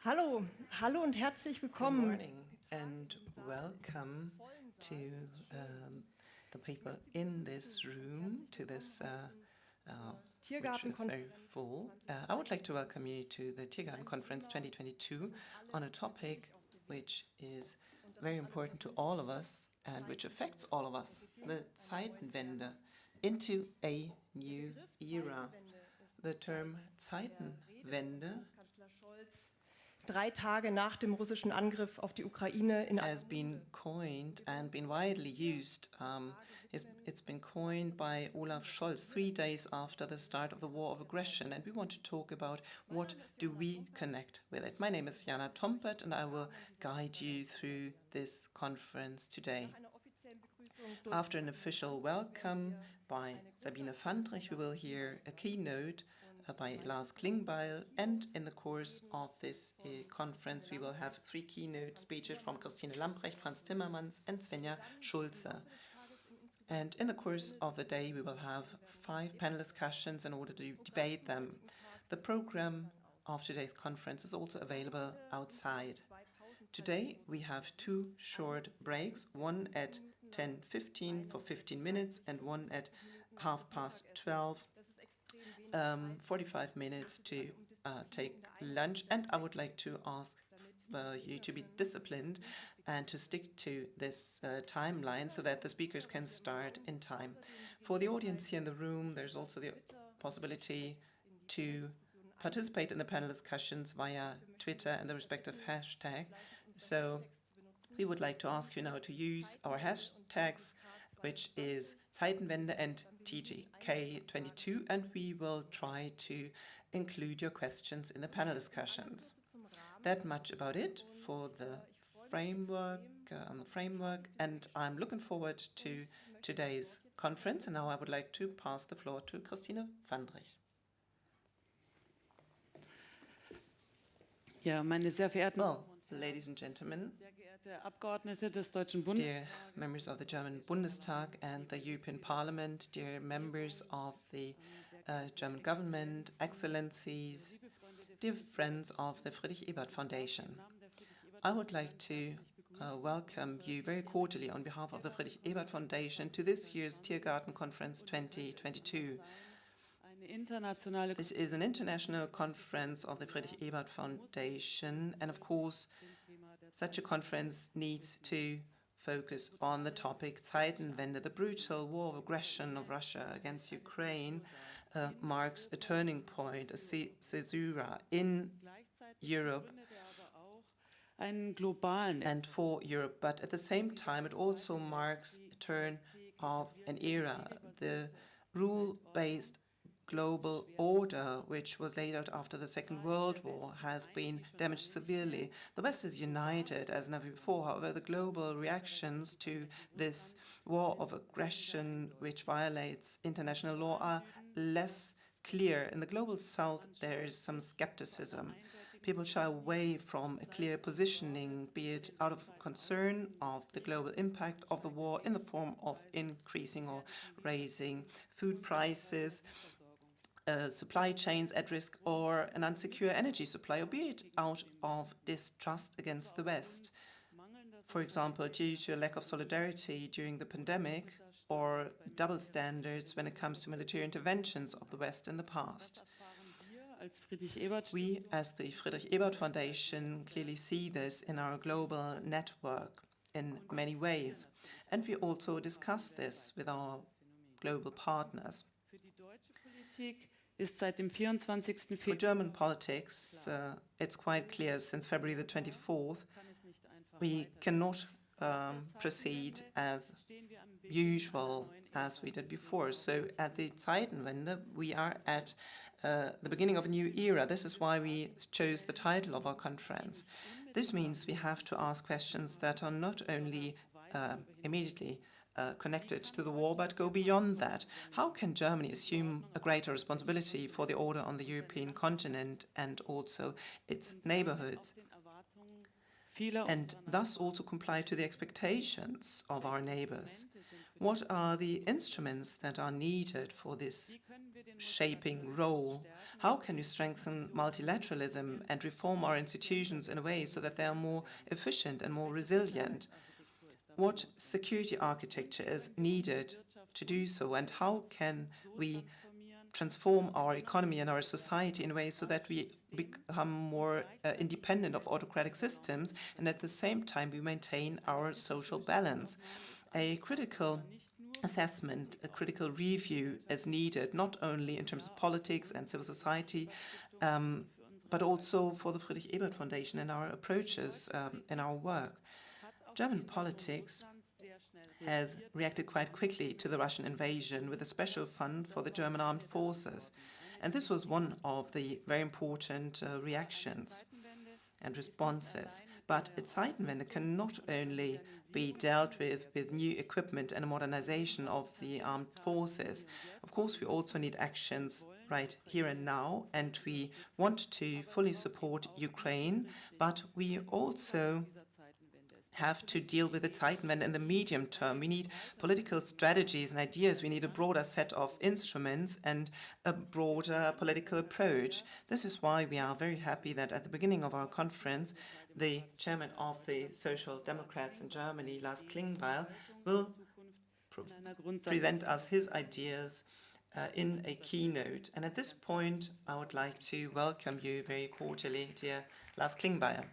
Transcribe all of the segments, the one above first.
Hallo und herzlich Good willkommen. morning and welcome to the people in this room, to this which is very full. I would like to welcome you to the Tiergarten Conference 2022 on a topic which is very important to all of us and which affects all of us, the Zeitenwende, into a new era. The term Zeitenwende 3 Tage nach dem russischen Angriff auf die Ukraine has been coined and been widely used. It's been coined by Olaf Scholz 3 days after the start of the war of aggression, and we want to talk about what do we connect with it. My name is Jana Tompert, and I will guide you through this conference today. After an official welcome by Sabine Fandrich, we will hear a keynote by Lars Klingbeil, and in the course of this conference we will have 3 keynote speeches from Christine Lambrecht, Franz Timmermans and Svenja Schulze. And in the course of the day we will have 5 panel discussions in order to debate them. The program of today's conference is also available outside. Today we have 2 short breaks, one at 10:15 for 15 minutes and one at 12:30. 45 minutes to take lunch, and I would like to ask you to be disciplined and to stick to this timeline so that the speakers can start in time. For the audience here in the room, there's also the possibility to participate in the panel discussions via Twitter and the respective hashtag. So we would like to ask you now to use our hashtags, which is Zeitenwende and TGK22, and we will try to include your questions in the panel discussions. That much about it for the framework, and I'm looking forward to today's conference. And now I would like to pass the floor to Christine Fandrich. Ja, meine sehr verehrten ladies and gentlemen, Abgeordnete des Deutschen dear members of the German Bundestag and the European Parliament, dear members of the German government, excellencies, dear friends of the Friedrich Ebert Foundation. I would like to welcome you very cordially on behalf of the Friedrich Ebert Foundation to this year's Tiergarten Conference 2022. This is an international conference of the Friedrich Ebert Foundation, and of course such a conference needs to focus on the topic Zeitenwende. The brutal war of aggression of Russia against Ukraine marks a turning point, a caesura in Europe and for Europe, but at the same time it also marks a turn of an era. The rule-based global order, which was laid out after the Second World War, has been damaged severely. The West is united as never before. However, the global reactions to this war of aggression, which violates international law, are less clear. In the global South, there is some skepticism. People shy away from a clear positioning, be it out of concern of the global impact of the war in the form of increasing or raising food prices, supply chains at risk, or an unsecure energy supply, or be it out of distrust against the West. For example, due to a lack of solidarity during the pandemic, or double standards when it comes to military interventions of the West in the past. We, as the Friedrich Ebert Foundation, clearly see this in our global network in many ways, and we also discuss this with our global partners. For German politics, it's quite clear since February the 24th, we cannot proceed as usual as we did before. So at the Zeitenwende, we are at the beginning of a new era. This is why we chose the title of our conference. This means we have to ask questions that are not only immediately connected to the war, but go beyond that. How can Germany assume a greater responsibility for the order on the European continent and also its neighborhoods, and thus also comply to the expectations of our neighbors? What are the instruments that are needed for this shaping role? How can we strengthen multilateralism and reform our institutions in a way so that they are more efficient and more resilient? What security architecture is needed to do so, and how can we transform our economy and our society in a way so that we become more independent of autocratic systems, and at the same time we maintain our social balance? A critical assessment, a critical review is needed, not only in terms of politics and civil society, but also for the Friedrich Ebert Foundation and our approaches in our work. German politics has reacted quite quickly to the Russian invasion with a special fund for the German armed forces. And this was one of the very important reactions and responses. But a Zeitenwende can not only be dealt with new equipment and a modernization of the armed forces. Of course, we also need actions right here and now, and we want to fully support Ukraine, but we also have to deal with the Zeitenwende in the medium term. We need political strategies and ideas. We need a broader set of instruments and a broader political approach. This is why we are very happy that at the beginning of our conference, the chairman of the Social Democrats in Germany, Lars Klingbeil, will present us his ideas in a keynote. And at this point, I would like to welcome you very cordially, dear Lars Klingbeil.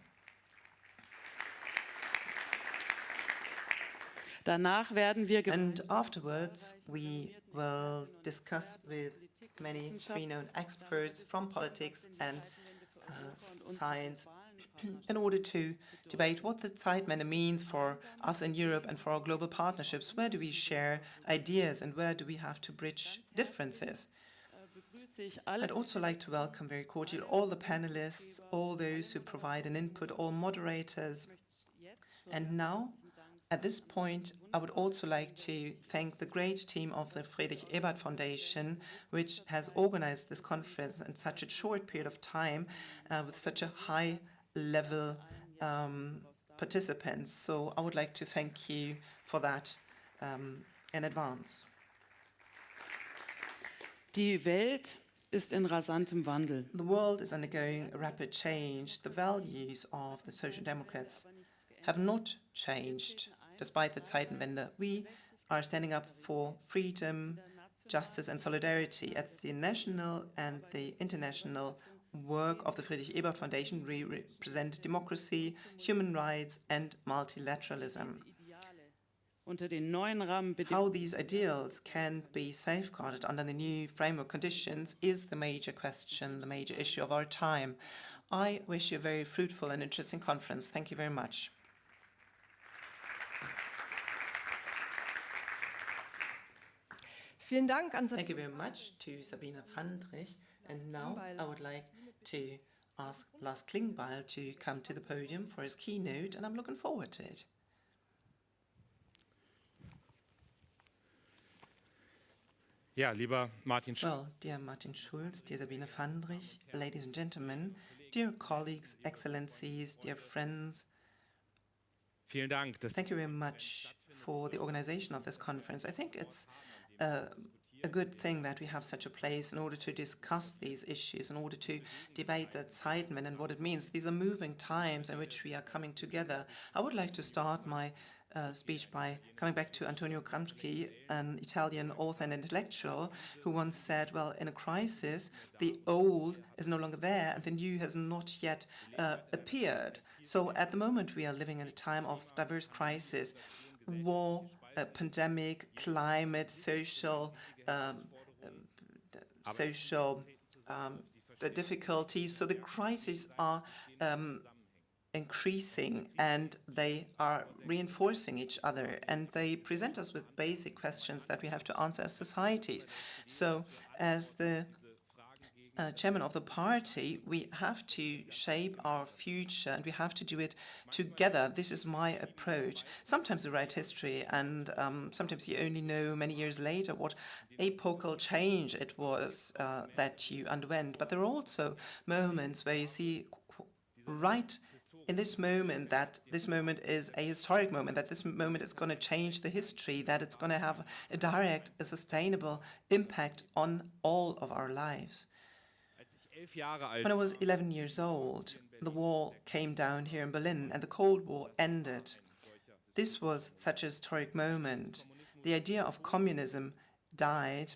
And afterwards, we will discuss with many renowned experts from politics and science in order to debate what the Zeitenwende means for us in Europe and for our global partnerships. Where do we share ideas and where do we have to bridge differences? I'd also like to welcome very cordially all the panelists, all those who provide an input, all moderators. And now, at this point, I would also like to thank the great team of the Friedrich Ebert Foundation, which has organized this conference in such a short period of time with such a high-level participants. So I would like to thank you for that in advance. Die Welt ist in rasantem Wandel. The world is undergoing a rapid change. The values of the Social Democrats have not changed. Despite the Zeitenwende, we are standing up for freedom, justice and solidarity. At the national and the international work of the Friedrich Ebert Foundation, we represent democracy, human rights and multilateralism. How these ideals can be safeguarded under the new framework conditions is the major question, the major issue of our time. I wish you a very fruitful and interesting conference. Thank you very much. Thank you very much to Sabine Fandrich. And now I would like to ask Lars Klingbeil to come to the podium for his keynote, and I'm looking forward to it. Ja, lieber Martin Schulz. Well, dear Martin Schulz, dear Sabine Fandrich, ladies and gentlemen, dear colleagues, excellencies, dear friends, Vielen Dank. Thank you very much for the organization of this conference. I think it's a good thing that we have such a place in order to discuss these issues, in order to debate the Zeitenwende and what it means. These are moving times in which we are coming together. I would like to start my speech by coming back to Antonio Gramsci, an Italian author and intellectual, who once said, well, in a crisis, the old is no longer there and the new has not yet appeared. So at the moment, we are living in a time of diverse crises, war, pandemic, climate, social the difficulties. So the crises are increasing and they are reinforcing each other, and they present us with basic questions that we have to answer as societies. So as the chairman of the party, we have to shape our future and we have to do it together. This is my approach. Sometimes we write history and sometimes you only know many years later what epochal change it was that you underwent. But there are also moments where you see right in this moment, that this moment is a historic moment, that this moment is going to change the history, that it's going to have a direct, a sustainable impact on all of our lives. When I was 11 years old, the wall came down here in Berlin and the Cold War ended. This was such a historic moment. The idea of communism died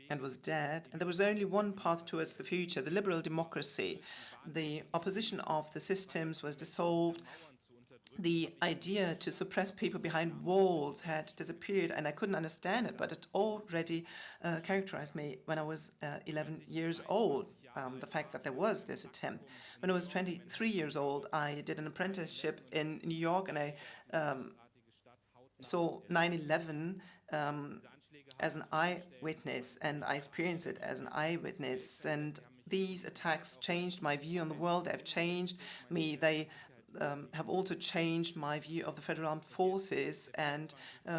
and was dead, and there was only one path towards the future, the liberal democracy. The opposition of the systems was dissolved. The idea to suppress people behind walls had disappeared, and I couldn't understand it, but it already characterized me when I was 11 years old. The fact that there was this attempt. When I was 23 years old, I did an apprenticeship in New York, and I saw 9/11 as an eyewitness, and I experienced it as an eyewitness. And these attacks changed my view on the world. They have changed me. They have also changed my view of the Federal Armed Forces and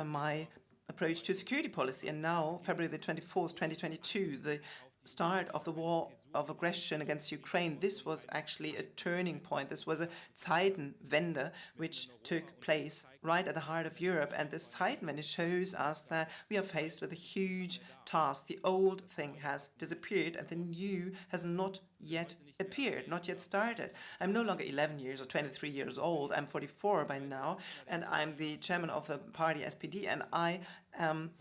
my approach to security policy. And now, February the 24th, 2022, the start of the war of aggression against Ukraine, this was actually a turning point. This was a Zeitenwende which took place right at the heart of Europe. And this Zeitenwende shows us that we are faced with a huge task. The old thing has disappeared and the new has not yet appeared, not yet started. I'm no longer 11 years or 23 years old. I'm 44 by now, and I'm the chairman of the party SPD, and I am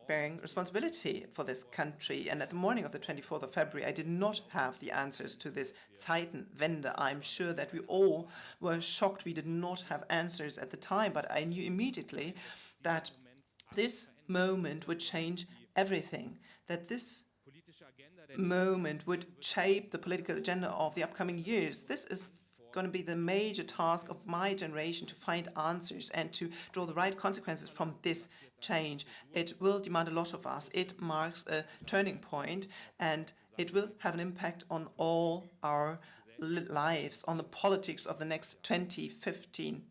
bearing responsibility for this country. And at the morning of the 24th of February, I did not have the answers to this Zeitenwende. I'm sure that we all were shocked. We did not have answers at the time, but I knew immediately that this moment would change everything, that this moment would shape the political agenda of the upcoming years. This is going to be the major task of my generation, to find answers and to draw the right consequences from this change. It will demand a lot of us. It marks a turning point, and it will have an impact on all our lives, on the politics of the next 10, 15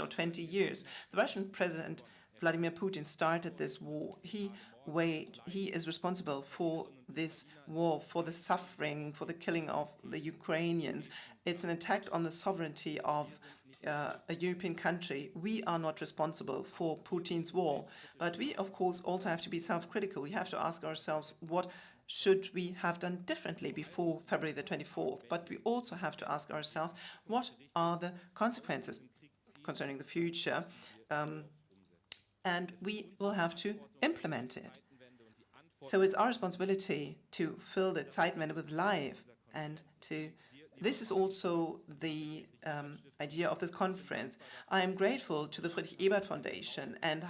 or 20 years. The Russian President Vladimir Putin started this war. He is responsible for this war, for the suffering, for the killing of the Ukrainians. It's an attack on the sovereignty of a European country. We are not responsible for Putin's war. But we, of course, also have to be self-critical. We have to ask ourselves, what should we have done differently before February the 24th? But we also have to ask ourselves, what are the consequences concerning the future? And we will have to implement it. So it's our responsibility to fill the Zeitenwende with life, and this is also the idea of this conference. I am grateful to the Friedrich Ebert Foundation and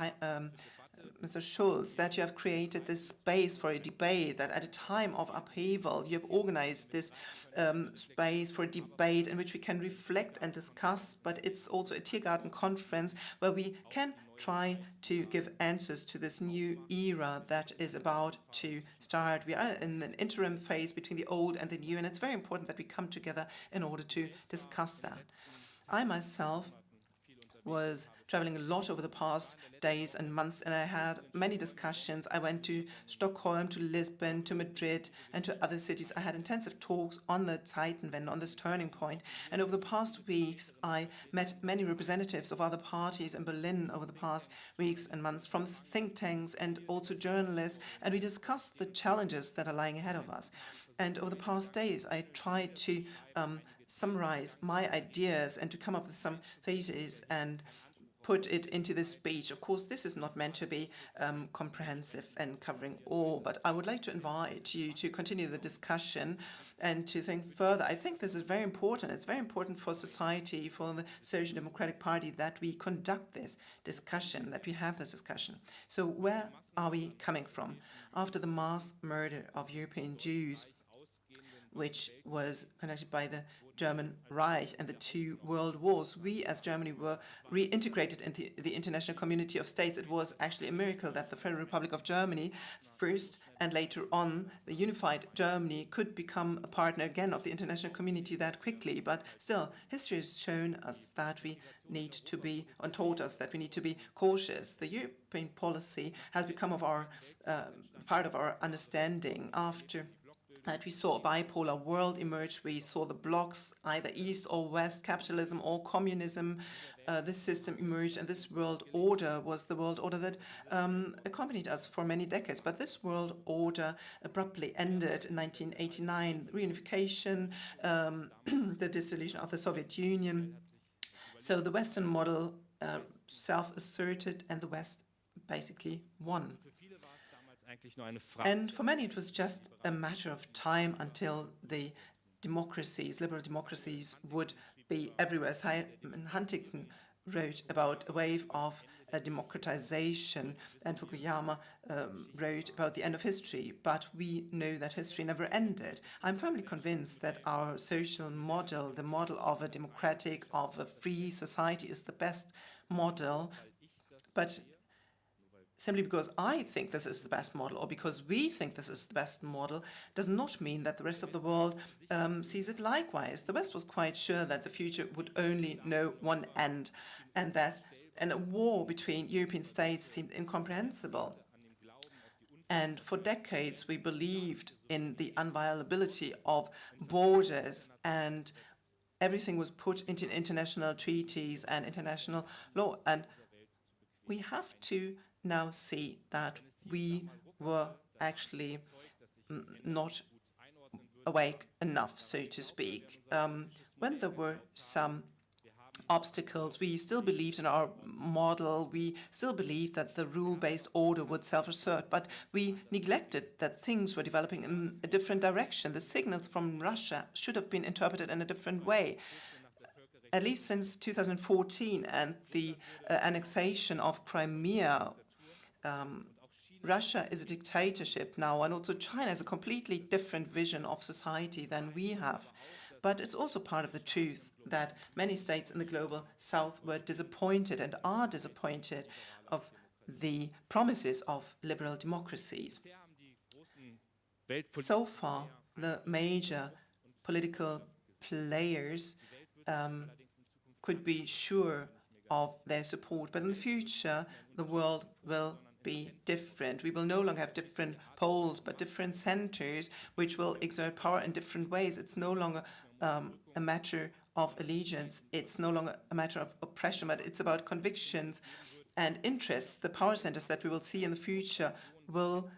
Mr. Scholz that you have created this space for a debate, that at a time of upheaval you have organized this space for a debate in which we can reflect and discuss, but it's also a Tiergarten conference where we can try to give answers to this new era that is about to start. We are in an interim phase between the old and the new, and it's very important that we come together in order to discuss that. I myself was traveling a lot over the past days and months, and I had many discussions. I went to Stockholm, to Lisbon, to Madrid, and to other cities. I had intensive talks on the Zeitenwende, on this turning point. And over the past weeks, I met many representatives of other parties in Berlin over the past weeks and months, from think tanks and also journalists, and we discussed the challenges that are lying ahead of us. And over the past days, I tried to summarize my ideas and to come up with some theses and put it into this speech. Of course, this is not meant to be comprehensive and covering all, but I would like to invite you to continue the discussion and to think further. I think this is very important. It's very important for society, for the Social Democratic Party, that we conduct this discussion, that we have this discussion. So where are we coming from? After the mass murder of European Jews, which was conducted by the German Reich and the two world wars, we as Germany were reintegrated into the international community of states. It was actually a miracle that the Federal Republic of Germany, first and later on the unified Germany, could become a partner again of the international community that quickly. But still, history has shown us that we need to be, and taught us that we need to be cautious. The European policy has become part of our understanding after that we saw a bipolar world emerge. We saw the blocks, either East or West, capitalism or communism. This system emerged, and this world order was the world order that accompanied us for many decades. But this world order abruptly ended in 1989, reunification, the dissolution of the Soviet Union. So the Western model self-asserted, and the West basically won. And for many, it was just a matter of time until the democracies, liberal democracies, would be everywhere. Simon Huntington wrote about a wave of democratization, and Fukuyama wrote about the end of history. But we know that history never ended. I'm firmly convinced that our social model, the model of a democratic, of a free society, is the best model. But simply because I think this is the best model, or because we think this is the best model, does not mean that the rest of the world sees it likewise. The West was quite sure that the future would only know one end, and a war between European states seemed incomprehensible. And for decades, we believed in the inviolability of borders, and everything was put into international treaties and international law. And we have to now see that we were actually not awake enough, so to speak. When there were some obstacles, we still believed in our model. We still believed that the rule-based order would self-assert, but we neglected that things were developing in a different direction. The signals from Russia should have been interpreted in a different way. At least since 2014 and the annexation of Crimea, Russia is a dictatorship now, and also China has a completely different vision of society than we have. But it's also part of the truth that many states in the global south were disappointed and are disappointed of the promises of liberal democracies. So far, the major political players could be sure of their support, but in the future, the world will be different. We will no longer have different poles, but different centers, which will exert power in different ways. It's no longer a matter of allegiance. It's no longer a matter of oppression, but it's about convictions and interests. The power centers that we will see in the future will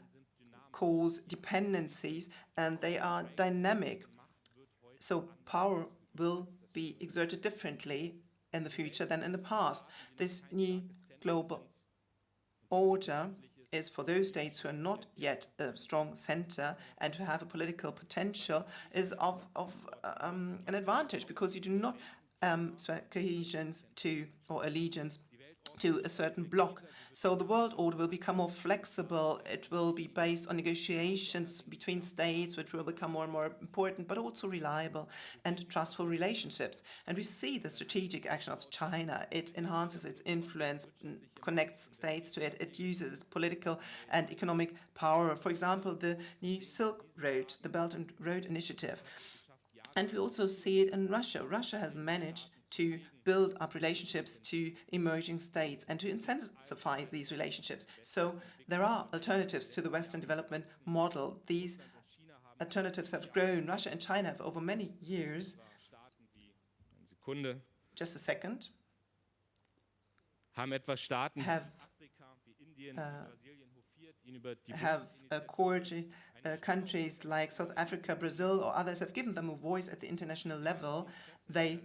cause dependencies, and they are dynamic. So power will be exerted differently in the future than in the past. This new global order is for those states who are not yet a strong center and who have a political potential, is of an advantage, because you do not swear cohesions to or allegiance to a certain bloc. So the world order will become more flexible. It will be based on negotiations between states, which will become more and more important, but also reliable and trustful relationships. And we see the strategic action of China. It enhances its influence, connects states to it. It uses its political and economic power. For example, the new Silk Road, the Belt and Road Initiative. And we also see it in Russia. Russia has managed to build up relationships to emerging states and to intensify these relationships. So there are alternatives to the Western development model. These alternatives have grown. Russia and China have over many years. Just a second. Have coordinated countries like South Africa, Brazil, or others have given them a voice at the international level. They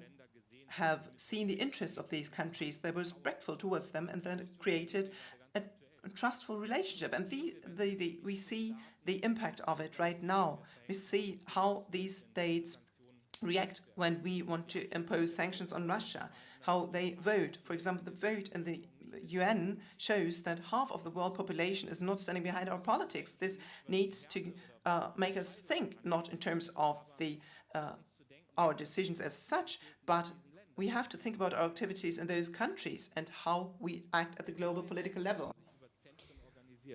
have seen the interests of these countries. They were respectful towards them, and then created a trustful relationship. And we see the impact of it right now. We see how these states react when we want to impose sanctions on Russia, how they vote. For example, the vote in the UN shows that half of the world population is not standing behind our politics. This needs to make us think, not in terms of our decisions as such, but we have to think about our activities in those countries and how we act at the global political level.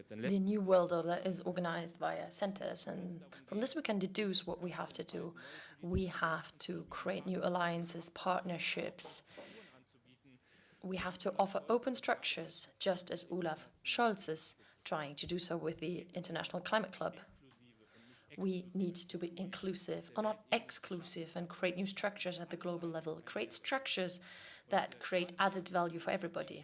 The new world order is organized via centers, and from this we can deduce what we have to do. We have to create new alliances, partnerships. We have to offer open structures, just as Olaf Scholz is trying to do so with the International Climate Club. We need to be inclusive or not exclusive and create new structures at the global level, create structures that create added value for everybody.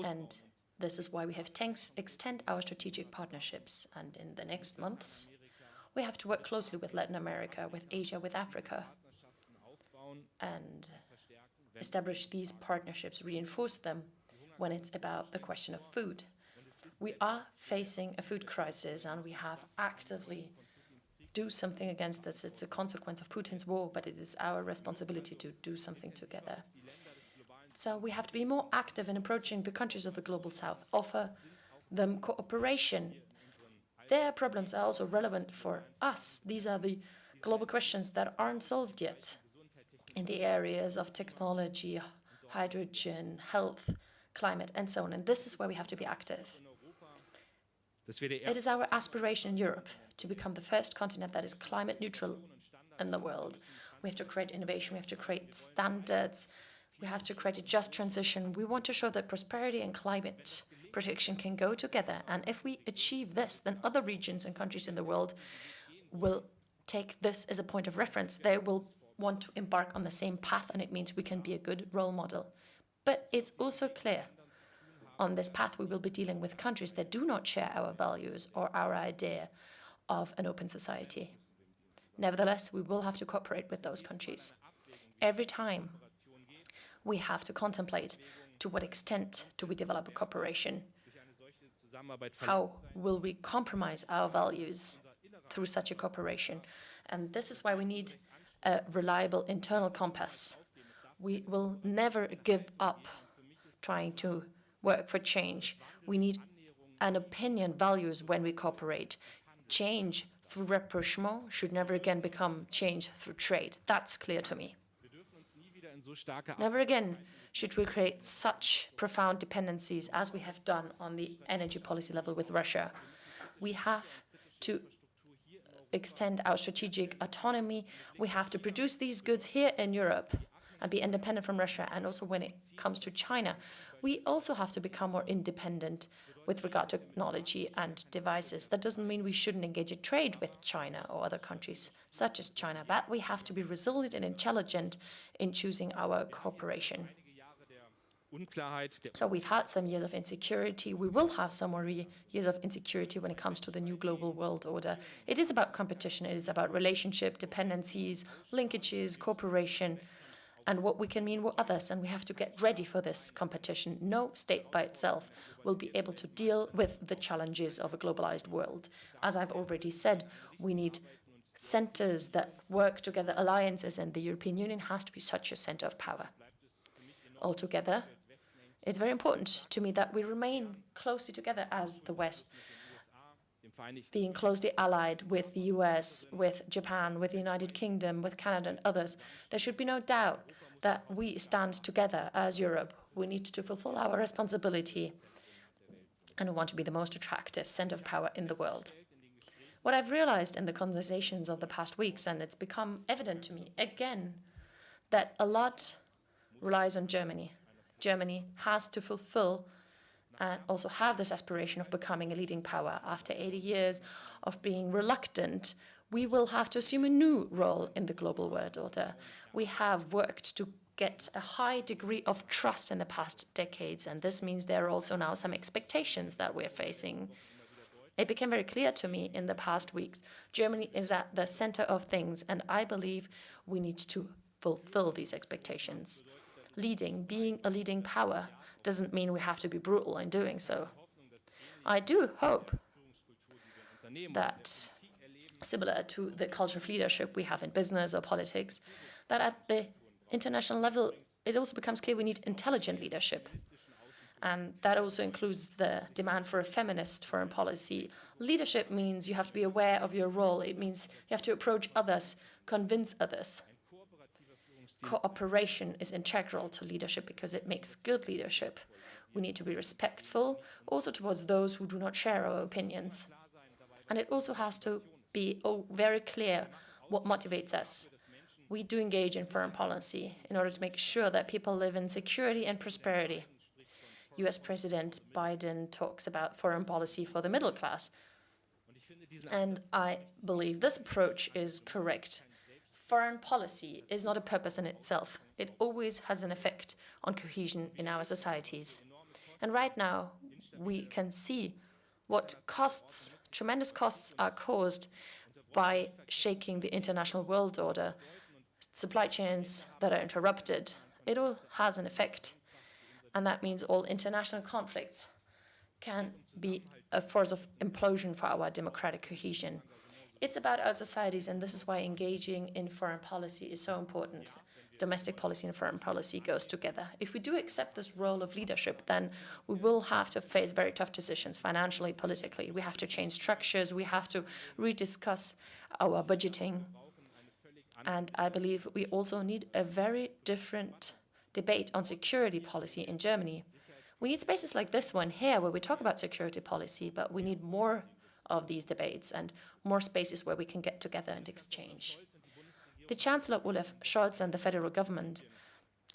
And this is why we have to extend our strategic partnerships. And in the next months, we have to work closely with Latin America, with Asia, with Africa, and establish these partnerships, reinforce them when it's about the question of food. We are facing a food crisis, and we have actively do something against this. It's a consequence of Putin's war, but it is our responsibility to do something together. So we have to be more active in approaching the countries of the Global South, offer them cooperation. Their problems are also relevant for us. These are the global questions that aren't solved yet in the areas of technology, hydrogen, health, climate, and so on. And this is where we have to be active. It is our aspiration in Europe to become the first continent that is climate neutral in the world. We have to create innovation, we have to create standards, we have to create a just transition. We want to show that prosperity and climate protection can go together. And if we achieve this, then other regions and countries in the world will take this as a point of reference. They will want to embark on the same path, and it means we can be a good role model. But it's also clear on this path we will be dealing with countries that do not share our values or our idea of an open society. Nevertheless, we will have to cooperate with those countries. Every time we have to contemplate to what extent do we develop a cooperation? How will we compromise our values through such a cooperation? And this is why we need a reliable internal compass. We will never give up trying to work for change. We need an opinion values when we cooperate. Change through rapprochement should never again become change through trade. That's clear to me. Never again should we create such profound dependencies as we have done on the energy policy level with Russia. We have to extend our strategic autonomy. We have to produce these goods here in Europe and be independent from Russia. And also when it comes to China, we also have to become more independent with regard to technology and devices. That doesn't mean we shouldn't engage in trade with China or other countries such as China, but we have to be resilient and intelligent in choosing our cooperation. So we've had some years of insecurity. We will have some more years of insecurity when it comes to the new global world order. It is about competition. It is about relationship, dependencies, linkages, cooperation, and what we can mean with others. And we have to get ready for this competition. No state by itself will be able to deal with the challenges of a globalized world. As I've already said, we need centers that work together, alliances, and the European Union has to be such a center of power. Altogether, it's very important to me that we remain closely together as the West, being closely allied with the US, with Japan, with the United Kingdom, with Canada and others. There should be no doubt that we stand together as Europe. We need to fulfill our responsibility and we want to be the most attractive center of power in the world. What I've realized in the conversations of the past weeks, and it's become evident to me again, that a lot relies on Germany. Germany has to fulfill and also have this aspiration of becoming a leading power. After 80 years of being reluctant, we will have to assume a new role in the global world order. We have worked to get a high degree of trust in the past decades, and this means there are also now some expectations that we're facing. It became very clear to me in the past weeks, Germany is at the center of things, and I believe we need to fulfill these expectations. Being a leading power doesn't mean we have to be brutal in doing so. I do hope that, similar to the culture of leadership we have in business or politics, that at the international level, it also becomes clear we need intelligent leadership. And that also includes the demand for a feminist foreign policy. Leadership means you have to be aware of your role. It means you have to approach others, convince others. Cooperation is integral to leadership because it makes good leadership. We need to be respectful, also towards those who do not share our opinions. And it also has to be very clear what motivates us. We do engage in foreign policy in order to make sure that people live in security and prosperity. US President Biden talks about foreign policy for the middle class. And I believe this approach is correct. Foreign policy is not a purpose in itself. It always has an effect on cohesion in our societies. And right now, we can see what costs, tremendous costs, are caused by shaking the international world order, supply chains that are interrupted. It all has an effect. And that means all international conflicts can be a force of implosion for our democratic cohesion. It's about our societies, and this is why engaging in foreign policy is so important. Domestic policy and foreign policy goes together. If we do accept this role of leadership, then we will have to face very tough decisions, financially, politically. We have to change structures. We have to rediscuss our budgeting. And I believe we also need a very different debate on security policy in Germany. We need spaces like this one here where we talk about security policy, but we need more of these debates and more spaces where we can get together and exchange. The Chancellor Olaf Scholz and the federal government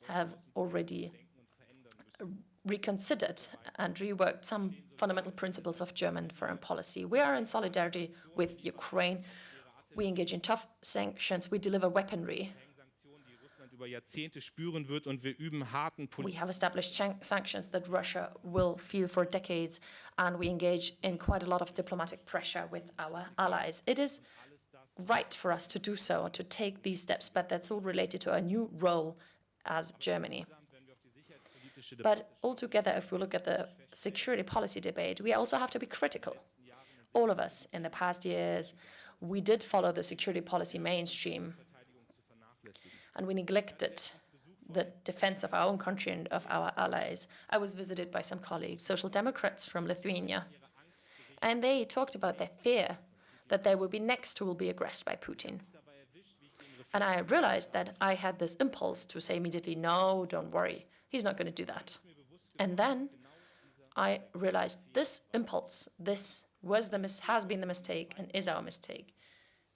have already reconsidered and reworked some fundamental principles of German foreign policy. We are in solidarity with Ukraine. We engage in tough sanctions. We deliver weaponry. We have established sanctions that Russia will feel for decades, and we engage in quite a lot of diplomatic pressure with our allies. It is right for us to do so, to take these steps, but that's all related to a new role as Germany. But altogether, if we look at the security policy debate, we also have to be critical. All of us in the past years, we did follow the security policy mainstream, and we neglected the defense of our own country and of our allies. I was visited by some colleagues, social democrats from Lithuania, and they talked about their fear that they will be next who will be aggressed by Putin. And I realized that I had this impulse to say immediately, no, don't worry, he's not going to do that. And then I realized this impulse, this has been the mistake and is our mistake.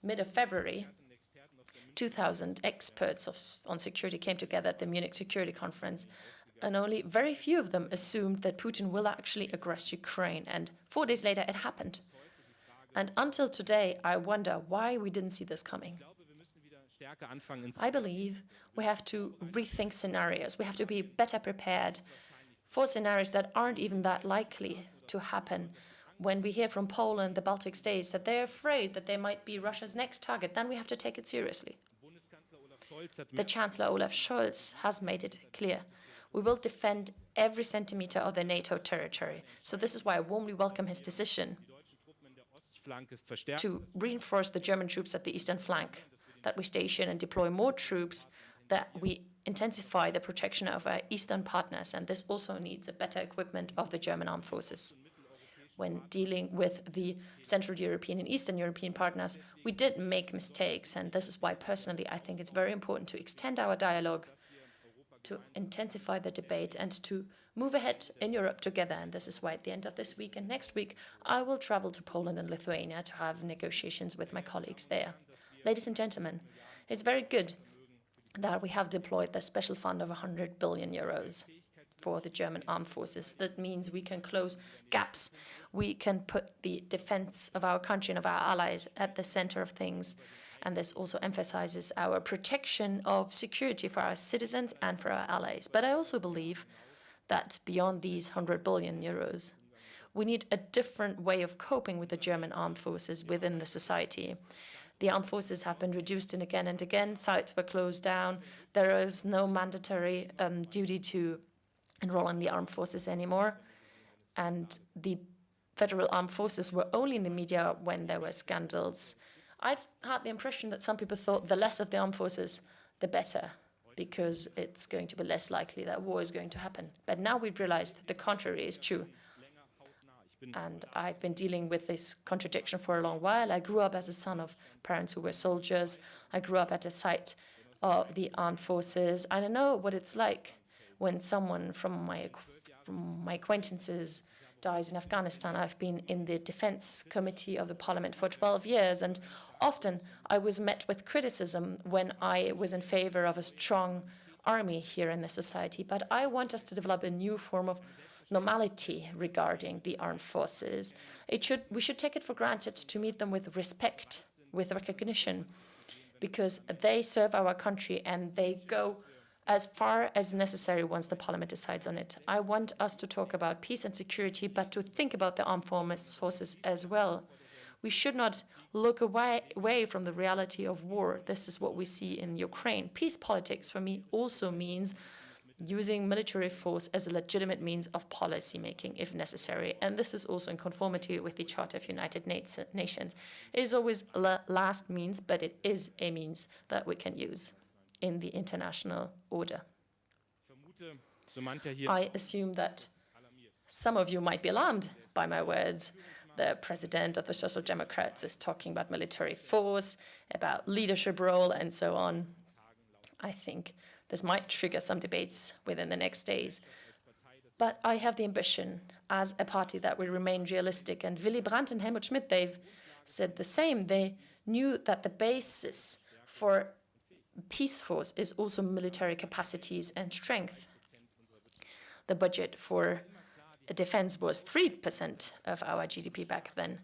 Mid of February, 2,000 experts on security came together at the Munich Security Conference, and only very few of them assumed that Putin will actually aggress Ukraine. And 4 days later, it happened. And until today, I wonder why we didn't see this coming. I believe we have to rethink scenarios. We have to be better prepared for scenarios that aren't even that likely to happen. When we hear from Poland, the Baltic states, that they're afraid that they might be Russia's next target, then we have to take it seriously. The Chancellor Olaf Scholz has made it clear. We will defend every centimeter of the NATO territory. So this is why I warmly welcome his decision to reinforce the German troops at the eastern flank, that we station and deploy more troops, that we intensify the protection of our eastern partners. And this also needs a better equipment of the German armed forces. When dealing with the Central European and Eastern European partners, we did make mistakes, and this is why personally I think it's very important to extend our dialogue, to intensify the debate, and to move ahead in Europe together. And this is why at the end of this week and next week, I will travel to Poland and Lithuania to have negotiations with my colleagues there. Ladies and gentlemen, it's very good that we have deployed the special fund of 100 billion euros for the German armed forces. That means we can close gaps. We can put the defense of our country and of our allies at the center of things. And this also emphasizes our protection of security for our citizens and for our allies. But I also believe that beyond these 100 billion euros, we need a different way of coping with the German armed forces within the society. The armed forces have been reduced and again. Sites were closed down. There is no mandatory duty to enroll in the armed forces anymore. And the federal armed forces were only in the media when there were scandals. I had the impression that some people thought the less of the armed forces, the better, because it's going to be less likely that war is going to happen. But now we've realized that the contrary is true. And I've been dealing with this contradiction for a long while. I grew up as a son of parents who were soldiers. I grew up at the site of the armed forces. And I know what it's like when someone from my acquaintances dies in Afghanistan. I've been in the Defense Committee of the Parliament for 12 years, and often I was met with criticism when I was in favor of a strong army here in the society. But I want us to develop a new form of normality regarding the armed forces. We should take it for granted to meet them with respect, with recognition, because they serve our country and they go as far as necessary once the parliament decides on it. I want us to talk about peace and security, but to think about the armed forces as well. We should not look away from the reality of war. This is what we see in Ukraine. Peace politics, for me, also means using military force as a legitimate means of policy making if necessary. And this is also in conformity with the Charter of United Nations. It is always a last means, but it is a means that we can use in the international order. I assume that some of you might be alarmed by my words. The president of the Social Democrats is talking about military force, about leadership role, and so on. I think this might trigger some debates within the next days. But I have the ambition as a party that will remain realistic. And Willy Brandt and Helmut Schmidt, they've said the same. They knew that the basis for peace force is also military capacities and strength. The budget for defense was 3% of our GDP back then,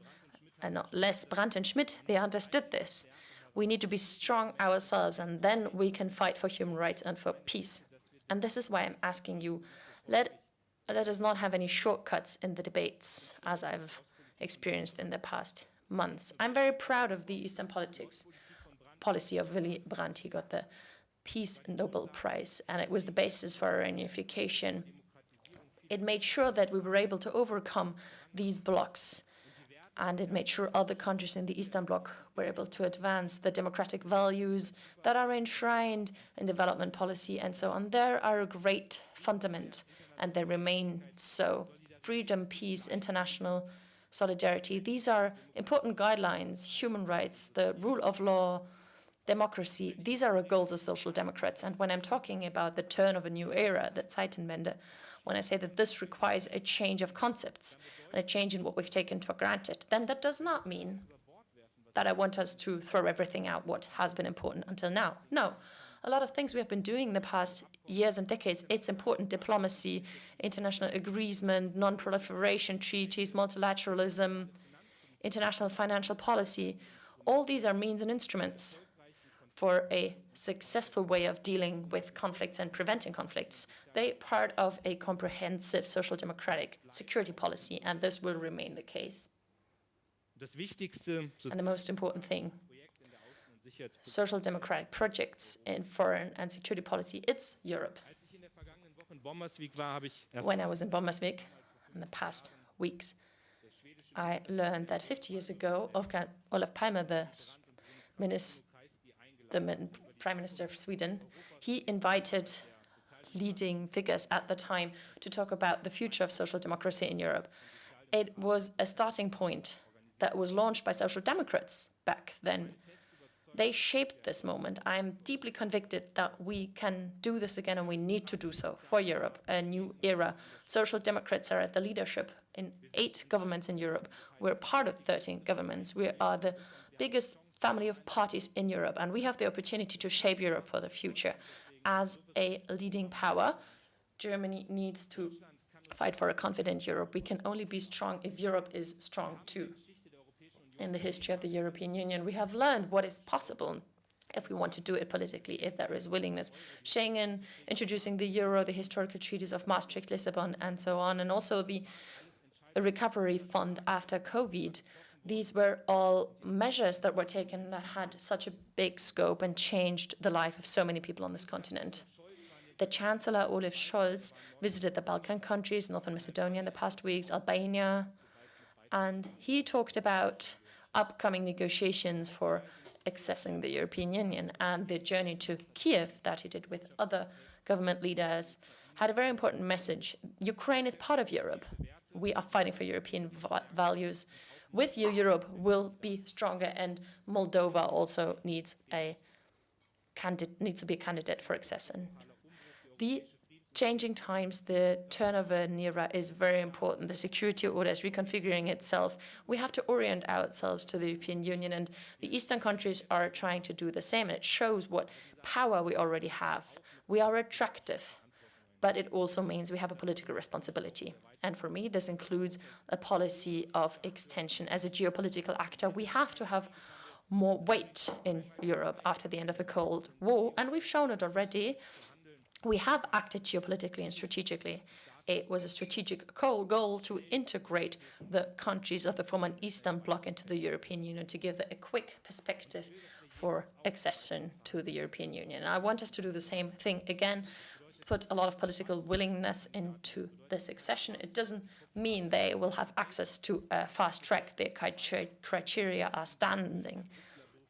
and not less. Brandt and Schmidt, they understood this. We need to be strong ourselves, and then we can fight for human rights and for peace. And this is why I'm asking you, let us not have any shortcuts in the debates, as I've experienced in the past months. I'm very proud of the Eastern policy of Willy Brandt. He got the Peace Nobel Prize, and it was the basis for our unification. It made sure that we were able to overcome these blocks, and it made sure other countries in the Eastern Bloc were able to advance the democratic values that are enshrined in development policy and so on. They are a great fundament, and they remain so. Freedom, peace, international solidarity, these are important guidelines. Human rights, the rule of law, democracy, these are our goals as social democrats. And when I'm talking about the turn of a new era, the Zeitenwende, when I say that this requires a change of concepts and a change in what we've taken for granted, then that does not mean that I want us to throw everything out what has been important until now. No, a lot of things we have been doing in the past years and decades, it's important: diplomacy, international agreement, non-proliferation treaties, multilateralism, international financial policy. All these are means and instruments for a successful way of dealing with conflicts and preventing conflicts. They're part of a comprehensive social democratic security policy, and this will remain the case. And the most important thing, social democratic projects in foreign and security policy, it's Europe. When I was in Bommersvik in the past weeks, I learned that 50 years ago, Olaf Palme, the Prime Minister of Sweden, he invited leading figures at the time to talk about the future of social democracy in Europe. It was a starting point that was launched by social democrats back then. They shaped this moment. I'm deeply convicted that we can do this again, and we need to do so for Europe, a new era. Social democrats are at the leadership in 8 governments in Europe. We're part of 13 governments. We are the biggest family of parties in Europe, and we have the opportunity to shape Europe for the future. As a leading power, Germany needs to fight for a confident Europe. We can only be strong if Europe is strong too. In the history of the European Union, we have learned what is possible if we want to do it politically, if there is willingness. Schengen, introducing the euro, the historical treaties of Maastricht, Lisbon, and so on, and also the recovery fund after COVID. These were all measures that were taken that had such a big scope and changed the life of so many people on this continent. The Chancellor Olaf Scholz visited the Balkan countries, Northern Macedonia in the past weeks, Albania, and he talked about upcoming negotiations for accessing the European Union, and the journey to Kiev that he did with other government leaders had a very important message. Ukraine is part of Europe. We are fighting for European values. With you, Europe will be stronger, and Moldova also needs to be a candidate for accession. The changing times, the turn of an era is very important. The security order is reconfiguring itself. We have to orient ourselves to the European Union, and the Eastern countries are trying to do the same. It shows what power we already have. We are attractive, but it also means we have a political responsibility. And for me, this includes a policy of extension. As a geopolitical actor, we have to have more weight in Europe after the end of the Cold War, and we've shown it already. We have acted geopolitically and strategically. It was a strategic goal to integrate the countries of the former Eastern Bloc into the European Union, to give a quick perspective for accession to the European Union. And I want us to do the same thing again, put a lot of political willingness into this accession. It doesn't mean they will have access to a fast track. Their criteria are standing.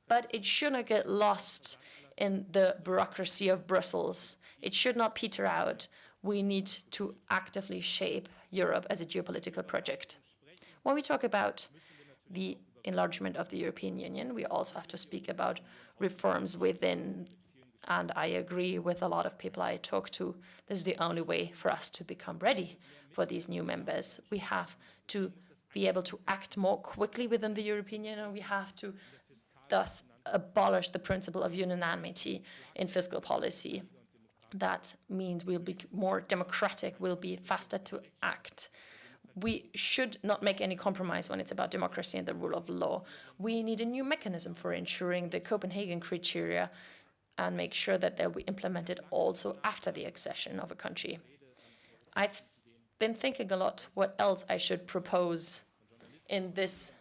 But it shouldn't get lost in the bureaucracy of Brussels. It should not peter out. We need to actively shape Europe as a geopolitical project. When we talk about the enlargement of the European Union, we also have to speak about reforms within. And I agree with a lot of people I talk to. This is the only way for us to become ready for these new members. We have to be able to act more quickly within the European Union, and we have to thus abolish the principle of unanimity in fiscal policy. That means we'll be more democratic, we'll be faster to act. We should not make any compromise when it's about democracy and the rule of law. We need a new mechanism for ensuring the Copenhagen criteria and make sure that they'll be implemented also after the accession of a country. I've been thinking a lot what else I should propose in this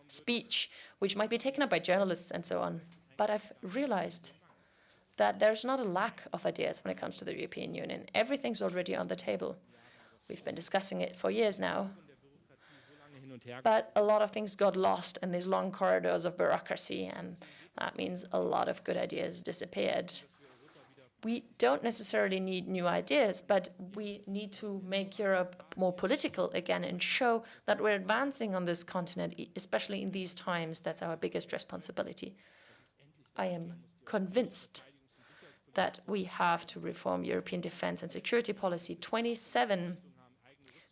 speech, which might be taken up by journalists and so on. But I've realized that there's not a lack of ideas when it comes to the European Union. Everything's already on the table. We've been discussing it for years now. But a lot of things got lost in these long corridors of bureaucracy, and that means a lot of good ideas disappeared. We don't necessarily need new ideas, but we need to make Europe more political again and show that we're advancing on this continent, especially in these times. That's our biggest responsibility. I am convinced that we have to reform European defense and security policy. 27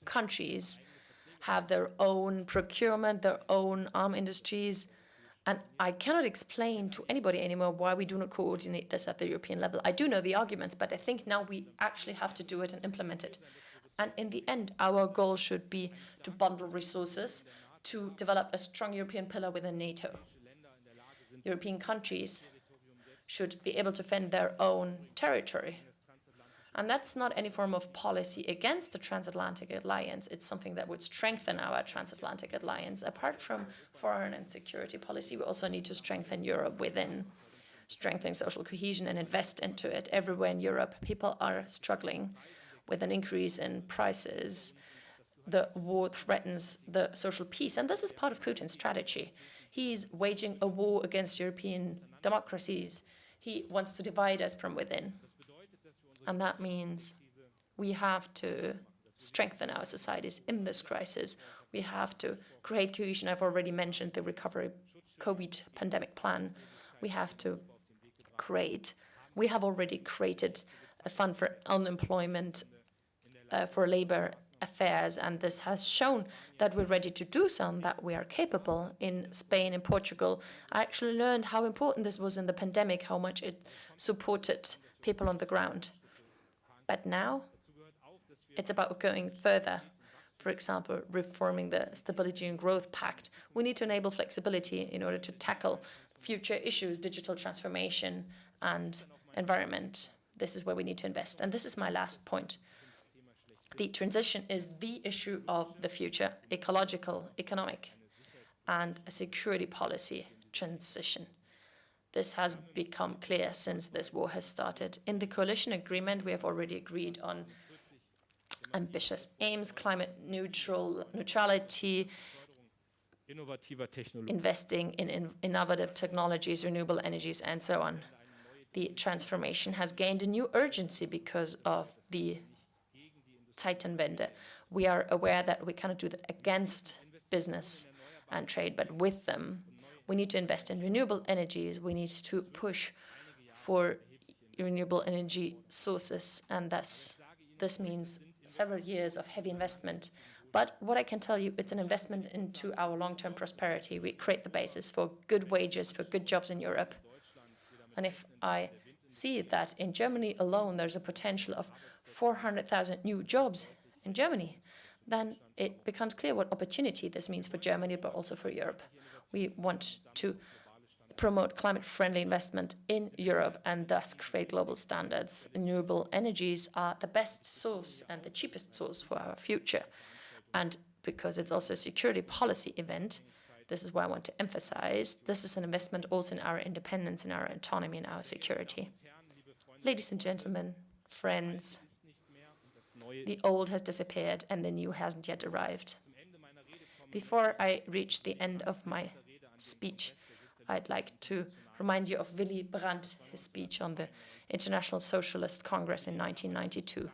countries have their own procurement, their own arm industries, and I cannot explain to anybody anymore why we do not coordinate this at the European level. I do know the arguments, but I think now we actually have to do it and implement it. And in the end, our goal should be to bundle resources, to develop a strong European pillar within NATO. European countries should be able to defend their own territory. And that's not any form of policy against the transatlantic alliance. It's something that would strengthen our transatlantic alliance. Apart from foreign and security policy, we also need to strengthen Europe within, strengthen social cohesion and invest into it. Everywhere in Europe, people are struggling with an increase in prices. The war threatens the social peace, and this is part of Putin's strategy. He's waging a war against European democracies. He wants to divide us from within. And that means we have to strengthen our societies in this crisis. We have to create cohesion. I've already mentioned the recovery COVID pandemic plan. We have already created a fund for unemployment, for labor affairs, and this has shown that we're ready to do so and that we are capable. In Spain and Portugal, I actually learned how important this was in the pandemic, how much it supported people on the ground. But now it's about going further. For example, reforming the Stability and Growth Pact. We need to enable flexibility in order to tackle future issues, digital transformation and environment. This is where we need to invest. And this is my last point. The transition is the issue of the future, ecological, economic, and a security policy transition. This has become clear since this war has started. In the coalition agreement, we have already agreed on ambitious aims, climate neutrality, investing in innovative technologies, renewable energies, and so on. The transformation has gained a new urgency because of the Zeitenwende. We are aware that we cannot do that against business and trade, but with them. We need to invest in renewable energies. We need to push for renewable energy sources, and thus this means several years of heavy investment. But what I can tell you, it's an investment into our long-term prosperity. We create the basis for good wages, for good jobs in Europe. And if I see that in Germany alone, there's a potential of 400,000 new jobs in Germany, then it becomes clear what opportunity this means for Germany, but also for Europe. We want to promote climate-friendly investment in Europe and thus create global standards. Renewable energies are the best source and the cheapest source for our future. And because it's also a security policy event, this is why I want to emphasize, this is an investment also in our independence, in our autonomy, in our security. Ladies and gentlemen, friends, the old has disappeared and the new hasn't yet arrived. Before I reach the end of my speech, I'd like to remind you of Willy Brandt, his speech on the International Socialist Congress in 1992.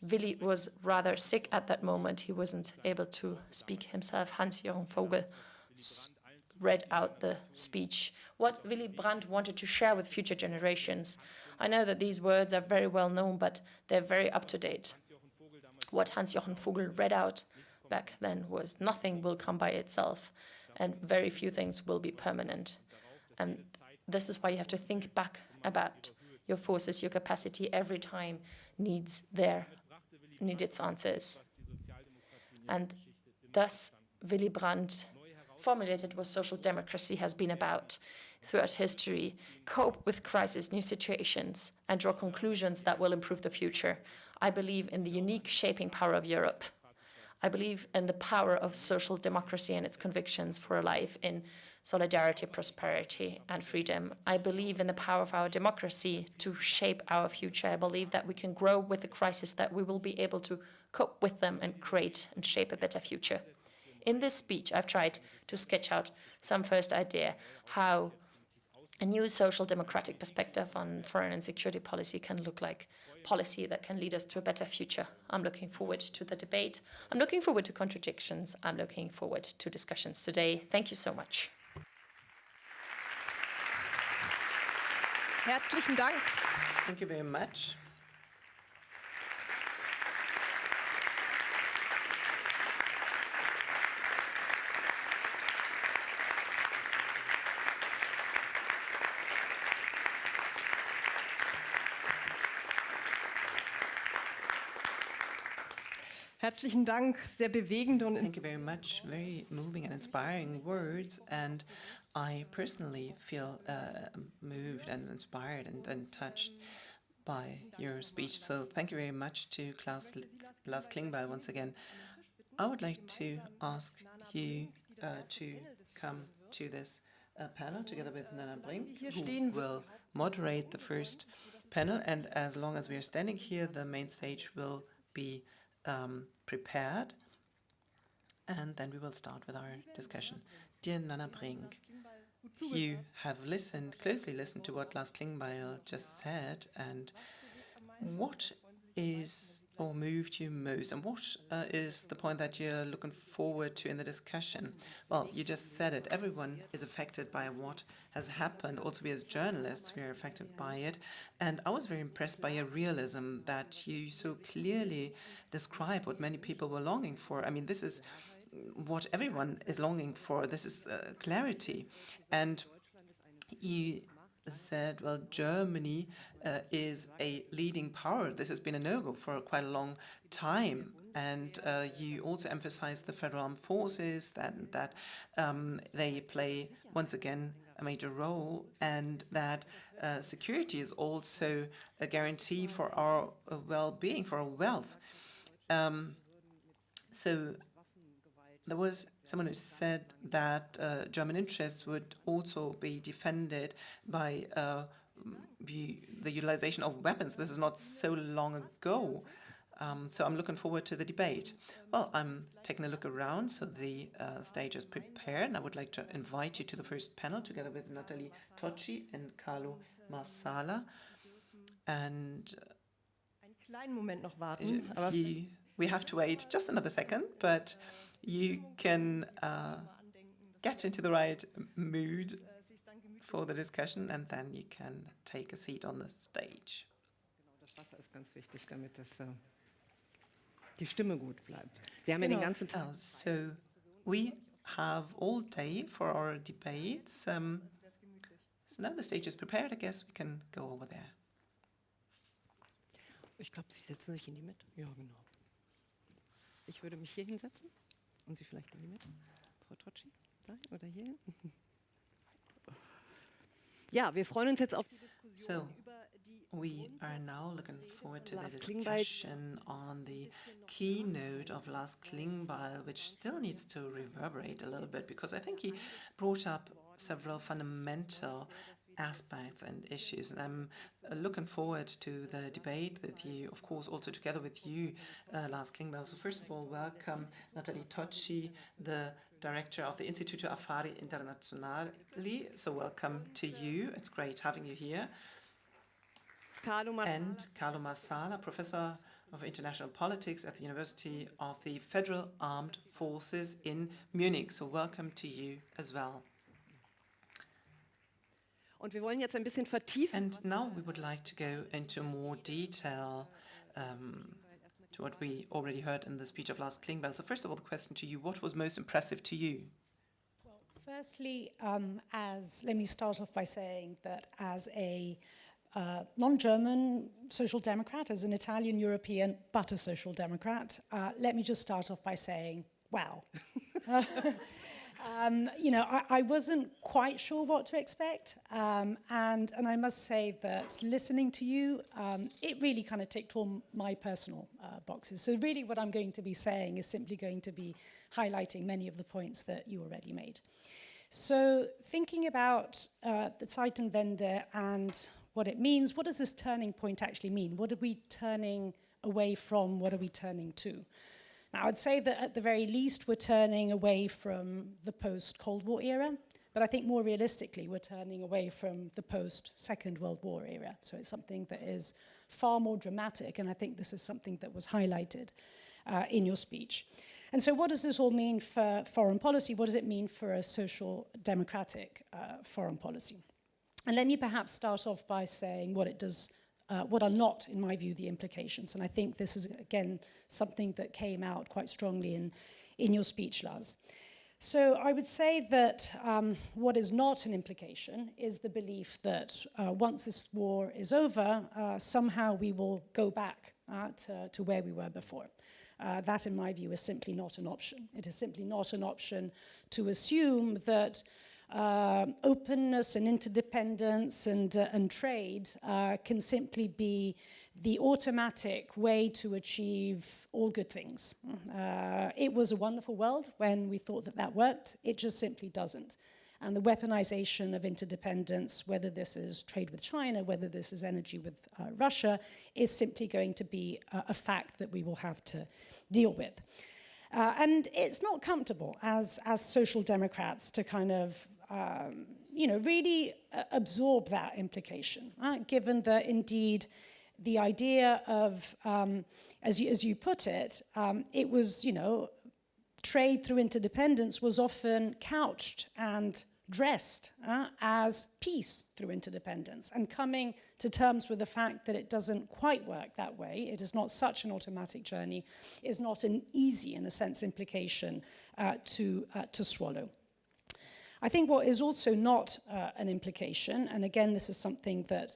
Willy was rather sick at that moment. He wasn't able to speak himself. Hans-Joachim Vogel read out the speech. What Willy Brandt wanted to share with future generations. I know that these words are very well known, but they're very up to date. What Hans-Joachim Vogel read out back then was nothing will come by itself, and very few things will be permanent. And this is why you have to think back about your forces, your capacity every time needs its answers. And thus, Willy Brandt formulated what social democracy has been about throughout history: cope with crisis, new situations, and draw conclusions that will improve the future. I believe in the unique shaping power of Europe. I believe in the power of social democracy and its convictions for a life in solidarity, prosperity, and freedom. I believe in the power of our democracy to shape our future. I believe that we can grow with the crisis, that we will be able to cope with them and create and shape a better future. In this speech, I've tried to sketch out some first idea how a new social democratic perspective on foreign and security policy can look like, policy that can lead us to a better future. I'm looking forward to the debate. I'm looking forward to contradictions. I'm looking forward to discussions today. Thank you so much. Herzlichen Dank. Thank you very much. Herzlichen Dank, sehr bewegende und Thank you very much. Very moving and inspiring words, and I personally feel moved and inspired and touched by your speech. So thank you very much to Lars Klingbeil once again. I would like to ask you to come to this panel together with Nana Brink, who will moderate the first panel, and as long as we are standing here, the main stage will be prepared, and then we will start with our discussion. Dear Nana Brink, you have closely listened to what Lars Klingbeil just said, and what is or moved you most, and what is the point that you're looking forward to in the discussion? Well, you just said it. Everyone is affected by what has happened. Also, we as journalists, we are affected by it. And I was very impressed by your realism, that you so clearly describe what many people were longing for. I mean, this is what everyone is longing for. This is clarity. And you said, well, Germany is a leading power. This has been a no-go for quite a long time. And you also emphasized the federal armed forces, that they play, once again, a major role, and that security is also a guarantee for our well-being, for our wealth. So there was someone who said that German interests would also be defended by the utilization of weapons. This is not so long ago. So I'm looking forward to the debate. Well, I'm taking a look around, so the stage is prepared, and I would like to invite you to the first panel together with Nathalie Tocci and Carlo Marsala. And we have to wait just another second, but you can get into the right mood for the discussion, and then you can take a seat on the stage. Das Wasser ist ganz wichtig, damit die Stimme gut bleibt. Wir haben den ganzen Tag. So we have all day for our debates. So now the stage is prepared. I guess we can go over there. Ich glaube, Sie setzen sich in die Mitte. Ja, genau. Ich würde mich hier hinsetzen und Sie vielleicht in die Mitte. Frau Tocci, da oder hier hin? Ja, wir freuen uns jetzt auf die Diskussion über die we are now looking forward to the discussion on the keynote of Lars Klingbeil, which still needs to reverberate a little bit, because I think he brought up several fundamental aspects and issues. And I'm looking forward to the debate with you, of course, also together with you, Lars Klingbeil. So first of all, welcome Nathalie Tocci, the director of the Istituto Affari Internazionali. So welcome to you. It's great having you here. And Carlo Marsala, professor of international politics at the University of the Federal Armed Forces in Munich. So welcome to you as well. Und wir wollen jetzt ein bisschen vertiefen. And now we would like to go into more detail to what we already heard in the speech of Lars Klingbeil. So first of all, the question to you, what was most impressive to you? Well, firstly, let me start off by saying that as a non-German social democrat, as an Italian European, but a social democrat, let me just start off by saying, wow. You know, I wasn't quite sure what to expect, and I must say that listening to you, it really kind of ticked all my personal boxes. So really what I'm going to be saying is simply going to be highlighting many of the points that you already made. So thinking about the Zeitenwende and what it means, what does this turning point actually mean? What are we turning away from? What are we turning to? Now, I'd say that at the very least, we're turning away from the post-Cold War era, but I think more realistically, we're turning away from the post-Second World War era. So it's something that is far more dramatic, and I think this is something that was highlighted in your speech. And so what does this all mean for foreign policy? What does it mean for a social democratic foreign policy? And let me perhaps start off by saying what it does. What are not, in my view, the implications. And I think this is, again, something that came out quite strongly in your speech, Lars. So I would say that what is not an implication is the belief that once this war is over, somehow we will go back to where we were before. That, in my view, is simply not an option. It is simply not an option to assume that openness and interdependence and trade can simply be the automatic way to achieve all good things. It was a wonderful world when we thought that that worked. It just simply doesn't. And the weaponization of interdependence, whether this is trade with China, whether this is energy with Russia, is simply going to be a fact that we will have to deal with. And it's not comfortable as social democrats to kind of you know, really absorb that implication, given that indeed the idea of, as you put it, it was, you know, trade through interdependence was often couched and dressed as peace through interdependence, and coming to terms with the fact that it doesn't quite work that way, it is not such an automatic journey, is not an easy, in a sense, implication to swallow. I think what is also not an implication, and again, this is something that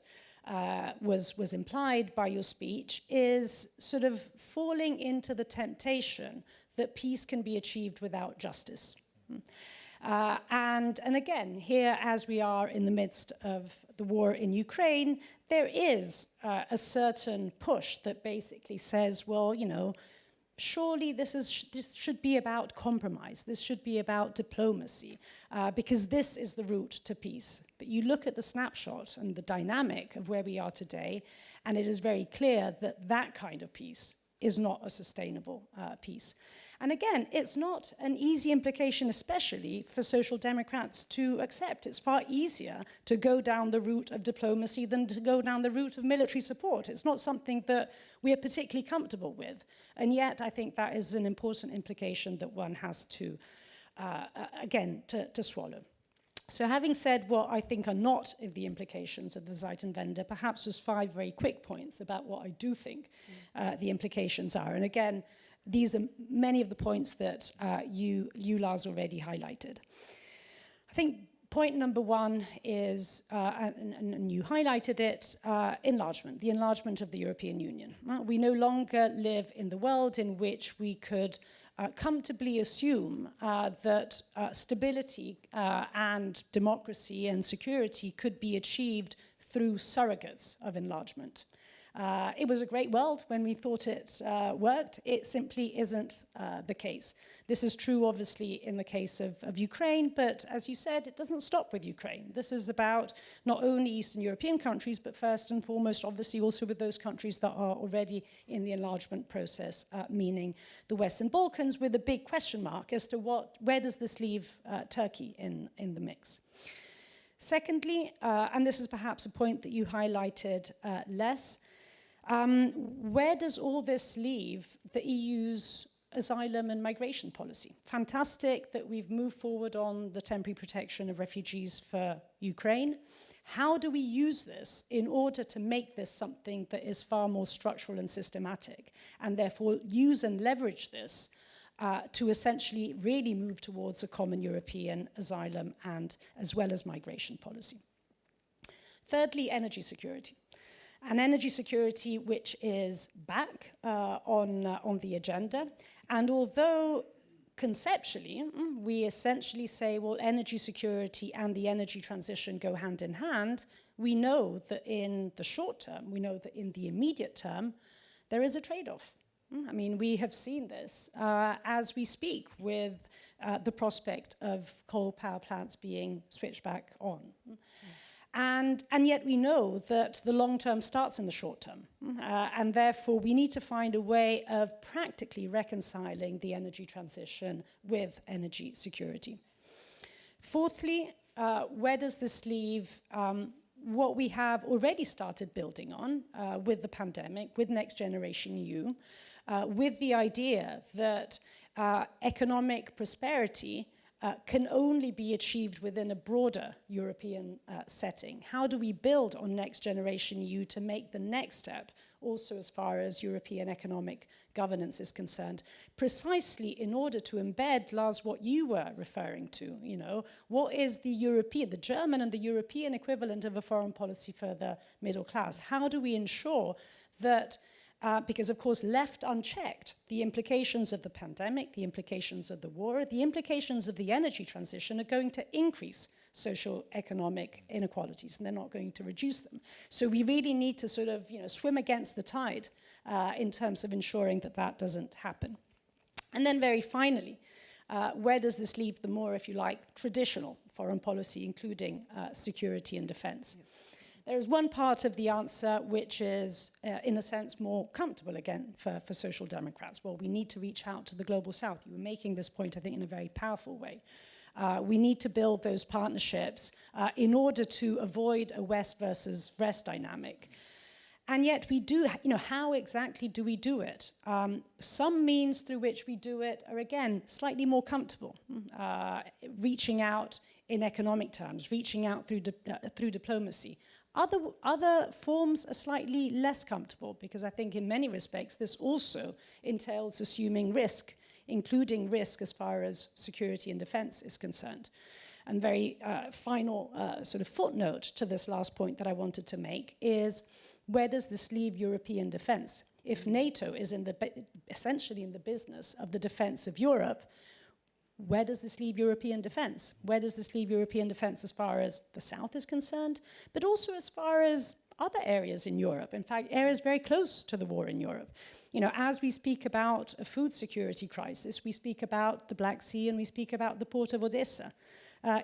was implied by your speech, is sort of falling into the temptation that peace can be achieved without justice. And again, here, as we are in the midst of the war in Ukraine, there is a certain push that basically says, well, you know, surely this should be about compromise. This should be about diplomacy, because this is the route to peace. But you look at the snapshot and the dynamic of where we are today, and it is very clear that that kind of peace is not a sustainable peace. And again, it's not an easy implication, especially for social democrats, to accept. It's far easier to go down the route of diplomacy than to go down the route of military support. It's not something that we are particularly comfortable with. And yet, I think that is an important implication that one has to, again, to swallow. So having said what I think are not the implications of the Zeitenwende, perhaps just 5 very quick points about what I do think the implications are. And again, these are many of the points that you, Lars, already highlighted. I think point number one is, and you highlighted it, enlargement, the enlargement of the European Union. We no longer live in the world in which we could comfortably assume that stability and democracy and security could be achieved through surrogates of enlargement. It was a great world when we thought it worked. It simply isn't the case. This is true, obviously, in the case of Ukraine, but as you said, it doesn't stop with Ukraine. This is about not only Eastern European countries, but first and foremost, obviously, also with those countries that are already in the enlargement process, meaning the Western Balkans, with a big question mark as to where does this leave Turkey in the mix. Secondly, and this is perhaps a point that you highlighted less, where does all this leave the EU's asylum and migration policy? Fantastic that we've moved forward on the temporary protection of refugees for Ukraine. How do we use this in order to make this something that is far more structural and systematic, and therefore use and leverage this to essentially really move towards a common European asylum and as well as migration policy? Thirdly, energy security. And energy security, which is back on the agenda. And although conceptually, we essentially say, well, energy security and the energy transition go hand in hand, we know that in the short term, we know that in the immediate term, there is a trade-off. I mean, we have seen this as we speak with the prospect of coal power plants being switched back on. And yet we know that the long term starts in the short term. And therefore, we need to find a way of practically reconciling the energy transition with energy security. Fourthly, where does this leave what we have already started building on with the pandemic, with Next Generation EU, with the idea that economic prosperity can only be achieved within a broader European setting? How do we build on Next Generation EU to make the next step, also as far as European economic governance is concerned, precisely in order to embed, Lars, what you were referring to, you know, what is the German and the European equivalent of a foreign policy for the middle class? How do we ensure that because, of course, left unchecked, the implications of the pandemic, the implications of the war, the implications of the energy transition are going to increase socio-economic inequalities, and they're not going to reduce them. So we really need to sort of, swim against the tide in terms of ensuring that that doesn't happen. And then very finally, where does this leave the more, if you like, traditional foreign policy, including security and defense? Yes. There is one part of the answer which is, in a sense, more comfortable, again, for Social Democrats. Well, we need to reach out to the Global South. You were making this point, I think, in a very powerful way. We need to build those partnerships in order to avoid a West versus West dynamic. And yet we do, how exactly do we do it? Some means through which we do it are, again, slightly more comfortable. Reaching out in economic terms, reaching out through diplomacy. Other forms are slightly less comfortable, because I think in many respects this also entails assuming risk, including risk as far as security and defense is concerned. And very final sort of footnote to this last point that I wanted to make is, where does this leave European defense? If NATO is essentially in the business of the defense of Europe, where does this leave European defense? Where does this leave European defense as far as the South is concerned, but also as far as other areas in Europe, in fact, areas very close to the war in Europe? As we speak about a food security crisis, we speak about the Black Sea and we speak about the port of Odessa.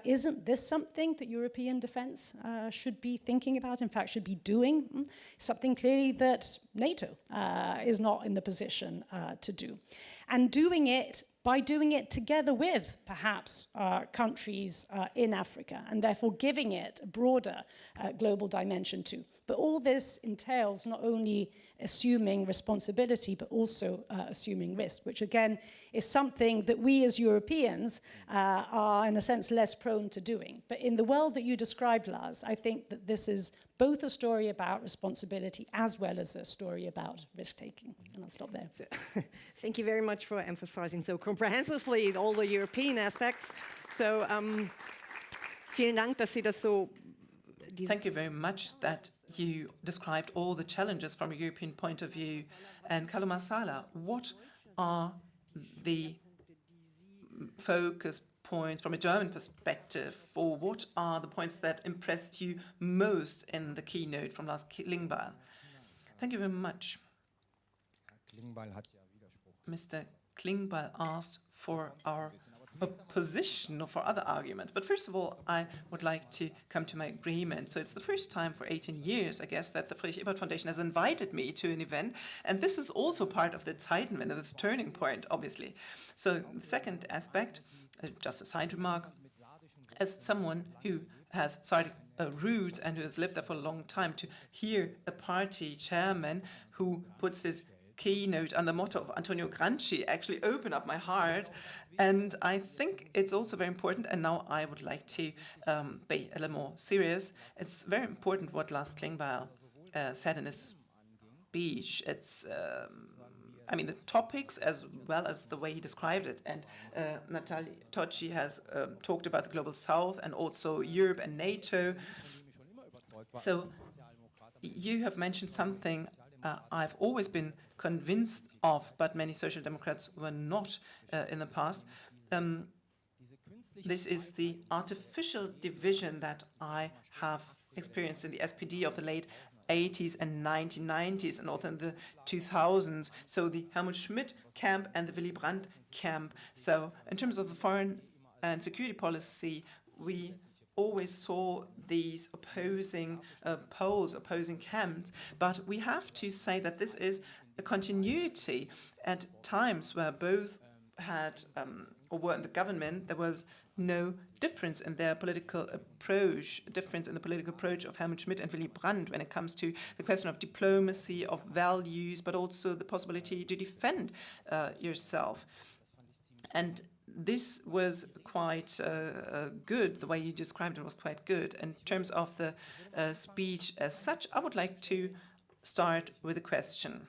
Isn't this something that European defense should be thinking about, in fact, should be doing? Something clearly that NATO is not in the position to do. And by doing it together with, perhaps, countries in Africa, and therefore giving it a broader global dimension too. But all this entails not only assuming responsibility, but also assuming risk, which again is something that we as Europeans are, in a sense, less prone to doing. But in the world that you described, Lars, I think that this is both a story about responsibility as well as a story about risk-taking. And I'll stop there. Thank you very much for emphasizing so comprehensively all the European aspects. So Vielen Dank, dass Sie das so... Thank you very much that you described all the challenges from a European point of view. And Carlo Marsala, what are the focus points from a German perspective, or what are the points that impressed you most in the keynote from Lars Klingbeil? Thank you very much. Mr. Klingbeil asked for our opposition or for other arguments. But first of all, I would like to come to my agreement. So it's the first time for 18 years, I guess, that the Friedrich-Ebert Foundation has invited me to an event. And this is also part of the Zeitenwende, this turning point, obviously. So the second aspect, just a side remark, as someone who has started roots and who has lived there for a long time, to hear a party chairman who puts his keynote on the motto of Antonio Gramsci actually open up my heart. And I think it's also very important, and now I would like to be a little more serious. It's very important what Lars Klingbeil said in his speech. It's, I mean, the topics as well as the way he described it. And Natalie Tocci has talked about the Global South and also Europe and NATO. So you have mentioned something I've always been convinced of, but many social democrats were not in the past. This is the artificial division that I have experienced in the SPD of the late 80s and 1990s and also in the 2000s. So the Helmut Schmidt camp and the Willy Brandt camp. So in terms of the foreign and security policy, we always saw these opposing poles, opposing camps. But we have to say that this is a continuity. At times where both had or were in the government, there was no difference in their political approach, difference in the political approach of Helmut Schmidt and Willy Brandt when it comes to the question of diplomacy, of values, but also the possibility to defend yourself. And this was quite good. The way you described it was quite good. In terms of the speech as such, I would like to start with a question.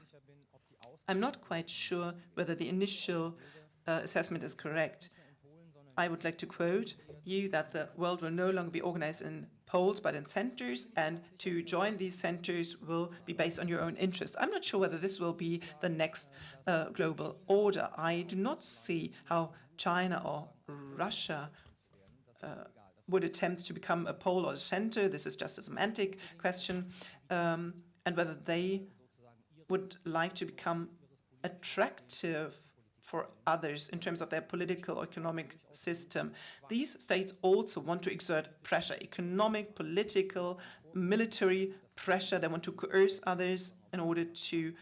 I'm not quite sure whether the initial assessment is correct. I would like to quote you that the world will no longer be organized in poles but in centers, and to join these centers will be based on your own interest. I'm not sure whether this will be the next global order. I do not see how China or Russia would attempt to become a pole or a center. This is just a semantic question, and whether they would like to become attractive for others in terms of their political or economic system. These states also want to exert pressure, economic, political, military pressure. They want to coerce others in order to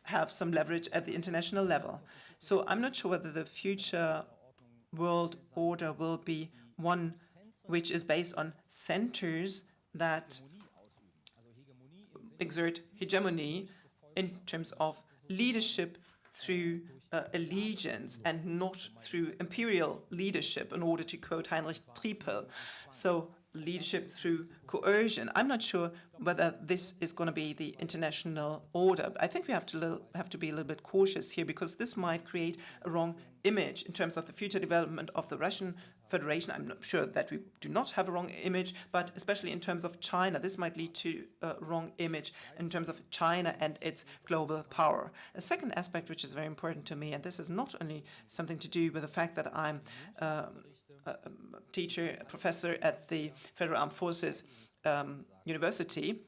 have some leverage at the international level. So I'm not sure whether the future world order will be one which is based on centers that exert hegemony in terms of leadership through allegiance and not through imperial leadership, in order to quote Heinrich Triepel. So leadership through coercion. I'm not sure whether this is going to be the international order. I think we have to be a little bit cautious here, because this might create a wrong image in terms of the future development of the Russian Federation. I'm not sure that we do not have a wrong image, but especially in terms of China, this might lead to a wrong image in terms of China and its global power. A second aspect which is very important to me, and this is not only something to do with the fact that I'm a teacher, a professor at the Federal Armed Forces University,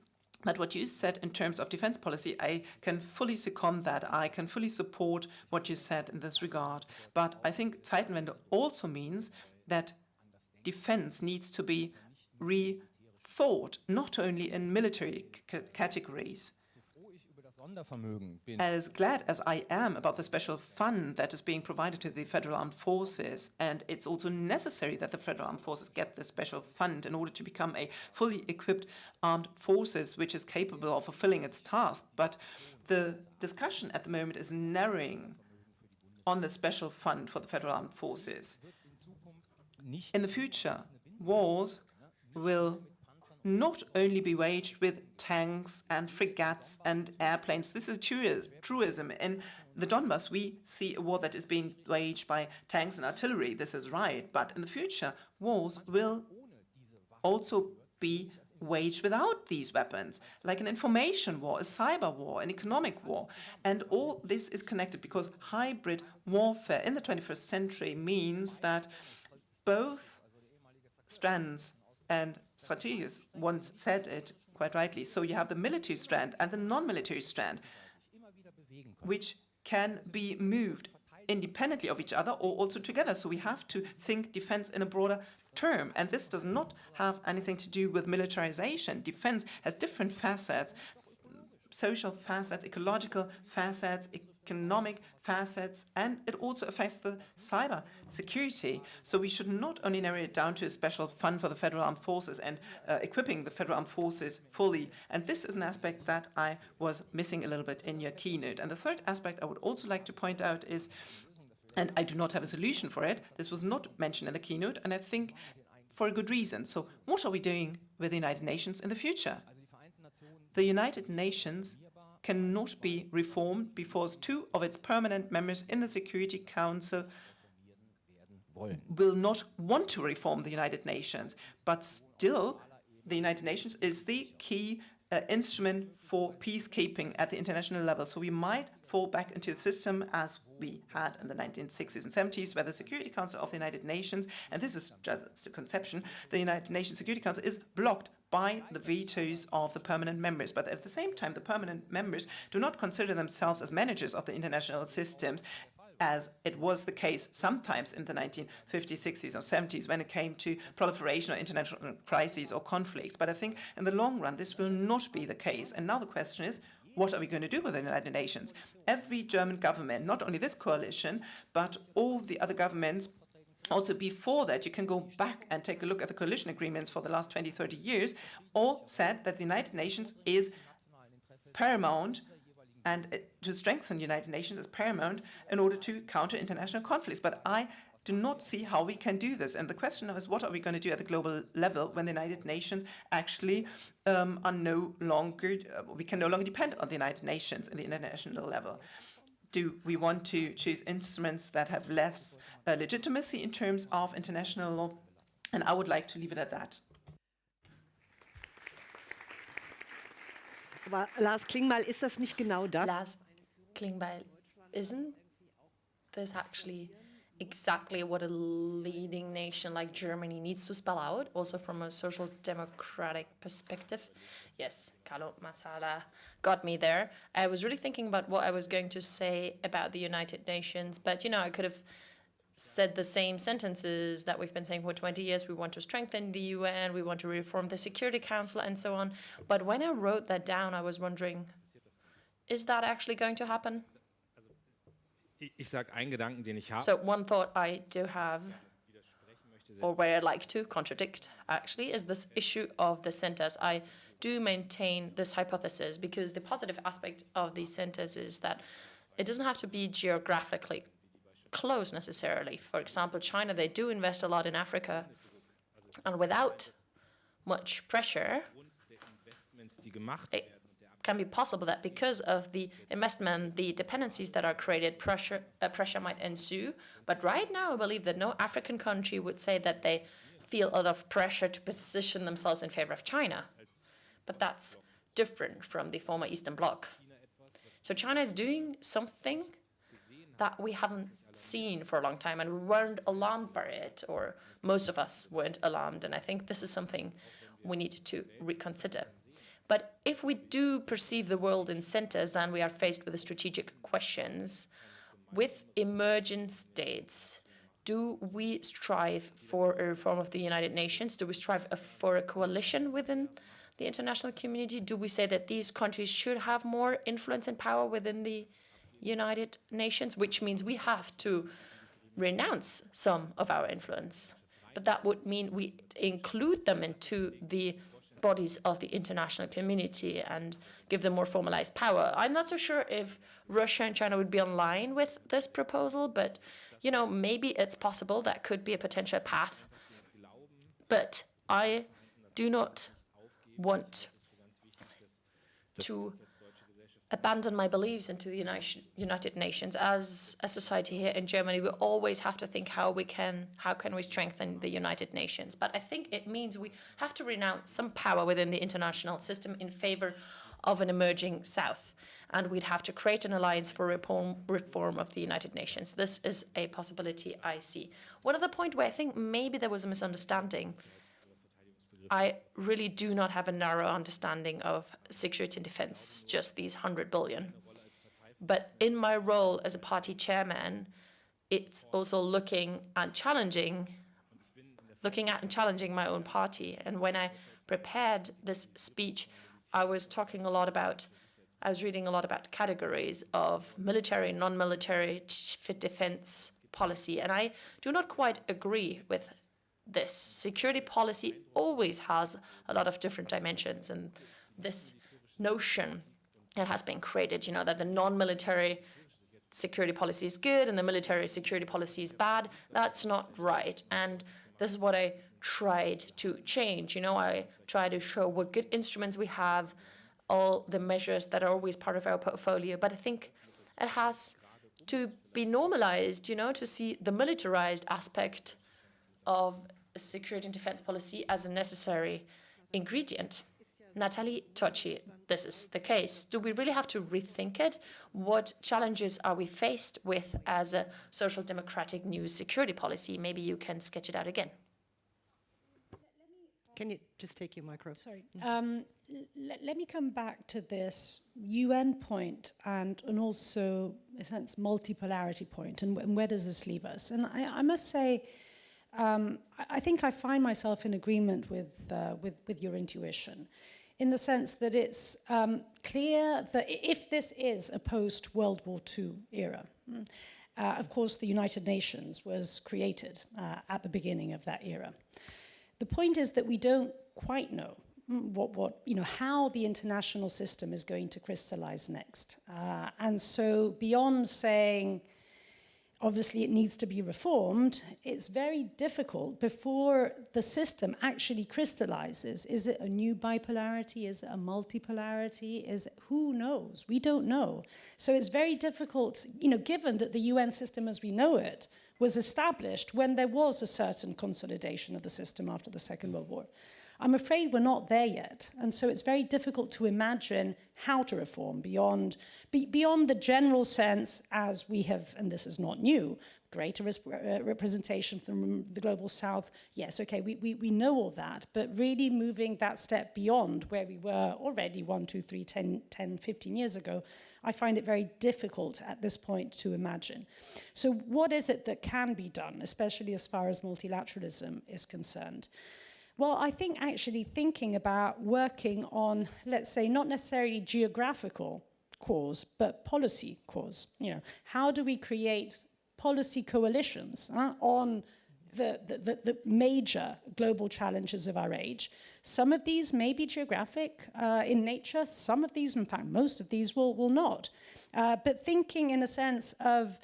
but what you said in terms of defense policy, I can fully second that. I can fully support what you said in this regard. But I think Zeitenwende also means that defense needs to be rethought, not only in military categories. As glad as I am about the special fund that is being provided to the Federal Armed Forces, and it's also necessary that the Federal Armed Forces get this special fund in order to become a fully equipped armed forces which is capable of fulfilling its task. But the discussion at the moment is narrowing on the special fund for the Federal Armed Forces. In the future, wars will not only be waged with tanks and frigates and airplanes. This is truism. In the Donbass, we see a war that is being waged by tanks and artillery. This is right. But in the future, wars will also be waged without these weapons, like an information war, a cyber war, an economic war. And all this is connected because hybrid warfare in the 21st century means that both strands, and Strategies once said it quite rightly, so you have the military strand and the non-military strand, which can be moved independently of each other or also together. So we have to think defense in a broader term. And this does not have anything to do with militarization. Defense has different facets, social facets, ecological facets, economic facets, and it also affects the cyber security. So we should not only narrow it down to a special fund for the Federal Armed Forces and equipping the Federal Armed Forces fully. And this is an aspect that I was missing a little bit in your keynote. And the third aspect I would also like to point out is, and I do not have a solution for it, this was not mentioned in the keynote, and I think for a good reason. So what are we doing with the United Nations in the future? The United Nations cannot be reformed because two of its permanent members in the Security Council will not want to reform the United Nations. But still, the United Nations is the key instrument for peacekeeping at the international level. So we might fall back into the system as we had in the 1960s and 70s, where the Security Council of the United Nations, and this is just a conception, the United Nations Security Council is blocked by the vetoes of the permanent members. But at the same time, the permanent members do not consider themselves as managers of the international systems, as it was the case sometimes in the 1950s, 60s, or 70s when it came to proliferation or international crises or conflicts. But I think in the long run, this will not be the case. And now the question is, what are we going to do with the United Nations? Every German government, not only this coalition, but all the other governments, also before that, you can go back and take a look at the coalition agreements for the last 20, 30 years, all said that the United Nations is paramount, and to strengthen the United Nations is paramount in order to counter international conflicts. But I do not see how we can do this. And the question is, what are we going to do at the global level when the United Nations actually are no longer, we can no longer depend on the United Nations at the international level? Do we want to choose instruments that have less legitimacy in terms of international law? And I would like to leave it at that. Aber Lars Klingbeil, ist das nicht genau das? Lars Klingbeil, isn't this actually exactly what a leading nation like Germany needs to spell out, also from a social democratic perspective? Yes, Carlo Massala got me there. I was really thinking about what I was going to say about the United Nations, but you know, I could have said the same sentences that we've been saying for 20 years. We want to strengthen the UN, we want to reform the Security Council, and so on. But when I wrote that down, I was wondering, is that actually going to happen? Ich sage einen Gedanken, den ich habe. So one thought I do have, or where I'd like to contradict, actually, is this issue of the centers. I do maintain this hypothesis because the positive aspect of these centers is that it doesn't have to be geographically close necessarily. For example, China, they do invest a lot in Africa, and without much pressure, it can be possible that because of the investment, the dependencies that are created, pressure might ensue. But right now, I believe that no African country would say that they feel a lot of pressure to position themselves in favor of China. But that's different from the former Eastern Bloc. So China is doing something that we haven't seen for a long time, and we weren't alarmed by it, or most of us weren't alarmed, and I think this is something we need to reconsider. But if we do perceive the world in centers, then we are faced with the strategic questions. With emergent states, do we strive for a reform of the United Nations? Do we strive for a coalition within the international community? Do we say that these countries should have more influence and power within the United Nations, which means we have to renounce some of our influence? But that would mean we include them into the bodies of the international community and give them more formalized power. I'm not so sure if Russia and China would be in line with this proposal, but, you know, maybe it's possible that could be a potential path. But I do not want to abandon my beliefs into the United Nations. As a society here in Germany, we always have to think how can we strengthen the United Nations. But I think it means we have to renounce some power within the international system in favor of an emerging South. And we'd have to create an alliance for reform of the United Nations. This is a possibility I see. One other point where I think maybe there was a misunderstanding. I really do not have a narrow understanding of security and defense, just these 100 billion. But in my role as a party chairman, it's also looking at and challenging my own party. And when I prepared this speech, I was reading a lot about categories of military, non-military defense policy. And I do not quite agree with this. Security policy always has a lot of different dimensions, and this notion that has been created, that the non-military security policy is good and the military security policy is bad, that's not right. And this is what I tried to change. I try to show what good instruments we have, all the measures that are always part of our portfolio. But I think it has to be normalized, to see the militarized aspect of security and defense policy as a necessary ingredient. Natalie Tocci, this is the case. Do we really have to rethink it? What challenges are we faced with as a social democratic new security policy? Maybe you can sketch it out again. Can you just take your micro? Sorry. Let me come back to this UN point and also, in a sense, multipolarity point, and where does this leave us? And I must say, I think I find myself in agreement with your intuition, in the sense that it's clear that if this is a post-World War II era, of course the United Nations was created at the beginning of that era. The point is that we don't quite know how the international system is going to crystallize next. And so beyond saying, obviously it needs to be reformed, it's very difficult before the system actually crystallizes. Is it a new bipolarity? Is it a multipolarity? Who knows? We don't know. So it's very difficult, given that the UN system as we know it was established when there was a certain consolidation of the system after the Second World War. I'm afraid we're not there yet. And so it's very difficult to imagine how to reform beyond the general sense as we have, and this is not new, greater representation from the Global South. Yes, okay, we know all that, but really moving that step beyond where we were already 1, 2, 3, 10, 15 years ago, I find it very difficult at this point to imagine. So what is it that can be done, especially as far as multilateralism is concerned? Well, I think actually thinking about working on, let's say, not necessarily geographical cause, but policy cause. How do we create policy coalitions on the major global challenges of our age? Some of these may be geographic in nature. Some of these, in fact, most of these will not. But thinking in a sense of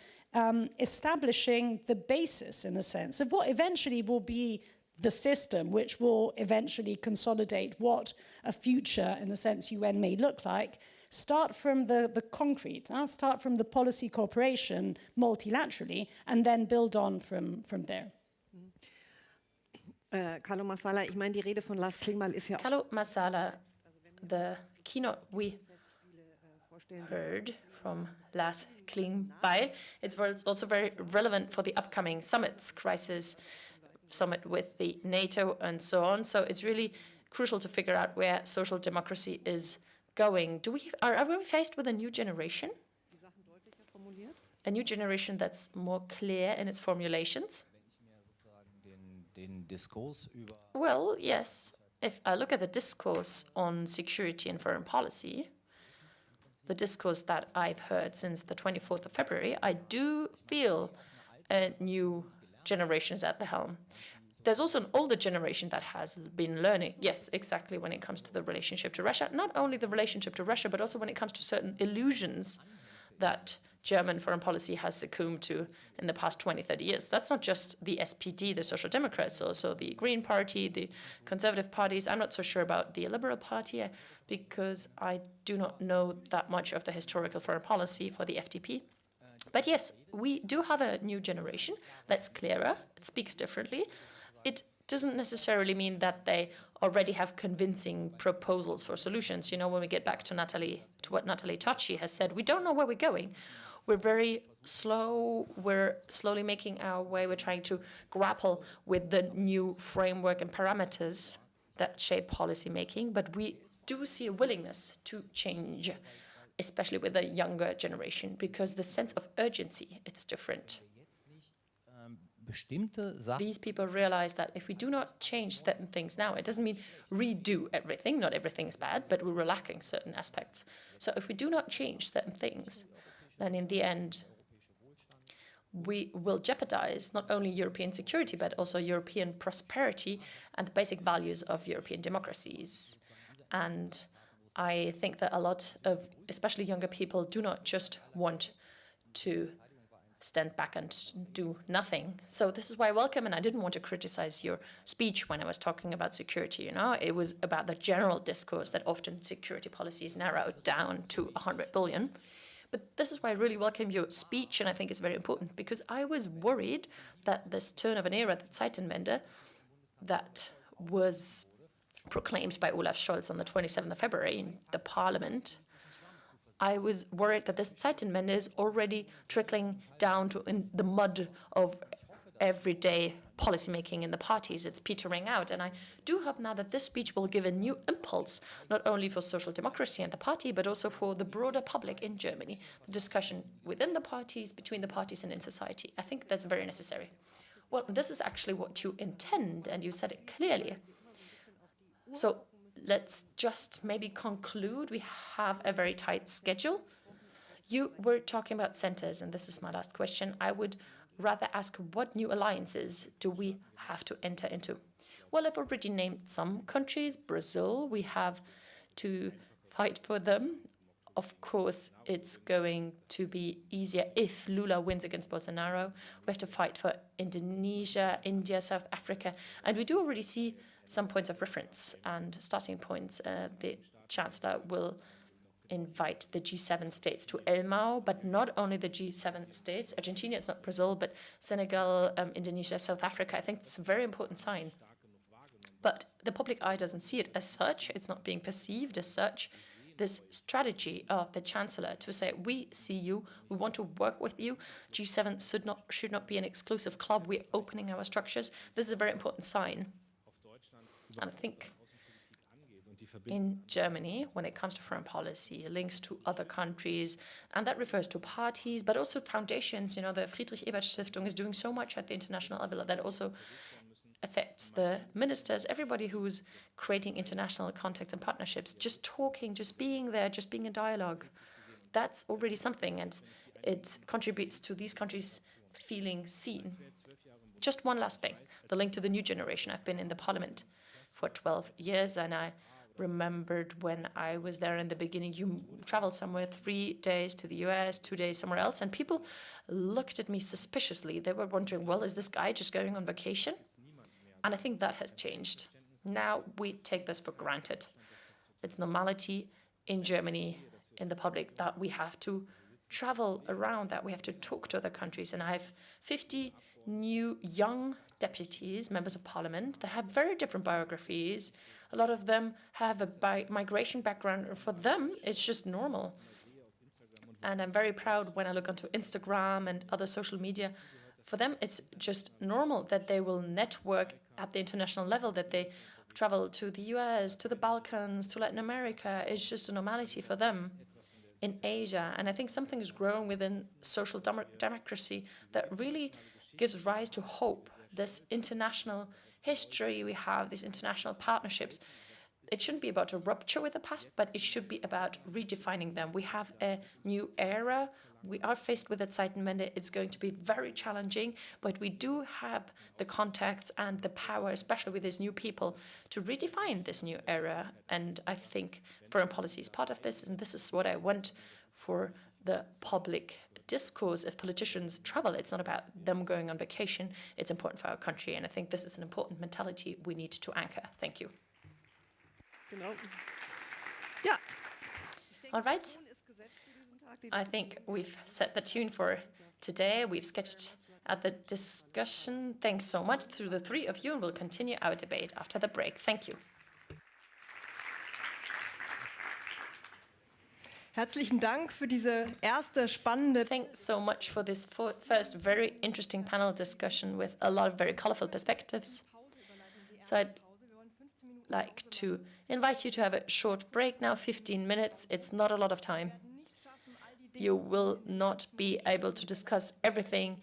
establishing the basis, in a sense, of what eventually will be the system which will eventually consolidate what a future, in a sense, UN may look like. Start from the concrete, start from the policy cooperation multilaterally, and then build on from there. Carlo Massala, ich meine, die Rede von Lars Klingbeil ist ja... Carlo Massala, the keynote we heard from Lars Klingbeil, it's also very relevant for the upcoming summits, crisis summit with the NATO and so on. So it's really crucial to figure out where social democracy is going. Are we faced with a new generation? A new generation that's more clear in its formulations? Well, yes. If I look at the discourse on security and foreign policy, the discourse that I've heard since the 24th of February, I do feel a new generation is at the helm. There's also an older generation that has been learning, yes, exactly, when it comes to the relationship to Russia. Not only the relationship to Russia, but also when it comes to certain illusions that German foreign policy has succumbed to in the past 20, 30 years. That's not just the SPD, the Social Democrats, also the Green Party, the Conservative parties. I'm not so sure about the Liberal Party because I do not know that much of the historical foreign policy for the FDP. But yes, we do have a new generation that's clearer. It speaks differently. It doesn't necessarily mean that they already have convincing proposals for solutions. You know, when we get back to what Natalie Tocci has said, we don't know where we're going. We're very slow. We're slowly making our way. We're trying to grapple with the new framework and parameters that shape policy making. But we do see a willingness to change, especially with the younger generation, because the sense of urgency, it's different. These people realize that if we do not change certain things now, it doesn't mean redo everything. Not everything is bad, but we're lacking certain aspects. So if we do not change certain things, then in the end, we will jeopardize not only European security, but also European prosperity and the basic values of European democracies. And I think that a lot of, especially younger people, do not just want to stand back and do nothing. So this is why I welcome, and I didn't want to criticize your speech when I was talking about security, you know. It was about the general discourse that often security policies narrowed down to 100 billion. But this is why I really welcome your speech, and I think it's very important, because I was worried that this turn of an era, the Zeitenwende, that was proclaimed by Olaf Scholz on the 27th of February in the Parliament, I was worried that this Zeitenwende is already trickling down to in the mud of everyday policymaking in the parties. It's petering out. And I do hope now that this speech will give a new impulse, not only for social democracy and the party, but also for the broader public in Germany, the discussion within the parties, between the parties and in society. I think that's very necessary. Well, this is actually what you intend, and you said it clearly. So let's just maybe conclude. We have a very tight schedule. You were talking about centers, and this is my last question. I would rather ask, what new alliances do we have to enter into? Well, I've already named some countries. Brazil, we have to fight for them. Of course, it's going to be easier if Lula wins against Bolsonaro. We have to fight for Indonesia, India, South Africa, and we do already see some points of reference and starting points. The Chancellor will invite the G7 states to Elmau, but not only the G7 states. Argentina, it's not Brazil, but Senegal, Indonesia, South Africa. I think it's a very important sign. But the public eye doesn't see it as such. It's not being perceived as such. This strategy of the Chancellor to say, we see you, we want to work with you. G7 should not be an exclusive club. We're opening our structures. This is a very important sign. And I think in Germany, when it comes to foreign policy, links to other countries, and that refers to parties, but also foundations. You know, the Friedrich Ebert Stiftung is doing so much at the international level that also affects the ministers, everybody who's creating international contacts and partnerships, just talking, just being there, just being in dialogue. That's already something, and it contributes to these countries feeling seen. Just one last thing, the link to the new generation. I've been in the Parliament for 12 years, and I remembered when I was there in the beginning, you traveled somewhere 3 days to the US, 2 days somewhere else, and people looked at me suspiciously. They were wondering, well, is this guy just going on vacation? And I think that has changed. Now we take this for granted. It's normality in Germany, in the public, that we have to travel around, that we have to talk to other countries. And I have 50 new young deputies, members of parliament, that have very different biographies. A lot of them have a migration background. For them, it's just normal. And I'm very proud when I look onto Instagram and other social media. For them, it's just normal that they will network at the international level, that they travel to the US, to the Balkans, to Latin America. It's just a normality for them in Asia. And I think something is growing within social democracy that really gives rise to hope. This international history we have, these international partnerships, it shouldn't be about a rupture with the past, but it should be about redefining them. We have a new era. We are faced with a Zeitenwende. It's going to be very challenging, but we do have the contacts and the power, especially with these new people, to redefine this new era. And I think foreign policy is part of this, and this is what I want for the public discourse if politicians travel. It's not about them going on vacation. It's important for our country. And I think this is an important mentality we need to anchor. Thank you. Ja. All right. I think we've set the tune for today. We've sketched at the discussion. Thanks so much through the three of you, and we'll continue our debate after the break. Thank you. Herzlichen Dank für diese erste spannende. Thanks so much for this first very interesting panel discussion with a lot of very colorful perspectives. So I'd like to invite you to have a short break now, 15 minutes. It's not a lot of time. You will not be able to discuss everything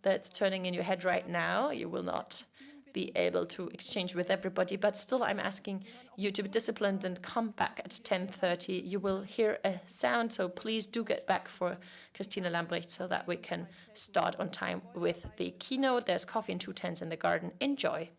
that's turning in your head right now. You will not be able to exchange with everybody, but still I'm asking you to be disciplined and come back at 10:30. You will hear a sound, so please do get back for Christina Lambrecht so that we can start on time with the keynote. There's coffee and 2 tents in the garden. Enjoy.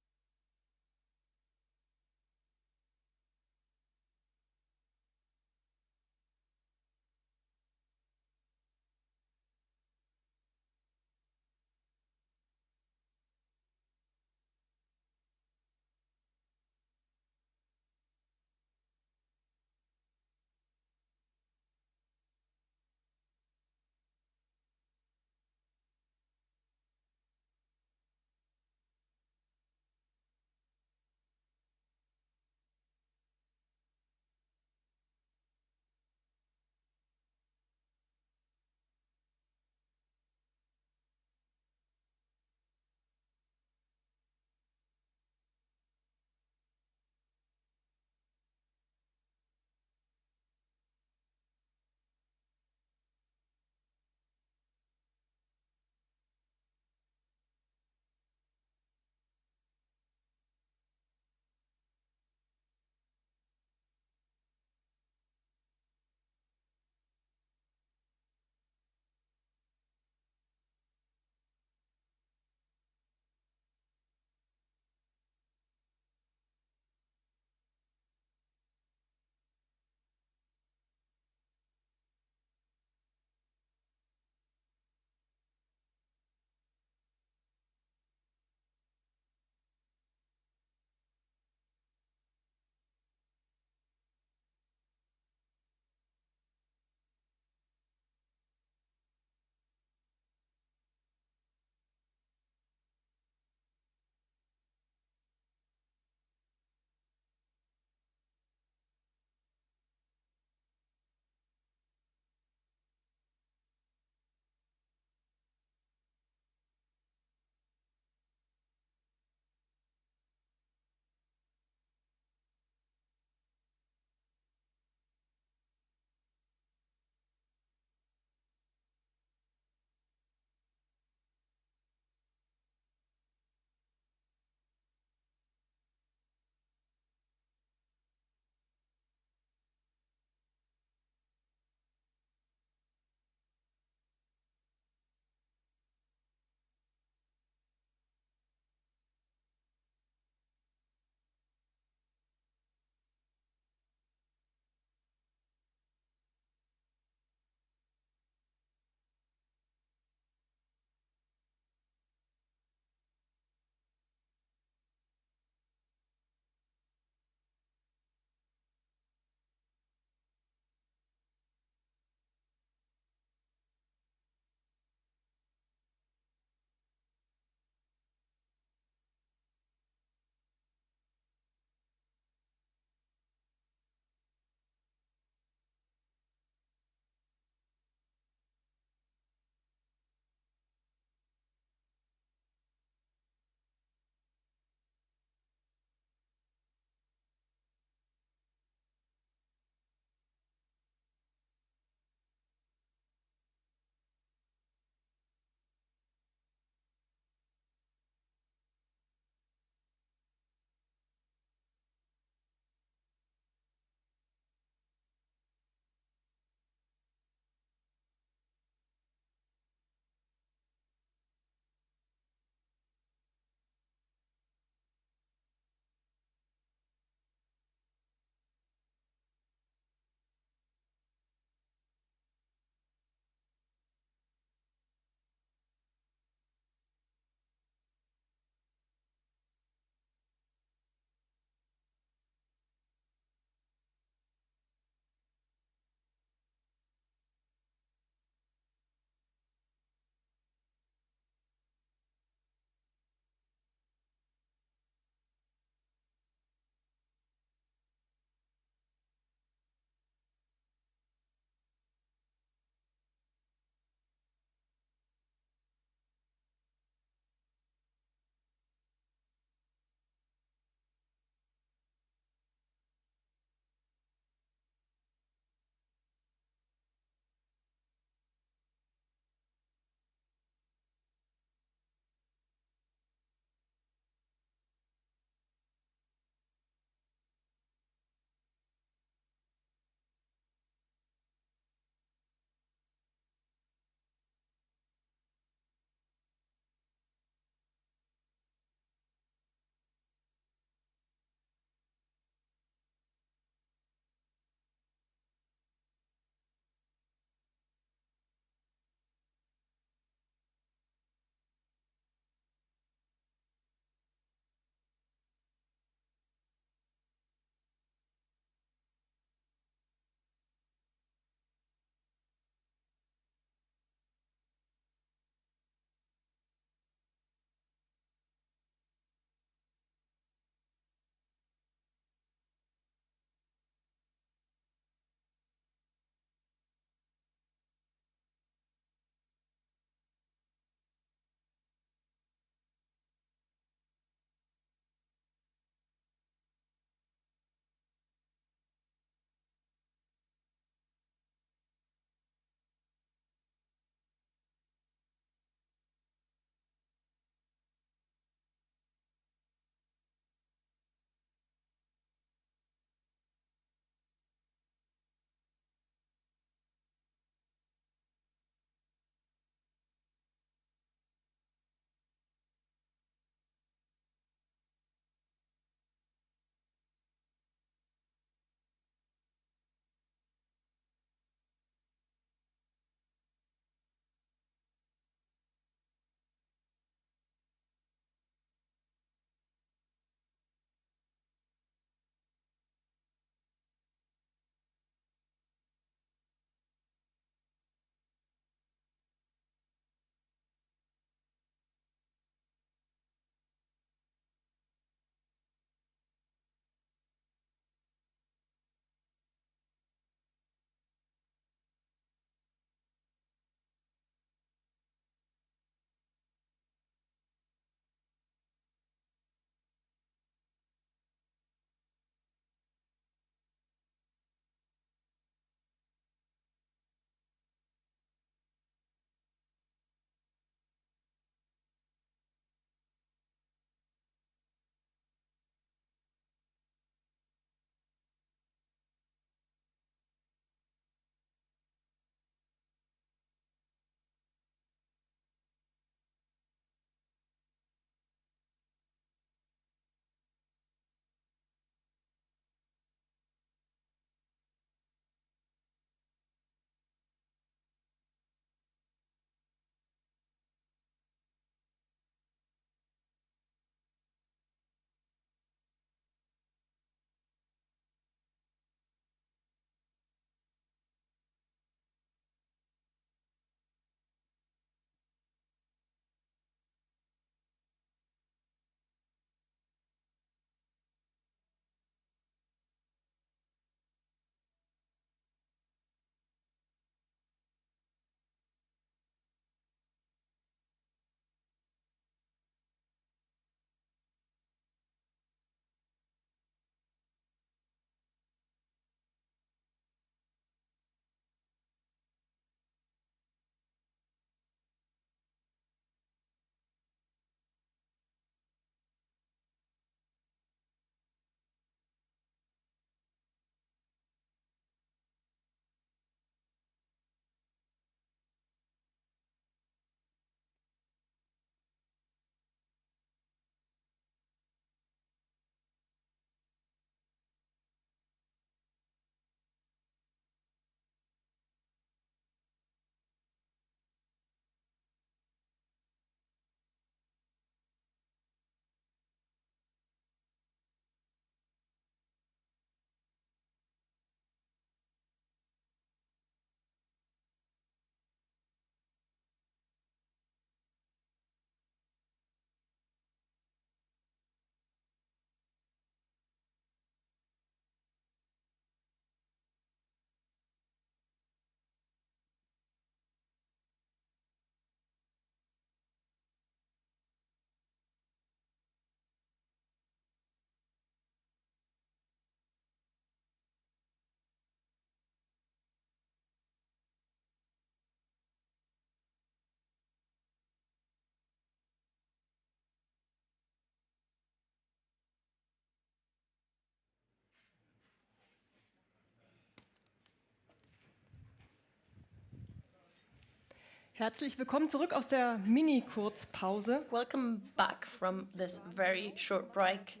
Herzlich willkommen zurück aus der Mini-Kurzpause. Welcome back from this very short break.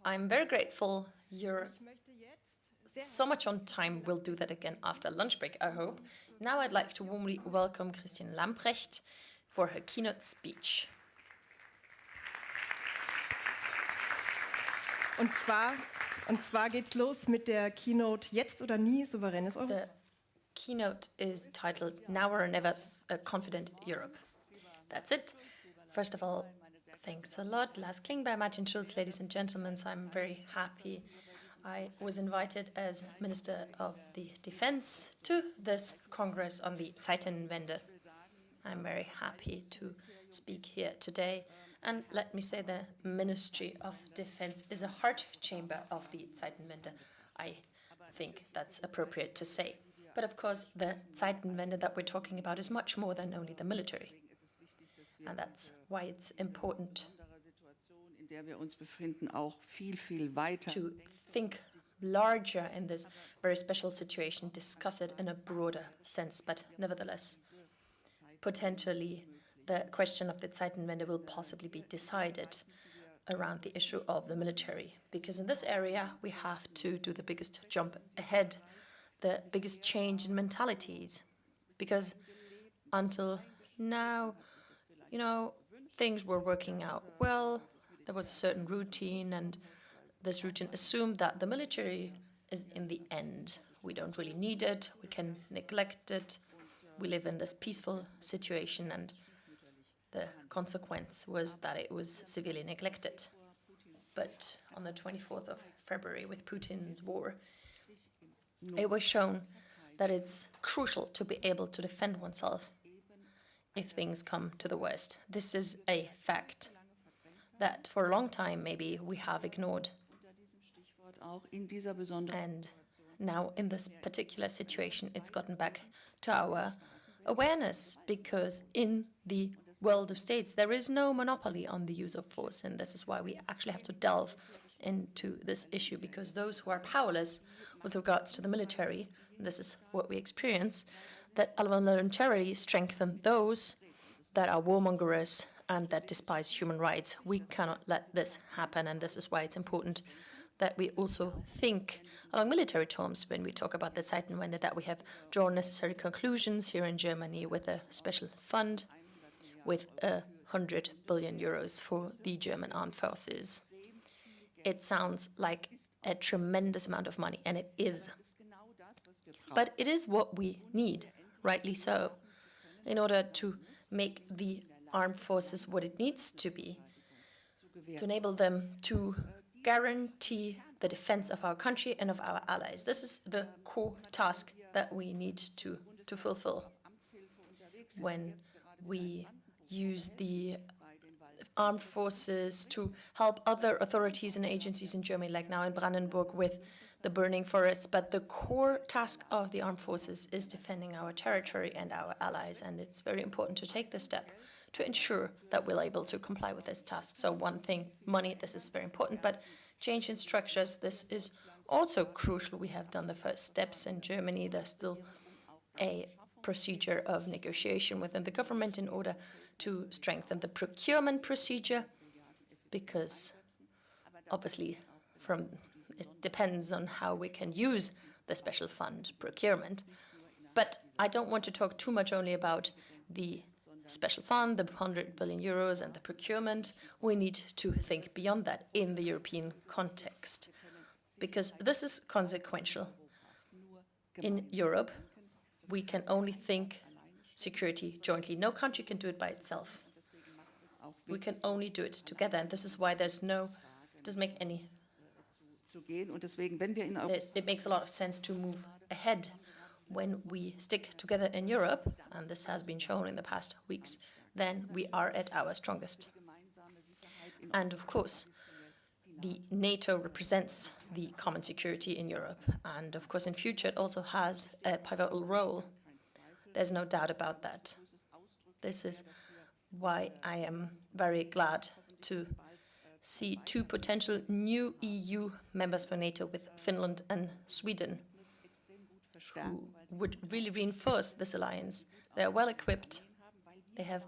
I'm very grateful you're so much on time. We'll do that again after lunch break, I hope. Now I'd like to warmly welcome Christine Lamprecht for her keynote speech. Und zwar geht's los mit der Keynote Jetzt oder nie, souveränes Europa. The keynote is titled Now or Never, a Confident Europe. That's it. First of all, thanks a lot. Lars Klingbeil, Martin Schulz, ladies and gentlemen. So I'm very happy I was invited as Minister of the Defense to this Congress on the Zeitenwende. I'm very happy to speak here today. And let me say the Ministry of Defense is a heart chamber of the Zeitenwende. I think that's appropriate to say. But of course, the Zeitenwende that we're talking about is much more than only the military. And that's why it's important to think larger in this very special situation, discuss it in a broader sense. But nevertheless, potentially, the question of the Zeitenwende will possibly be decided around the issue of the military. Because in this area, we have to do the biggest jump ahead, the biggest change in mentalities. Because until now, you know, things were working out well. There was a certain routine, and this routine assumed that the military is in the end. We don't really need it. We can neglect it. We live in this peaceful situation, and the consequence was that it was severely neglected. But on the 24th of February, with Putin's war, it was shown that it's crucial to be able to defend oneself if things come to the worst. This is a fact that for a long time maybe we have ignored. And now in this particular situation, it's gotten back to our awareness, because in the world of states, there is no monopoly on the use of force. And this is why we actually have to delve into this issue, because those who are powerless with regards to the military, and this is what we experience, that voluntarily strengthen those that are warmongers and that despise human rights. We cannot let this happen, and this is why it's important that we also think along military terms when we talk about the Zeitenwende, that we have drawn necessary conclusions here in Germany with a special fund with 100 billion euros for the German armed forces. It sounds like a tremendous amount of money, and it is. But it is what we need, rightly so, in order to make the armed forces what it needs to be, to enable them to guarantee the defense of our country and of our allies. This is the core task that we need to fulfill when we use the armed forces to help other authorities and agencies in Germany, like now in Brandenburg with the burning forests. But the core task of the armed forces is defending our territory and our allies, and it's very important to take this step to ensure that we're able to comply with this task. So one thing, money, this is very important, but change in structures, this is also crucial. We have done the first steps in Germany. There's still a procedure of negotiation within the government in order to strengthen the procurement procedure, because obviously it depends on how we can use the special fund procurement. But I don't want to talk too much only about the special fund, the 100 billion euros and the procurement. We need to think beyond that in the European context, because this is consequential. In Europe, we can only think security jointly. No country can do it by itself. We can only do it together, and this is why it doesn't make any. It makes a lot of sense to move ahead when we stick together in Europe, and this has been shown in the past weeks. Then we are at our strongest. And of course, the NATO represents the common security in Europe, and of course in future it also has a pivotal role. There's no doubt about that. This is why I am very glad to see two potential new EU members for NATO with Finland and Sweden, who would really reinforce this alliance. They are well equipped. They have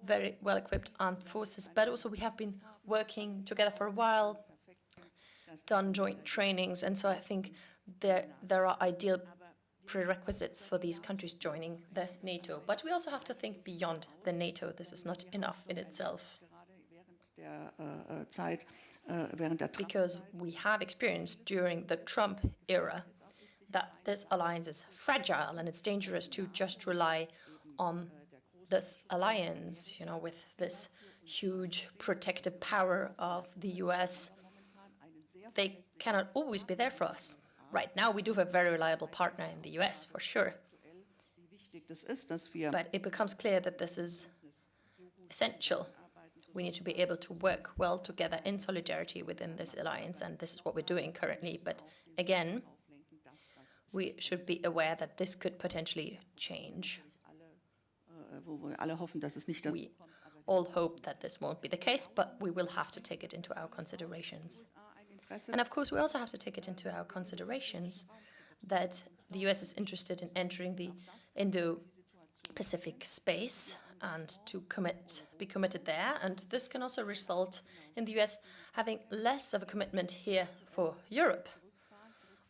very well equipped armed forces, but also we have been working together for a while, done joint trainings, and so I think there are ideal prerequisites for these countries joining the NATO. But we also have to think beyond the NATO. This is not enough in itself. Because we have experienced during the Trump era that this alliance is fragile and it's dangerous to just rely on this alliance, you know, with this huge protective power of the US. They cannot always be there for us. Right now, we do have a very reliable partner in the US, for sure. But it becomes clear that this is essential. We need to be able to work well together in solidarity within this alliance, and this is what we're doing currently. But again, we should be aware that this could potentially change. We all hope that this won't be the case, but we will have to take it into our considerations. And of course, we also have to take it into our considerations that the US is interested in entering the Indo-Pacific space and to be committed there. And this can also result in the US having less of a commitment here for Europe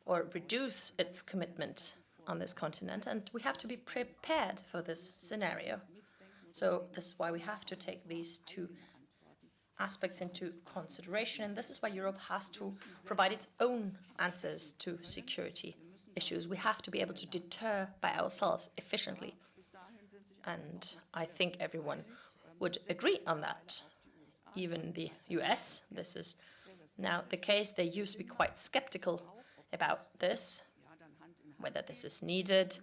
or reduce its commitment on this continent. And we have to be prepared for this scenario. So this is why we have to take these two aspects into consideration. And this is why Europe has to provide its own answers to security issues. We have to be able to deter by ourselves efficiently. And I think everyone would agree on that. Even the US, this is now the case. They used to be quite skeptical about this, whether this is needed,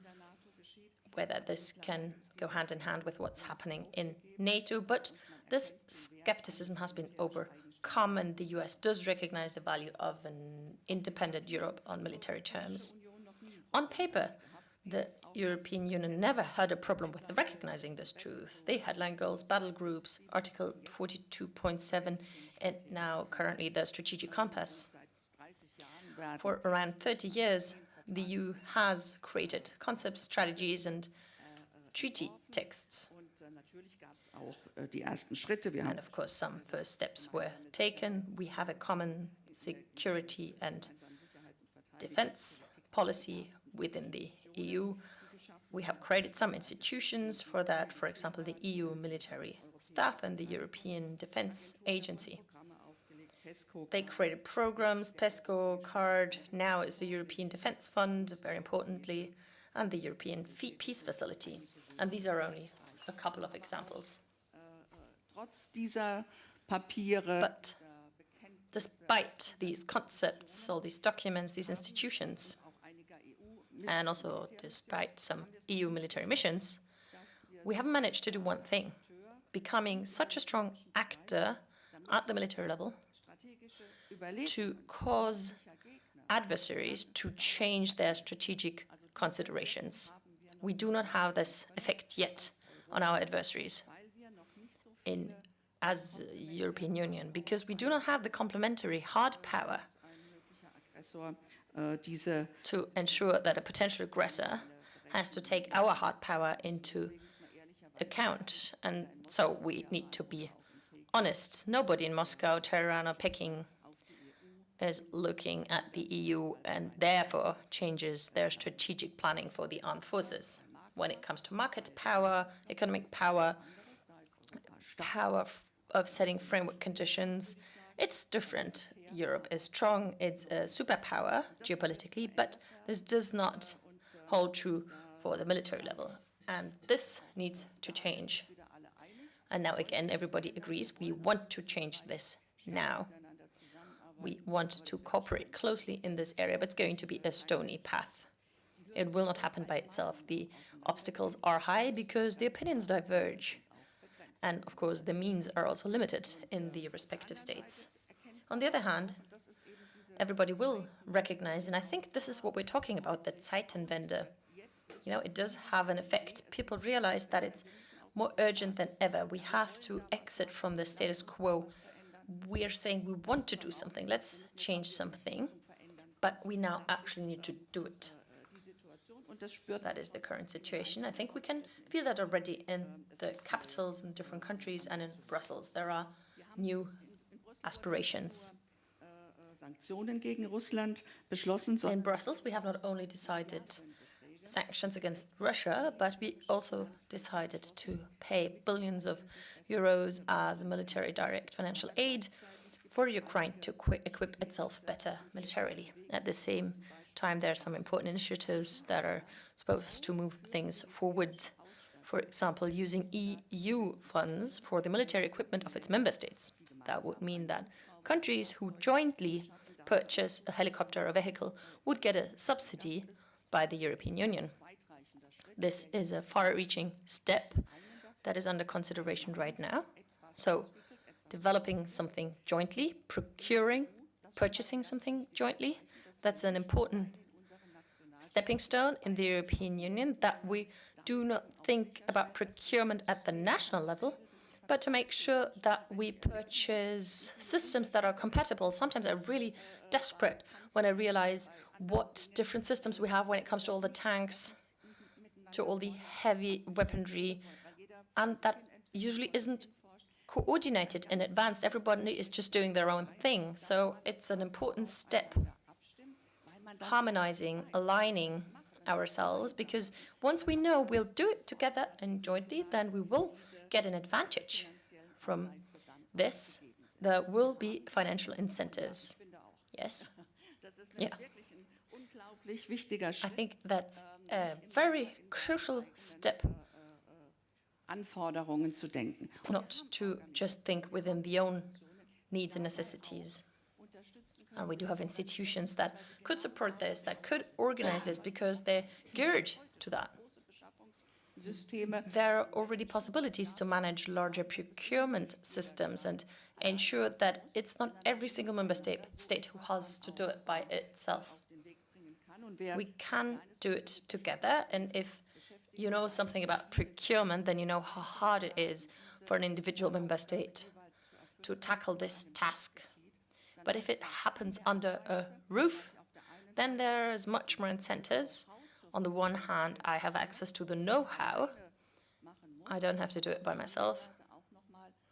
whether this can go hand in hand with what's happening in NATO. But this skepticism has been overcome, and the US does recognize the value of an independent Europe on military terms. On paper, the European Union never had a problem with recognizing this truth. They had land goals, battle groups, Article 42.7, and now currently the strategic compass. For around 30 years, the EU has created concepts, strategies, and treaty texts. And of course, some first steps were taken. We have a common security and defense policy within the EU. We have created some institutions for that, for example, the EU military staff and the European Defense Agency. They created programs, PESCO, CARD, now is the European Defense Fund, very importantly, and the European Peace Facility. And these are only a couple of examples. But despite these concepts, all these documents, these institutions, and also despite some EU military missions, we haven't managed to do one thing: becoming such a strong actor at the military level to cause adversaries to change their strategic considerations. We do not have this effect yet on our adversaries as European Union, because we do not have the complementary hard power to ensure that a potential aggressor has to take our hard power into account. And so we need to be honest. Nobody in Moscow, Tehran, or Peking is looking at the EU and therefore changes their strategic planning for the armed forces. When it comes to market power, economic power, power of setting framework conditions, it's different. Europe is strong, it's a superpower geopolitically, but this does not hold true for the military level. And this needs to change. And now again, everybody agrees we want to change this now. We want to cooperate closely in this area, but it's going to be a stony path. It will not happen by itself. The obstacles are high because the opinions diverge. And of course, the means are also limited in the respective states. On the other hand, everybody will recognize, and I think this is what we're talking about, the Zeitenwende. You know, it does have an effect. People realize that it's more urgent than ever. We have to exit from the status quo. We are saying we want to do something. Let's change something, but we now actually need to do it. That is the current situation. I think we can feel that already in the capitals in different countries and in Brussels. There are new aspirations. In Brussels, we have not only decided sanctions against Russia, but we also decided to pay billions of euros as military direct financial aid for Ukraine to equip itself better militarily. At the same time, there are some important initiatives that are supposed to move things forward. For example, using EU funds for the military equipment of its member states. That would mean that countries who jointly purchase a helicopter or vehicle would get a subsidy by the European Union. This is a far-reaching step that is under consideration right now. So, developing something jointly, purchasing something jointly, that's an important stepping stone in the European Union, that we do not think about procurement at the national level, but to make sure that we purchase systems that are compatible. Sometimes I'm really desperate when I realize what different systems we have when it comes to all the tanks, to all the heavy weaponry, and that usually isn't coordinated in advance. Everybody is just doing their own thing. So it's an important step, harmonizing, aligning ourselves, because once we know we'll do it together and jointly, then we will get an advantage from this. There will be financial incentives. Yes? Yeah. I think that's a very crucial step. Not to just think within the own needs and necessities. And we do have institutions that could support this, that could organize this, because they're geared to that. There are already possibilities to manage larger procurement systems and ensure that it's not every single member state who has to do it by itself. We can do it together, and if you know something about procurement, then you know how hard it is for an individual member state to tackle this task. But if it happens under a roof, then there's much more incentives. On the one hand, I have access to the know-how. I don't have to do it by myself.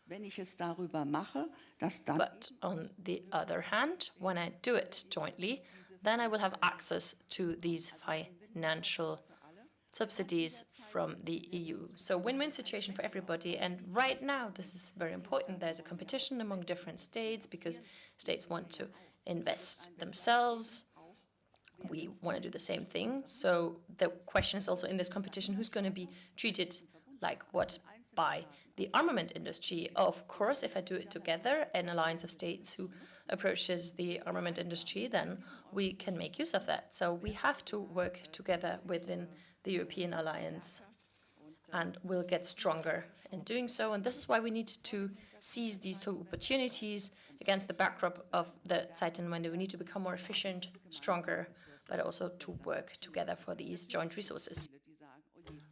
But on the other hand, when I do it jointly, then I will have access to these financial subsidies from the EU. So win-win situation for everybody. And right now, this is very important. There's a competition among different states because states want to invest themselves. We want to do the same thing. So the question is also in this competition, who's going to be treated like what by the armament industry? Of course, if I do it together, an alliance of states who approaches the armament industry, then we can make use of that. So we have to work together within the European alliance, and we'll get stronger in doing so. And this is why we need to seize these two opportunities against the backdrop of the Zeitenwende. We need to become more efficient, stronger, but also to work together for these joint resources.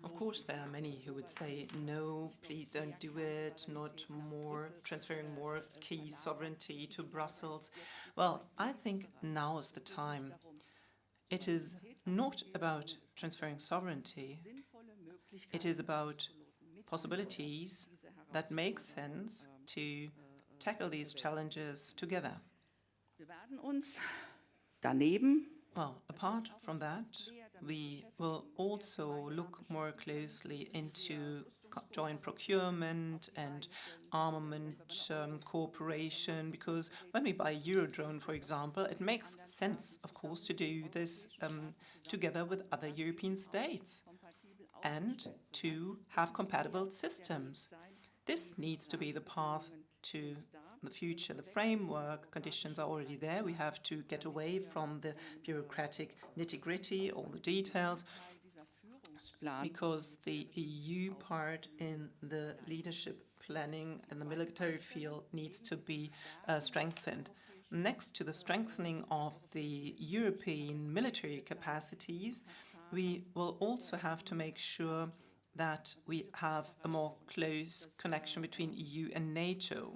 Of course, there are many who would say, no, please don't do it, not more, transferring more key sovereignty to Brussels. Well, I think now is the time. It is not about transferring sovereignty. It is about possibilities that make sense to tackle these challenges together. Well, apart from that, we will also look more closely into joint procurement and armament cooperation, because when we buy Eurodrone, for example, it makes sense, of course, to do this together with other European states and to have compatible systems. This needs to be the path to the future. The framework conditions are already there. We have to get away from the bureaucratic nitty-gritty, all the details, because the EU part in the leadership planning in the military field needs to be strengthened. Next to the strengthening of the European military capacities, we will also have to make sure that we have a more close connection between EU and NATO.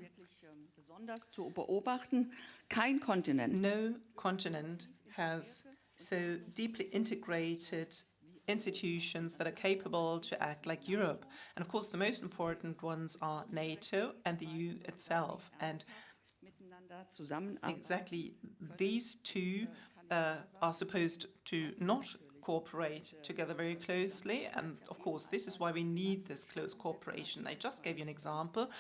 No continent has so deeply integrated institutions that are capable to act like Europe. And of course, the most important ones are NATO and the EU itself. And exactly these two are supposed to not cooperate together very closely. And of course, this is why we need this close cooperation. I just gave you an example.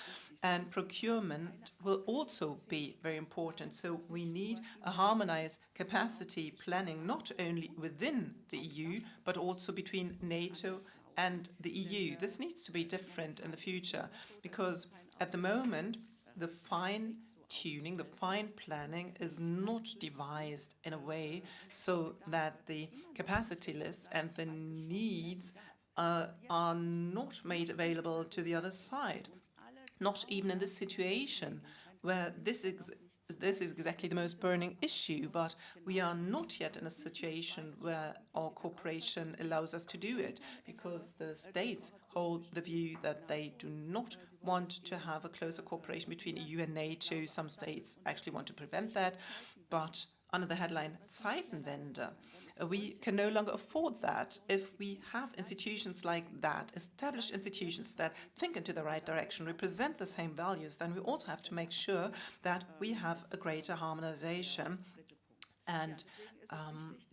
And procurement will also be very important. So we need a harmonized capacity planning, not only within the EU, but also between NATO and the EU. This needs to be different in the future, because at the moment, the fine-tuning, the fine planning is not devised in a way so that the capacity lists and the needs are not made available to the other side. Not even in this situation where this is exactly the most burning issue, but we are not yet in a situation where our cooperation allows us to do it, because the states hold the view that they do not want to have a closer cooperation between EU and NATO. Some states actually want to prevent that, but under the headline Zeitenwende, we can no longer afford that. If we have institutions like that, established institutions that think into the right direction, represent the same values, then we also have to make sure that we have a greater harmonization. And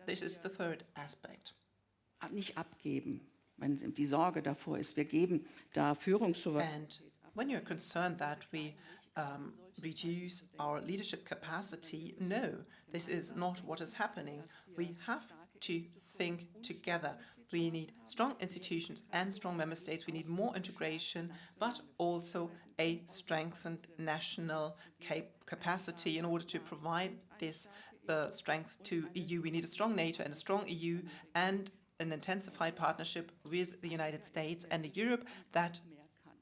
this is the third aspect. Nicht abgeben, wenn die Sorge davor ist, wir geben da Führungssouveränität. And when you're concerned that we reduce our leadership capacity, no, this is not what is happening. We have to think together. We need strong institutions and strong member states. We need more integration, but also a strengthened national capacity in order to provide this strength to EU. We need a strong NATO and a strong EU and an intensified partnership with the United States, and a Europe that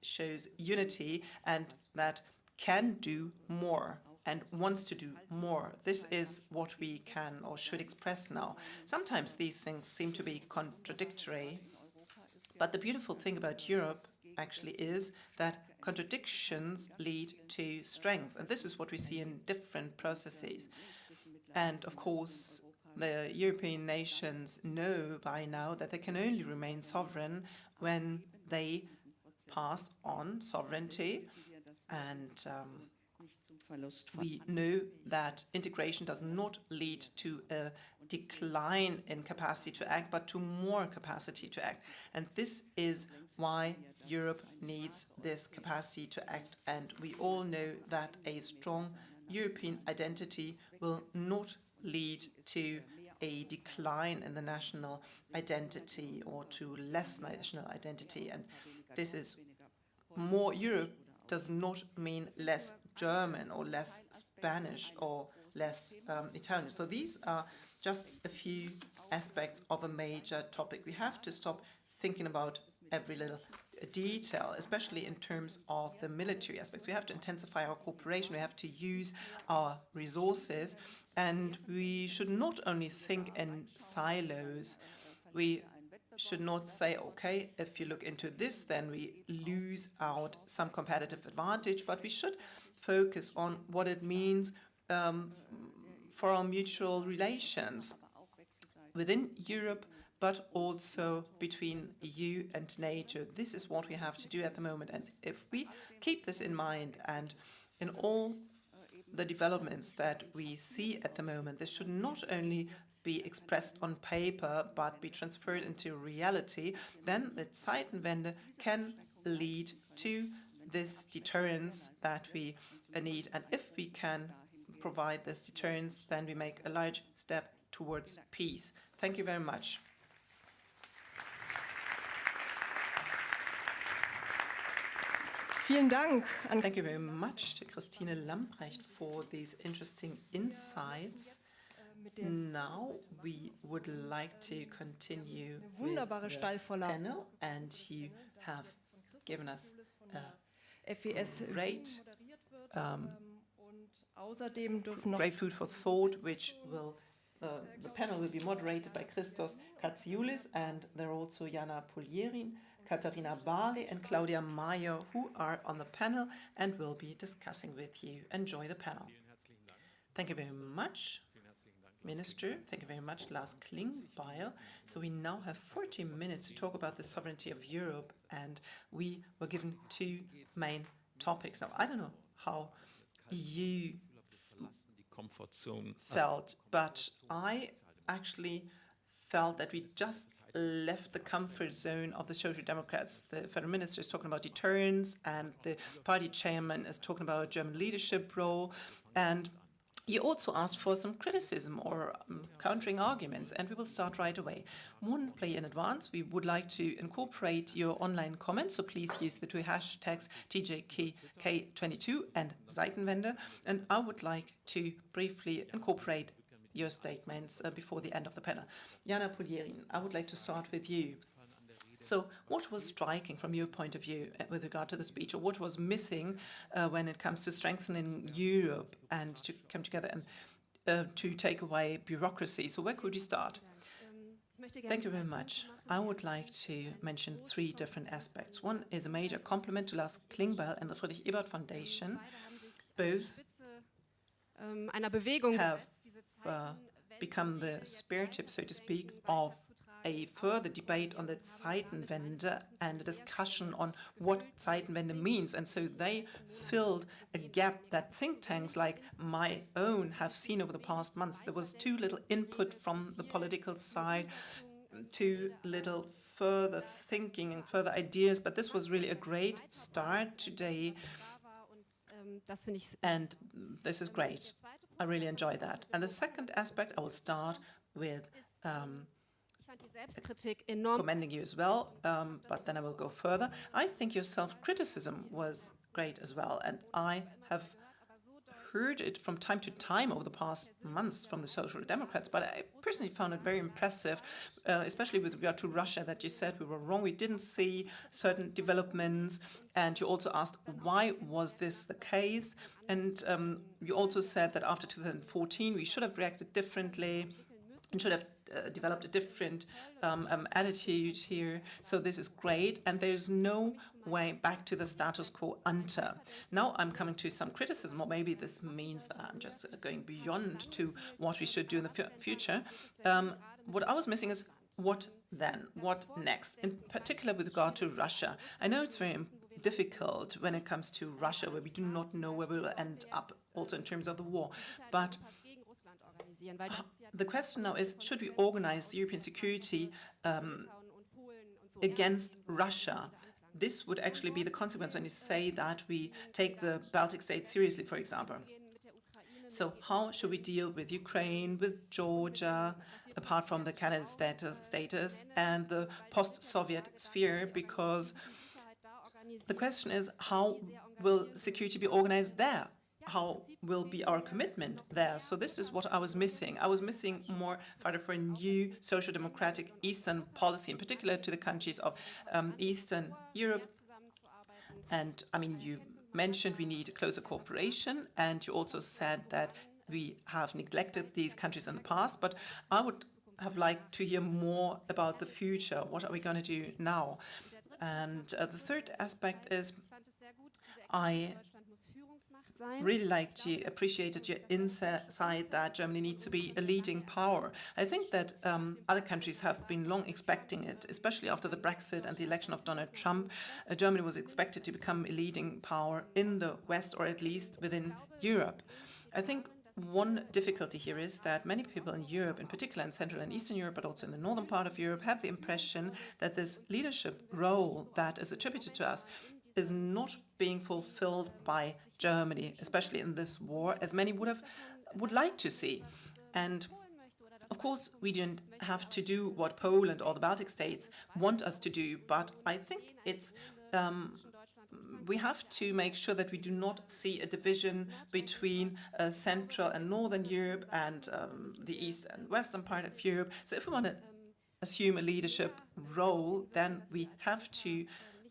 shows unity and that can do more and wants to do more. This is what we can or should express now. Sometimes these things seem to be contradictory, but the beautiful thing about Europe actually is that contradictions lead to strength, and this is what we see in different processes. And of course, the European nations know by now that they can only remain sovereign when they pass on sovereignty, and we know that integration does not lead to a decline in capacity to act, but to more capacity to act. And this is why Europe needs this capacity to act. And we all know that a strong European identity will not lead to a decline in the national identity or to less national identity. And this is more Europe does not mean less German or less Spanish or less Italian. So these are just a few aspects of a major topic. We have to stop thinking about every little detail, especially in terms of the military aspects. We have to intensify our cooperation. We have to use our resources, and we should not only think in silos. We should not say, okay, if you look into this, then we lose out some competitive advantage, but we should focus on what it means for our mutual relations within Europe, but also between EU and NATO. This is what we have to do at the moment. And if we keep this in mind, and in all the developments that we see at the moment, this should not only be expressed on paper, but be transferred into reality, then the Zeitenwende can lead to this deterrence that we need. And if we can provide this deterrence, then we make a large step towards peace. Thank you very much. Vielen Dank. Thank you very much to Christine Lambrecht for these interesting insights. Now we would like to continue with the panel, and you have given us great food for thought, which will the panel will be moderated by Christos Katsioulis, and there are also Jana Pulierin, Katharina Barley and Claudia Mayer, who are on the panel and will be discussing with you. Enjoy the panel. Thank you very much. Minister. Thank you very much, Lars Klingbeil. So we now have 40 minutes to talk about the sovereignty of Europe, and we were given two main topics. Now, I don't know how you felt, but I actually felt that we just left the comfort zone of the Social Democrats. The federal minister is talking about deterrence, and the party chairman is talking about a German leadership role. And he also asked for some criticism or countering arguments, and we will start right away. One play in advance, we would like to incorporate your online comments, so please use the two hashtags TJK22 and Zeitenwende, and I would like to briefly incorporate your statements before the end of the panel. Jana Pulierin, I would like to start with you. So what was striking from your point of view with regard to the speech, or what was missing when it comes to strengthening Europe and to come together and to take away bureaucracy? So where could you start? Thank you very much. I would like to mention three different aspects. One is a major compliment to Lars Klingbeil and the Friedrich Ebert Foundation. Both have become the spear tip, so to speak, of a further debate on the Zeitenwende and a discussion on what Zeitenwende means. And so they filled a gap that think tanks like my own have seen over the past months. There was too little input from the political side, too little further thinking and further ideas, but this was really a great start today. And this is great. I really enjoy that. And the second aspect, I will start with commending you as well, but then I will go further. I think your self-criticism was great as well, and I have heard it from time to time over the past months from the Social Democrats, but I personally found it very impressive, especially with regard to Russia, that you said we were wrong, we didn't see certain developments, and you also asked why was this the case, and you also said that after 2014 we should have reacted differently and should have developed a different attitude here. So this is great, and there's no way back to the status quo ante. Now I'm coming to some criticism, or maybe this means that I'm just going beyond to what we should do in the future. What I was missing is what then? What next? In particular with regard to Russia. I know it's very difficult when it comes to Russia, where we do not know where we will end up, also in terms of the war. But the question now is, should we organize European security against Russia? This would actually be the consequence when you say that we take the Baltic states seriously, for example. So how should we deal with Ukraine, with Georgia, apart from the candidate status and the post-Soviet sphere? Because the question is, how will security be organized there? How will be our commitment there? So this is what I was missing. I was missing more fighter for a new social democratic Eastern policy, in particular to the countries of Eastern Europe. And I mean, you mentioned we need closer cooperation, and you also said that we have neglected these countries in the past, but I would have liked to hear more about the future. What are we going to do now? And the third aspect is, I really appreciated your insight that Germany needs to be a leading power. I think that other countries have been long expecting it, especially after the Brexit and the election of Donald Trump. Germany was expected to become a leading power in the West, or at least within Europe. I think one difficulty here is that many people in Europe, in particular in Central and Eastern Europe, but also in the northern part of Europe, have the impression that this leadership role that is attributed to us is not being fulfilled by Germany, especially in this war, as many would like to see. And of course, we didn't have to do what Poland or the Baltic states want us to do, but I think it's we have to make sure that we do not see a division between Central and Northern Europe and the East and Western part of Europe. So if we want to assume a leadership role, then we have to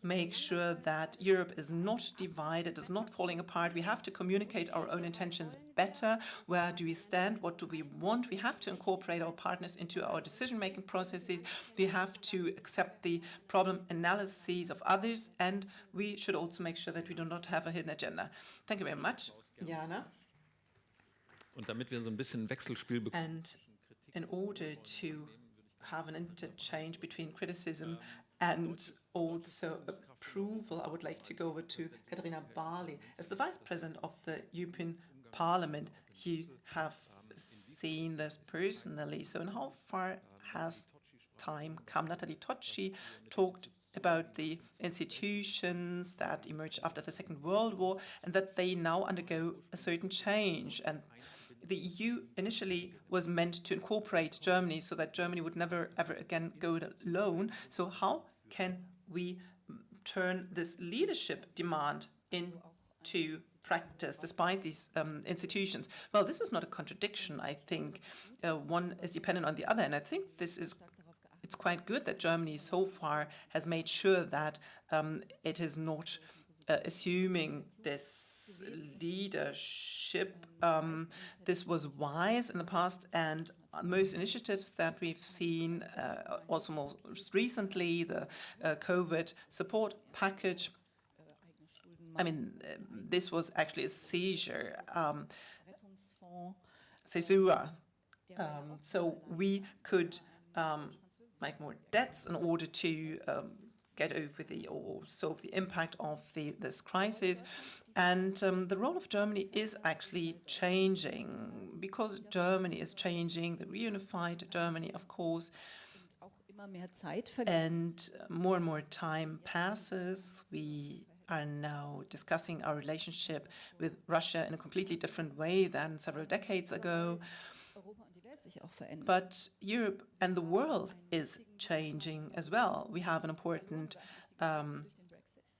make sure that Europe is not divided, is not falling apart. We have to communicate our own intentions better. Where do we stand? What do we want? We have to incorporate our partners into our decision-making processes. We have to accept the problem analyses of others, and we should also make sure that we do not have a hidden agenda. Thank you very much. Jana? Und damit wir so ein bisschen Wechselspiel bekommen. And in order to have an interchange between criticism and also approval, I would like to go over to Katharina Barley. As the Vice President of the European Parliament, you have seen this personally. So, in how far has time come? Natalie Tocci talked about the institutions that emerged after the Second World War and that they now undergo a certain change. And the EU initially was meant to incorporate Germany so that Germany would never, ever again go it alone. So how can we turn this leadership demand into practice despite these institutions? Well, this is not a contradiction. I think one is dependent on the other. And I think it's quite good that Germany so far has made sure that it is not assuming this leadership. This was wise in the past, and most initiatives that we've seen, also most recently, the COVID support package, I mean, this was actually a seizure, caesura. So we could make more debts in order to get over or solve the impact of this crisis. And the role of Germany is actually changing because Germany is changing, the reunified Germany, of course. And more time passes. We are now discussing our relationship with Russia in a completely different way than several decades ago. But Europe and the world is changing as well. We have an important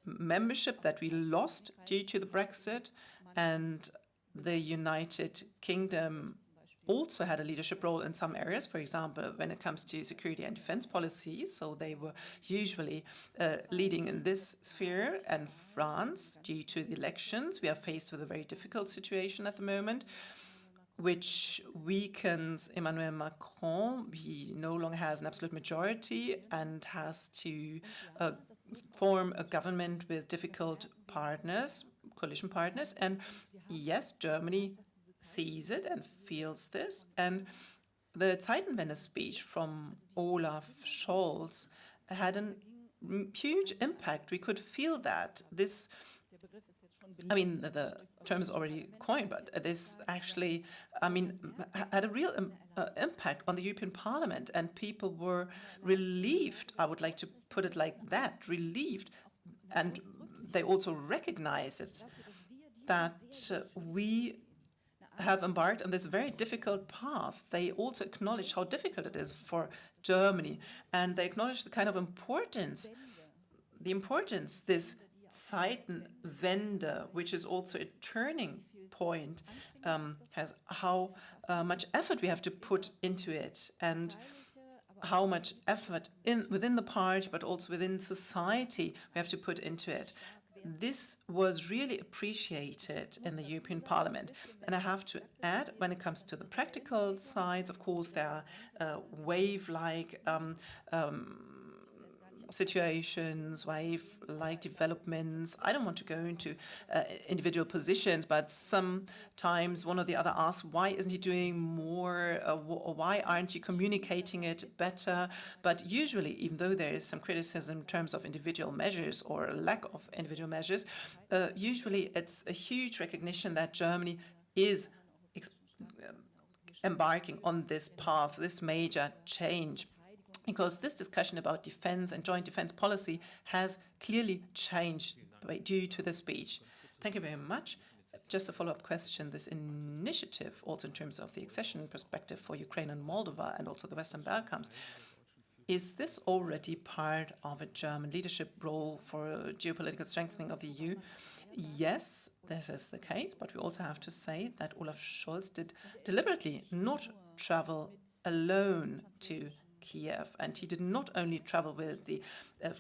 membership that we lost due to the Brexit, and the United Kingdom also had a leadership role in some areas, for example, when it comes to security and defense policy. So they were usually leading in this sphere. And France, due to the elections, we are faced with a very difficult situation at the moment, which weakens Emmanuel Macron. He no longer has an absolute majority and has to form a government with difficult partners, coalition partners. And yes, Germany sees it and feels this. And the Zeitenwende speech from Olaf Scholz had a huge impact. We could feel that. This, I mean, the term is already coined, but this actually, I mean, had a real impact on the European Parliament, and people were relieved. I would like to put it like that, relieved. And they also recognize it, that we have embarked on this very difficult path. They also acknowledge how difficult it is for Germany, and they acknowledge the kind of importance, this Zeitenwende, which is also a turning point, has how much effort we have to put into it, and how much effort within the party, but also within society, we have to put into it. This was really appreciated in the European Parliament. And I have to add, when it comes to the practical sides, of course, there are wave-like situations, wave-like developments. I don't want to go into individual positions, but sometimes one or the other asks, why isn't he doing more, or why aren't you communicating it better? But usually, even though there is some criticism in terms of individual measures or a lack of individual measures, usually it's a huge recognition that Germany is embarking on this path, this major change. Because this discussion about defense and joint defense policy has clearly changed due to the speech. Thank you very much. Just a follow-up question. This initiative, also in terms of the accession perspective for Ukraine and Moldova and also the Western Balkans, is this already part of a German leadership role for geopolitical strengthening of the EU? Yes, this is the case, but we also have to say that Olaf Scholz did deliberately not travel alone to Kiev, and he did not only travel with the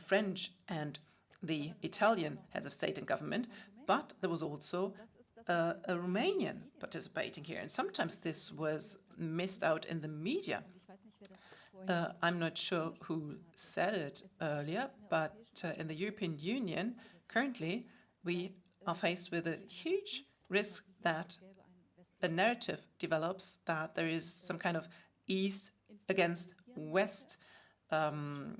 French and the Italian heads of state and government, but there was also a Romanian participating here, and sometimes this was missed out in the media. I'm not sure who said it earlier, but in the European Union, currently, we are faced with a huge risk that a narrative develops that there is some kind of East against West. The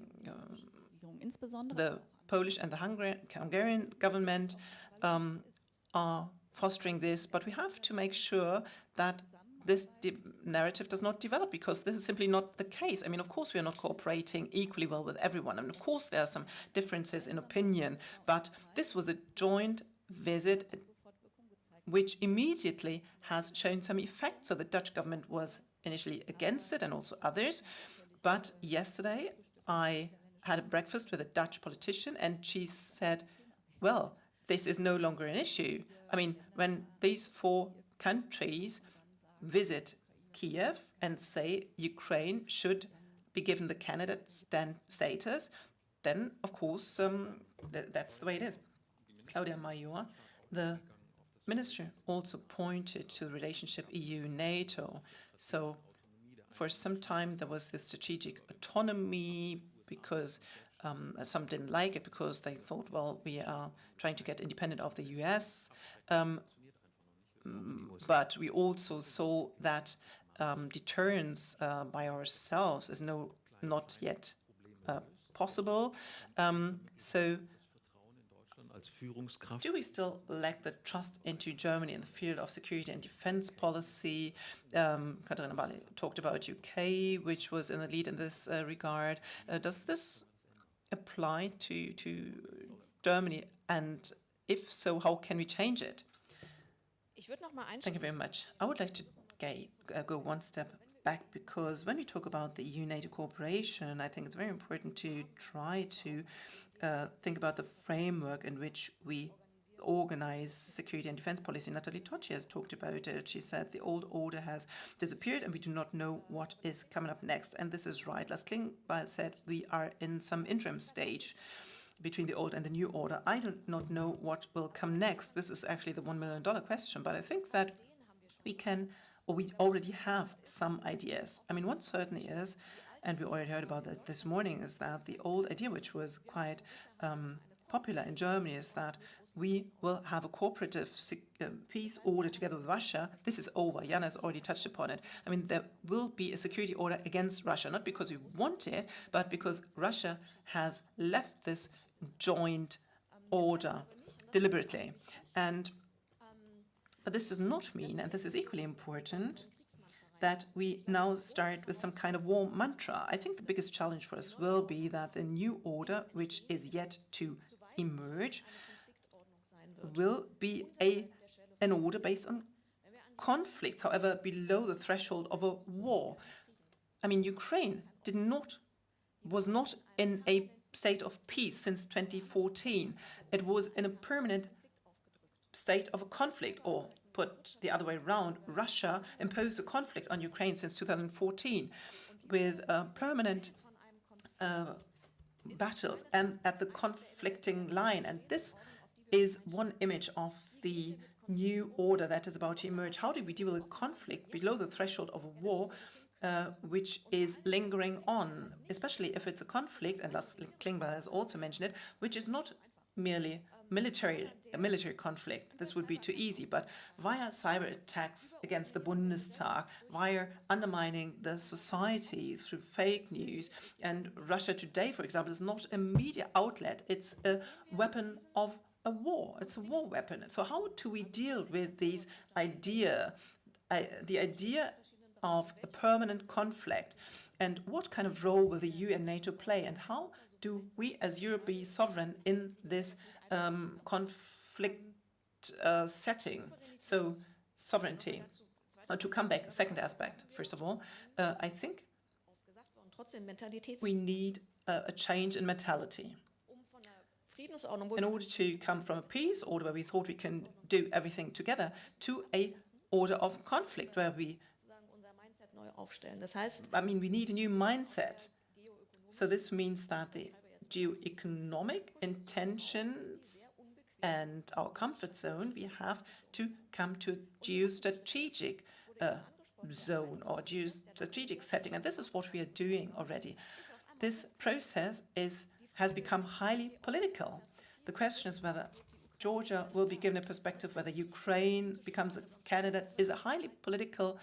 Polish and the Hungarian government are fostering this, but we have to make sure that this narrative does not develop, because this is simply not the case. I mean, of course, we are not cooperating equally well with everyone, and of course, there are some differences in opinion, but this was a joint visit which immediately has shown some effect. So the Dutch government was initially against it, and also others, but yesterday I had a breakfast with a Dutch politician, and she said, well, this is no longer an issue. I mean, when these 4 countries visit Kiev and say Ukraine should be given the candidate status, then, of course, that's the way it is. Claudia Major, the minister, also pointed to the relationship EU-NATO. So for some time, there was this strategic autonomy because some didn't like it because they thought, well, we are trying to get independent of the US. But we also saw that deterrence by ourselves is not yet possible. So do we still lack the trust into Germany in the field of security and defense policy? Katharina Barley talked about UK, which was in the lead in this regard. Does this apply to Germany? And if so, how can we change it? Thank you very much. I would like to go one step back, because when we talk about the EU-NATO cooperation, I think it's very important to try to think about the framework in which we organize security and defense policy. Natalie Tocci has talked about it. She said the old order has disappeared and we do not know what is coming up next. And this is right. Lars Klingbeil said we are in some interim stage between the old and the new order. I do not know what will come next. This is actually the $1 million question, but I think that we already have some ideas. I mean, one certainly is, and we already heard about that this morning, is that the old idea, which was quite popular in Germany, is that we will have a cooperative peace order together with Russia. This is over. Jan has already touched upon it. I mean, there will be a security order against Russia, not because we want it, but because Russia has left this joint order deliberately. But this does not mean, and this is equally important, that we now start with some kind of war mantra. I think the biggest challenge for us will be that the new order, which is yet to emerge, will be an order based on conflicts, however, below the threshold of a war. I mean, Ukraine was not in a state of peace since 2014. It was in a permanent state of a conflict, or put the other way around, Russia imposed a conflict on Ukraine since 2014 with permanent battles and at the conflicting line. And this is one image of the new order that is about to emerge. How do we deal with a conflict below the threshold of a war, which is lingering on, especially if it's a conflict, and Lars Klingbeil has also mentioned it, which is not merely a military conflict. This would be too easy, but via cyber attacks against the Bundestag, via undermining the society through fake news. And Russia Today, for example, is not a media outlet. It's a weapon of a war. It's a war weapon. So how do we deal with these the idea of a permanent conflict? And what kind of role will the EU and NATO play? And how do we as Europe be sovereign in this conflict setting? So sovereignty. To come back, second aspect, first of all, I think we need a change in mentality. In order to come from a peace order where we thought we can do everything together to a order of conflict where we need a new mindset. So this means that the geoeconomic intentions and our comfort zone, we have to come to a geostrategic zone or geostrategic setting. And this is what we are doing already. This process has become highly political. The question is whether Georgia will be given a perspective. Whether Ukraine becomes a candidate is a highly political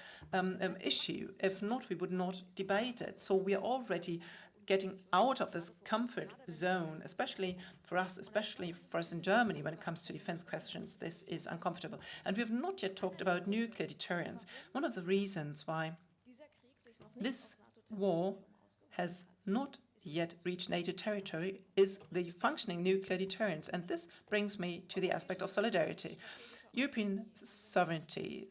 issue. If not, we would not debate it. So we are already getting out of this comfort zone, especially for us in Germany when it comes to defense questions. This is uncomfortable. And we have not yet talked about nuclear deterrence. One of the reasons why this war has not yet reached NATO territory is the functioning nuclear deterrence. And this brings me to the aspect of solidarity. European sovereignty,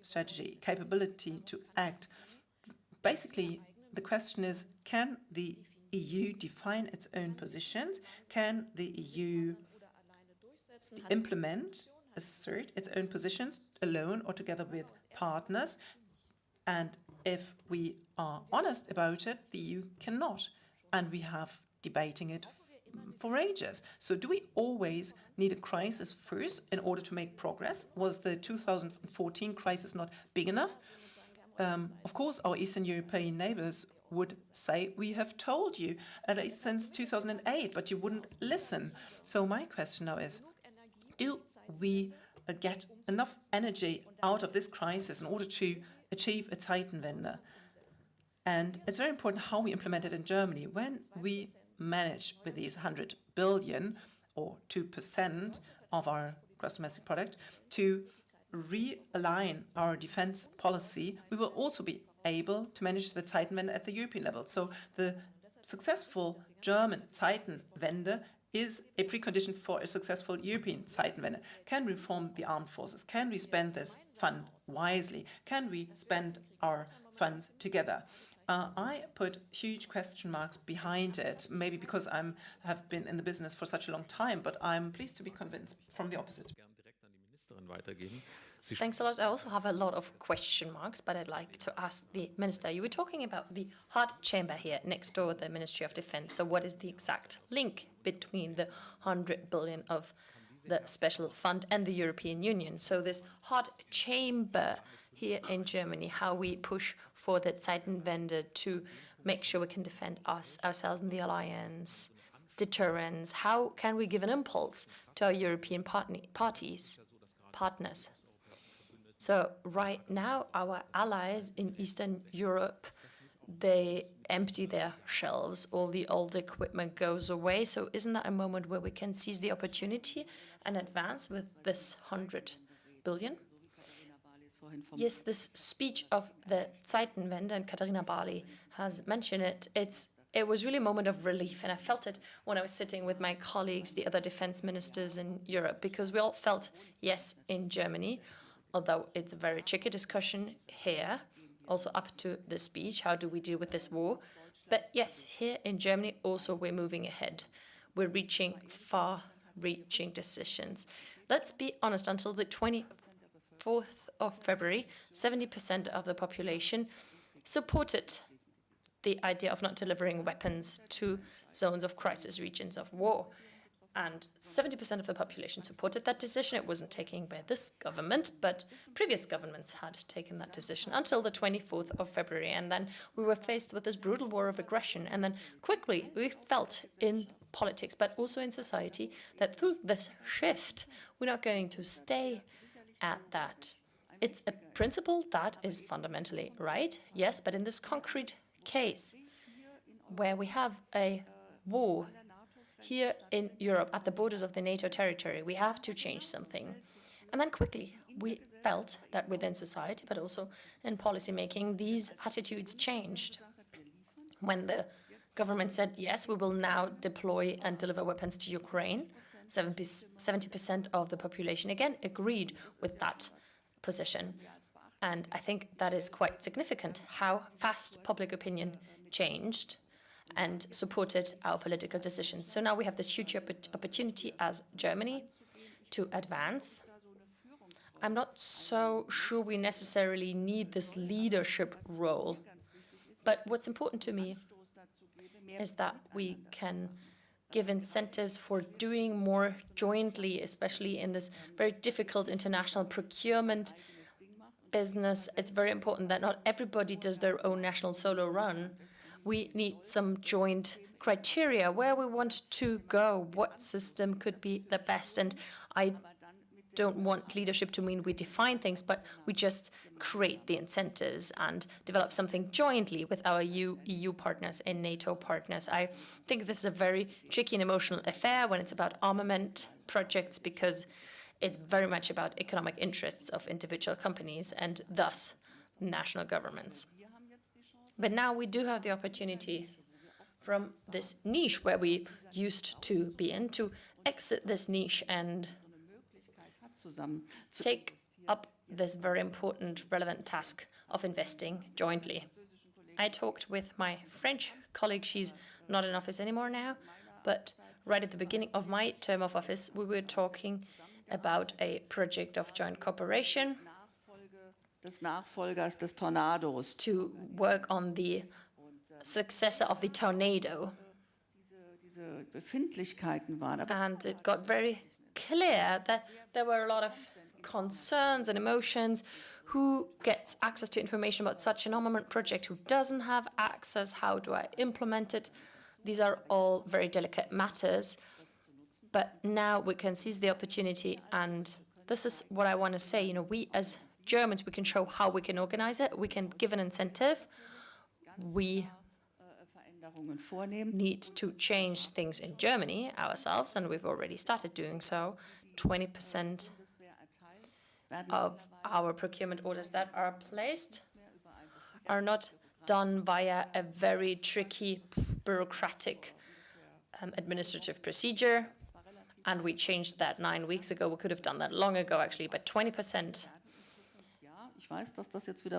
strategy, capability to act. Basically, the question is, can the EU define its own positions? Can the EU implement, assert its own positions alone or together with partners? And if we are honest about it, the EU cannot. And we have debating it for ages. So do we always need a crisis first in order to make progress? Was the 2014 crisis not big enough? Of course, our Eastern European neighbors would say, we have told you at least since 2008, but you wouldn't listen. So my question now is, do we get enough energy out of this crisis in order to achieve a Zeitenwende? And it's very important how we implement it in Germany. When we manage with these 100 billion or 2% of our gross domestic product to realign our defense policy, we will also be able to manage the Zeitenwende at the European level. So the successful German Zeitenwende is a precondition for a successful European Zeitenwende. Can we reform the armed forces? Can we spend this fund wisely? Can we spend our funds together? I put huge question marks behind it, maybe because I have been in the business for such a long time, but I'm pleased to be convinced from the opposite. Thanks a lot. I also have a lot of question marks, but I'd like to ask the Minister. You were talking about the hot chamber here next door, the Ministry of Defense. So what is the exact link between the 100 billion of the special fund and the European Union? So this hot chamber here in Germany, how we push for the Zeitenwende to make sure we can defend ourselves in the alliance, deterrence. How can we give an impulse to our European partners? So right now, our allies in Eastern Europe, they empty their shelves. All the old equipment goes away. So isn't that a moment where we can seize the opportunity and advance with this 100 billion? Yes, this speech of the Zeitenwende, and Katharina Barley has mentioned it, it was really a moment of relief, and I felt it when I was sitting with my colleagues, the other defense ministers in Europe, because we all felt, yes, in Germany, although it's a very tricky discussion here, also up to the speech, how do we deal with this war? But yes, here in Germany also we're moving ahead. We're reaching far-reaching decisions. Let's be honest, until the 24th of February, 70% of the population supported the idea of not delivering weapons to zones of crisis, regions of war. And 70% of the population supported that decision. It wasn't taken by this government, but previous governments had taken that decision until the 24th of February. And then we were faced with this brutal war of aggression. And then quickly we felt in politics, but also in society, that through this shift, we're not going to stay at that. It's a principle that is fundamentally right, yes, but in this concrete case, where we have a war here in Europe at the borders of the NATO territory, we have to change something. And then quickly, we felt that within society, but also in policymaking, these attitudes changed. When the government said, yes, we will now deploy and deliver weapons to Ukraine, 70% of the population again agreed with that position. And I think that is quite significant, how fast public opinion changed and supported our political decisions. So now we have this huge opportunity as Germany to advance. I'm not so sure we necessarily need this leadership role. But what's important to me is that we can give incentives for doing more jointly, especially in this very difficult international procurement business. It's very important that not everybody does their own national solo run. We need some joint criteria, where we want to go, what system could be the best. And I don't want leadership to mean we define things, but we just create the incentives and develop something jointly with our EU partners and NATO partners. I think this is a very tricky and emotional affair when it's about armament projects, because it's very much about economic interests of individual companies and thus national governments. But now we do have the opportunity from this niche where we used to be in to exit this niche and take up this very important, relevant task of investing jointly. I talked with my French colleague. She's not in office anymore now, but right at the beginning of my term of office, we were talking about a project of joint cooperation to work on the successor of the tornado. And it got very clear that there were a lot of concerns and emotions. Who gets access to information about such an armament project? Who doesn't have access? How do I implement it? These are all very delicate matters. But now we can seize the opportunity, and this is what I want to say. We as Germans, we can show how we can organize it. We can give an incentive. We need to change things in Germany ourselves, and we've already started doing so. 20% of our procurement orders that are placed are not done via a very tricky, bureaucratic administrative procedure. And we changed that 9 weeks ago. We could have done that long ago, actually, but 20%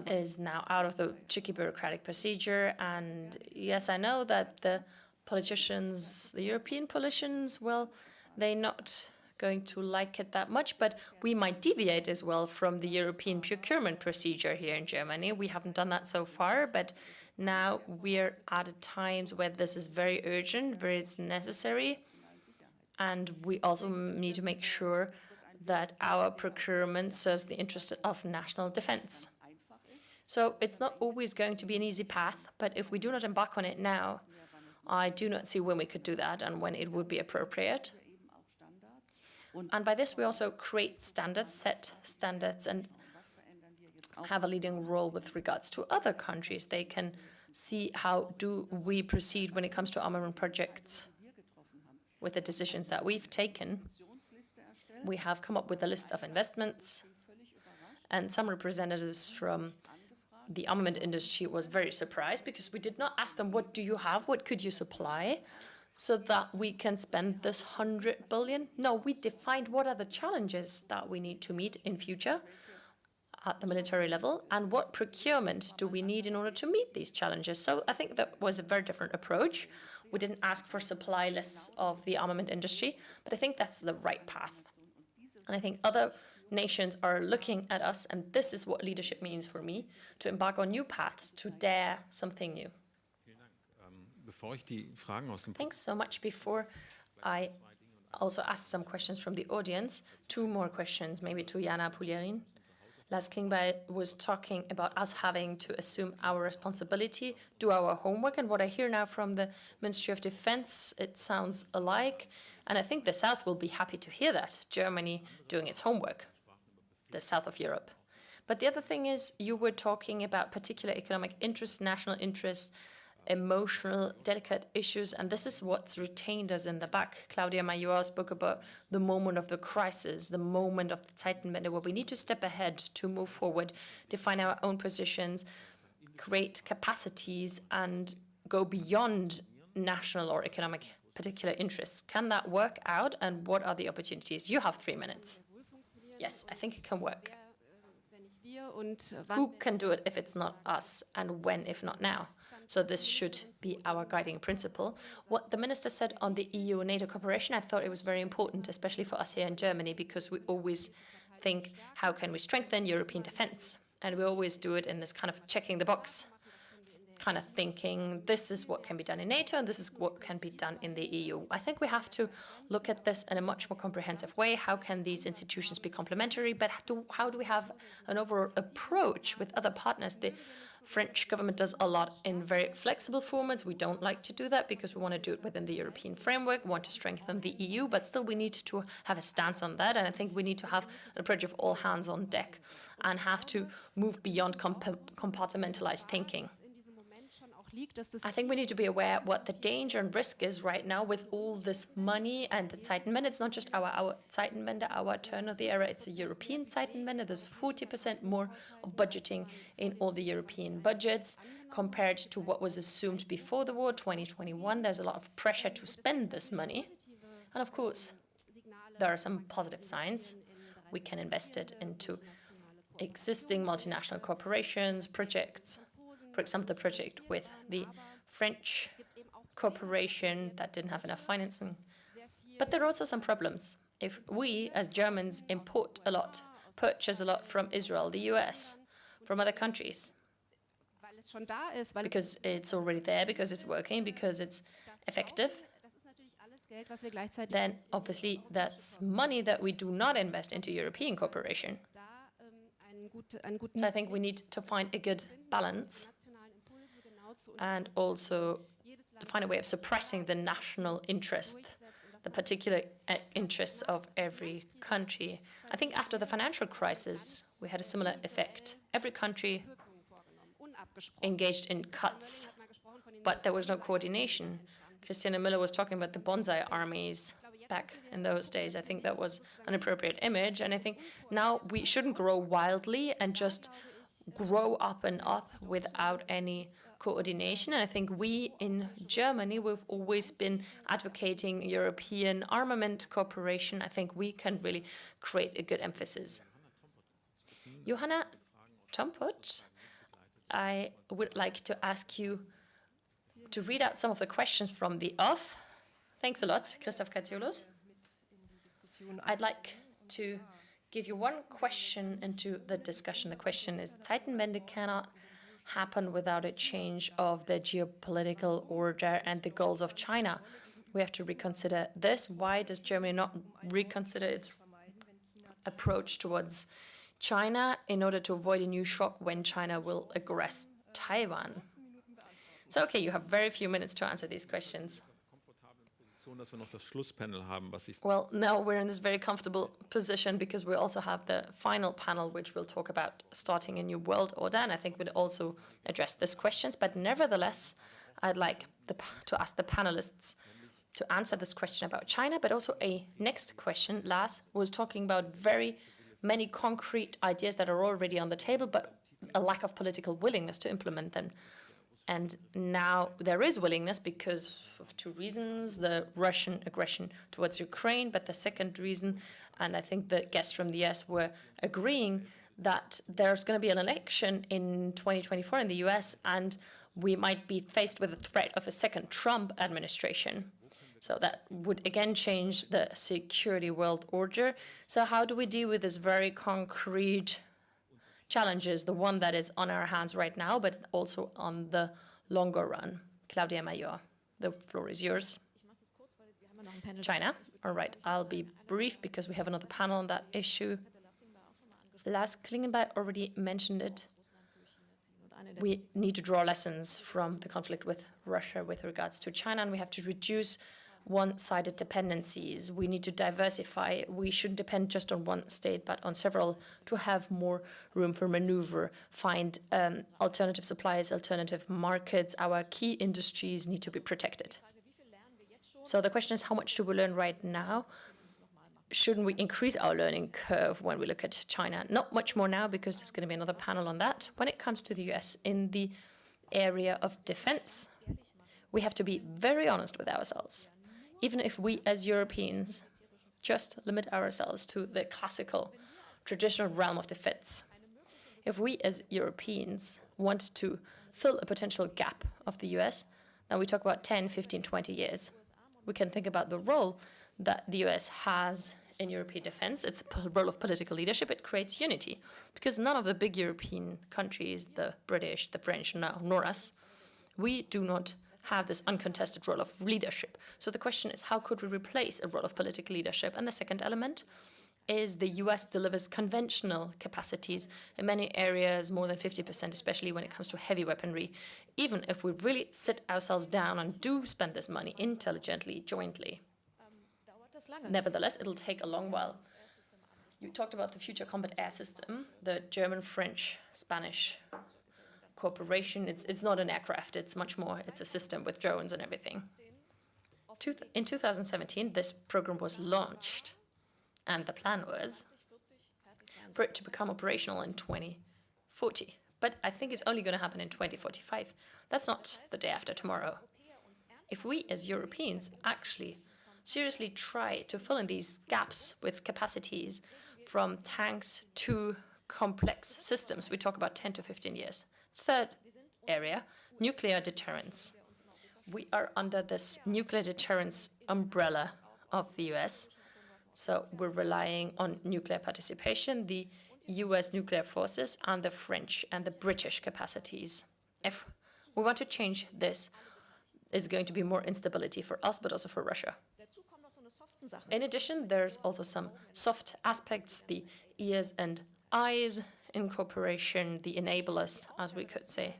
is now out of the tricky bureaucratic procedure. And yes, I know that the politicians, the European politicians, well, they're not going to like it that much, but we might deviate as well from the European procurement procedure here in Germany. We haven't done that so far, but now we're at times where this is very urgent, where it's necessary. And we also need to make sure that our procurement serves the interest of national defense. So it's not always going to be an easy path, but if we do not embark on it now, I do not see when we could do that and when it would be appropriate. And by this, we also create standards, set standards, and have a leading role with regards to other countries. They can see how do we proceed when it comes to armament projects with the decisions that we've taken. We have come up with a list of investments, and some representatives from the armament industry was very surprised because we did not ask them, what do you have, what could you supply, so that we can spend this 100 billion? No, we defined what are the challenges that we need to meet in future at the military level, and what procurement do we need in order to meet these challenges. So I think that was a very different approach. We didn't ask for supply lists of the armament industry, but I think that's the right path. And I think other nations are looking at us, and this is what leadership means for me, to embark on new paths, to dare something new. Thanks so much. Before I also ask some questions from the audience, 2 more questions, maybe to Jana Puljarin. Lars Klingbeil was talking about us having to assume our responsibility, do our homework, and what I hear now from the Ministry of Defense, it sounds alike, and I think the South will be happy to hear that, Germany doing its homework, the South of Europe. But the other thing is, you were talking about particular economic interests, national interests, emotional, delicate issues, and this is what's retained us in the back. Claudia Major spoke about the moment of the crisis, the moment of the Zeitenwende, where we need to step ahead to move forward, define our own positions, create capacities, and go beyond national or economic particular interests. Can that work out, and what are the opportunities? You have 3 minutes. Yes, I think it can work. Who can do it if it's not us, and when if not now? So this should be our guiding principle. What the minister said on the EU-NATO cooperation, I thought it was very important, especially for us here in Germany, because we always think, how can we strengthen European defense? And we always do it in this kind of checking the box kind of thinking this is what can be done in NATO and this is what can be done in the EU. I think we have to look at this in a much more comprehensive way. How can these institutions be complementary? But how do we have an overall approach with other partners? The French government does a lot in very flexible formats. We don't like to do that because we want to do it within the European framework. We want to strengthen the EU, but still we need to have a stance on that. And I think we need to have an approach of all hands on deck and have to move beyond compartmentalized thinking. I think we need to be aware what the danger and risk is right now with all this money and the Zeitenwende. It's not just our Zeitenwende, our turn of the era. It's a European Zeitenwende. There's 40% more of budgeting in all the European budgets compared to what was assumed before the war, 2021. There's a lot of pressure to spend this money. And of course, there are some positive signs. We can invest it into existing multinational corporations, projects. For example, the project with the French corporation that didn't have enough financing. But there are also some problems. If we, as Germans, import a lot, purchase a lot from Israel, the US, from other countries, because it's already there, because it's working, because it's effective, then obviously that's money that we do not invest into European cooperation. So I think we need to find a good balance and also find a way of suppressing the national interest, the particular interests of every country. I think after the financial crisis, we had a similar effect. Every country engaged in cuts, but there was no coordination. Christiane Miller was talking about the bonsai armies back in those days. I think that was an appropriate image. And I think now we shouldn't grow wildly and just grow up and up without any coordination. And I think we in Germany, we've always been advocating European armament cooperation. I think we can really create a good emphasis. Johanna Tompot, I would like to ask you to read out some of the questions from the off. Thanks a lot, Christoph Katzioulos. I'd like to give you one question into the discussion. The question is, Zeitenwende cannot happen without a change of the geopolitical order and the goals of China. We have to reconsider this. Why does Germany not reconsider its approach towards China in order to avoid a new shock when China will aggress Taiwan? So, okay, you have very few minutes to answer these questions. Well, now we're in this very comfortable position because we also have the final panel, which will talk about starting a new world order, and I think we'll also address these questions. But nevertheless, I'd like to ask the panelists to answer this question about China, but also a next question. Lars was talking about very many concrete ideas that are already on the table, but a lack of political willingness to implement them. And now there is willingness because of two reasons: the Russian aggression towards Ukraine, but the second reason, and I think the guests from the US were agreeing, that there's going to be an election in 2024 in the US, and we might be faced with the threat of a second Trump administration. So that would again change the security world order. So how do we deal with this very concrete challenges, the one that is on our hands right now, but also on the longer run? Claudia Major, the floor is yours. China, all right, I'll be brief because we have another panel on that issue. Lars Klingenberg already mentioned it. We need to draw lessons from the conflict with Russia with regards to China, and we have to reduce one-sided dependencies. We need to diversify. We shouldn't depend just on one state, but on several to have more room for maneuver, find alternative suppliers, alternative markets. Our key industries need to be protected. So the question is, how much do we learn right now? Shouldn't we increase our learning curve when we look at China? Not much more now, because there's going to be another panel on that. When it comes to the US, in the area of defense, we have to be very honest with ourselves. Even if we as Europeans just limit ourselves to the classical, traditional realm of defense, if we as Europeans want to fill a potential gap of the US, then we talk about 10, 15, 20 years. We can think about the role that the US has in European defense. It's a role of political leadership. It creates unity, because none of the big European countries, the British, the French, nor us, We do not have this uncontested role of leadership. So the question is, how could we replace a role of political leadership? And the second element is the US delivers conventional capacities in many areas, more than 50%, especially when it comes to heavy weaponry. Even if we really sit ourselves down and do spend this money intelligently, jointly. Nevertheless, it'll take a long while. You talked about the future combat air system, the German, French, Spanish cooperation. It's not an aircraft, it's much more. It's a system with drones and everything. In 2017, this program was launched, and the plan was for it to become operational in 2040. But I think it's only going to happen in 2045. That's not the day after tomorrow. If we as Europeans actually seriously try to fill in these gaps with capacities from tanks to complex systems, we talk about 10 to 15 years. Third area, nuclear deterrence. We are under this nuclear deterrence umbrella of the US. So we're relying on nuclear participation, the US nuclear forces, and the French and the British capacities. If we want to change this, it's going to be more instability for us, but also for Russia. In addition, there's also some soft aspects, the ears and eyes in cooperation, the enablers, as we could say.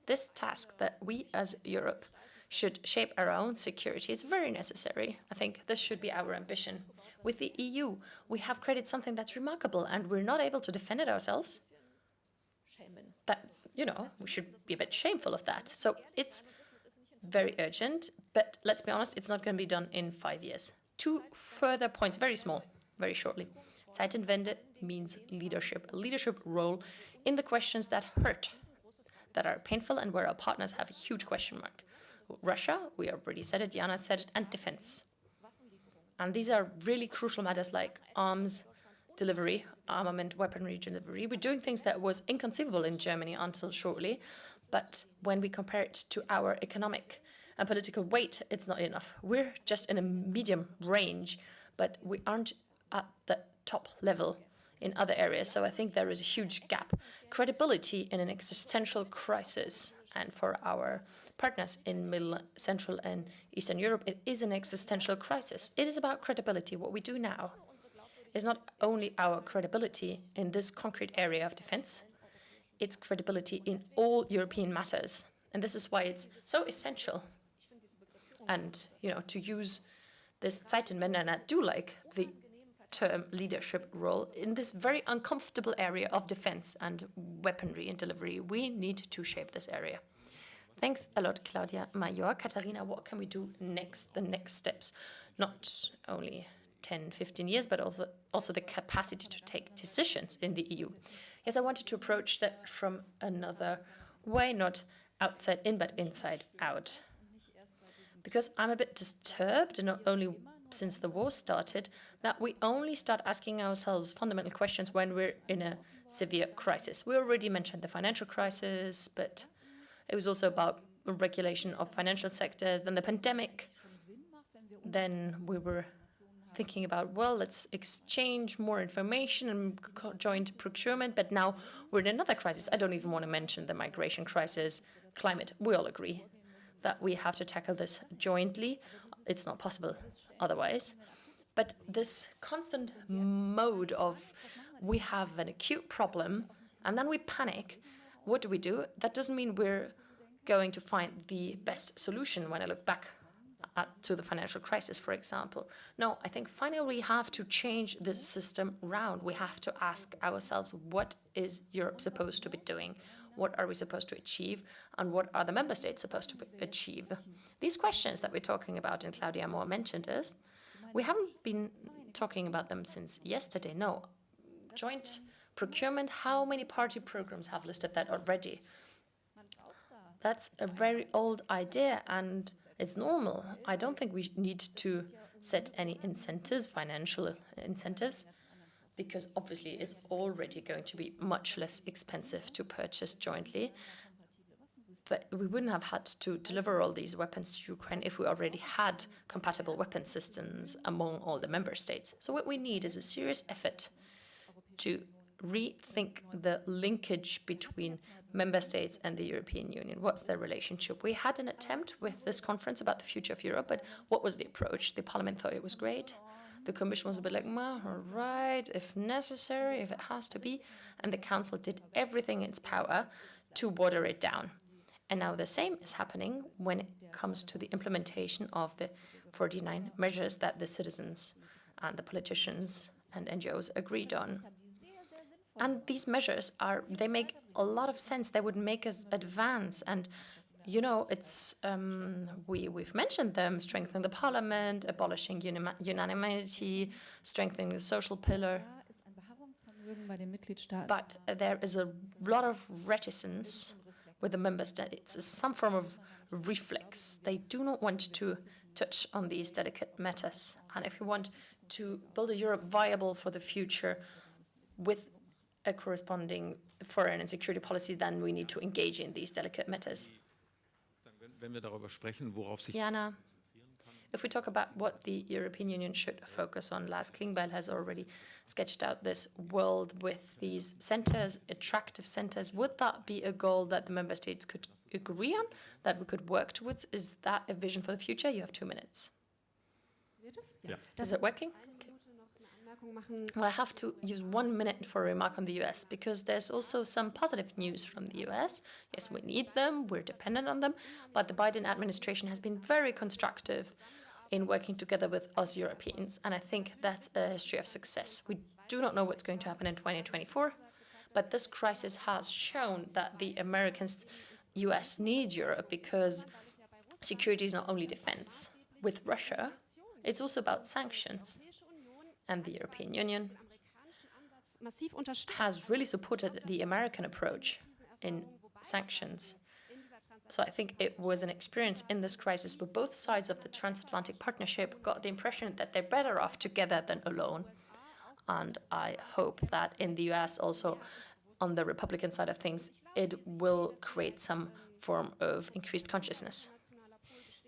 This task that we as Europe should shape our own security is very necessary. I think this should be our ambition. With the EU, we have created something that's remarkable, and we're not able to defend it ourselves. That, we should be a bit shameful of that. So it's very urgent, but let's be honest, it's not going to be done in 5 years. 2 further points, very small, very shortly. Zeitenwende means leadership, a leadership role in the questions that hurt, that are painful, and where our partners have a huge question mark. Russia, we already said it, Jana said it, and defense. And these are really crucial matters like arms delivery, armament, weaponry delivery. We're doing things that was inconceivable in Germany until shortly, but when we compare it to our economic and political weight, it's not enough. We're just in a medium range, but we aren't at the top level in other areas. So I think there is a huge gap. Credibility in an existential crisis, and for our partners in Middle, Central and Eastern Europe, it is an existential crisis. It is about credibility. What we do now is not only our credibility in this concrete area of defense, it's credibility in all European matters. And this is why it's so essential. And, to use this Zeitenwende, and I do like the term leadership role, in this very uncomfortable area of defense and weaponry and delivery, we need to shape this area. Thanks a lot, Claudia Major. Katharina, what can we do next, the next steps? Not only 10, 15 years, but also the capacity to take decisions in the EU. Yes, I wanted to approach that from another way, not outside in, but inside out. Because I'm a bit disturbed, and not only since the war started, that we only start asking ourselves fundamental questions when we're in a severe crisis. We already mentioned the financial crisis, but it was also about regulation of financial sectors, then the pandemic. Then we were thinking about, well, let's exchange more information and joint procurement, but now we're in another crisis. I don't even want to mention the migration crisis, climate. We all agree that we have to tackle this jointly. It's not possible otherwise. But this constant mode of we have an acute problem and then we panic, what do? That doesn't mean we're going to find the best solution when I look back to the financial crisis, for example. No, I think finally we have to change this system round. We have to ask ourselves, what is Europe supposed to be doing? What are we supposed to achieve? And what are the member states supposed to achieve? These questions that we're talking about, and Claudia Moore mentioned us, we haven't been talking about them since yesterday. No, joint procurement, how many party programs have listed that already? That's a very old idea, and it's normal. I don't think we need to set any incentives, financial incentives, because obviously it's already going to be much less expensive to purchase jointly. But we wouldn't have had to deliver all these weapons to Ukraine if we already had compatible weapon systems among all the member states. So what we need is a serious effort to rethink the linkage between member states and the European Union. What's their relationship? We had an attempt with this conference about the future of Europe, but what was the approach? The Parliament thought it was great. The Commission was a bit like, all right, if necessary, if it has to be. And the Council did everything in its power to water it down. And now the same is happening when it comes to the implementation of the 49 measures that the citizens and the politicians and NGOs agreed on. And these measures they make a lot of sense. They would make us advance. And, you know, it's we've mentioned them: strengthening the parliament, abolishing unanimity, strengthening the social pillar. But there is a lot of reticence with the member states. It's some form of reflex. They do not want to touch on these delicate matters. And if we want to build a Europe viable for the future with a corresponding foreign and security policy, then we need to engage in these delicate matters. Jana, if we talk about what the European Union should focus on, Lars Klingbeil has already sketched out this world with these centers, attractive centers. Would that be a goal that the member states could agree on, that we could work towards? Is that a vision for the future? You have 2 minutes. Yeah. Is it working? Well, I have to use 1 minute for a remark on the US, because there's also some positive news from the US. Yes, we need them, we're dependent on them, but the Biden administration has been very constructive in working together with us Europeans, and I think that's a history of success. We do not know what's going to happen in 2024, but this crisis has shown that the US needs Europe, because security is not only defense. With Russia, it's also about sanctions. And the European Union has really supported the American approach in sanctions. So I think it was an experience in this crisis where both sides of the transatlantic partnership got the impression that they're better off together than alone. And I hope that in the US also, on the Republican side of things, it will create some form of increased consciousness.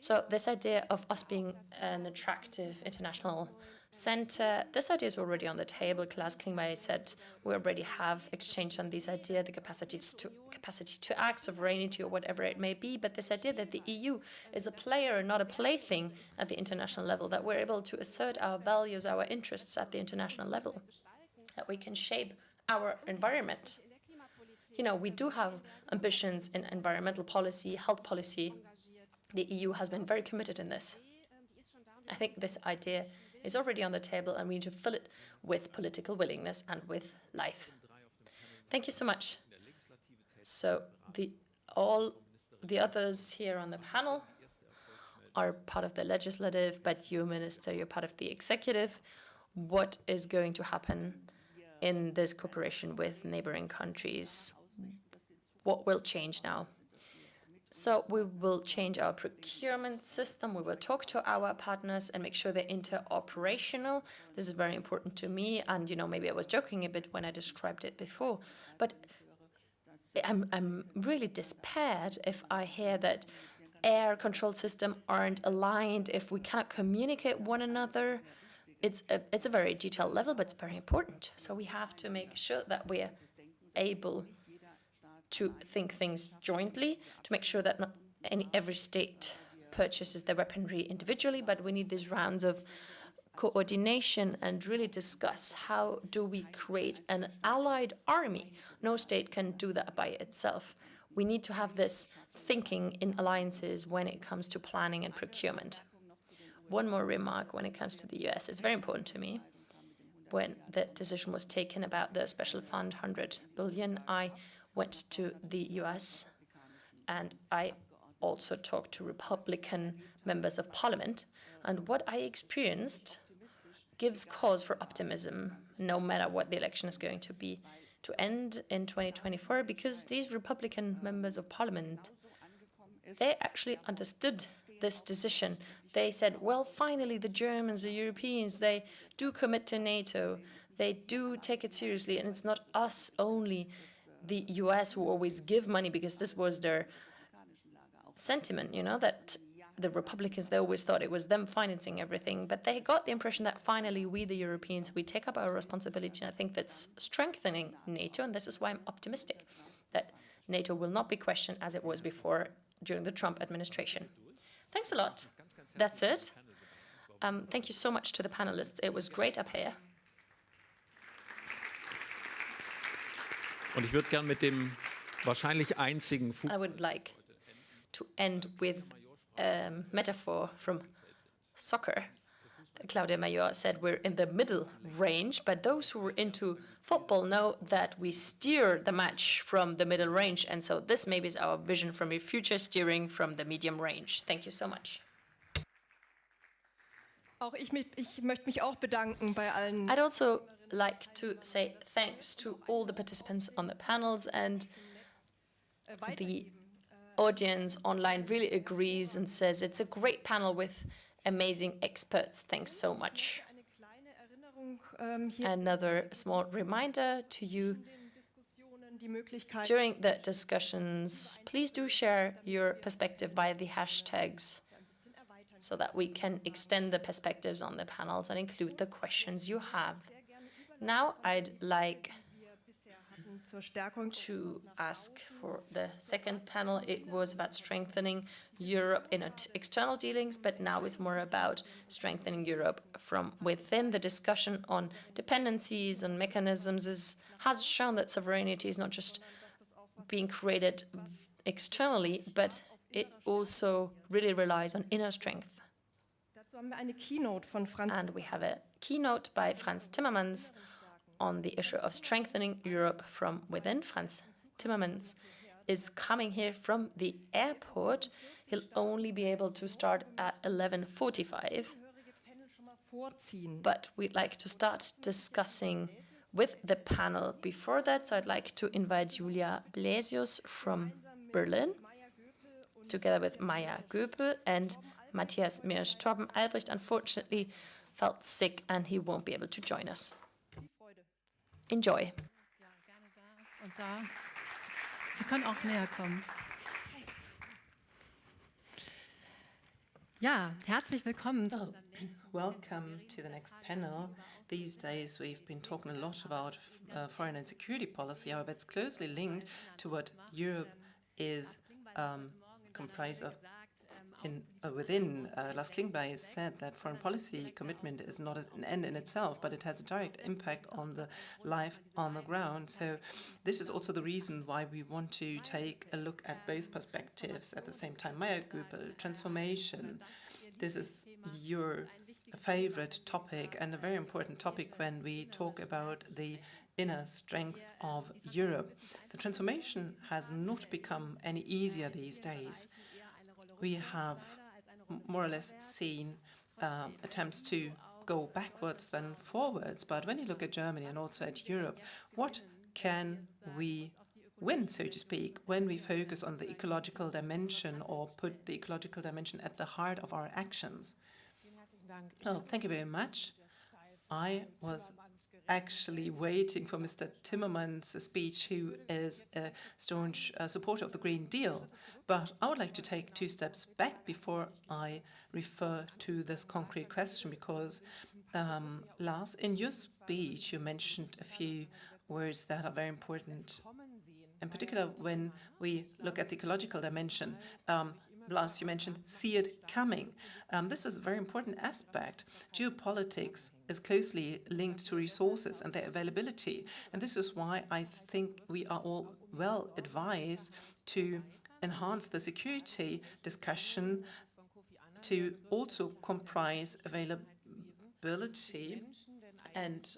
So this idea of us being an attractive international center, this idea is already on the table. Klaus Klingbeil said we already have exchanged on this idea, the capacity to act, sovereignty, or whatever it may be. But this idea that the EU is a player and not a plaything at the international level, that we're able to assert our values, our interests at the international level, that we can shape our environment. You know, we do have ambitions in environmental policy, health policy. The EU has been very committed in this. I think this idea is already on the table, and we need to fill it with political willingness and with life. Thank you so much. So all the others here on the panel are part of the legislative, but you, Minister, you're part of the executive. What is going to happen in this cooperation with neighboring countries? What will change now? So we will change our procurement system. We will talk to our partners and make sure they're interoperational. This is very important to me. And, you know, maybe I was joking a bit when I described it before. But I'm really despaired if I hear that air control systems aren't aligned, if we cannot communicate one another. It's a very detailed level, but it's very important. So we have to make sure that we're able to think things jointly, to make sure that not every state purchases their weaponry individually, but we need these rounds of coordination and really discuss how do we create an allied army. No state can do that by itself. We need to have this thinking in alliances when it comes to planning and procurement. One more remark when it comes to the US. It's very important to me. When the decision was taken about the special fund, 100 billion, I went to the US, and I also talked to Republican members of parliament. And what I experienced gives cause for optimism, no matter what the election is going to be, to end in 2024, because these Republican members of parliament, they actually understood this decision. They said, well, finally, the Germans, the Europeans, they do commit to NATO. They do take it seriously, and it's not us only, the US, who always give money, because this was their sentiment, you know, that the Republicans, they always thought it was them financing everything, but they got the impression that finally we, the Europeans, we take up our responsibility. And I think that's strengthening NATO, and this is why I'm optimistic that NATO will not be questioned as it was before during the Trump administration. Thanks a lot. That's it. Thank you so much to the panelists. It was great up here. Und ich würde gern mit dem wahrscheinlich einzigen I would like to end with a metaphor from soccer. Claudia Major said we're in the middle range, but those who are into football know that we steer the match from the middle range, and so this maybe is our vision from a future steering from the medium range. Thank you so much. Ich möchte mich auch bedanken bei allen. I'd also like to say thanks to all the participants on the panels, and the audience online really agrees and says it's a great panel with amazing experts. Thanks so much. Another small reminder to you, during the discussions, please do share your perspective via the hashtags so that we can extend the perspectives on the panels and include the questions you have. Now I'd like to ask for the second panel. It was about strengthening Europe in external dealings, but now it's more about strengthening Europe from within. The discussion on dependencies and mechanisms has shown that sovereignty is not just being created externally, but it also really relies on inner strength. And we have a keynote by Franz Timmermans on the issue of strengthening Europe from within. Franz Timmermans is coming here from the airport. He'll only be able to start at 11:45. But we'd like to start discussing with the panel before that. So I'd like to invite Julia Blesius from Berlin, together with Maya Göpel and Matthias Mirsch. Torben Albrecht unfortunately felt sick and he won't be able to join us. Enjoy. Ja, gerne da und da. Sie können auch näher kommen. Ja, herzlich willkommen. Welcome to the next panel. These days we've been talking a lot about foreign and security policy, however it's closely linked to what Europe is comprised of within. Lars Klingbeil said that foreign policy commitment is not an end in itself, but it has a direct impact on the life on the ground. So this is also the reason why we want to take a look at both perspectives at the same time. Maya Göpel, transformation. This is your favorite topic and a very important topic when we talk about the inner strength of Europe. The transformation has not become any easier these days. We have more or less seen attempts to go backwards than forwards. But when you look at Germany and also at Europe, what can we win, so to speak, when we focus on the ecological dimension or put the ecological dimension at the heart of our actions? Well, thank you very much. I was actually waiting for Mr. Timmermans' speech, who is a staunch supporter of the Green Deal. But I would like to take 2 steps back before I refer to this concrete question, because Lars, in your speech, you mentioned a few words that are very important, in particular when we look at the ecological dimension. Lars, you mentioned see it coming. This is a very important aspect. Geopolitics is closely linked to resources and their availability. And this is why I think we are all well advised to enhance the security discussion to also comprise availability. And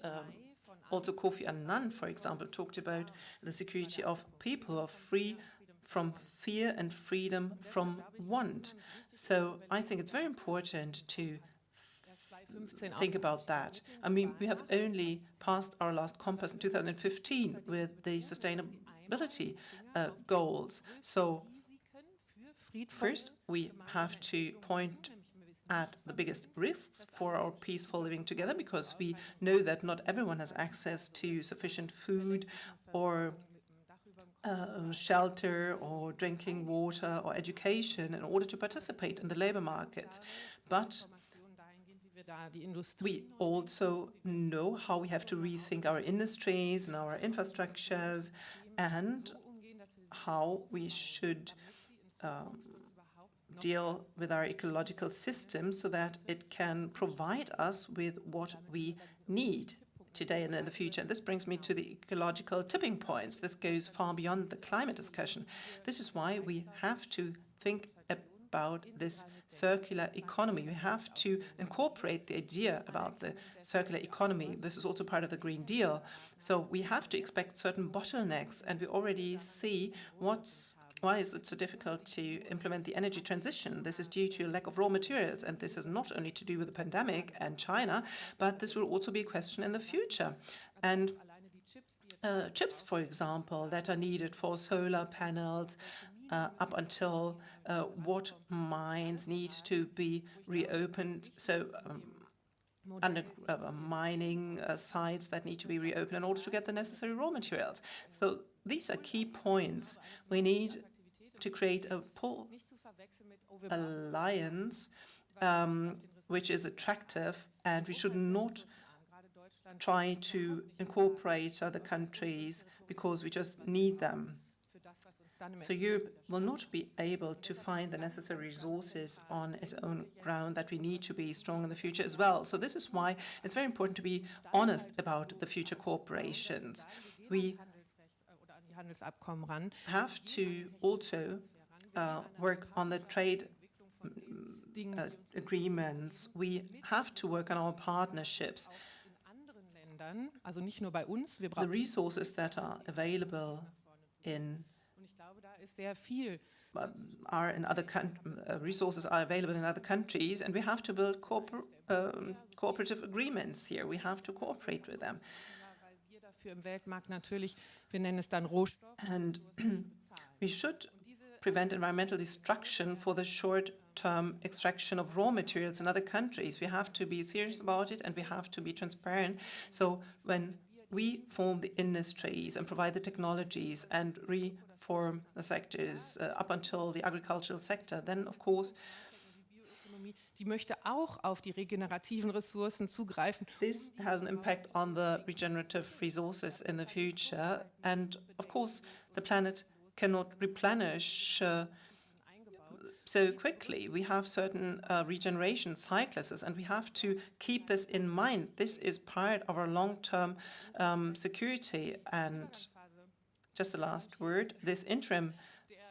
also Kofi Annan, for example, talked about the security of people who are free from fear and freedom from want. So I think it's very important to think about that. I mean, we have only passed our last compass in 2015 with the sustainability goals. So first, we have to point at the biggest risks for our peaceful living together, because we know that not everyone has access to sufficient food or shelter or drinking water or education in order to participate in the labor market. But we also know how we have to rethink our industries and our infrastructures and how we should deal with our ecological system so that it can provide us with what we need today and in the future. And this brings me to the ecological tipping points. This goes far beyond the climate discussion. This is why we have to think about this circular economy. We have to incorporate the idea about the circular economy. This is also part of the Green Deal. So we have to expect certain bottlenecks, and we already see why is it so difficult to implement the energy transition? This is due to a lack of raw materials, and this is not only to do with the pandemic and China, but this will also be a question in the future. And chips, for example, that are needed for solar panels, up until what mines need to be reopened. So mining sites that need to be reopened in order to get the necessary raw materials. So these are key points. We need to create a pull alliance which is attractive, and we should not try to incorporate other countries because we just need them. So Europe will not be able to find the necessary resources on its own ground that we need to be strong in the future as well. So this is why it's very important to be honest about the future corporations. We have to also work on the trade agreements. We have to work on our partnerships. The resources that are available resources are available in other countries, and we have to build cooperative agreements here. We have to cooperate with them. And we should prevent environmental destruction for the short-term extraction of raw materials in other countries. We have to be serious about it, and we have to be transparent. So when we form the industries and provide the technologies and reform the sectors up until the agricultural sector, then of course this has an impact on the regenerative resources in the future. And of course the planet cannot replenish so quickly. We have certain regeneration cycluses, and we have to keep this in mind. This is part of our long-term security. And just the last word, this interim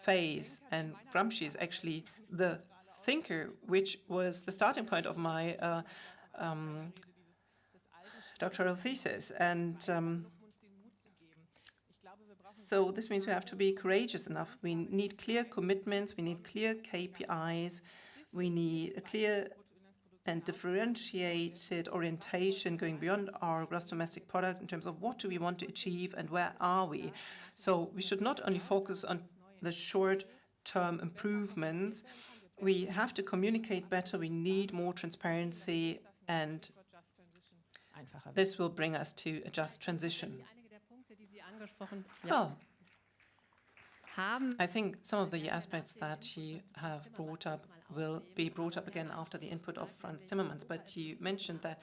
phase, and Gramsci is actually the thinker, which was the starting point of my doctoral thesis. And so this means we have to be courageous enough. We need clear commitments, we need clear KPIs, we need a clear and differentiated orientation going beyond our gross domestic product in terms of what do we want to achieve and where are we. So we should not only focus on the short-term improvements, we have to communicate better, we need more transparency, and this will bring us to a just transition. Well, I think some of the aspects that you have brought up will be brought up again after the input of Franz Timmermans, but you mentioned that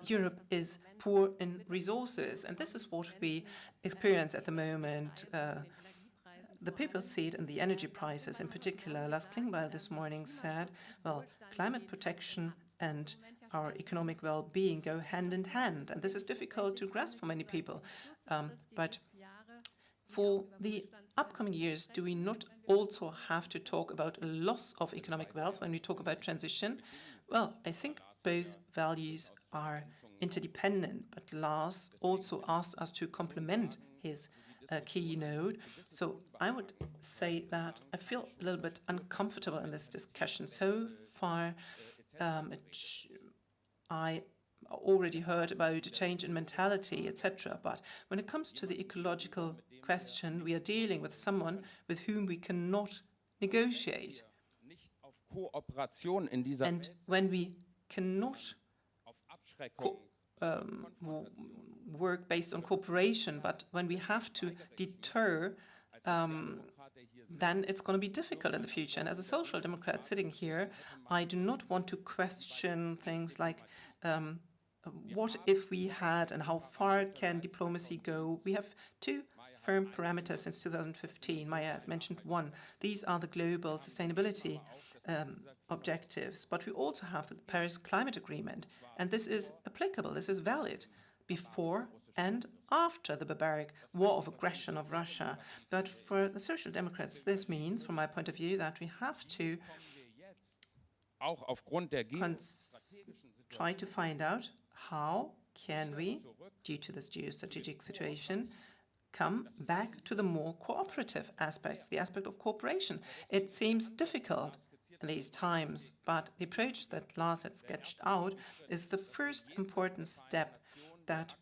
Europe is poor in resources, and this is what we experience at the moment. The people see it in the energy prices in particular. Lars Klingbeil this morning said, well, climate protection and our economic well-being go hand in hand, and this is difficult to grasp for many people. But for the upcoming years, do we not also have to talk about a loss of economic wealth when we talk about transition? Well, I think both values are interdependent, but Lars also asked us to complement his keynote. So I would say that I feel a little bit uncomfortable in this discussion. So far, I already heard about a change in mentality, etc. But when it comes to the ecological question, we are dealing with someone with whom we cannot negotiate. And when we cannot work based on cooperation, but when we have to deter then it's going to be difficult in the future. And as a social democrat sitting here, I do not want to question things like what if we had and how far can diplomacy go. We have two firm parameters since 2015. Maya has mentioned one. These are the global sustainability objectives, but we also have the Paris Climate Agreement, and this is applicable, this is valid before and after the barbaric war of aggression of Russia. But for the Social Democrats, this means, from my point of view, that we have to try to find out how can we, due to this geostrategic situation, come back to the more cooperative aspects, the aspect of cooperation. It seems difficult in these times, but the approach that Lars had sketched out is the first important step, that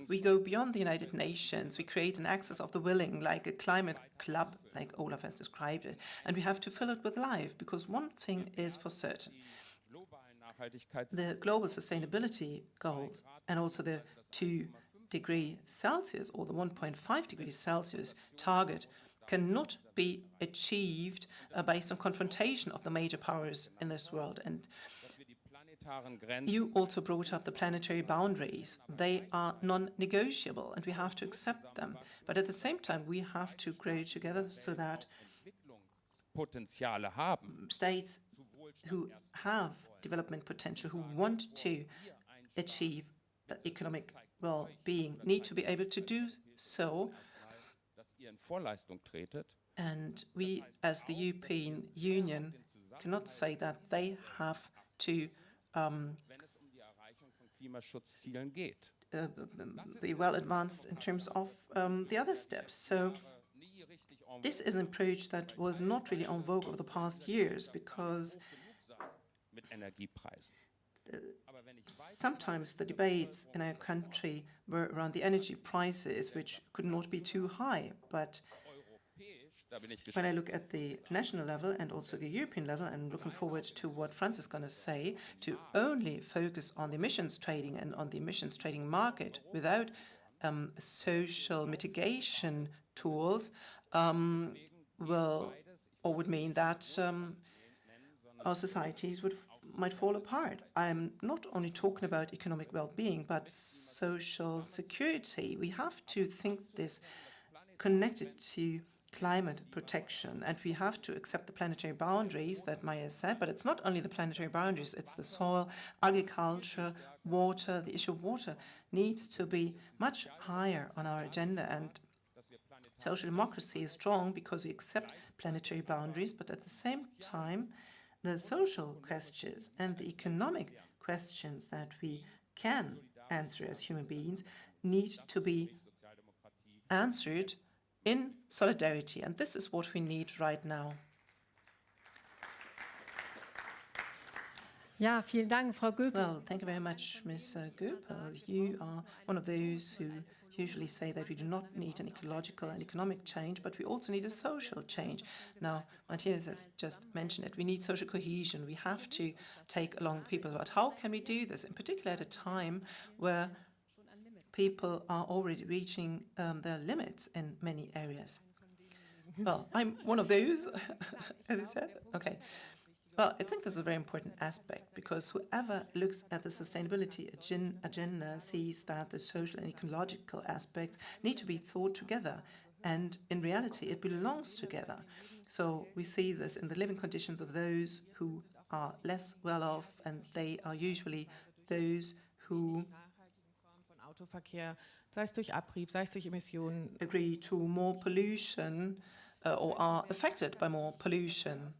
we go beyond the United Nations, we create an axis of the willing, like a climate club, like Olaf has described it, and we have to fill it with life, because one thing is for certain. The global sustainability goals and also the 2°C or the 1.5 degrees Celsius target cannot be achieved based on confrontation of the major powers in this world. And you also brought up the planetary boundaries. They are non-negotiable, and we have to accept them. But at the same time, we have to grow together so that states who have development potential, who want to achieve economic well-being, need to be able to do so. And we, as the European Union, cannot say that they have to be well advanced in terms of the other steps. So this is an approach that was not really en vogue over the past years, because sometimes the debates in our country were around the energy prices, which could not be too high. But when I look at the national level and also the European level, I'm looking forward to what France is going to say, to only focus on the emissions trading and on the emissions trading market without social mitigation tools would mean that our societies might fall apart. I'm not only talking about economic well-being, but social security. We have to think this connected to climate protection, and we have to accept the planetary boundaries that Maya said, but it's not only the planetary boundaries, it's the soil, agriculture, water. The issue of water needs to be much higher on our agenda, and social democracy is strong because we accept planetary boundaries, but at the same time, the social questions and the economic questions that we can answer as human beings need to be answered in solidarity, and this is what we need right now. Ja, vielen Dank, Frau Göpel. Well, thank you very much, Ms. Göpel. You are one of those who usually say that we do not need an ecological and economic change, but we also need a social change. Now, Matthias has just mentioned it. We need social cohesion. We have to take along people. But how can we do this, in particular at a time where people are already reaching their limits in many areas? Well, I'm one of those, as you said. Okay. Well, I think this is a very important aspect, because whoever looks at the sustainability agenda sees that the social and ecological aspects need to be thought together, and in reality it belongs together. So we see this in the living conditions of those who are less well off, and they are usually those who agree to more pollution or are affected by more pollution.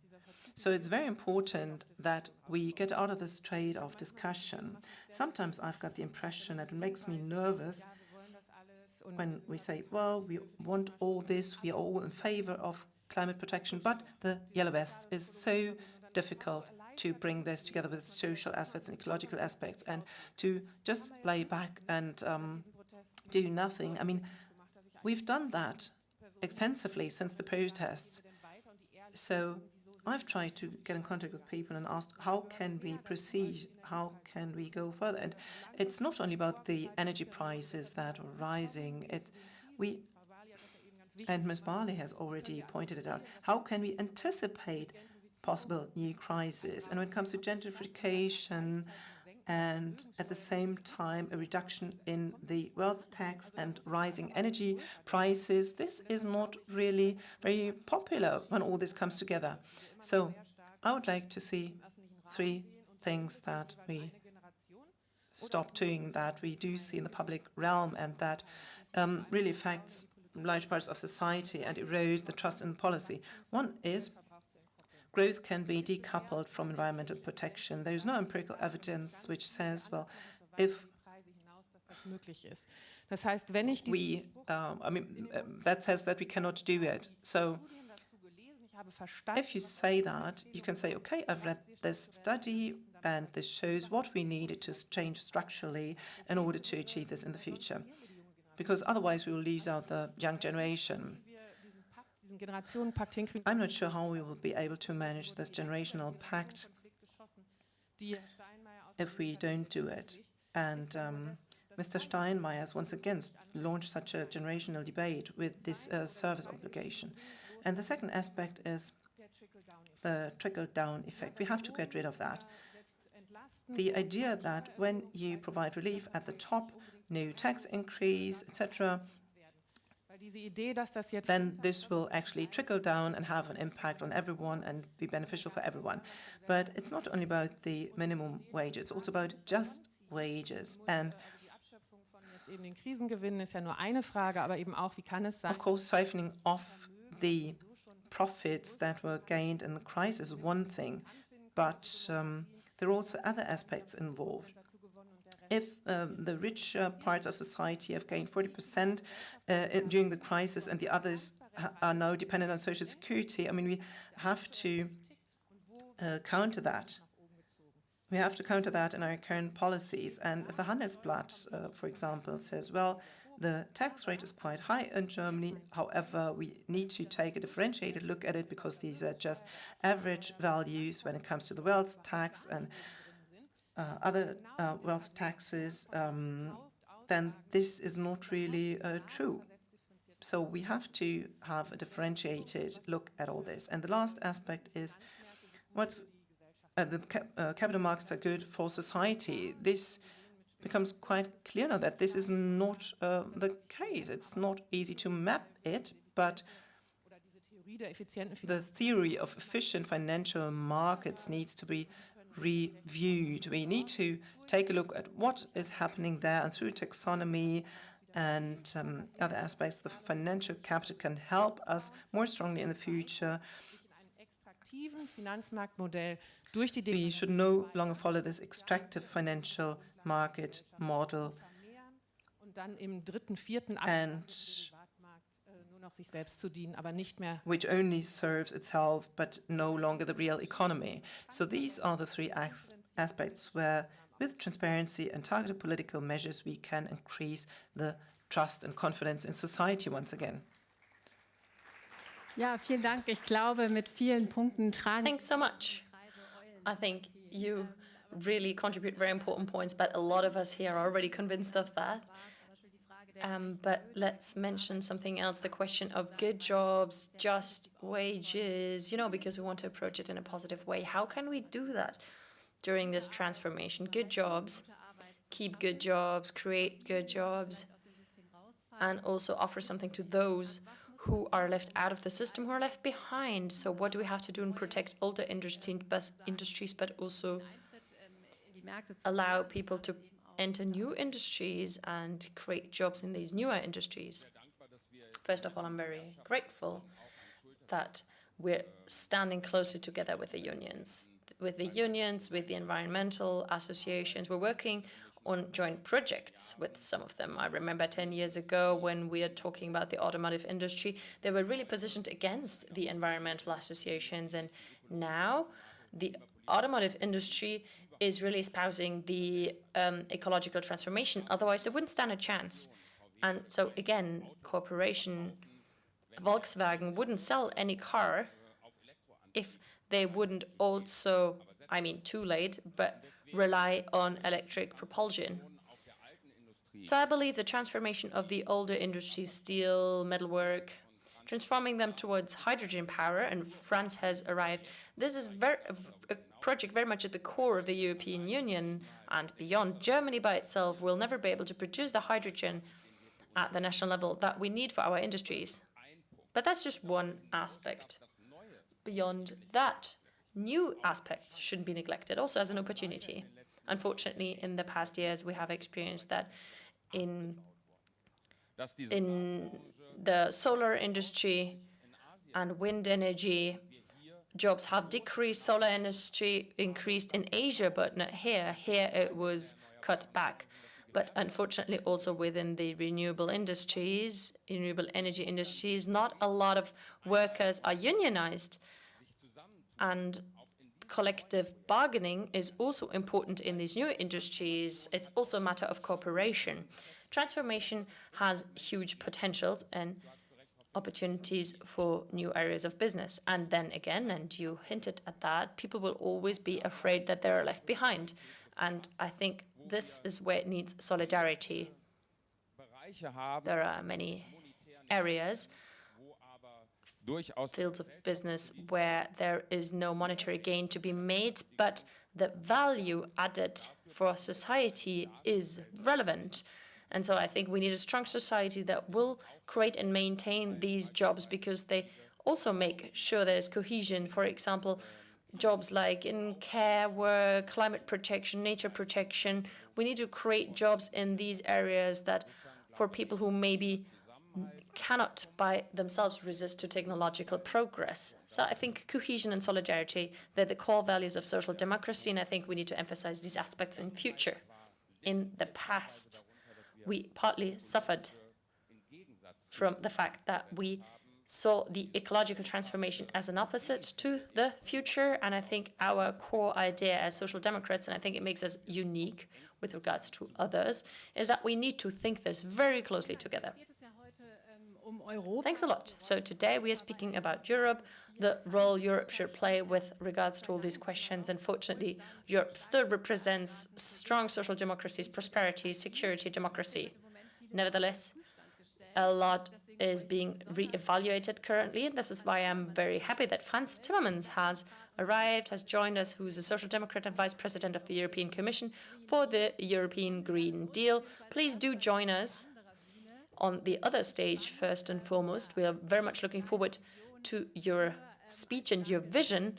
So it's very important that we get out of this trade-off discussion. Sometimes I've got the impression that it makes me nervous when we say, well, we want all this, we are all in favor of climate protection, but the Yellow Vest is so difficult to bring this together with social aspects and ecological aspects, and to just lay back and do nothing. I mean, we've done that extensively since the protests. So I've tried to get in contact with people and asked, how can we proceed? How can we go further? And it's not only about the energy prices that are rising. And Ms. Barley has already pointed it out. How can we anticipate possible new crises? And when it comes to gentrification and at the same time a reduction in the wealth tax and rising energy prices, this is not really very popular when all this comes together. So I would like to see 3 things that we stop doing, that we do see in the public realm, and that really affects large parts of society and erode the trust in policy. One is growth can be decoupled from environmental protection. There is no empirical evidence which says, well, if that says that we cannot do it. So if you say that, you can say, okay, I've read this study and this shows what we needed to change structurally in order to achieve this in the future. Because otherwise we will lose out the young generation. I'm not sure how we will be able to manage this generational pact if we don't do it. And Mr. Steinmeier has once again launched such a generational debate with this service obligation. And the second aspect is the trickle-down effect. We have to get rid of that. The idea that when you provide relief at the top, no tax increase, etc., then this will actually trickle down and have an impact on everyone and be beneficial for everyone. But it's not only about the minimum wage, it's also about just wages. And of course, siphoning off the profits that were gained in the crisis is one thing, but there are also other aspects involved. If the richer parts of society have gained 40% during the crisis and the others are now dependent on social security, I mean, we have to counter that. We have to counter that in our current policies. And if the Handelsblatt, for example, says, well, the tax rate is quite high in Germany, however, we need to take a differentiated look at it because these are just average values when it comes to the wealth tax and other wealth taxes, then this is not really true. So we have to have a differentiated look at all this. And the last aspect is what's the capital markets are good for society. This becomes quite clear now that this is not the case. It's not easy to map it, but the theory of efficient financial markets needs to be reviewed. We need to take a look at what is happening there, and through taxonomy and other aspects, the financial capital can help us more strongly in the future. We should no longer follow this extractive financial market model and which only serves itself but no longer the real economy. So these are the 3 aspects where, with transparency and targeted political measures, we can increase the trust and confidence in society once again. Ja, vielen Dank. Ich glaube, mit vielen Punkten tragen. Thanks so much. I think you really contribute very important points, but a lot of us here are already convinced of that. But let's mention something else, the question of good jobs, just wages, because we want to approach it in a positive way. How can we do that during this transformation? Good jobs, keep good jobs, create good jobs, and also offer something to those who are left out of the system, who are left behind. So what do we have to do and protect older industries, but also allow people to enter new industries and create jobs in these newer industries? First of all, I'm very grateful that we're standing closer together with the unions, with the environmental associations. We're working on joint projects with some of them. I remember 10 years ago when we are talking about the automotive industry, they were really positioned against the environmental associations. And now the automotive industry is really espousing the ecological transformation. Otherwise, they wouldn't stand a chance. And so, again, corporation Volkswagen wouldn't sell any car if they wouldn't also, too late, but rely on electric propulsion. So I believe the transformation of the older industries, steel, metalwork, transforming them towards hydrogen power, and France has arrived. This is a project very much at the core of the European Union and beyond. Germany by itself will never be able to produce the hydrogen at the national level that we need for our industries. But that's just one aspect. Beyond that, new aspects shouldn't be neglected, also as an opportunity. Unfortunately, in the past years, we have experienced that in the solar industry and wind energy, jobs have decreased. Solar industry increased in Asia, but not here. Here it was cut back. But unfortunately, also within the renewable industries, renewable energy industries, not a lot of workers are unionized. And collective bargaining is also important in these new industries. It's also a matter of cooperation. Transformation has huge potentials and opportunities for new areas of business. And then again, and you hinted at that, people will always be afraid that they're left behind. And I think this is where it needs solidarity. There are many areas, fields of business where there is no monetary gain to be made, but the value added for society is relevant. And so I think we need a strong society that will create and maintain these jobs, because they also make sure there's cohesion. For example, jobs like in care work, climate protection, nature protection. We need to create jobs in these areas that for people who maybe cannot by themselves resist to technological progress. So I think cohesion and solidarity, they're the core values of social democracy, and I think we need to emphasize these aspects in future. In the past, we partly suffered from the fact that we saw the ecological transformation as an opposite to the future, and I think our core idea as social democrats, and I think it makes us unique with regards to others, is that we need to think this very closely together. Thanks a lot. So today we are speaking about Europe, the role Europe should play with regards to all these questions. Unfortunately, Europe still represents strong social democracies, prosperity, security, democracy. Nevertheless, a lot is being re-evaluated currently, and this is why I'm very happy that Frans Timmermans has arrived, has joined us, who's a social democrat and vice president of the European Commission for the European Green Deal. Please do join us on the other stage, first and foremost. We are very much looking forward to your speech and your vision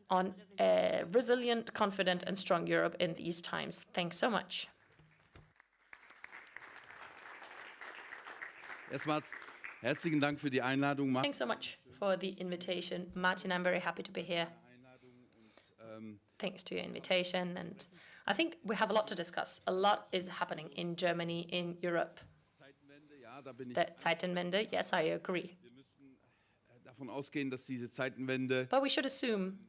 on a resilient, confident, and strong Europe in these times. Thanks so much. Herzlichen Dank für die Einladung. Thanks so much for the invitation, Martin. I'm very happy to be here. Thanks to your invitation. And I think we have a lot to discuss. A lot is happening in Germany, in Europe. The Zeitenwende, yes, I agree. But we should assume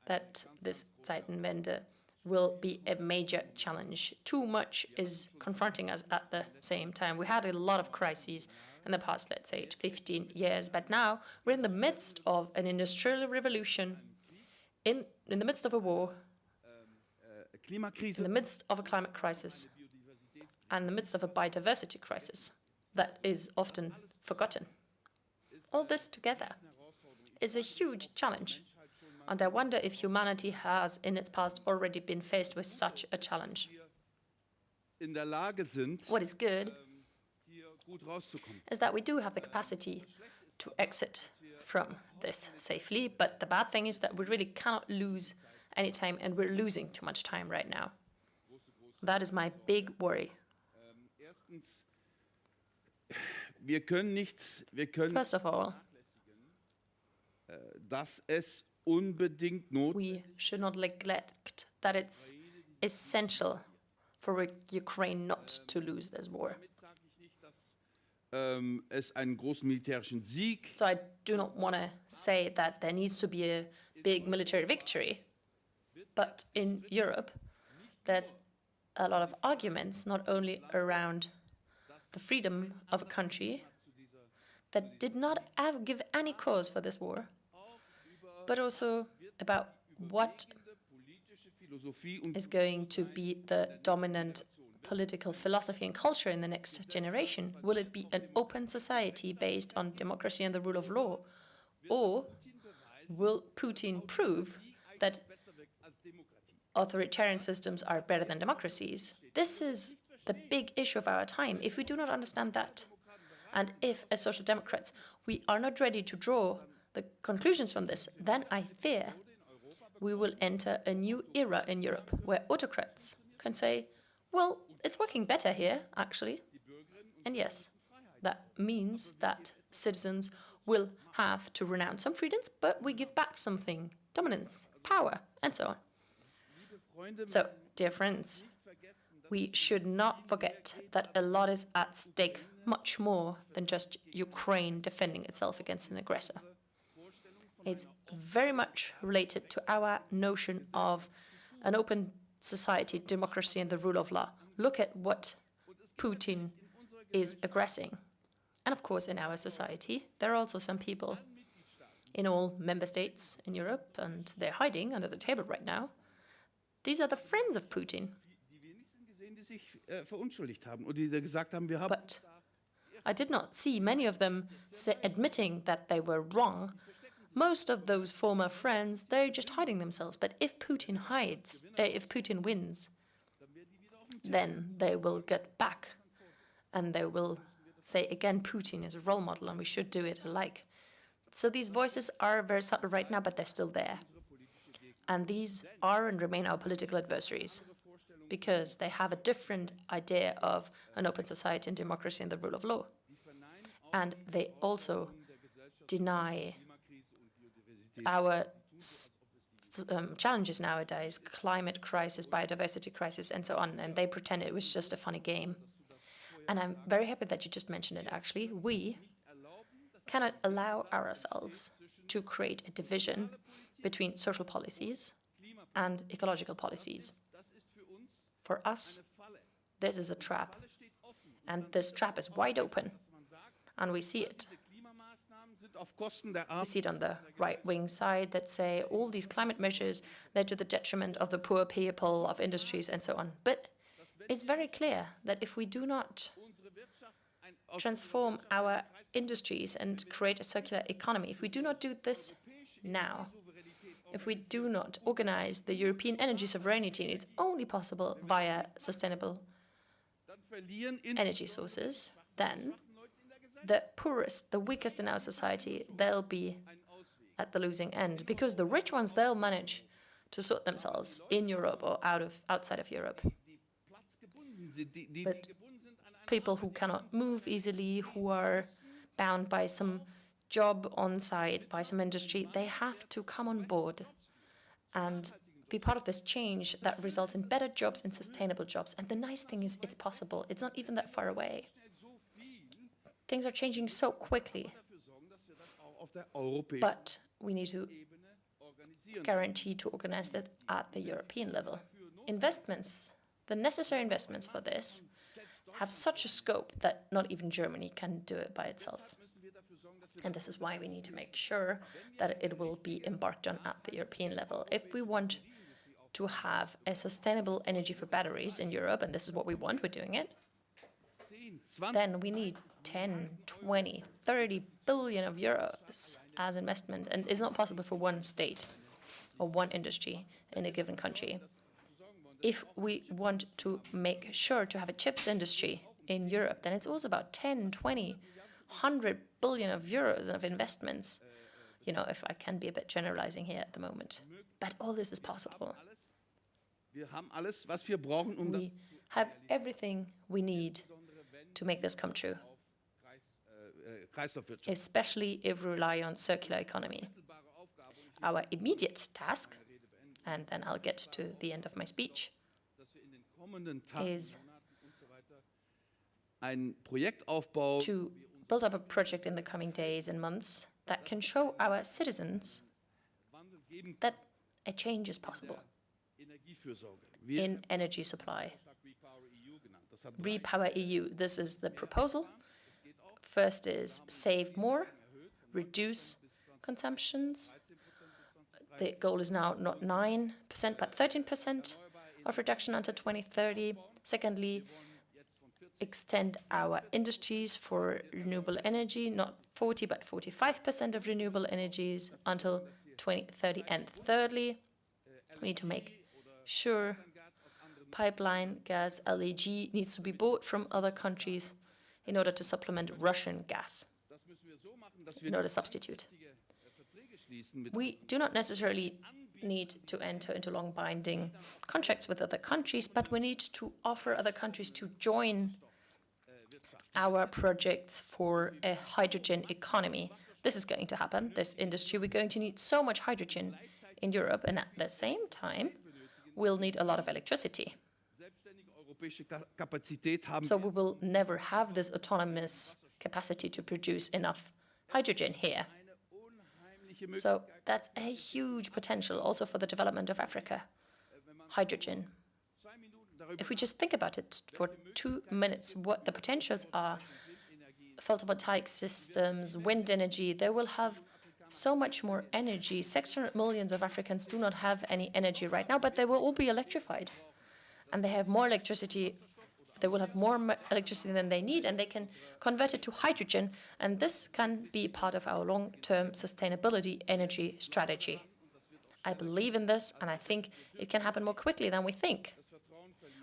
that this Zeitenwende will be a major challenge. Too much is confronting us at the same time. We had a lot of crises in the past, let's say, 15 years, but now we're in the midst of an industrial revolution, in the midst of a war, in the midst of a climate crisis, and in the midst of a biodiversity crisis that is often forgotten. All this together is a huge challenge. And I wonder if humanity has, in its past, already been faced with such a challenge. What is good is that we do have the capacity to exit from this safely, but the bad thing is that we really cannot lose any time, and we're losing too much time right now. That is my big worry. First of all, we should not neglect that it's essential for Ukraine not to lose this war. So I do not want to say that there needs to be a big military victory, but in Europe, there's a lot of arguments, not only around the freedom of a country that did not give any cause for this war, but also about what is going to be the dominant political philosophy and culture in the next generation? Will it be an open society based on democracy and the rule of law? Or will Putin prove that authoritarian systems are better than democracies? This is the big issue of our time. If we do not understand that, and if, as social democrats, we are not ready to draw the conclusions from this, then I fear we will enter a new era in Europe where autocrats can say, well, it's working better here, actually. And yes, that means that citizens will have to renounce some freedoms, but we give back something, dominance, power, and so on. So, dear friends, we should not forget that a lot is at stake, much more than just Ukraine defending itself against an aggressor. It's very much related to our notion of an open society, democracy, and the rule of law. Look at what Putin is aggressing. And of course, in our society, there are also some people in all member states in Europe, and they're hiding under the table right now. These are the friends of Putin. But I did not see many of them admitting that they were wrong. Most of those former friends, they're just hiding themselves. But if Putin wins, then they will get back and they will say again, Putin is a role model and we should do it alike. So these voices are very subtle right now, but they're still there. And these are and remain our political adversaries because they have a different idea of an open society and democracy and the rule of law. And they also deny our challenges nowadays, climate crisis, biodiversity crisis, and so on, and they pretend it was just a funny game. And I'm very happy that you just mentioned it, actually. We cannot allow ourselves to create a division between social policies and ecological policies. For us, this is a trap, and this trap is wide open, and we see it. We see it on the right-wing side that say all these climate measures led to the detriment of the poor people, of industries, and so on. But it's very clear that if we do not transform our industries and create a circular economy, if we do not do this now, if we do not organize the European energy sovereignty, it's only possible via sustainable energy sources, then the poorest, the weakest in our society, they'll be at the losing end. Because the rich ones, they'll manage to sort themselves in Europe or outside of Europe. But people who cannot move easily, who are bound by some job on site, by some industry, they have to come on board and be part of this change that results in better jobs and sustainable jobs. And the nice thing is it's possible. It's not even that far away. Things are changing so quickly, but we need to guarantee to organize that at the European level. Investments, the necessary investments for this, have such a scope that not even Germany can do it by itself. And this is why we need to make sure that it will be embarked on at the European level. If we want to have a sustainable energy for batteries in Europe, and this is what we want, we're doing it, then we need 10, 20, 30 billion of euros as investment. And it's not possible for one state or one industry in a given country. If we want to make sure to have a chips industry in Europe, then it's also about 10, 20, 100 billion of euros of investments. You know, if I can be a bit generalizing here at the moment. But all this is possible. We have everything we need to make this come true, especially if we rely on circular economy. Our immediate task, and then I'll get to the end of my speech, is to build up a project in the coming days and months that can show our citizens that a change is possible in energy supply. Repower EU, this is the proposal. First is save more, reduce consumptions. The goal is now not 9%, but 13% of reduction until 2030. Secondly, extend our industries for renewable energy, not 40, but 45% of renewable energies until 2030. And thirdly, we need to make sure pipeline gas, LNG, needs to be bought from other countries in order to supplement Russian gas, in order to substitute. We do not necessarily need to enter into long binding contracts with other countries, but we need to offer other countries to join our projects for a hydrogen economy. This is going to happen, this industry. We're going to need so much hydrogen in Europe, and at the same time, we'll need a lot of electricity. So we will never have this autonomous capacity to produce enough hydrogen here. So that's a huge potential also for the development of Africa, hydrogen. If we just think about it for 2 minutes, what the potentials are, photovoltaic systems, wind energy, they will have so much more energy. 600 million of Africans do not have any energy right now, but they will all be electrified. And they have more electricity, they will have more electricity than they need, and they can convert it to hydrogen, and this can be part of our long-term sustainability energy strategy. I believe in this, and I think it can happen more quickly than we think.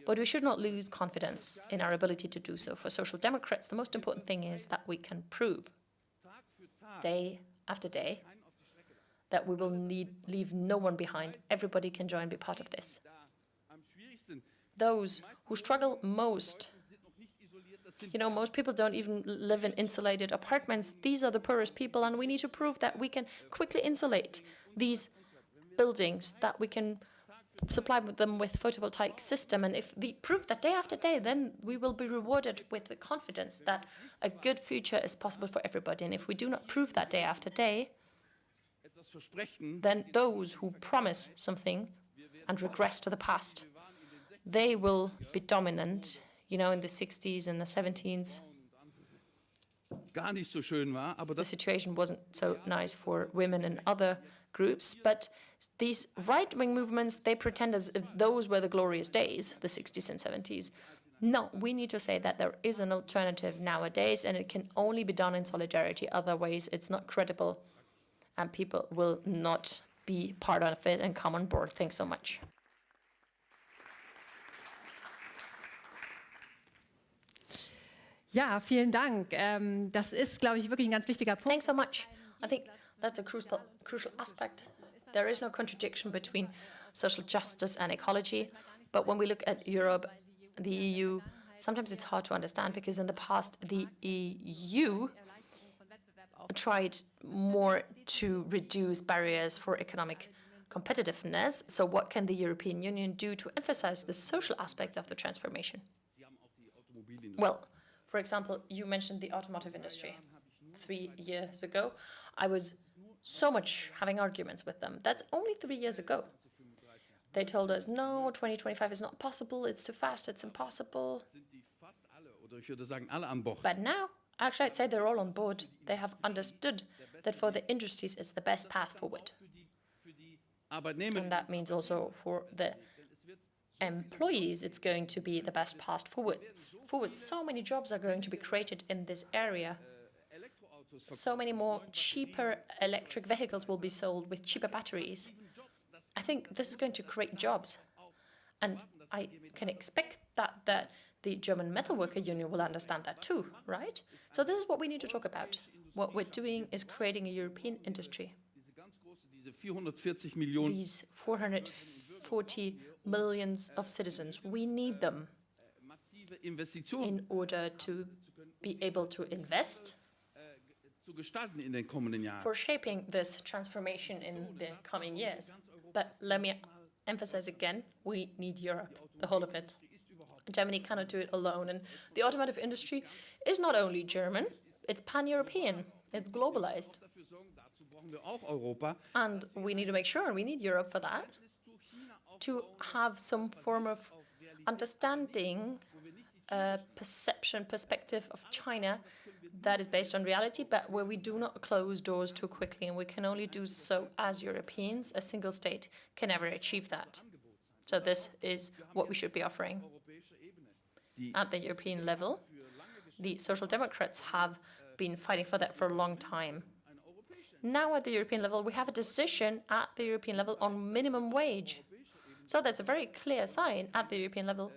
But we should not lose confidence in our ability to do so. For Social Democrats, the most important thing is that we can prove day after day that we will leave no one behind. Everybody can join, be part of this. Those who struggle most, most people don't even live in insulated apartments. These are the poorest people, and we need to prove that we can quickly insulate these buildings, that we can supply them with photovoltaic system. And if we prove that day after day, then we will be rewarded with the confidence that a good future is possible for everybody. And if we do not prove that day after day, then those who promise something and regress to the past, they will be dominant, in the 60s and the 70s. The situation wasn't so nice for women and other groups, but these right-wing movements, they pretend as if those were the glorious days, the 60s and 70s. No, we need to say that there is an alternative nowadays, and it can only be done in solidarity. Otherwise, it's not credible, and people will not be part of it and come on board. Thanks so much. Ja, vielen Dank. Das ist, glaube ich, wirklich ein ganz wichtiger Punkt. Thanks so much. I think that's a crucial aspect. There is no contradiction between social justice and ecology. But when we look at Europe, the EU, sometimes it's hard to understand, because in the past, the EU tried more to reduce barriers for economic competitiveness. So what can the European Union do to emphasize the social aspect of the transformation? Well, for example, you mentioned the automotive industry. 3 years ago, I was so much having arguments with them. That's only 3 years ago. They told us, no, 2025 is not possible, it's too fast, it's impossible. But now, actually, I'd say they're all on board. They have understood that for the industries, it's the best path forward. And that means also for the employees, it's going to be the best path forwards. So many jobs are going to be created in this area. So many more cheaper electric vehicles will be sold with cheaper batteries. I think this is going to create jobs. And I can expect that the German Metalworker Union will understand that too, right? So this is what we need to talk about. What we're doing is creating a European industry. These 440 million of citizens, we need them in order to be able to invest for shaping this transformation in the coming years. But let me emphasize again, we need Europe, the whole of it. Germany cannot do it alone. And the automotive industry is not only German, it's pan-European, it's globalized. And we need to make sure, and we need Europe for that, to have some form of understanding, perspective of China that is based on reality, but where we do not close doors too quickly, and we can only do so as Europeans. A single state can never achieve that. So this is what we should be offering. at the European level. The Social Democrats have been fighting for that for a long time. Now at the European level, we have a decision at the European level on minimum wage. So that's a very clear sign at the European level.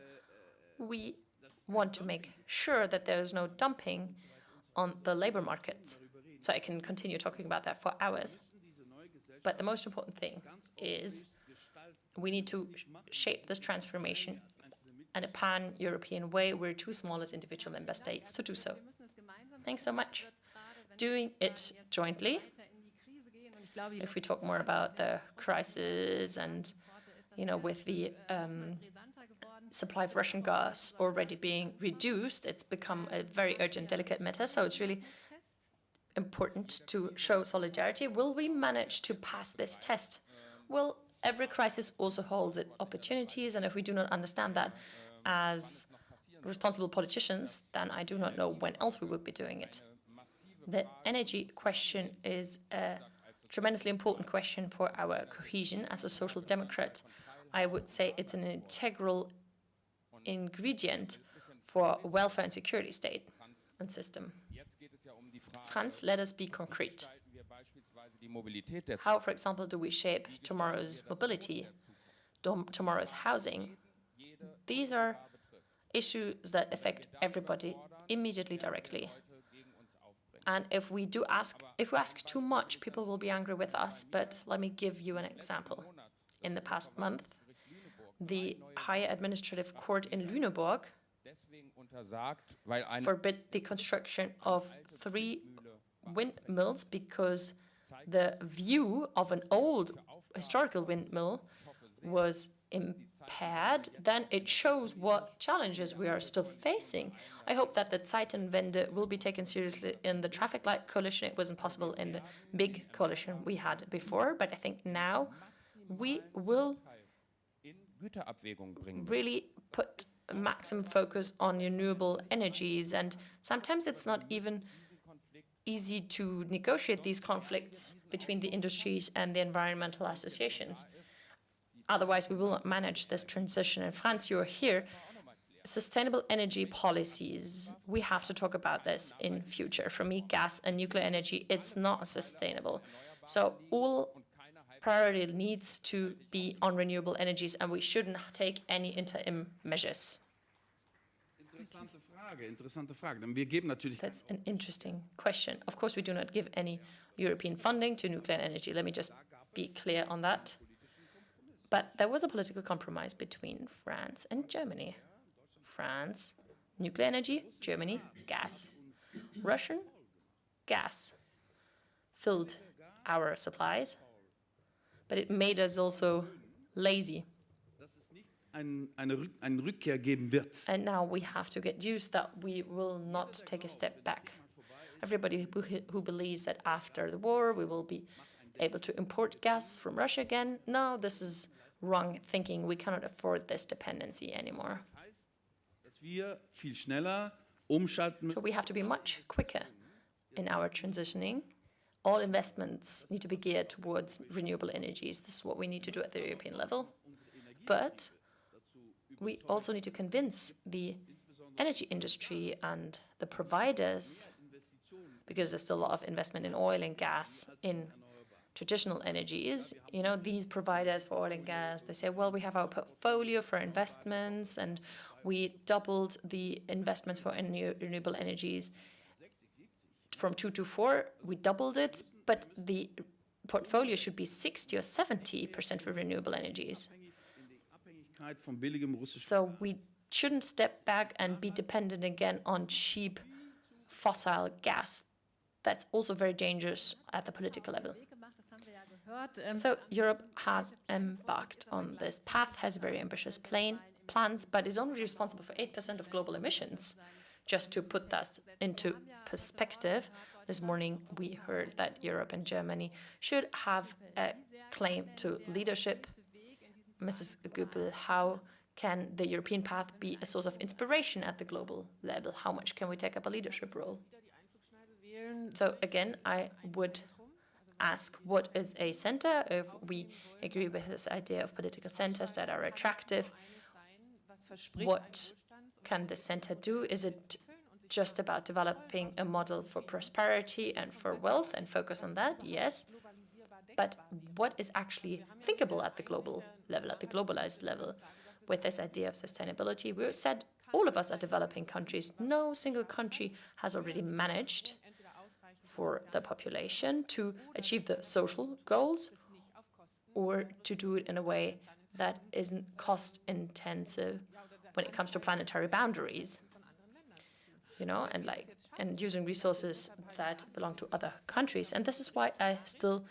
We want to make sure that there is no dumping on the labor markets. So I can continue talking about that for hours. But the most important thing is we need to shape this transformation in a pan-European way. We're too small as individual member states to do so. Thanks so much. Doing it jointly, if we talk more about the crisis and, with the supply of Russian gas already being reduced, it's become a very urgent, delicate matter. So it's really important to show solidarity. Will we manage to pass this test? Well, every crisis also holds its opportunities, and if we do not understand that as responsible politicians, then I do not know when else we would be doing it. The energy question is a tremendously important question for our cohesion. As a social democrat, I would say it's an integral ingredient for welfare and security state and system. Franz, let us be concrete. How, for example, do we shape tomorrow's mobility, tomorrow's housing? These are issues that affect everybody immediately, directly. And if we ask too much, people will be angry with us. But let me give you an example. In the past month, the Higher Administrative Court in Lüneburg forbid the construction of 3 windmills because the view of an old historical windmill was impaired. Then it shows what challenges we are still facing. I hope that the Zeitenwende will be taken seriously in the traffic light coalition. It wasn't possible in the big coalition we had before, but I think now we will really put maximum focus on renewable energies, and sometimes it's not even easy to negotiate these conflicts between the industries and the environmental associations. Otherwise, we will not manage this transition. And France, you're here. Sustainable energy policies, we have to talk about this in future. For me, gas and nuclear energy, it's not sustainable. So all priority needs to be on renewable energies, and we shouldn't take any interim measures. That's an interesting question. Of course, we do not give any European funding to nuclear energy. Let me just be clear on that. But there was a political compromise between France and Germany. France, nuclear energy; Germany, gas. Russian gas filled our supplies, but it made us also lazy. And now we have to get used that we will not take a step back. Everybody who believes that after the war we will be able to import gas from Russia again, no, this is wrong thinking. We cannot afford this dependency anymore. So we have to be much quicker in our transitioning. All investments need to be geared towards renewable energies. This is what we need to do at the European level. But we also need to convince the energy industry and the providers, because there's still a lot of investment in oil and gas, in traditional energies. You know, these providers for oil and gas, they say, well, we have our portfolio for investments and we doubled the investments for renewable energies from 2 to 4. We doubled it, but the portfolio should be 60 or 70% for renewable energies. So we shouldn't step back and be dependent again on cheap fossil gas. That's also very dangerous at the political level. So Europe has embarked on this path, has very ambitious plans, but is only responsible for 8% of global emissions. Just to put that into perspective, this morning we heard that Europe and Germany should have a claim to leadership. Mrs. Goebel, how can the European path be a source of inspiration at the global level? How much can we take up a leadership role? So again, I would ask, what is a center? If we agree with this idea of political centers that are attractive, what can the center do? Is it just about developing a model for prosperity and for wealth and focus on that? Yes. But what is actually thinkable at the global level, at the globalized level, with this idea of sustainability? We said all of us are developing countries. No single country has already managed for the population to achieve the social goals or to do it in a way that isn't cost intensive when it comes to planetary boundaries, you know, and using resources that belong to other countries. And this is why I still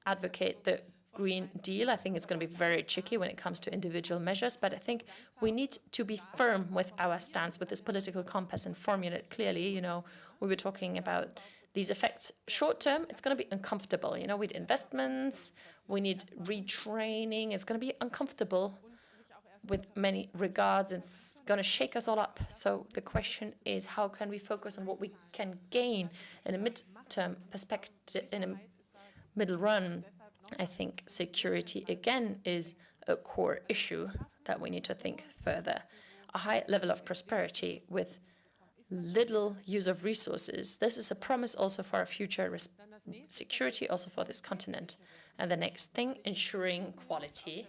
advocate the Green Deal. I think it's going to be very tricky when it comes to individual measures, but I think we need to be firm with our stance, with this political compass, and formulate clearly. You know, we were talking about these effects. Short term, it's going to be uncomfortable. You know, we need investments, we need retraining. It's going to be uncomfortable with many regards. It's going to shake us all up. So the question is, how can we focus on what we can gain in a mid-term perspective, in a middle run? I think security, again, is a core issue that we need to think further. A high level of prosperity with little use of resources. This is a promise also for our future security, also for this continent. And the next thing, ensuring quality.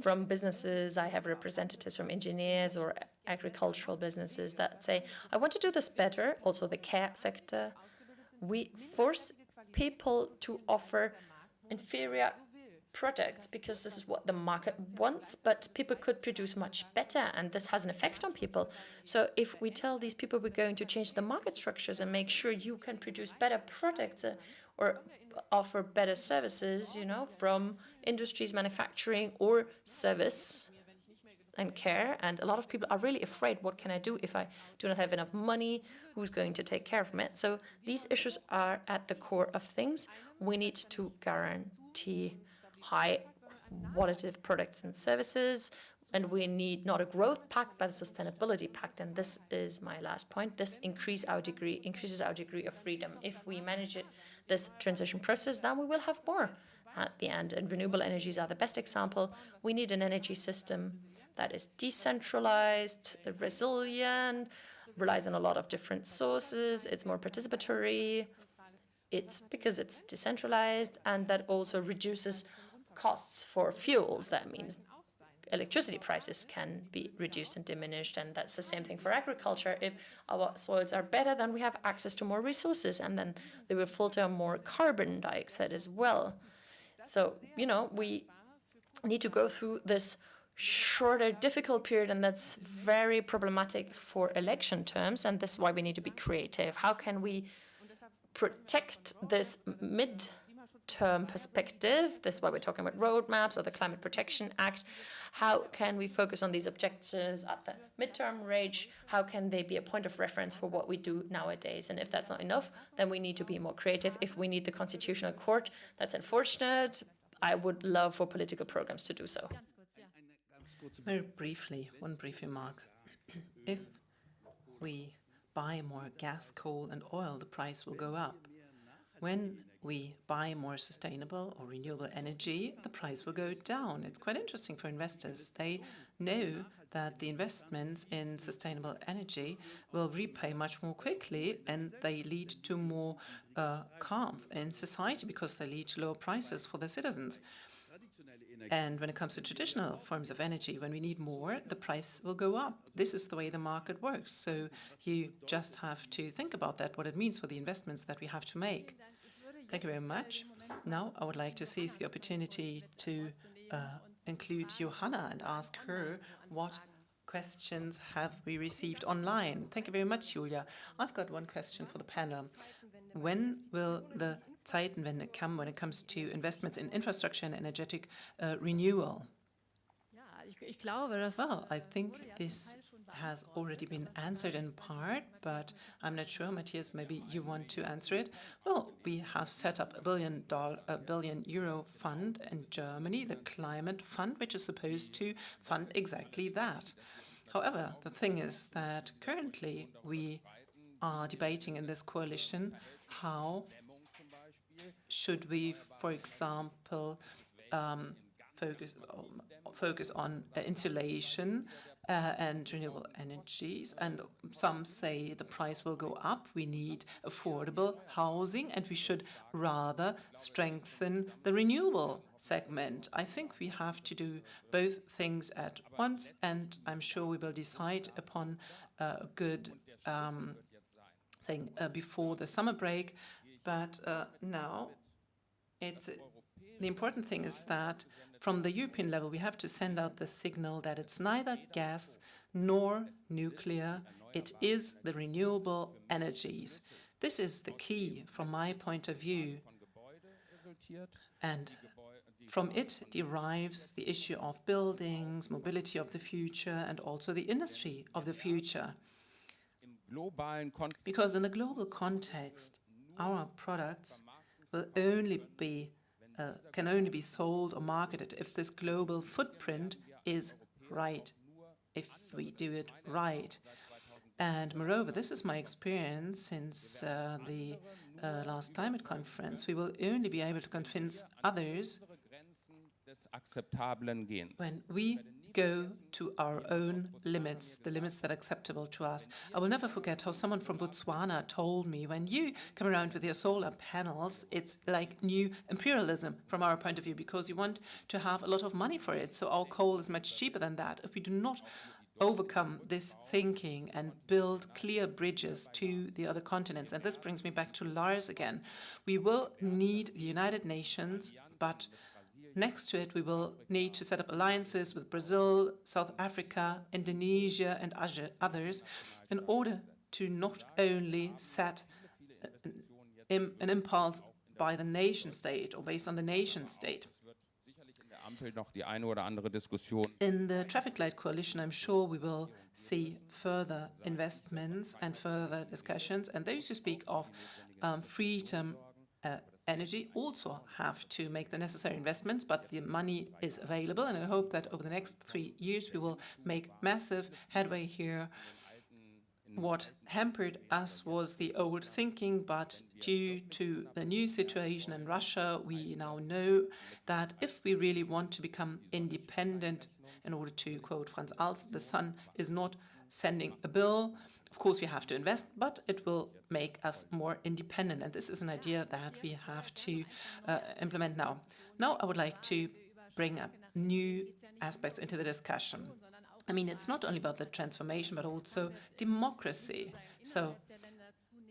From businesses, I have representatives from engineers or agricultural businesses that say, I want to do this better. Also the care sector. We force people to offer inferior products because this is what the market wants, but people could produce much better, and this has an effect on people. So if we tell these people we're going to change the market structures and make sure you can produce better products or offer better services, you know, from industries, manufacturing or service and care, and a lot of people are really afraid, what can I do if I do not have enough money? Who's going to take care of me? So these issues are at the core of things. We need to guarantee high qualitative products and services, and we need not a growth pact, but a sustainability pact. And this is my last point. This increases our degree of freedom. If we manage this transition process, then we will have more at the end. And renewable energies are the best example. We need an energy system that is decentralized, resilient, relies on a lot of different sources. It's more participatory. It's because it's decentralized, and that also reduces costs for fuels. That means electricity prices can be reduced and diminished, and that's the same thing for agriculture. If our soils are better, then we have access to more resources, and then they will filter more carbon dioxide as well. So, you know, we need to go through this shorter, difficult period, and that's very problematic for election terms, and this is why we need to be creative. How can we protect this mid-term perspective? This is why we're talking about roadmaps or the Climate Protection Act. How can we focus on these objectives at the midterm range? How can they be a point of reference for what we do nowadays? And if that's not enough, then we need to be more creative. If we need the Constitutional Court, that's unfortunate. I would love for political programs to do so. Very briefly, one brief remark. If we buy more gas, coal and oil, the price will go up. When we buy more sustainable or renewable energy, the price will go down. It's quite interesting for investors. They know that the investments in sustainable energy will repay much more quickly, and they lead to more calm in society because they lead to lower prices for their citizens. And when it comes to traditional forms of energy, when we need more, the price will go up. This is the way the market works. So you just have to think about that, what it means for the investments that we have to make. Thank you very much. Now I would like to seize the opportunity to include Johanna and ask her what questions have we received online. Thank you very much, Julia. I've got one question for the panel. When will the Zeitenwende come when it comes to investments in infrastructure and energetic renewal? Well, I think this has already been answered in part, but I'm not sure. Matthias, maybe you want to answer it. Well, we have set up a billion euro fund in Germany, the Climate Fund, which is supposed to fund exactly that. However, the thing is that currently we are debating in this coalition how should we, for example, focus on insulation and renewable energies, and some say the price will go up. We need affordable housing, and we should rather strengthen the renewable segment. I think we have to do both things at once, and I'm sure we will decide upon a good thing before the summer break. But now, the important thing is that from the European level, we have to send out the signal that it's neither gas nor nuclear, it is the renewable energies. This is the key from my point of view. And from it derives the issue of buildings, mobility of the future, and also the industry of the future. Because in the global context, our products will can only be sold or marketed if this global footprint is right, if we do it right. And moreover, this is my experience since the last climate conference. We will only be able to convince others when we go to our own limits, the limits that are acceptable to us. I will never forget how someone from Botswana told me, when you come around with your solar panels, it's like new imperialism from our point of view, because you want to have a lot of money for it. So our coal is much cheaper than that. If we do not overcome this thinking and build clear bridges to the other continents, and this brings me back to Lars again, we will need the United Nations, but next to it, we will need to set up alliances with Brazil, South Africa, Indonesia, and others in order to not only set an impulse by the nation state or based on the nation state. In the traffic light coalition, I'm sure we will see further investments and further discussions, and those who speak of freedom energy also have to make the necessary investments, but the money is available, and I hope that over the next 3 years we will make massive headway here. What hampered us was the old thinking, but due to the new situation in Russia, we now know that if we really want to become independent, in order to quote Franz Hals, the sun is not sending a bill. Of course, we have to invest, but it will make us more independent. And this is an idea that we have to implement now. Now, I would like to bring up new aspects into the discussion. I mean, it's not only about the transformation, but also democracy. So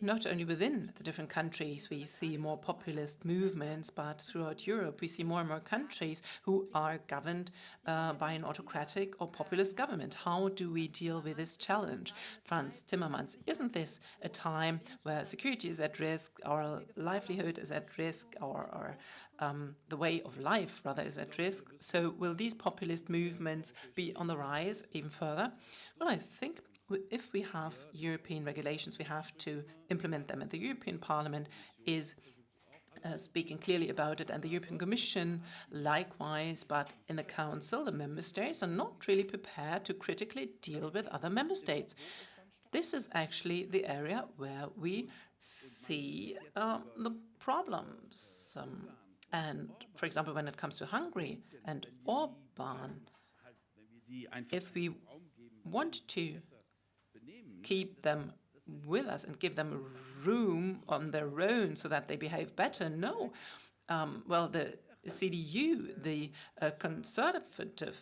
not only within the different countries we see more populist movements, but throughout Europe we see more and more countries who are governed by an autocratic or populist government. How do we deal with this challenge? Franz Timmermans, isn't this a time where security is at risk, our livelihood is at risk, or the way of life rather is at risk? So will these populist movements be on the rise even further? Well, I think if we have European regulations, we have to implement them. And the European Parliament is speaking clearly about it, and the European Commission likewise, but in the Council, the member states are not really prepared to critically deal with other member states. This is actually the area where we see the problems. And, for example, when it comes to Hungary and Orban, if we want to keep them with us and give them room on their own so that they behave better, no. Well, the CDU, the conservative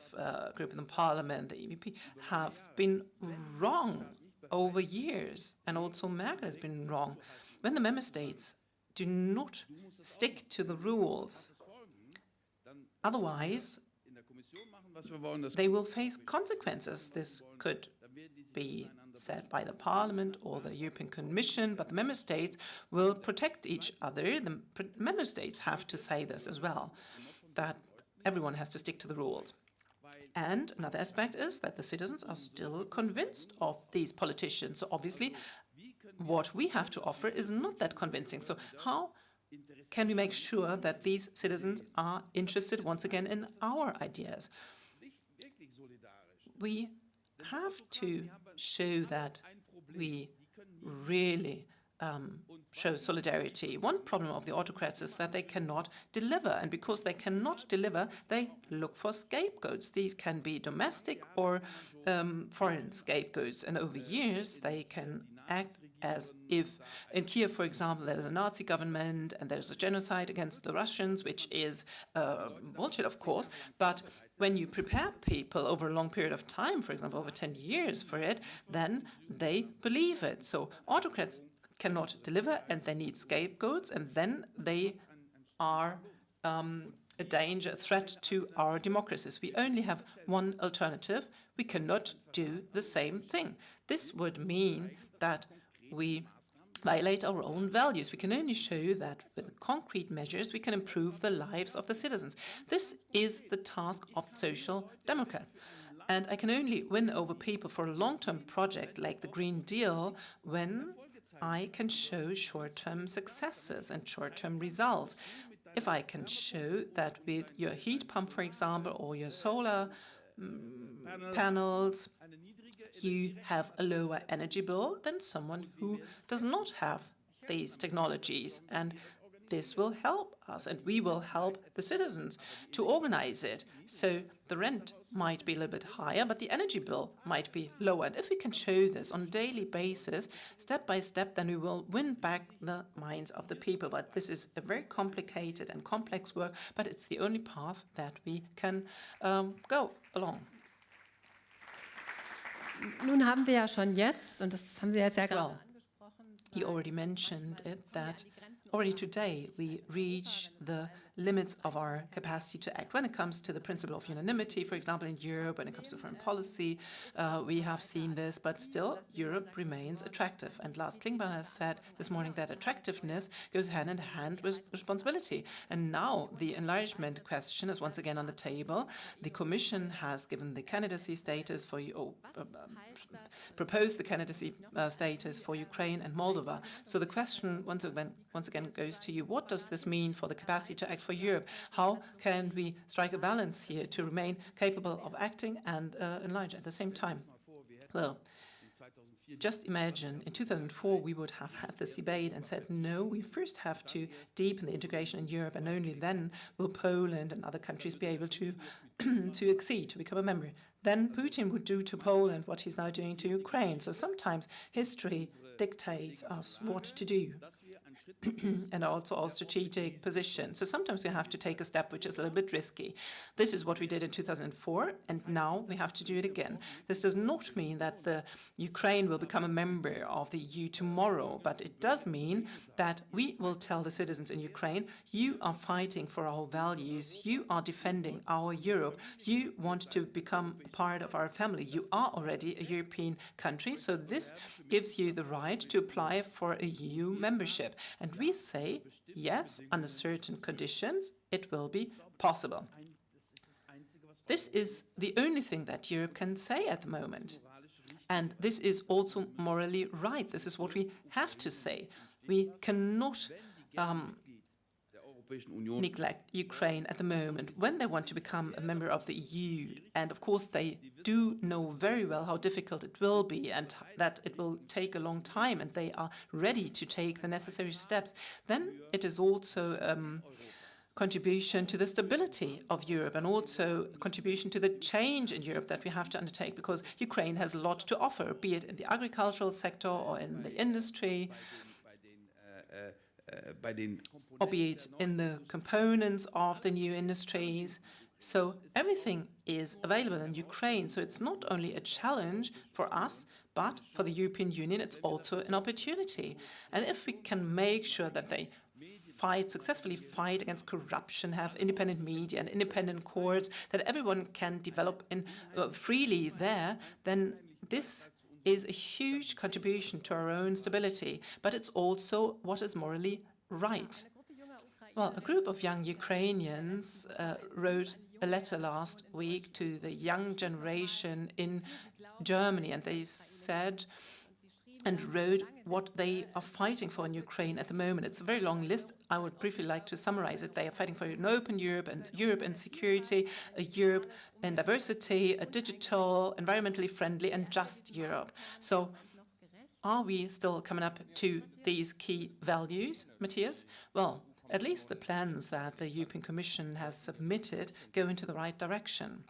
group in the parliament, the EPP, have been wrong over years, and also Merkel has been wrong. When the member states do not stick to the rules, otherwise they will face consequences. This could be said by the Parliament or the European Commission, but the member states will protect each other. The member states have to say this as well, that everyone has to stick to the rules. And another aspect is that the citizens are still convinced of these politicians. So obviously, what we have to offer is not that convincing. So how can we make sure that these citizens are interested once again in our ideas? We have to show that we really show solidarity. One problem of the autocrats is that they cannot deliver, and because they cannot deliver, they look for scapegoats. These can be domestic or foreign scapegoats, and over years they can act as if in Kiev, for example, there's a Nazi government and there's a genocide against the Russians, which is bullshit, of course, but when you prepare people over a long period of time, for example, over 10 years for it, then they believe it. So autocrats cannot deliver and they need scapegoats, and then they are a danger, a threat to our democracies. We only have one alternative. We cannot do the same thing. This would mean that we violate our own values. We can only show that with concrete measures we can improve the lives of the citizens. This is the task of social democrats. And I can only win over people for a long-term project like the Green Deal when I can show short-term successes and short-term results. If I can show that with your heat pump, for example, or your solar panels, you have a lower energy bill than someone who does not have these technologies. And this will help us, and we will help the citizens to organize it. So the rent might be a little bit higher, but the energy bill might be lower. And if we can show this on a daily basis, step by step, then we will win back the minds of the people. But this is a very complicated and complex work, but it's the only path that we can go along. Nun haben wir ja schon jetzt, und das haben Sie jetzt ja gerade angesprochen, you already mentioned it, that already today we reach the limits of our capacity to act. When it comes to the principle of unanimity, for example, in Europe, when it comes to foreign policy, we have seen this, but still Europe remains attractive. And Lars Klingbeil has said this morning that attractiveness goes hand in hand with responsibility. And now the enlargement question is once again on the table. The Commission has given the candidacy status for proposed the candidacy status for Ukraine and Moldova. So the question once again goes to you: what does this mean for the capacity to act for Europe? How can we strike a balance here to remain capable of acting and enlarge at the same time? Well, just imagine in 2004 we would have had this debate and said, no, we first have to deepen the integration in Europe, and only then will Poland and other countries be able to accede, to become a member. Then Putin would do to Poland what he's now doing to Ukraine. So sometimes history dictates us what to do. And also our strategic position. So sometimes we have to take a step which is a little bit risky. This is what we did in 2004, and now we have to do it again. This does not mean that the Ukraine will become a member of the EU tomorrow, but it does mean that we will tell the citizens in Ukraine, you are fighting for our values, you are defending our Europe, you want to become part of our family. You are already a European country, so this gives you the right to apply for a EU membership. And we say, yes, under certain conditions, it will be possible. This is the only thing that Europe can say at the moment. And this is also morally right. This is what we have to say. We cannot neglect Ukraine at the moment when they want to become a member of the EU. And of course, they do know very well how difficult it will be and that it will take a long time, and they are ready to take the necessary steps. Then it is also contribution to the stability of Europe and also contribution to the change in Europe that we have to undertake, because Ukraine has a lot to offer, be it in the agricultural sector or in the industry, or be it in the components of the new industries. So everything is available in Ukraine. So it's not only a challenge for us, but for the European Union, it's also an opportunity. And if we can make sure that they successfully fight against corruption, have independent media and independent courts, that everyone can develop freely there, then this is a huge contribution to our own stability, but it's also what is morally right. Well, a group of young Ukrainians wrote a letter last week to the young generation in Germany, and they said and wrote what they are fighting for in Ukraine at the moment. It's a very long list. I would briefly like to summarize it. They are fighting for an open Europe and Europe in security, a Europe in diversity, a digital, environmentally friendly and just Europe. So Are we still coming up to these key values, Matthias? Well, at least the plans that the European Commission has submitted go into the right direction.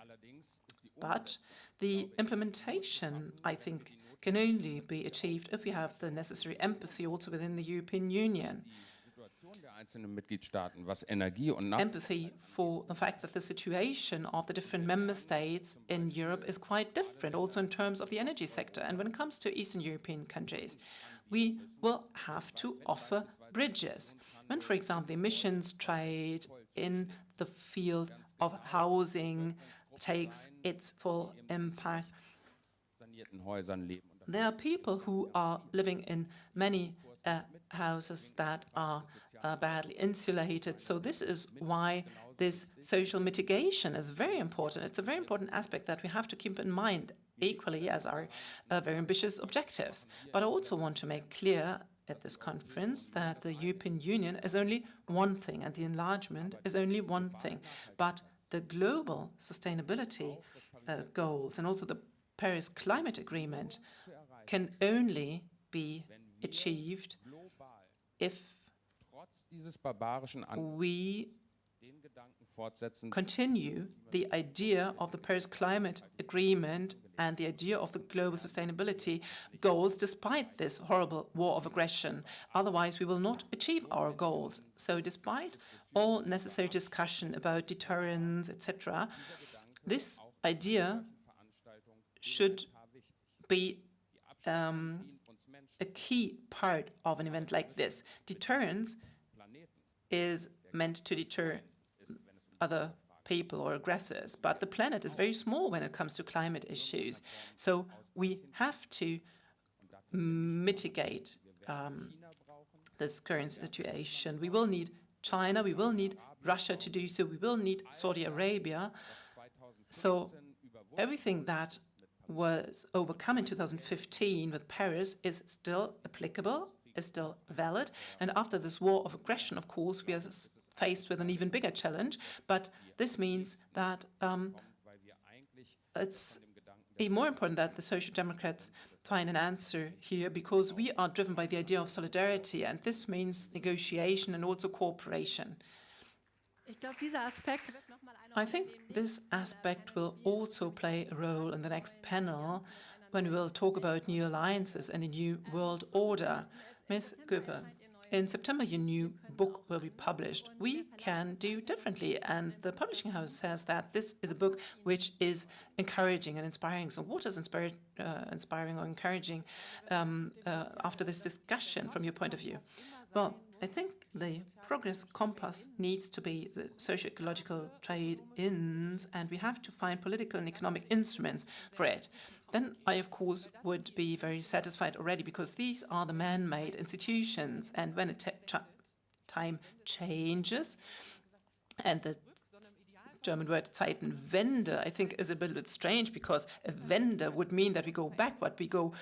But the implementation, I think, can only be achieved if we have the necessary empathy also within the European Union. Empathy for the fact that the situation of the different member states in Europe is quite different, also in terms of the energy sector. And when it comes to Eastern European countries, we will have to offer bridges. When, for example, the emissions trade in the field of housing takes its full impact, there are people who are living in many houses that are badly insulated. So this is why this social mitigation is very important. It's a very important aspect that we have to keep in mind equally as our very ambitious objectives. But I also want to make clear at this conference that the European Union is only one thing and the enlargement is only one thing. But the global sustainability goals and also the Paris Climate Agreement can only be achieved if we continue the idea of the Paris Climate Agreement and the idea of the global sustainability goals despite this horrible war of aggression. Otherwise, we will not achieve our goals. So despite all necessary discussion about deterrence, etc., this idea should be a key part of an event like this. Deterrence is meant to deter other people or aggressors, but the planet is very small when it comes to climate issues. So we have to mitigate this current situation. We will need China, we will need Russia to do so, we will need Saudi Arabia. So everything that was overcome in 2015 with Paris is still applicable, is still valid. And after this war of aggression, of course, we are faced with an even bigger challenge. But this means that it's even more important that the Social Democrats find an answer here, because we are driven by the idea of solidarity, and this means negotiation and also cooperation. I think this aspect will also play a role in the next panel when we will talk about new alliances and a new world order. Ms. Goeper, in September, your new book will be published. We can do differently, and the publishing house says that this is a book which is encouraging and inspiring. So what is inspiring or encouraging after this discussion from your point of view? Well, I think the progress compass needs to be the socio-ecological trade-ins, and we have to find political and economic instruments for it. Then I, of course, would be very satisfied already, because these are the man-made institutions, and when time changes, and the German word Zeitenwende, I think, is a little bit strange, because a Wende would mean that we go backward, we go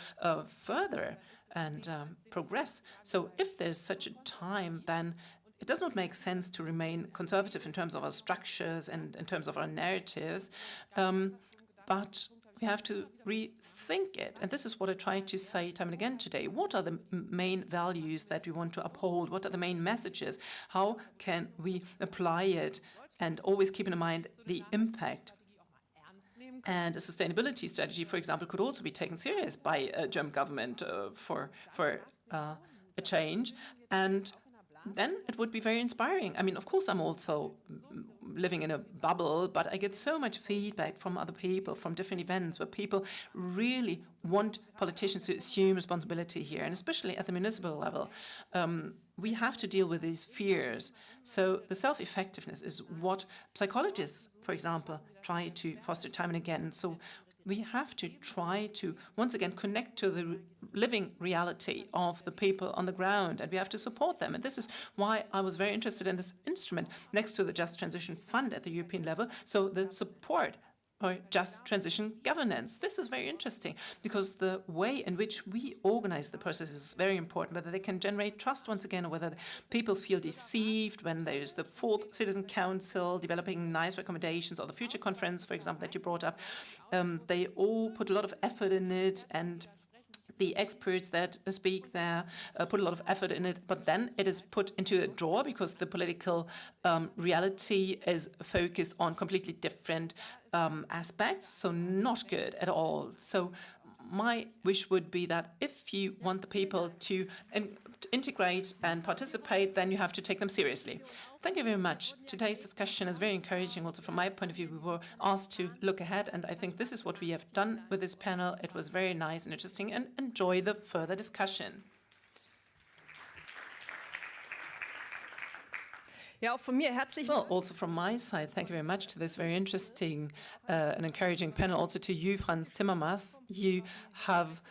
further and progress. So if there's such a time, then it does not make sense to remain conservative in terms of our structures and in terms of our narratives, but we have to rethink it. And this is what I tried to say time and again today. What are the main values that we want to uphold? What are the main messages? How can we apply it? And always keeping in mind the impact. And a sustainability strategy, for example, could also be taken serious by a German government for a change. And then it would be very inspiring. I mean, of course, I'm also living in a bubble, but I get so much feedback from other people, from different events, where people really want politicians to assume responsibility here, and especially at the municipal level. We have to deal with these fears. So the self-effectiveness is what psychologists, for example, try to foster time and again. So we have to try to, once again, connect to the living reality of the people on the ground, and we have to support them. And this is why I was very interested in this instrument next to the Just Transition Fund at the European level, so the support or just transition governance. This is very interesting, because the way in which we organize the process is very important, whether they can generate trust once again, or whether people feel deceived when there's the fourth Citizen Council developing nice recommendations, or the Future Conference, for example, that you brought up. They all put a lot of effort in it, and the experts that speak there put a lot of effort in it, but then it is put into a drawer because the political reality is focused on completely different aspects, so not good at all. So my wish would be that if you want the people to integrate and participate, then you have to take them seriously. Thank you very much. Today's discussion is very encouraging also from my point of view. We were asked to look ahead, and I think this is what we have done with this panel. It was very nice and interesting, and enjoy the further discussion. Ja, auch von mir herzlichen Well, also from my side, thank you very much to this very interesting and encouraging panel. Also to you, Franz Timmermans. You have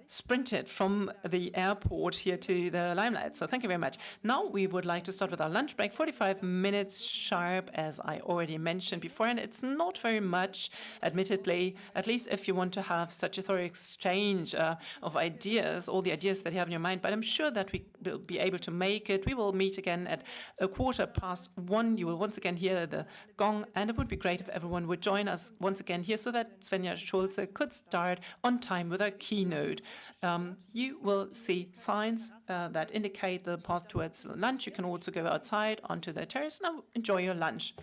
sprinted from the airport here to the limelight. So thank you very much. Now we would like to start with our lunch break, 45 minutes sharp, as I already mentioned before. And it's not very much, admittedly, at least if you want to have such a thorough exchange of ideas, all the ideas that you have in your mind. But I'm sure that we will be able to make it. We will meet again at 1:15. You will once again hear the gong. And it would be great if everyone would join us once again here so that Svenja Schulze could start on time with our keynote. You will see signs that indicate the path towards lunch. You can also go outside onto the terrace. Now enjoy your lunch.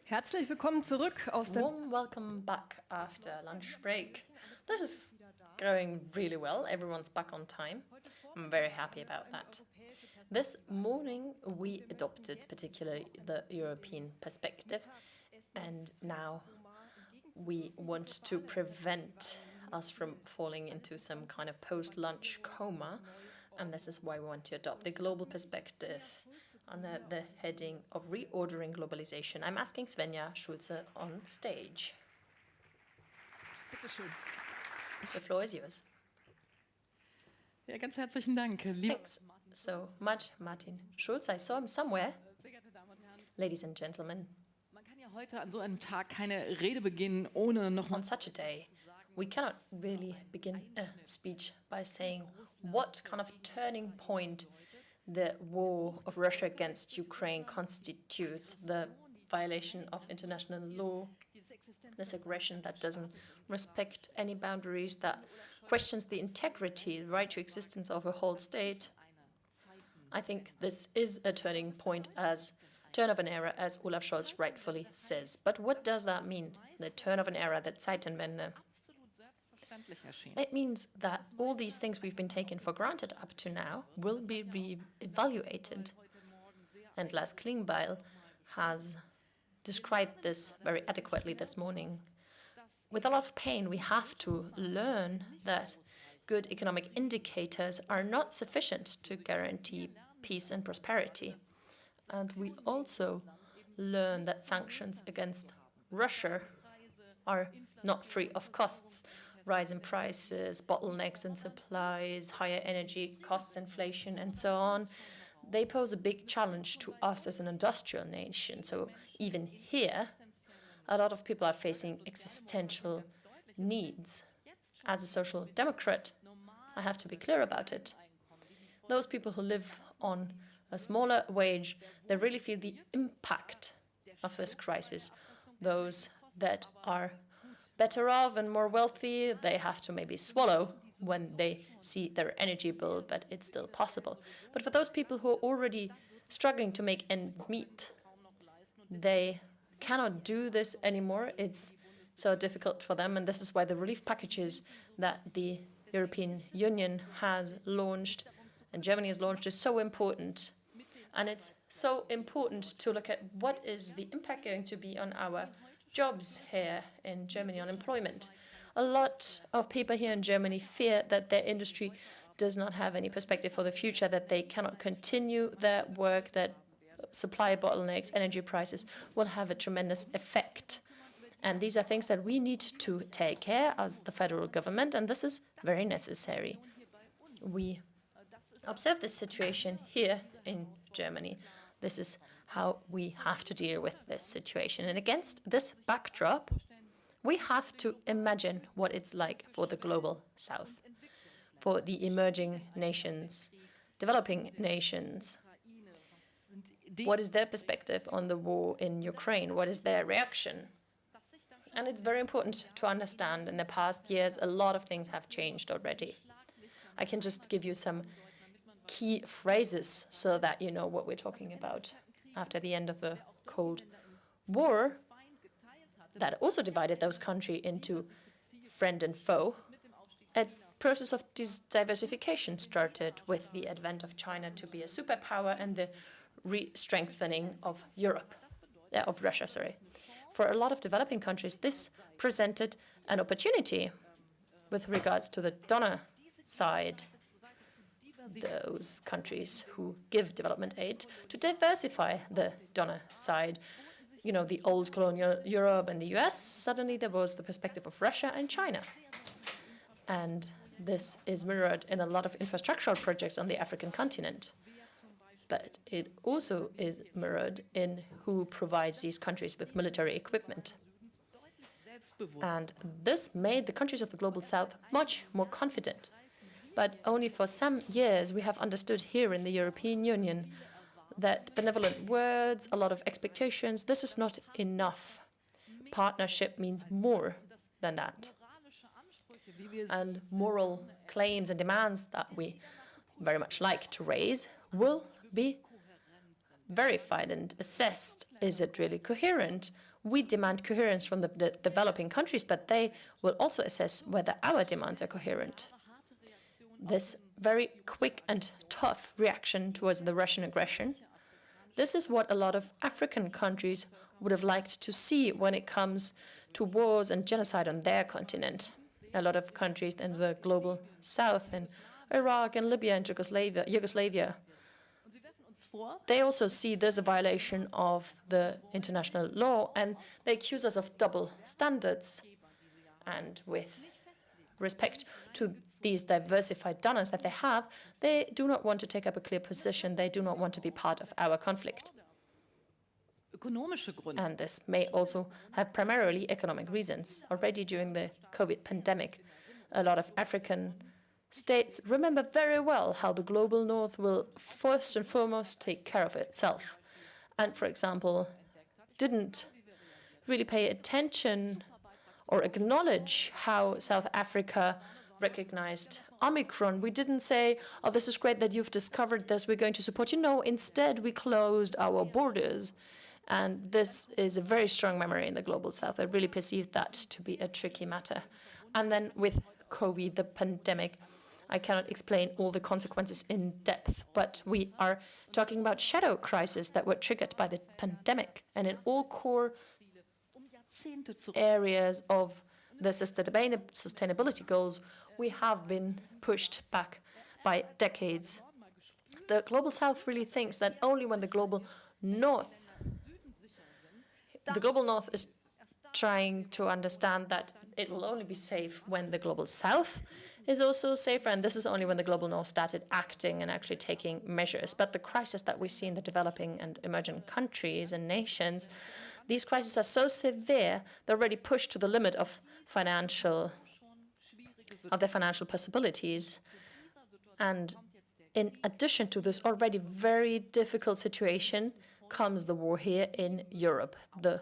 Herzlich willkommen zurück aus der... Warm welcome back after lunch break. This is going really well. Everyone's back on time. I'm very happy about that. This morning we adopted particularly the European perspective, and now we want to prevent us from falling into some kind of post-lunch coma, and this is why we want to adopt the global perspective under the heading of reordering globalization. I'm asking Svenja Schulze on stage. The floor is yours. Ja, ganz herzlichen Dank. Thanks so much, Martin Schulz. I saw him somewhere. Ladies and gentlemen, Man kann ja heute an so einem Tag keine Rede beginnen, ohne nochmal... on such a day, we cannot really begin a speech by saying what kind of turning point the war of Russia against Ukraine constitutes, the violation of international law, this aggression that doesn't respect any boundaries, that questions the integrity, the right to existence of a whole state. I think this is a turning point, as turn of an era, as Olaf Scholz rightfully says. But what does that mean, the turn of an era, the Zeitenwende? It means that all these things we've been taking for granted up to now will be re-evaluated. And Lars Klingbeil has described this very adequately this morning. With a lot of pain, we have to learn that good economic indicators are not sufficient to guarantee peace and prosperity. And we also learn that sanctions against Russia are not free of costs. Rise in prices, bottlenecks in supplies, higher energy costs, inflation, and so on. They pose a big challenge to us as an industrial nation. So even here, a lot of people are facing existential needs. As a social democrat, I have to be clear about it. Those people who live on a smaller wage, they really feel the impact of this crisis. Those that are better off and more wealthy, they have to maybe swallow when they see their energy bill, but it's still possible. But for those people who are already struggling to make ends meet, they cannot do this anymore. It's so difficult for them, and this is why the relief packages that the European Union has launched and Germany has launched is so important. And it's so important to look at what is the impact going to be on our jobs here in Germany, on employment. A lot of people here in Germany fear that their industry does not have any perspective for the future, that they cannot continue their work, that supply bottlenecks, energy prices will have a tremendous effect. And these are things that we need to take care as the federal government, and this is very necessary. We observe this situation here in Germany. This is how we have to deal with this situation. And against this backdrop, we have to imagine what it's like for the global south, for the emerging nations, developing nations. What is their perspective on the war in Ukraine? What is their reaction? And it's very important to understand in the past years, a lot of things have changed already. I can just give you some key phrases so that you know what we're talking about. After the end of the Cold War, that also divided those countries into friend and foe, a process of diversification started with the advent of China to be a superpower and the re-strengthening of Russia. For a lot of developing countries, this presented an opportunity with regards to the donor side, those countries who give development aid, to diversify the donor side. You know, the old colonial Europe and the US, suddenly there was the perspective of Russia and China. And this is mirrored in a lot of infrastructural projects on the African continent. But it also is mirrored in who provides these countries with military equipment. And this made the countries of the global south much more confident. But only for some years we have understood here in the European Union that benevolent words, a lot of expectations, this is not enough. Partnership means more than that. And moral claims and demands that we very much like to raise will be verified and assessed, is it really coherent? We demand coherence from the developing countries, but they will also assess whether our demands are coherent. This very quick and tough reaction towards the Russian aggression, this is what a lot of African countries would have liked to see when it comes to wars and genocide on their continent. A lot of countries in the global south, in Iraq and Libya and Yugoslavia, they also see this a violation of the international law, and they accuse us of double standards. And with respect to these diversified donors that they have, they do not want to take up a clear position. They do not want to be part of our conflict. And this may also have primarily economic reasons. Already during the COVID pandemic, a lot of African states remember very well how the global north will first and foremost take care of itself. And, for example, didn't really pay attention or acknowledge how South Africa recognized Omicron. We didn't say, oh, this is great that you've discovered this, we're going to support you. No, instead we closed our borders. And this is a very strong memory in the global south. I really perceive that to be a tricky matter. And then with COVID, the pandemic, I cannot explain all the consequences in depth, but we are talking about shadow crises that were triggered by the pandemic. And in all core areas of the sustainability goals, we have been pushed back by decades. The global south really thinks that only when the global north is trying to understand that it will only be safe when the global south is also safer, and this is only when the global north started acting and actually taking measures. But the crisis that we see in the developing and emerging countries and nations, these crises are so severe, they're already pushed to the limit of their financial possibilities. And in addition to this already very difficult situation, comes the war here in Europe, the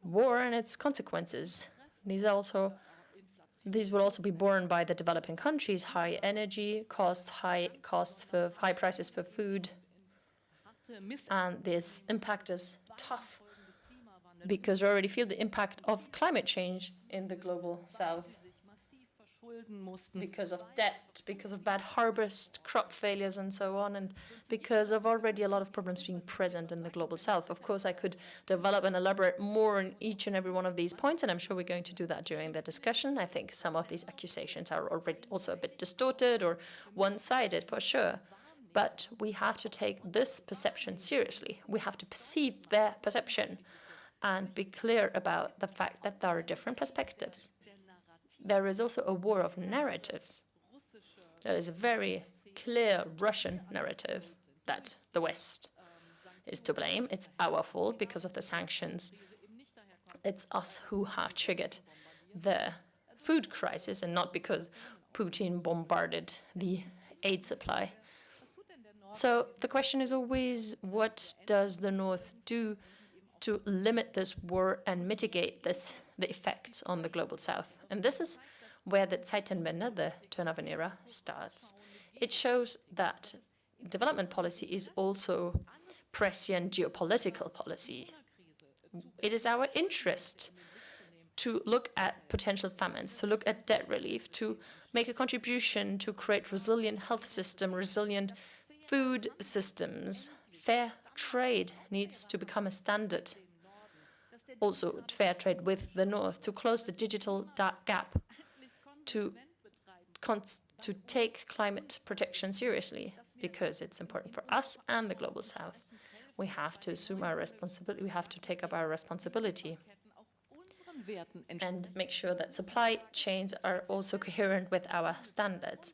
war and its consequences. These will also be borne by the developing countries: high energy costs, high prices for food. And this impact is tough because we already feel the impact of climate change in the global south. Because of debt, because of bad harvest, crop failures, and so on, and because of already a lot of problems being present in the global south. Of course, I could develop and elaborate more on each and every one of these points, and I'm sure we're going to do that during the discussion. I think some of these accusations are already also a bit distorted or one-sided, for sure. But we have to take this perception seriously. We have to perceive their perception and be clear about the fact that there are different perspectives. There is also a war of narratives. There is a very clear Russian narrative that the West is to blame. It's our fault because of the sanctions. It's us who have triggered the food crisis and not because Putin bombarded the aid supply. So the question is always, what does the North do to limit this war and mitigate the effects on the global south? And this is where the Zeitenwende, the turn of an era, starts. It shows that development policy is also prescient geopolitical policy. It is our interest to look at potential famines, to look at debt relief, to make a contribution to create resilient health system, resilient food systems. Fair trade needs to become a standard. Also, fair trade with the North, to close the digital gap, to take climate protection seriously, because it's important for us and the global South. We have to assume our responsibility. We have to take up our responsibility and make sure that supply chains are also coherent with our standards,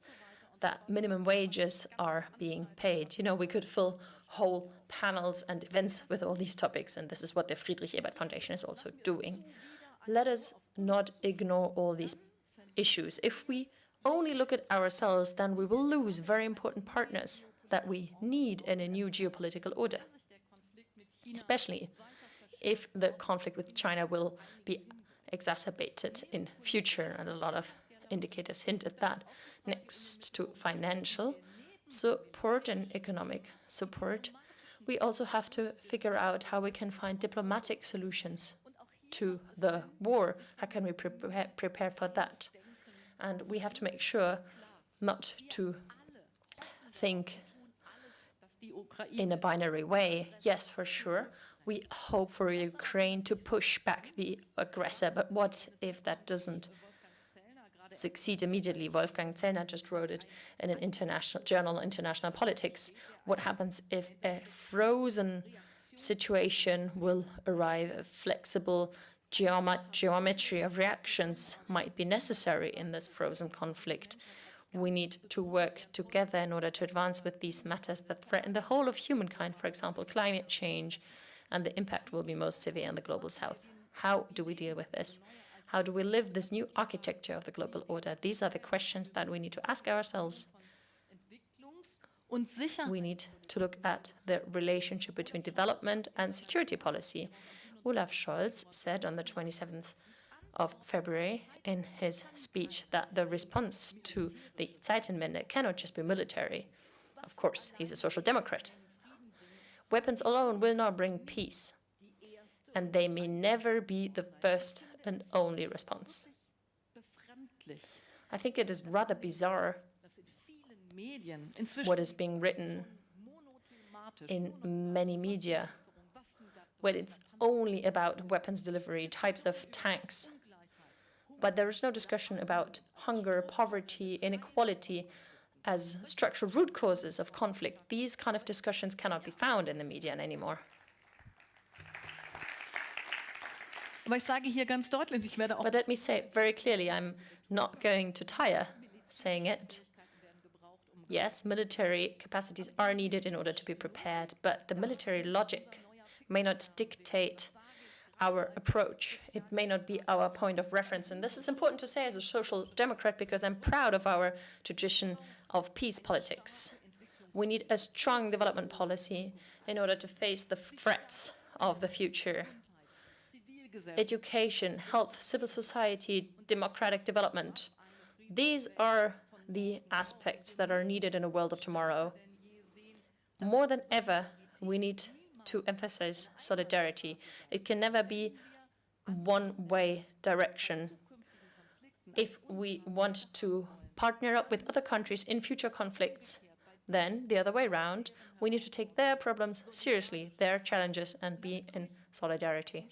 that minimum wages are being paid. You know, we could fill whole panels and events with all these topics, and this is what the Friedrich Ebert Foundation is also doing. Let us not ignore all these issues. If we only look at ourselves, then we will lose very important partners that we need in a new geopolitical order, especially if the conflict with China will be exacerbated in future, and a lot of indicators hint at that. Next to financial support and economic support, We also have to figure out how we can find diplomatic solutions to the war. How can we prepare for that? And we have to make sure not to think in a binary way. Yes, for sure, we hope for Ukraine to push back the aggressor, but what if that doesn't succeed immediately? Wolfgang Zellner just wrote it in an international journal, International Politics. What happens if a frozen situation will arrive? A flexible geometry of reactions might be necessary in this frozen conflict. We need to work together in order to advance with these matters that threaten the whole of humankind, for example, climate change, and the impact will be most severe in the global south. How do we deal with this? How do we live this new architecture of the global order? These are the questions that we need to ask ourselves. We need to look at the relationship between development and security policy. Olaf Scholz said on the 27th of February in his speech that the response to the Zeitenwende cannot just be military. Of course, he's a social democrat. Weapons alone will not bring peace, and they may never be the first and only response. I think it is rather bizarre what is being written in many media, where it's only about weapons delivery, types of tanks. But there is no discussion about hunger, poverty, inequality as structural root causes of conflict. These kind of discussions cannot be found in the media anymore. Aber ich sage hier ganz deutlich, ich werde auch. But let me say it very clearly, I'm not going to tire saying it. Yes, military capacities are needed in order to be prepared, but the military logic may not dictate our approach. It may not be our point of reference. And this is important to say as a social democrat because I'm proud of our tradition of peace politics. We need a strong development policy in order to face the threats of the future. Education, health, civil society, democratic development. These are the aspects that are needed in a world of tomorrow. More than ever, we need to emphasize solidarity. It can never be one-way direction. If we want to partner up with other countries in future conflicts, then the other way around, we need to take their problems seriously, their challenges, and be in solidarity.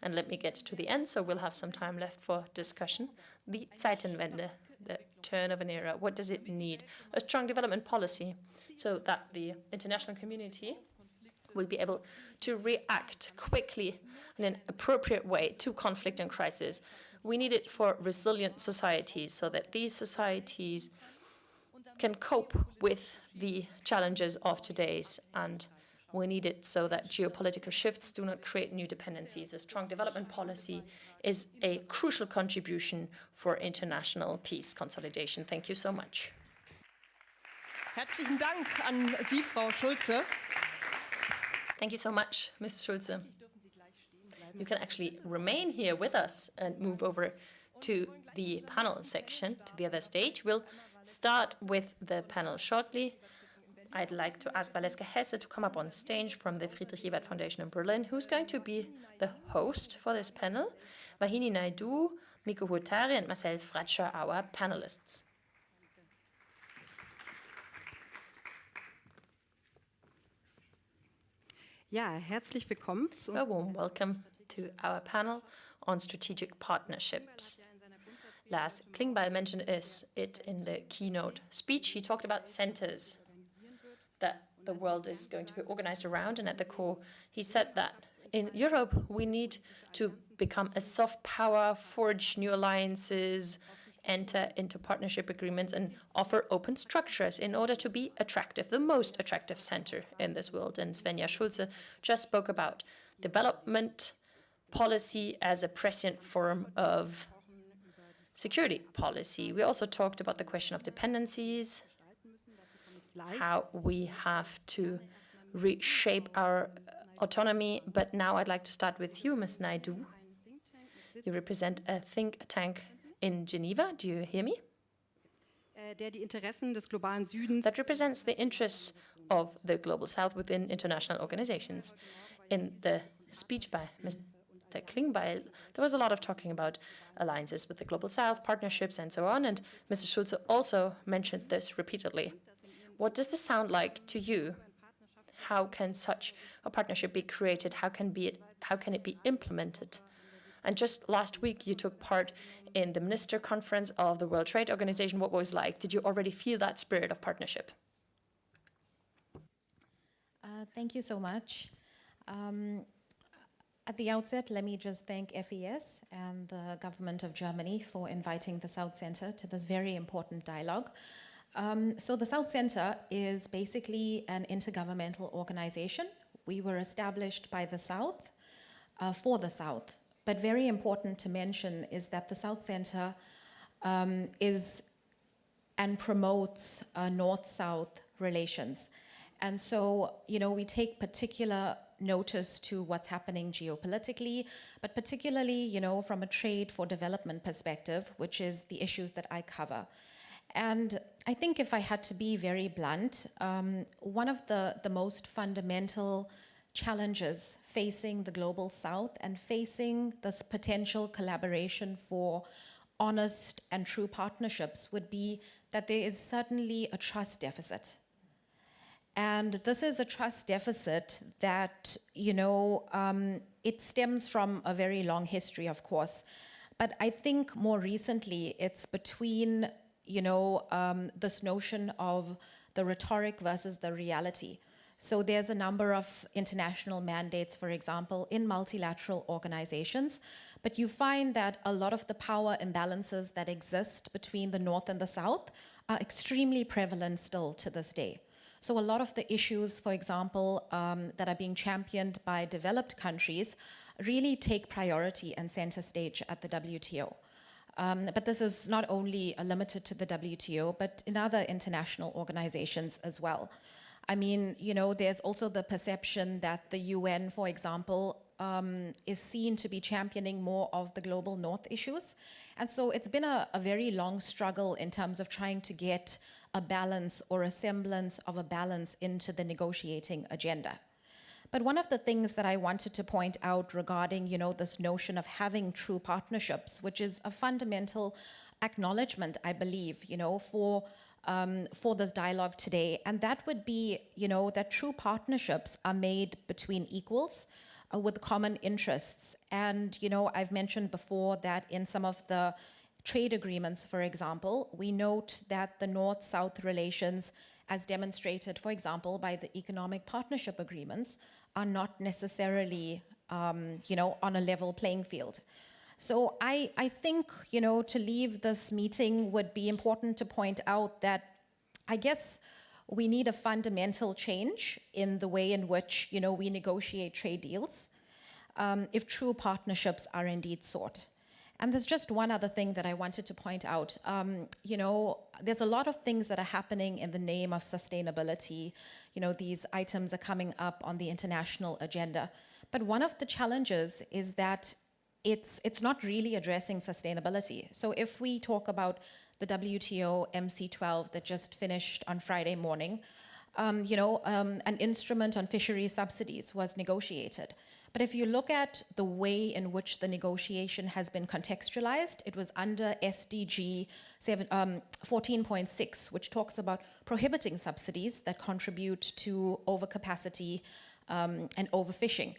And let me get to the end, so we'll have some time left for discussion. The Zeitenwende, the turn of an era. What does it need? A strong development policy so that the international community will be able to react quickly in an appropriate way to conflict and crisis. We need it for resilient societies so that these societies can cope with the challenges of today's, and we need it so that geopolitical shifts do not create new dependencies. A strong development policy is a crucial contribution for international peace consolidation. Thank you so much. Herzlichen Dank an Sie, Frau Schulze. Thank you so much, Mrs. Schulze. You can actually remain here with us and move over to the panel section, to the other stage. We'll start with the panel shortly. I'd like to ask Valeska Hesse to come up on stage from the Friedrich Ebert Foundation in Berlin, who's going to be the host for this panel. Vahini Naidu, Miko Hutari, and Marcel Fratscher, our panelists. Ja, herzlich willkommen. A warm welcome to our panel on strategic partnerships. Lars Klingbeil mentioned it in the keynote speech. He talked about centers that the world is going to be organized around, and at the core, he said that in Europe, we need to become a soft power, forge new alliances, enter into partnership agreements, and offer open structures in order to be attractive, the most attractive center in this world. And Svenja Schulze just spoke about development policy as a prescient form of security policy. We also talked about the question of dependencies, how we have to reshape our autonomy. But now I'd like to start with you, Ms. Naidu. You represent a think tank in Geneva. Do you hear me? der die Interessen des globalen Südens that represents the interests of the Global South within international organizations. In the speech by Mr. Klingbeil, there was a lot of talking about alliances with the Global South, partnerships, and so on, and Mr. Schulze also mentioned this repeatedly. What does this sound like to you? How can such a partnership be created? How can it be implemented? And just last week, you took part in the minister conference of the World Trade Organization. What was it like? Did you already feel that spirit of partnership? Thank you so much. At the outset, let me just thank FES and the government of Germany for inviting the South Center to this very important dialogue. So the South Center is basically an intergovernmental organization. We were established by the South for the South. But very important to mention is that the South Center is and promotes North-South relations. And so, we take particular notice to what's happening geopolitically, but particularly, from a trade for development perspective, which is the issues that I cover. And I think if I had to be very blunt, one of the most fundamental challenges facing the Global South and facing this potential collaboration for honest and true partnerships would be that there is certainly a trust deficit. And this is a trust deficit that, it stems from a very long history, of course. But I think more recently, it's between, this notion of the rhetoric versus the reality. So there's a number of international mandates, for example, in multilateral organizations, but you find that a lot of the power imbalances that exist between the North and the South are extremely prevalent still to this day. So a lot of the issues, for example, that are being championed by developed countries really take priority and center stage at the WTO. But this is not only limited to the WTO, but in other international organizations as well. I mean, there's also the perception that the UN, for example, is seen to be championing more of the global North issues. And so it's been a very long struggle in terms of trying to get a balance or a semblance of a balance into the negotiating agenda. But one of the things that I wanted to point out regarding, this notion of having true partnerships, which is a fundamental acknowledgement, I believe, for this dialogue today, and that would be, that true partnerships are made between equals with common interests. And, I've mentioned before that in some of the trade agreements, for example, we note that the North-South relations, as demonstrated, for example, by the economic partnership agreements, are not necessarily, on a level playing field. So I think, to leave this meeting would be important to point out that I guess we need a fundamental change in the way in which, we negotiate trade deals if true partnerships are indeed sought. And there's just one other thing that I wanted to point out. There's a lot of things that are happening in the name of sustainability. These items are coming up on the international agenda. But one of the challenges is that it's not really addressing sustainability. So if we talk about the WTO MC12 that just finished on Friday morning, an instrument on fishery subsidies was negotiated. But if you look at the way in which the negotiation has been contextualized, it was under SDG 14.6, which talks about prohibiting subsidies that contribute to overcapacity and overfishing.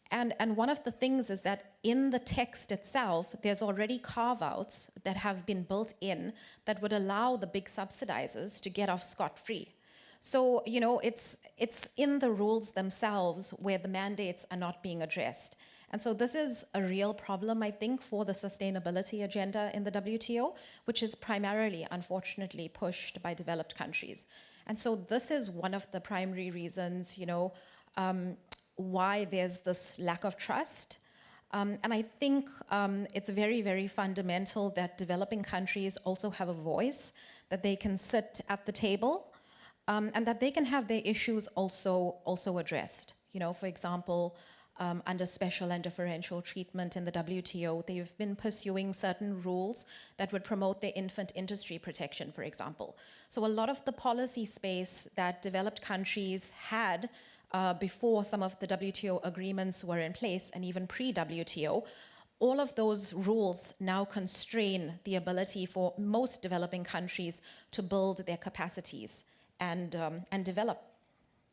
And one of the things is that in the text itself, there's already carve-outs that have been built in that would allow the big subsidizers to get off scot-free. So, it's in the rules themselves where the mandates are not being addressed. And so this is a real problem, I think, for the sustainability agenda in the WTO, which is primarily, unfortunately, pushed by developed countries. And so this is one of the primary reasons, why there's this lack of trust. And I think it's very, very fundamental that developing countries also have a voice, that they can sit at the table, and that they can have their issues also addressed. For example, under special and differential treatment in the WTO. They've been pursuing certain rules that would promote their infant industry protection, for example. So a lot of the policy space that developed countries had before some of the WTO agreements were in place, and even pre-WTO, all of those rules now constrain the ability for most developing countries to build their capacities and develop.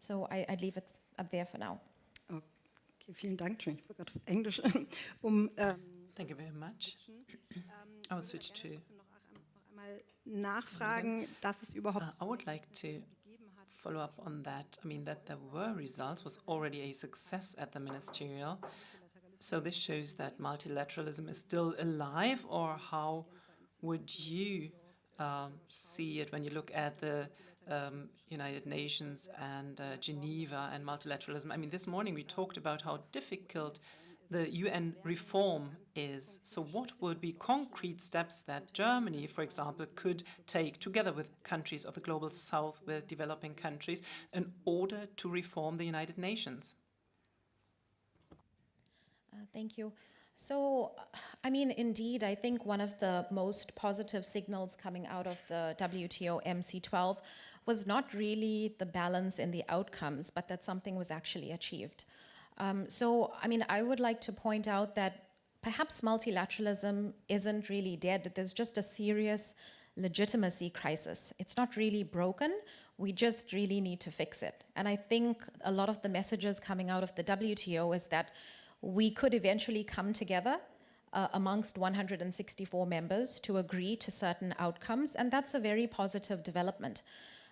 So I'd leave it up there for now. Okay, vielen Dank. Ich bin gerade auf Englisch. Thank you very much. I will switch to. Nachfragen, dass es überhaupt. I would like to follow up on that. I mean, that there were results was already a success at the ministerial. So this shows that multilateralism is still alive, or how would you see it when you look at the United Nations and Geneva and multilateralism? I mean, this morning we talked about how difficult the UN reform is. So what would be concrete steps that Germany, for example, could take together with countries of the global south, with developing countries, in order to reform the United Nations? Thank you. So, I mean, indeed, I think one of the most positive signals coming out of the WTO MC12 was not really the balance in the outcomes, but that something was actually achieved. So, I mean, I would like to point out that perhaps multilateralism isn't really dead. There's just a serious legitimacy crisis. It's not really broken. We just really need to fix it. And I think a lot of the messages coming out of the WTO is that we could eventually come together amongst 164 members to agree to certain outcomes, and that's a very positive development.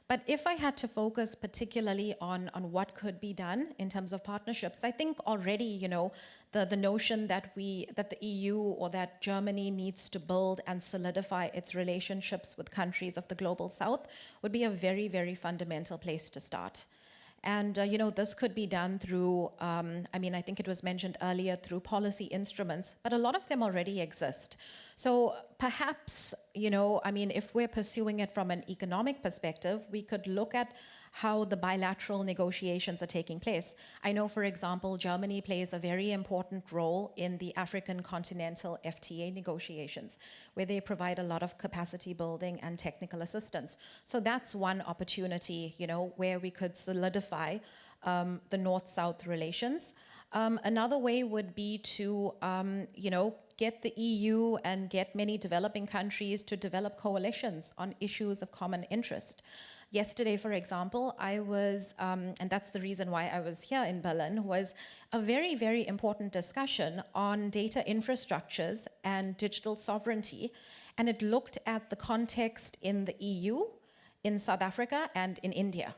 But if I had to focus particularly on what could be done in terms of partnerships, I think already, you know, the notion that the EU or that Germany needs to build and solidify its relationships with countries of the global south would be a very, very fundamental place to start. And, you know, this could be done through, I mean, I think it was mentioned earlier, through policy instruments, but a lot of them already exist. So perhaps, you know, I mean, if we're pursuing it from an economic perspective, we could look at how the bilateral negotiations are taking place. I know, for example, Germany plays a very important role in the African continental FTA negotiations, where they provide a lot of capacity building and technical assistance. So that's one opportunity, you know, where we could solidify the North-South relations. Another way would be to, you know, get the EU and get many developing countries to develop coalitions on issues of common interest. Yesterday, for example, I was, and that's the reason why I was here in Berlin, was a very, very important discussion on data infrastructures and digital sovereignty. And it looked at the context in the EU, in South Africa, and in India.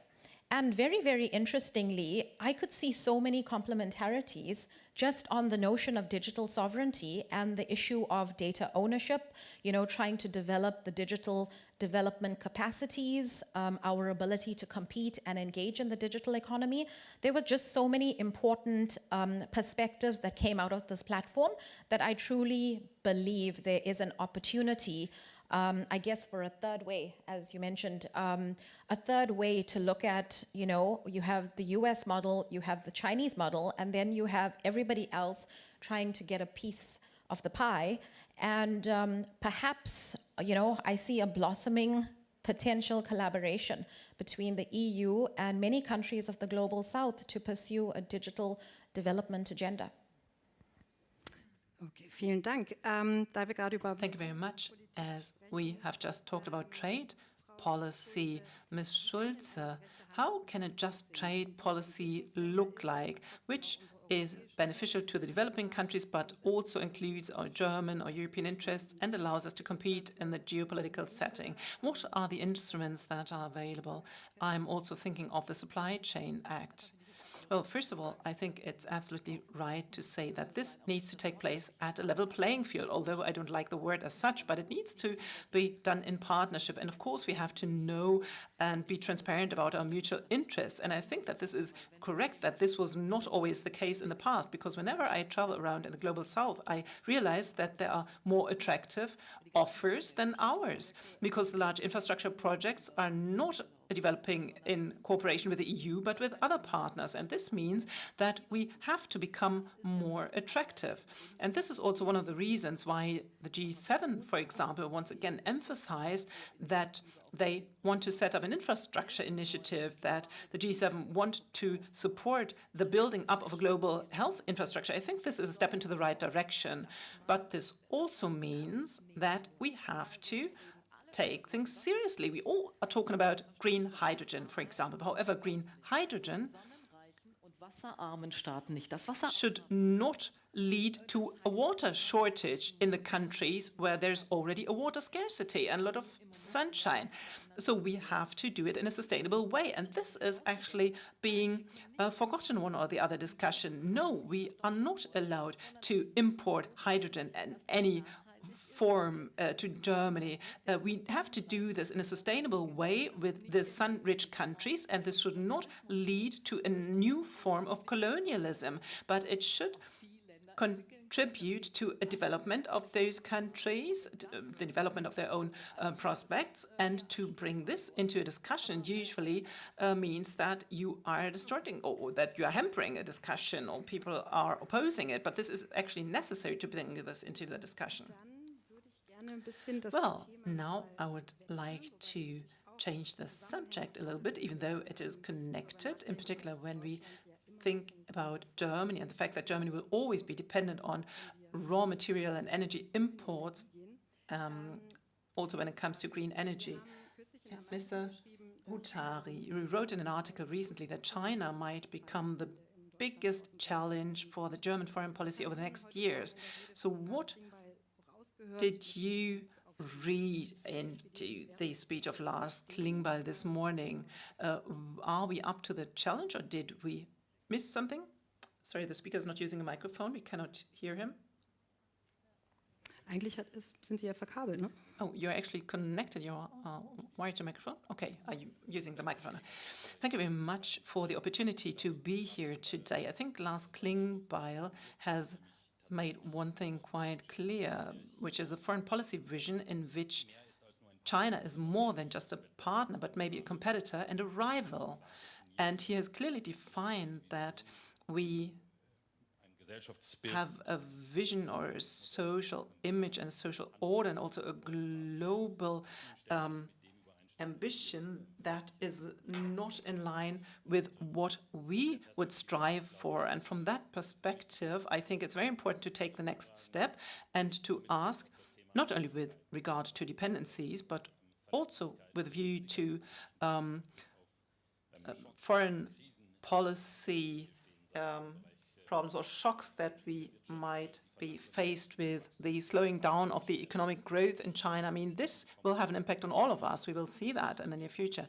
And very, very interestingly, I could see so many complementarities just on the notion of digital sovereignty and the issue of data ownership, you know, trying to develop the digital development capacities, our ability to compete and engage in the digital economy. There were just so many important perspectives that came out of this platform that I truly believe there is an opportunity, I guess, for a third way, as you mentioned, a third way to look at, you know, you have the US model, you have the Chinese model, and then you have everybody else trying to get a piece of the pie. And perhaps, you know, I see a blossoming potential collaboration between the EU and many countries of the global south to pursue a digital development agenda. Okay, vielen Dank. Da wir gerade über Thank you very much. As we have just talked about trade policy, Ms. Schulze, how can a just trade policy look like, which is beneficial to the developing countries, but also includes our German or European interests and allows us to compete in the geopolitical setting? What are the instruments that are available? I'm also thinking of the Supply Chain Act. Well, first of all, I think it's absolutely right to say that this needs to take place at a level playing field, although I don't like the word as such, but it needs to be done in partnership. And of course, we have to know and be transparent about our mutual interests. And I think that this is correct that this was not always the case in the past, because whenever I travel around in the global south, I realize that there are more attractive offers than ours, because the large infrastructure projects are not developing in cooperation with the EU, but with other partners. And this means that we have to become more attractive. And this is also one of the reasons why the G7, for example, once again emphasized that they want to set up an infrastructure initiative, that the G7 want to support the building up of a global health infrastructure. I think this is a step into the right direction. But this also means that we have to take things seriously. We all are talking about green hydrogen, for example. However, green hydrogen should not lead to a water shortage in the countries where there's already a water scarcity and a lot of sunshine. So we have to do it in a sustainable way. And this is actually being forgotten in one or the other discussion. No, we are not allowed to import hydrogen in any form to Germany. We have to do this in a sustainable way with the sun-rich countries, and this should not lead to a new form of colonialism, but it should contribute to a development of those countries, the development of their own prospects, and to bring this into a discussion usually means that you are distorting or that you are hampering a discussion or people are opposing it, but this is actually necessary to bring this into the discussion. Well, now I would like to change the subject a little bit, even though it is connected, in particular when we think about Germany and the fact that Germany will always be dependent on raw material and energy imports, also when it comes to green energy. Yeah, Mr. Hutari, you wrote in an article recently that China might become the biggest challenge for the German foreign policy over the next years. So what did you read into the speech of Lars Klingbeil this morning? Are we up to the challenge, or did we miss something? Sorry, the speaker is not using a microphone. We cannot hear him. Eigentlich sind Sie ja verkabelt, ne? Oh, you're actually connected. You're wired to microphone? Okay, are you using the microphone? Thank you very much for the opportunity to be here today. I think Lars Klingbeil has made one thing quite clear, which is a foreign policy vision in which China is more than just a partner, but maybe a competitor and a rival. And he has clearly defined that we have a vision or a social image and a social order and also a global ambition that is not in line with what we would strive for. And from that perspective, I think it's very important to take the next step and to ask, not only with regard to dependencies, but also with a view to foreign policy problems or shocks that we might be faced with, the slowing down of the economic growth in China. I mean, this will have an impact on all of us. We will see that in the near future.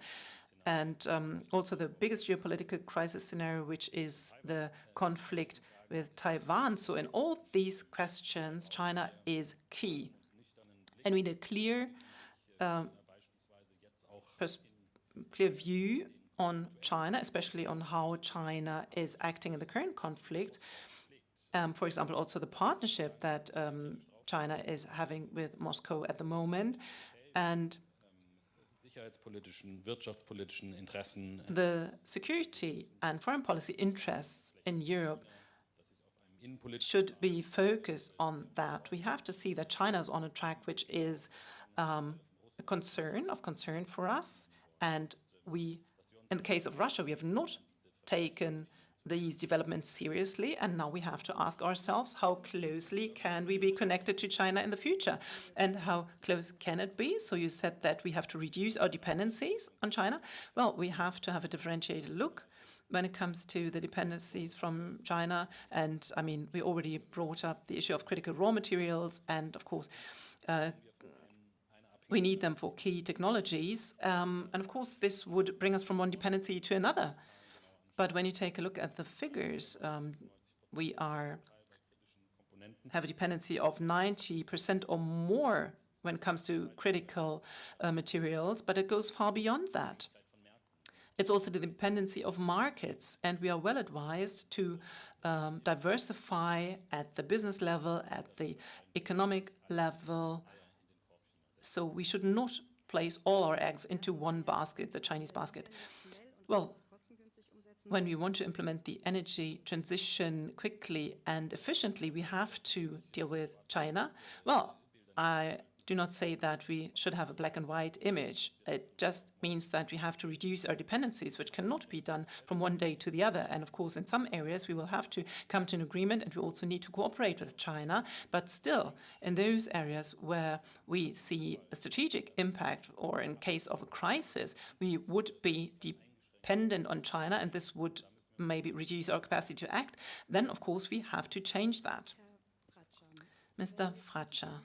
And also the biggest geopolitical crisis scenario, which is the conflict with Taiwan. So in all these questions, China is key. And we need a clear view on China, especially on how China is acting in the current conflict. For example, also the partnership that China is having with Moscow at the moment, and the security and foreign policy interests in Europe should be focused on that. We have to see that China is on a track which is a concern for us, and we, in the case of Russia, we have not taken these developments seriously, and now we have to ask ourselves, how closely can we be connected to China in the future, and how close can it be? So you said that we have to reduce our dependencies on China. Well, we have to have a differentiated look when it comes to the dependencies from China. And I mean, we already brought up the issue of critical raw materials, and of course, we need them for key technologies. And of course, this would bring us from one dependency to another. But when you take a look at the figures, we have a dependency of 90% or more when it comes to critical materials, but it goes far beyond that. It's also the dependency of markets, and we are well advised to diversify at the business level, at the economic level. So we should not place all our eggs into one basket, the Chinese basket. Well, when we want to implement the energy transition quickly and efficiently, we have to deal with China. Well, I do not say that we should have a black and white image. It just means that we have to reduce our dependencies, which cannot be done from one day to the other. And of course, in some areas, we will have to come to an agreement, and we also need to cooperate with China. But still, in those areas where we see a strategic impact, or in case of a crisis, we would be dependent on China, and this would maybe reduce our capacity to act, then of course we have to change that. Mr. Fratscher,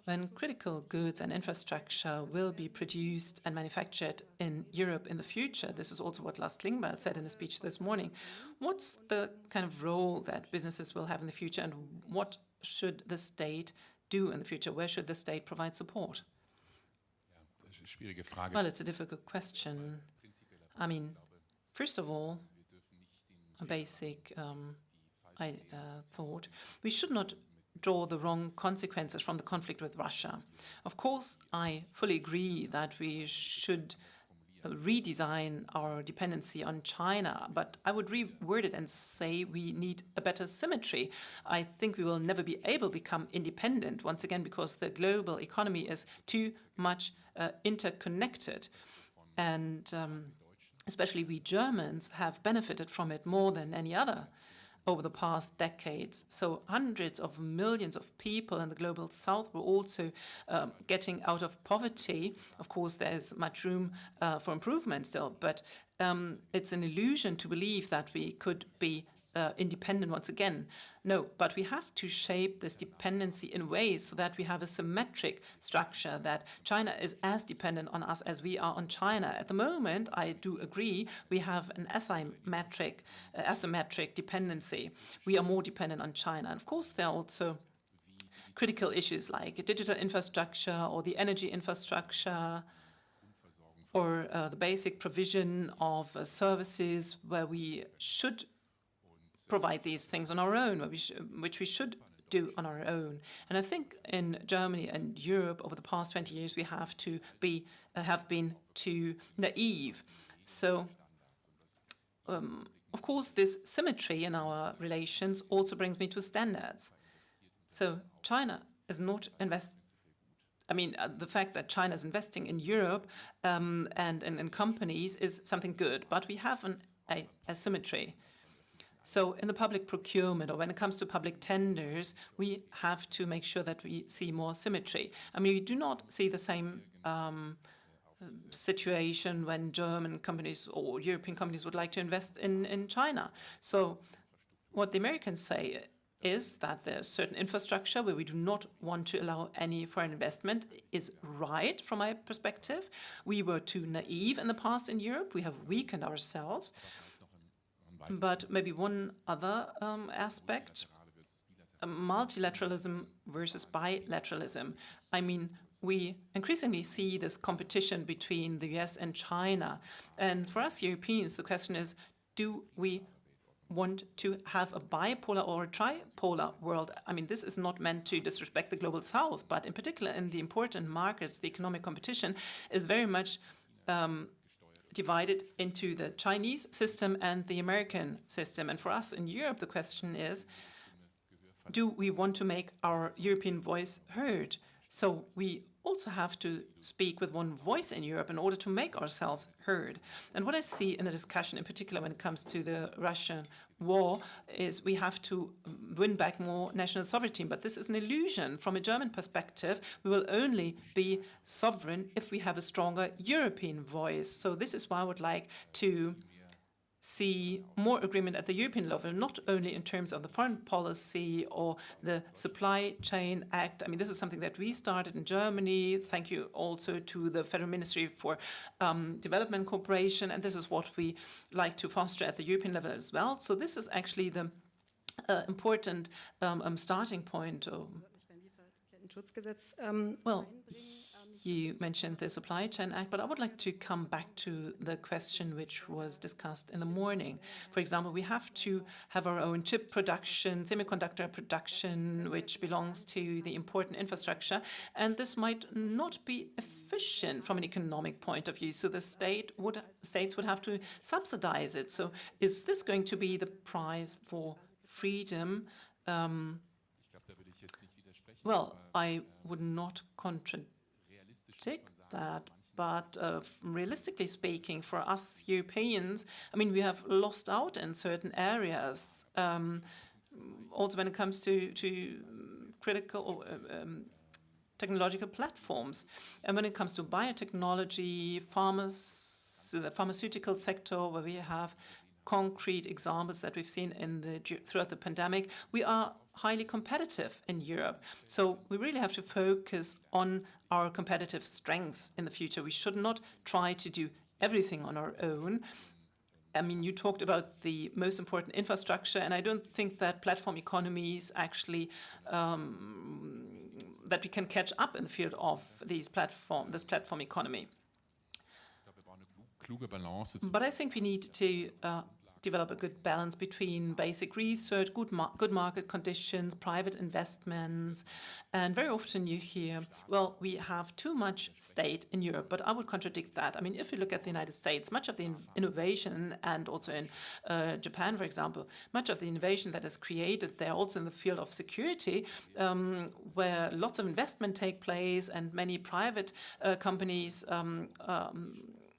when critical goods and infrastructure will be produced and manufactured in Europe in the future, this is also what Lars Klingbeil said in a speech this morning, what's the kind of role that businesses will have in the future, and what should the state do in the future? Where should the state provide support? Well, it's a difficult question. I mean, first of all, a basic thought, we should not draw the wrong consequences from the conflict with Russia. Of course, I fully agree that we should redesign our dependency on China, but I would reword it and say we need a better symmetry. I think we will never be able to become independent, once again, because the global economy is too much interconnected. And especially we Germans have benefited from it more than any other over the past decades. So hundreds of millions of people in the global south were also getting out of poverty. Of course, there's much room for improvement still, but it's an illusion to believe that we could be independent once again. No, but we have to shape this dependency in ways so that we have a symmetric structure, that China is as dependent on us as we are on China. At the moment, I do agree, we have an asymmetric dependency. We are more dependent on China. And of course, there are also critical issues like digital infrastructure or the energy infrastructure, or the basic provision of services where we should provide these things on our own, which we should do on our own. And I think in Germany and Europe over the past 20 years, we have been too naive. So, of course, this symmetry in our relations also brings me to standards. So China is not the fact that China is investing in Europe and in companies is something good, but we have a asymmetry. So in the public procurement, or when it comes to public tenders, we have to make sure that we see more symmetry. I mean, we do not see the same situation when German companies or European companies would like to invest in China. So what the Americans say is that there's certain infrastructure where we do not want to allow any foreign investment is right from my perspective. We were too naive in the past in Europe. We have weakened ourselves. But maybe one other aspect, multilateralism versus bilateralism. I mean, we increasingly see this competition between the US and China. And for us Europeans, the question is, do we want to have a bipolar or a tripolar world? I mean, this is not meant to disrespect the global south, but in particular in the important markets, the economic competition is very much divided into the Chinese system and the American system. And for us in Europe, the question is, do we want to make our European voice heard? So we also have to speak with one voice in Europe in order to make ourselves heard. And what I see in the discussion, in particular when it comes to the Russian war, is we have to win back more national sovereignty. But this is an illusion. From a German perspective, we will only be sovereign if we have a stronger European voice. So this is why I would like to see more agreement at the European level, not only in terms of the foreign policy or the Supply Chain Act. I mean, this is something that we started in Germany. Thank you also to the Federal Ministry for Development Cooperation. And this is what we like to foster at the European level as well. So this is actually the important starting point. Well, You mentioned the Supply Chain Act, but I would like to come back to the question which was discussed in the morning. For example, we have to have our own chip production, semiconductor production, which belongs to the important infrastructure, and this might not be efficient from an economic point of view, so the states would have to subsidize it. So is this going to be the price for freedom? Well, I would not contradict that, but realistically speaking, for us Europeans, I mean, we have lost out in certain areas, also when it comes to critical technological platforms. And when it comes to biotechnology, the pharmaceutical sector, where we have concrete examples that we've seen throughout the pandemic, we are highly competitive in Europe. So we really have to focus on our competitive strengths in the future. We should not try to do everything on our own. I mean, you talked about the most important infrastructure, and I don't think that platform economies actually, that we can catch up in the field of this platform economy. But I think we need to develop a good balance between basic research, good market conditions, private investments. And very often you hear, well, we have too much state in Europe, but I would contradict that. I mean, if you look at the United States, much of the innovation, and also in Japan, for example, much of the innovation that is created there, also in the field of security, where lots of investment take place and many private companies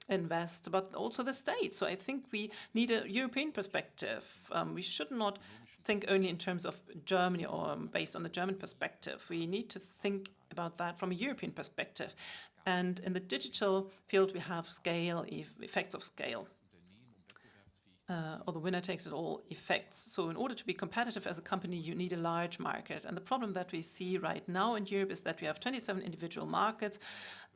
invest, but also the states. So I think we need a European perspective. We should not think only in terms of Germany or based on the German perspective. We need to think about that from a European perspective. And in the digital field, we have scale, effects of scale. Or the winner takes it all effects. So in order to be competitive as a company, you need a large market. And the problem that we see right now in Europe is that we have 27 individual markets,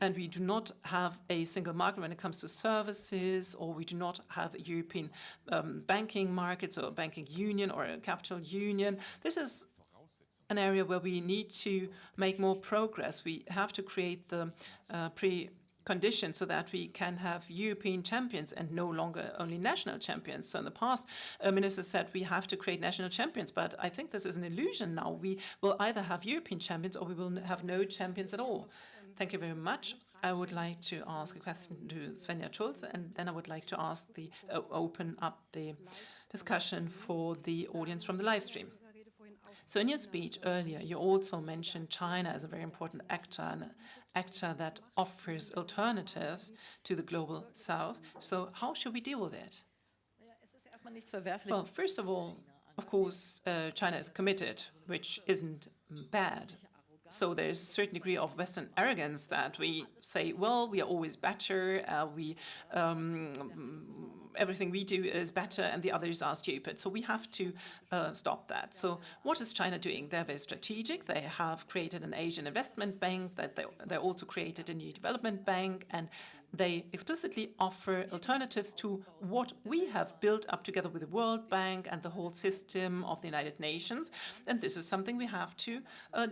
and we do not have a single market when it comes to services, or we do not have a European banking market, so a banking union or a capital union. This is an area where we need to make more progress. We have to create the preconditions so that we can have European champions and no longer only national champions. So in the past, ministers said we have to create national champions, but I think this is an illusion now. We will either have European champions or we will have no champions at all. Thank you very much. I would like to ask a question to Svenja Schulz, and then I would like to open up the discussion for the audience from the live stream. So in your speech earlier, you also mentioned China as a very important actor, an actor that offers alternatives to the global south. So how should we deal with it? Well, first of all, of course, China is committed, which isn't bad. So there's a certain degree of Western arrogance that we say, well, we are always better, everything we do is better and the others are stupid. So we have to stop that. So what is China doing? They're very strategic. They have created an Asian investment bank, that they also created a new development bank, and they explicitly offer alternatives to what we have built up together with the World Bank and the whole system of the United Nations. And this is something we have to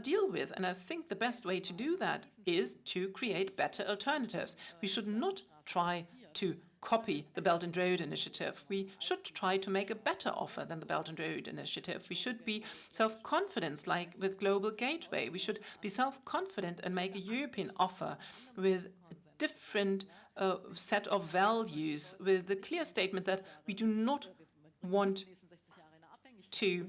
deal with. And I think the best way to do that is to create better alternatives. We should not try to copy the Belt and Road Initiative. We should try to make a better offer than the Belt and Road Initiative. We should be self-confident, like with Global Gateway. We should be self-confident and make a European offer with a different set of values, with the clear statement that we do not want to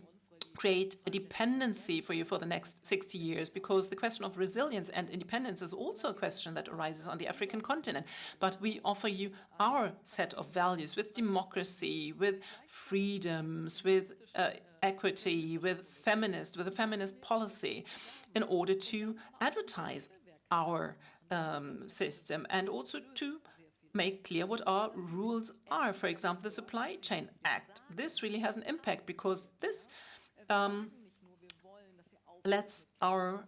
create a dependency for you for the next 60 years, because the question of resilience and independence is also a question that arises on the African continent. But we offer you our set of values with democracy, with freedoms, with equity, with a feminist policy, in order to advertise our system and also to make clear what our rules are. For example, the Supply Chain Act. This really has an impact because this lets our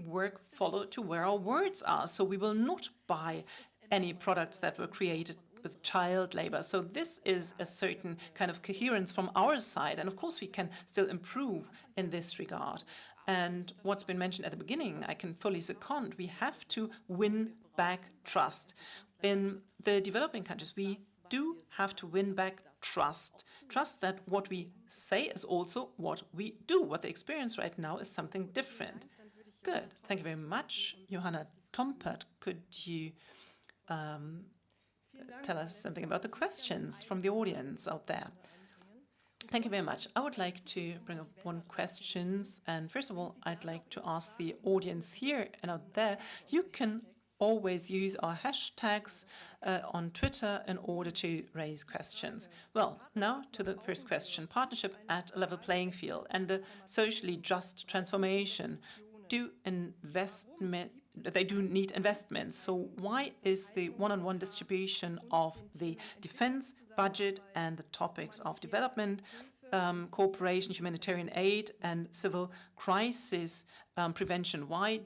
work follow to where our words are. So we will not buy any products that were created with child labor. So this is a certain kind of coherence from our side. And of course, we can still improve in this regard. And what's been mentioned at the beginning, I can fully second. We have to win back trust. In the developing countries, we do have to win back trust. Trust that what we say is also what we do. What they experience right now is something different. Good. Thank you very much. Johanna Tompert, could you tell us something about the questions from the audience out there? Thank you very much. I would like to bring up one question. And first of all, I'd like to ask the audience here and out there, you can always use our hashtags on Twitter in order to raise questions. Well, now to the first question. Partnership at a level playing field and a socially just transformation. They do need investment. So why is the one-on-one distribution of the defense budget and the topics of development, cooperation, humanitarian aid, and civil crisis prevention, why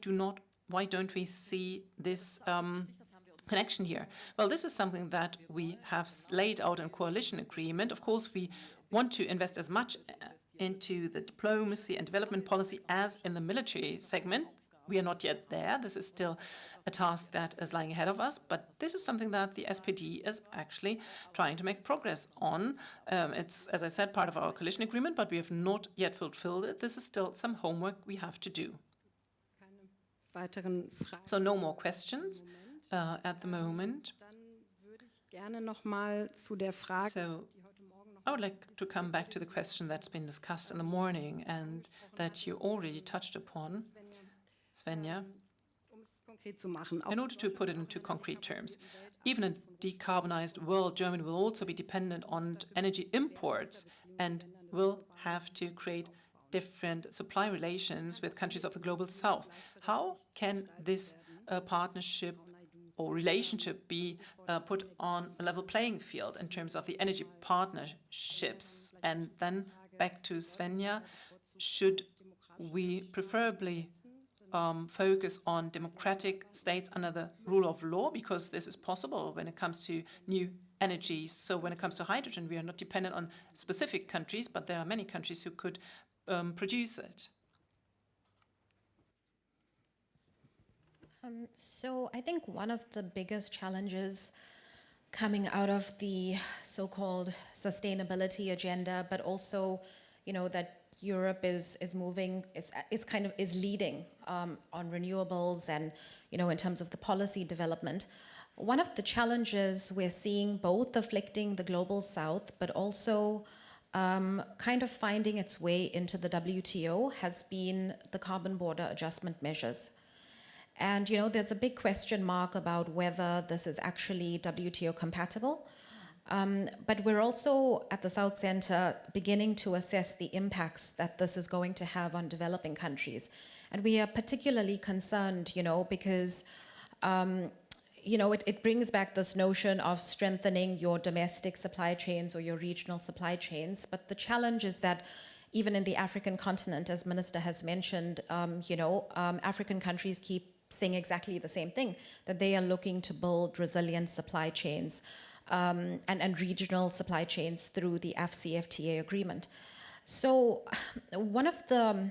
don't we see this connection here? Well, this is something that we have laid out in coalition agreement. Of course, we want to invest as much into the diplomacy and development policy as in the military segment. We are not yet there. This is still a task that is lying ahead of us, but this is something that the SPD is actually trying to make progress on. It's, as I said, part of our coalition agreement, but we have not yet fulfilled it. This is still some homework we have to do. So no more questions at the moment. So I would like to come back to the question that's been discussed in the morning and that you already touched upon, Svenja. In order to put it into concrete terms, even in a decarbonized world, Germany will also be dependent on energy imports and will have to create different supply relations with countries of the global south. How can this partnership or relationship be put on a level playing field in terms of the energy partnerships? And then back to Svenja, should we preferably focus on democratic states under the rule of law, because this is possible when it comes to new energies? So when it comes to hydrogen, we are not dependent on specific countries, but there are many countries who could produce it. So I think one of the biggest challenges coming out of the so-called sustainability agenda, but also, that Europe is leading on renewables and, in terms of the policy development. One of the challenges we're seeing both afflicting the global south, but also kind of finding its way into the WTO has been the carbon border adjustment measures. And, there's a big question mark about whether this is actually WTO compatible. But we're also at the South Center beginning to assess the impacts that this is going to have on developing countries. And we are particularly concerned, because it brings back this notion of strengthening your domestic supply chains or your regional supply chains. But the challenge is that even in the African continent, as Minister has mentioned, African countries keep saying exactly the same thing, that they are looking to build resilient supply chains and regional supply chains through the AfCFTA agreement. So one of the,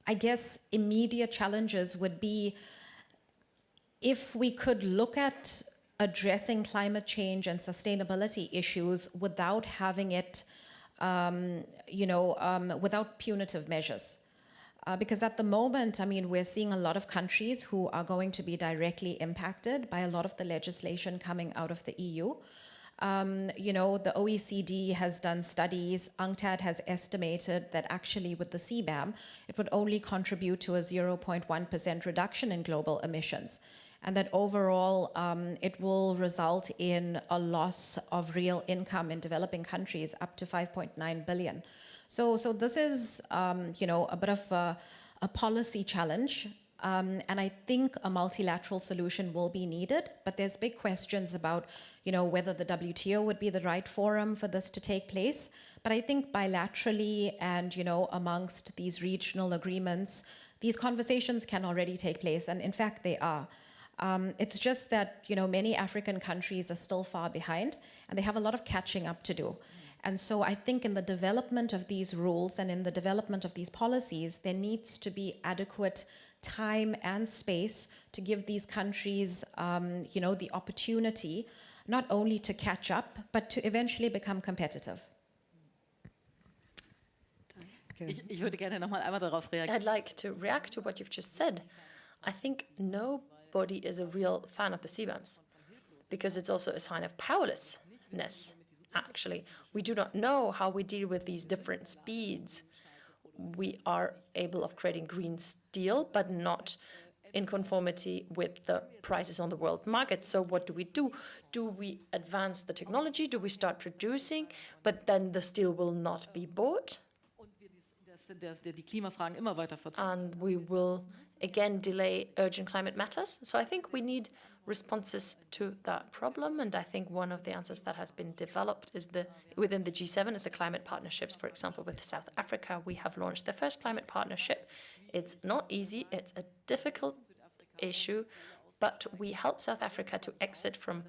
I guess, immediate challenges would be if we could look at addressing climate change and sustainability issues without having it, without punitive measures. Because at the moment, we're seeing a lot of countries who are going to be directly impacted by a lot of the legislation coming out of the EU. The OECD has done studies. UNCTAD has estimated that actually with the CBAM, it would only contribute to a 0.1% reduction in global emissions. And that overall, it will result in a loss of real income in developing countries up to 5.9 billion. So this is, a bit of a policy challenge. And I think a multilateral solution will be needed, but there's big questions about, whether the WTO would be the right forum for this to take place. But I think bilaterally and, amongst these regional agreements, these conversations can already take place. And in fact, they are. It's just that, many African countries are still far behind and they have a lot of catching up to do. And so I think in the development of these rules and in the development of these policies, there needs to be adequate time and space to give these countries, the opportunity not only to catch up, but to eventually become competitive. Ich würde gerne noch mal einmal darauf reagieren. I'd like to react to what you've just said. I think nobody is a real fan of the CBAMs because it's also a sign of powerlessness, actually. We do not know how we deal with these different speeds. We are able of creating green steel, but not in conformity with the prices on the world market. So what do? Do we advance the technology? Do we start producing, but then the steel will not be bought? Die Klimafragen immer weiter verzögern. And we will again delay urgent climate matters. So I think we need responses to that problem. And I think one of the answers that has been developed is within the G7 is the climate partnerships. For example, with South Africa, we have launched the first climate partnership. It's not easy. It's a difficult issue, but we help South Africa to exit from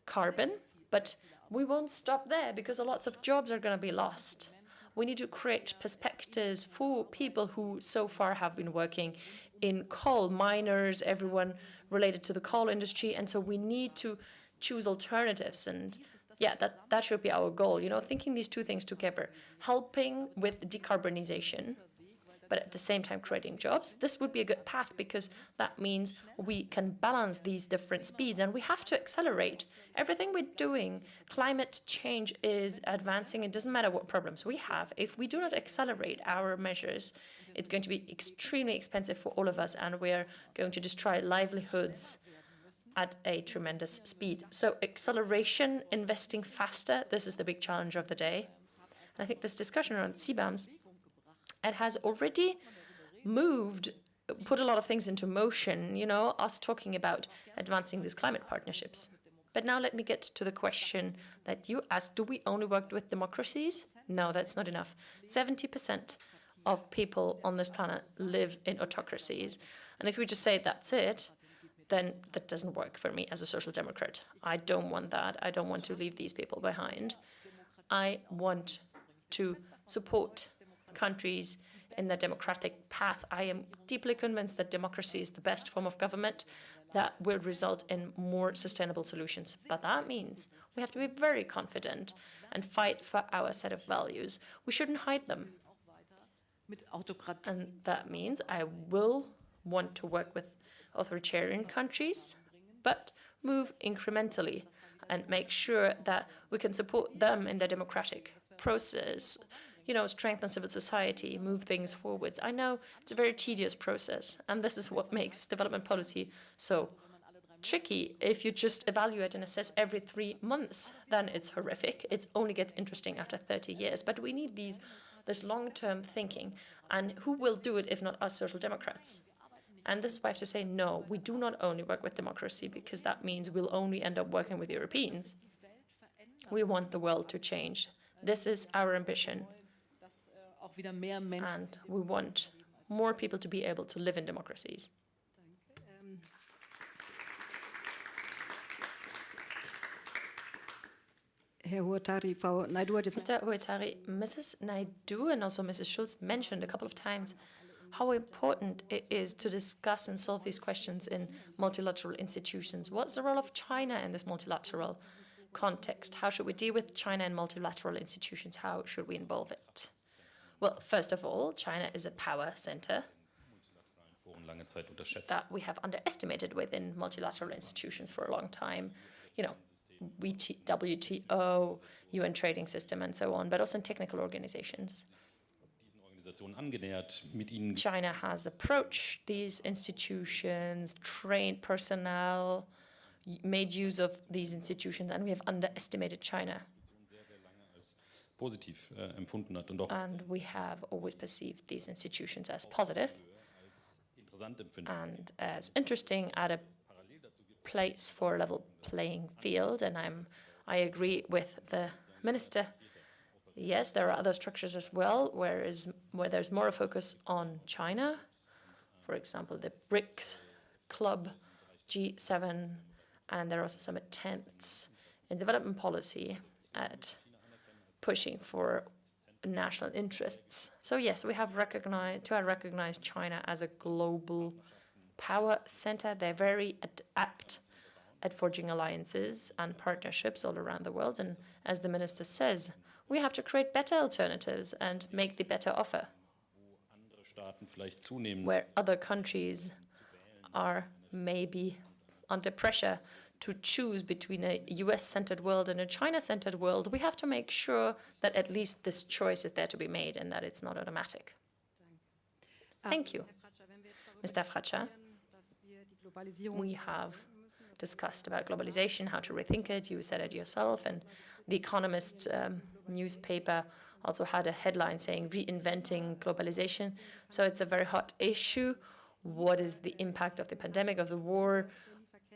carbon. But we won't stop there because lots of jobs are going to be lost. We need to create perspectives for people who so far have been working in coal, miners, everyone related to the coal industry. And so we need to choose alternatives. And yeah, that should be our goal, thinking these two things together, helping with decarbonization, but at the same time creating jobs. This would be a good path because that means we can balance these different speeds and we have to accelerate everything we're doing. Climate change is advancing. It doesn't matter what problems we have. If we do not accelerate our measures, it's going to be extremely expensive for all of us and we're going to destroy livelihoods at a tremendous speed. So acceleration, investing faster, this is the big challenge of the day. And I think this discussion around CBAMs, it has already put a lot of things into motion, us talking about advancing these climate partnerships. But now let me get to the question that you asked. Do we only work with democracies? No, that's not enough. 70% of people on this planet live in autocracies. And if we just say that's it, then that doesn't work for me as a social democrat. I don't want that. I don't want to leave these people behind. I want to support countries in the democratic path. I am deeply convinced that democracy is the best form of government that will result in more sustainable solutions. But that means we have to be very confident and fight for our set of values. We shouldn't hide them. And that means I will want to work with authoritarian countries, but move incrementally and make sure that we can support them in their democratic process, strengthen civil society, move things forwards. I know it's a very tedious process, and this is what makes development policy so tricky. If you just evaluate and assess every 3 months, then it's horrific. It only gets interesting after 30 years. But we need this long-term thinking. And who will do it if not us social democrats? And this is why I have to say, no, we do not only work with democracy, because that means we'll only end up working with Europeans. We want the world to change. This is our ambition. And we want more people to be able to live in democracies. Mr. Huetari, Mrs. Naidu and also Mrs. Schulz mentioned a couple of times how important it is to discuss and solve these questions in multilateral institutions. What's the role of China in this multilateral context? How should we deal with China in multilateral institutions? How should we involve it? Well, first of all, China is a power center that we have underestimated within multilateral institutions for a long time. WTO, UN trading system, and so on, but also in technical organizations. China has approached these institutions, trained personnel, made use of these institutions, and we have underestimated China. And we have always perceived these institutions as positive and as interesting at a place for a level playing field. And I agree with the minister. Yes, there are other structures as well, where there's more a focus on China. For example, the BRICS Club, G7, and there are also some attempts in development policy at pushing for national interests. So yes, we have recognized China as a global power center. They're very apt at forging alliances and partnerships all around the world. And as the minister says, we have to create better alternatives and make the better offer, where other countries are maybe under pressure to choose between a US-centered world and a China-centered world. We have to make sure that at least this choice is there to be made and that it's not automatic. Thank you. Mr. Fratscher, we have discussed about globalization, how to rethink it. You said it yourself, and The Economist newspaper also had a headline saying reinventing globalization. So it's a very hot issue. What is the impact of the pandemic, of the war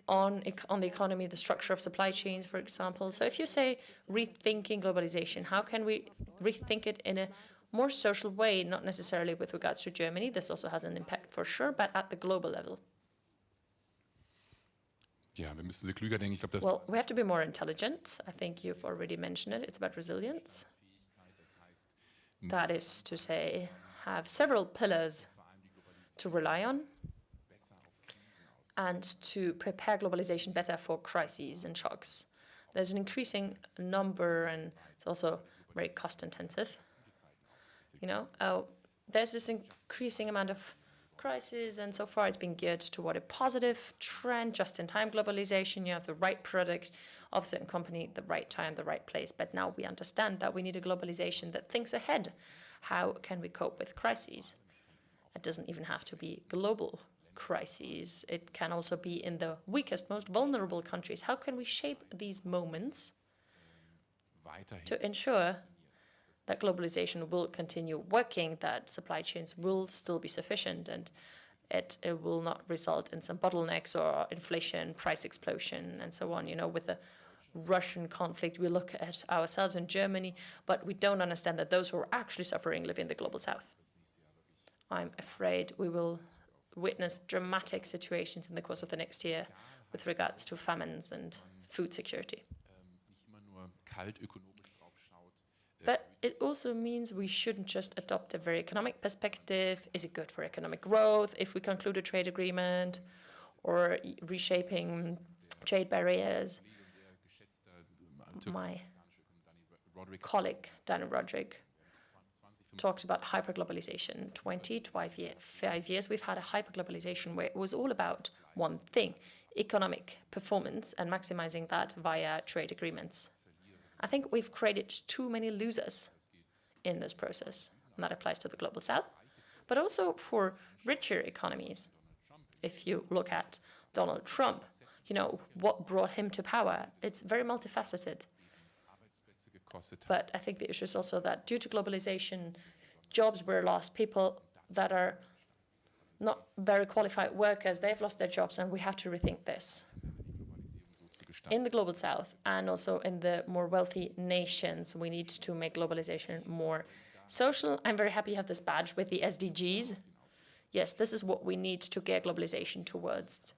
on the economy, the structure of supply chains, for example? So if you say rethinking globalization, how can we rethink it in a more social way, not necessarily with regards to Germany? This also has an impact for sure, but at the global level. Well, we have to be more intelligent. I think you've already mentioned it. It's about resilience. That is to say, have several pillars to rely on and to prepare globalization better for crises and shocks. There's an increasing number, and it's also very cost-intensive. There's this increasing amount of crisis, and so far it's been geared toward a positive trend, just-in-time globalization. You have the right product of a certain company, the right time, the right place. But now we understand that we need a globalization that thinks ahead. How can we cope with crises? It doesn't even have to be global crises. It can also be in the weakest, most vulnerable countries. How can we shape these moments to ensure that globalization will continue working, that supply chains will still be sufficient, and it will not result in some bottlenecks or inflation, price explosion, and so on. With the Russian conflict, we look at ourselves in Germany, but we don't understand that those who are actually suffering live in the global south. I'm afraid we will witness dramatic situations in the course of the next year with regards to famines and food security. But it also means we shouldn't just adopt a very economic perspective. Is it good for economic growth if we conclude a trade agreement, or reshaping trade barriers? My colleague, Daniel Roderick, talked about hyperglobalization. 25 years, we've had a hyperglobalization where it was all about one thing, economic performance, and maximizing that via trade agreements. I think we've created too many losers in this process, and that applies to the global south, but also for richer economies. If you look at Donald Trump, what brought him to power? It's very multifaceted. But I think the issue is also that due to globalization, jobs were lost. People that are not very qualified workers, they've lost their jobs, and we have to rethink this. In the global south and also in the more wealthy nations, we need to make globalization more social. I'm very happy you have this badge with the SDGs. Yes, this is what we need to gear globalization towards.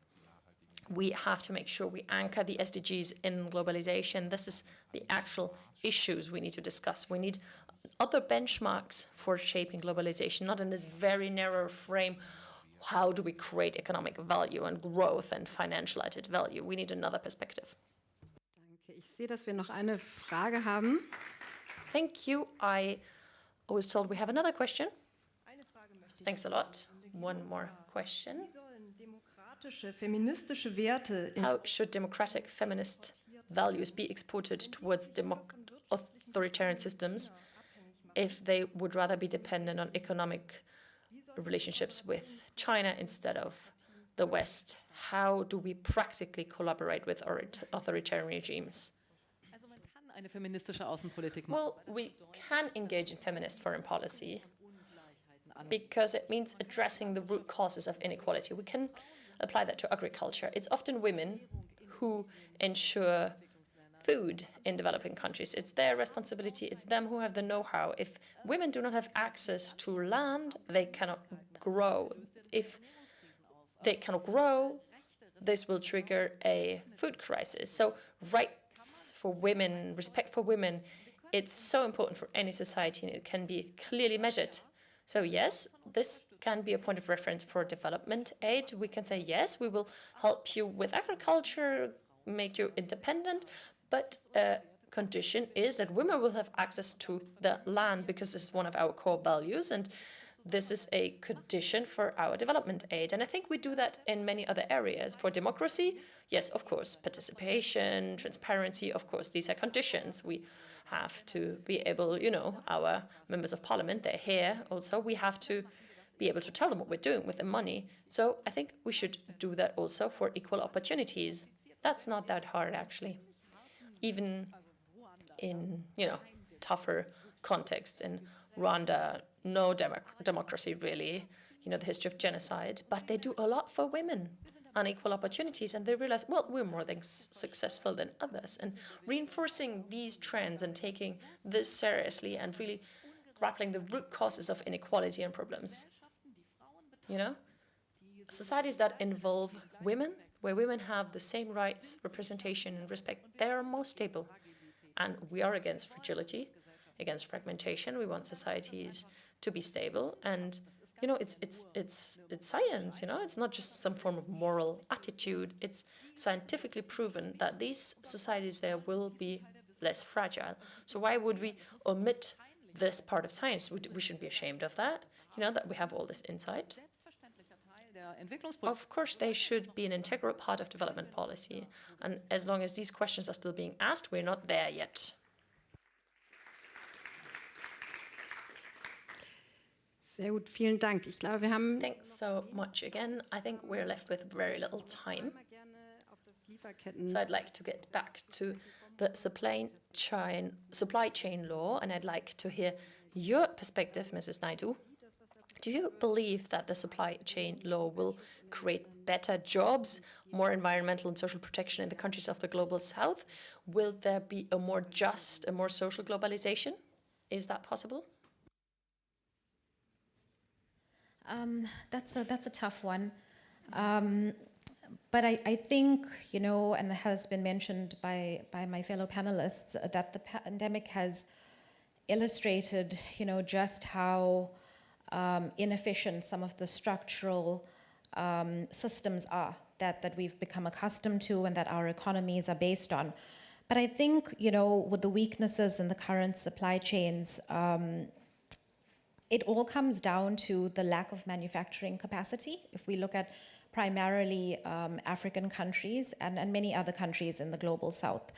We have to make sure we anchor the SDGs in globalization. This is the actual issues we need to discuss. We need other benchmarks for shaping globalization, not in this very narrow frame. How do we create economic value and growth and financial added value? We need another perspective. Danke. Ich sehe, dass wir noch eine Frage haben. Thank you. I was told we have another question. Thanks a lot. One more question. How should democratic feminist values be exported towards authoritarian systems if they would rather be dependent on economic relationships with China instead of the West? How do we practically collaborate with authoritarian regimes? Well, we can engage in feminist foreign policy because it means addressing the root causes of inequality. We can apply that to agriculture. It's often women who ensure food in developing countries. It's their responsibility. It's them who have the know-how. If women do not have access to land, they cannot grow. If they cannot grow, this will trigger a food crisis. So rights for women, respect for women it's so important for any society, and it can be clearly measured. So yes, this can be a point of reference for development aid. We can say, yes, we will help you with agriculture, make you independent, but a condition is that women will have access to the land, because this is one of our core values, and this is a condition for our development aid. And I think we do that in many other areas. For democracy, yes, of course, participation, transparency, of course, these are conditions. We have to be able, our members of parliament, they're here also, we have to be able to tell them what we're doing with the money. So I think we should do that also for equal opportunities. That's not that hard, actually. Even in, tougher context. In Rwanda, no democracy really, the history of genocide, but they do a lot for women on equal opportunities, and they realize, well, we're more than successful than others. And reinforcing these trends and taking this seriously and really grappling the root causes of inequality and problems. Societies that involve women, where women have the same rights, representation, and respect, they are more stable. And we are against fragility, against fragmentation. We want societies to be stable, and it's science. It's not just some form of moral attitude. It's scientifically proven that these societies there will be less fragile. So why would we omit this part of science? We shouldn't be ashamed of that. That we have all this insight. Of course, they should be an integral part of development policy. And as long as these questions are still being asked, we're not there yet. Sehr gut, vielen Dank. Ich glaube, wir haben. Thanks so much again. I think we're left with very little time. So I'd like to get back to the supply chain law, and I'd like to hear your perspective, Mrs. Naidu. Do you believe that the supply chain law will create better jobs, more environmental and social protection in the countries of the global south? Will there be a more just, a more social globalization? Is that possible? That's a tough one. But I think, and has been mentioned by my fellow panelists, that the pandemic has illustrated, just how inefficient some of the structural systems are that we've become accustomed to and that our economies are based on. But I think, with the weaknesses in the current supply chains, it all comes down to the lack of manufacturing capacity. If we look at primarily African countries and many other countries in the global south.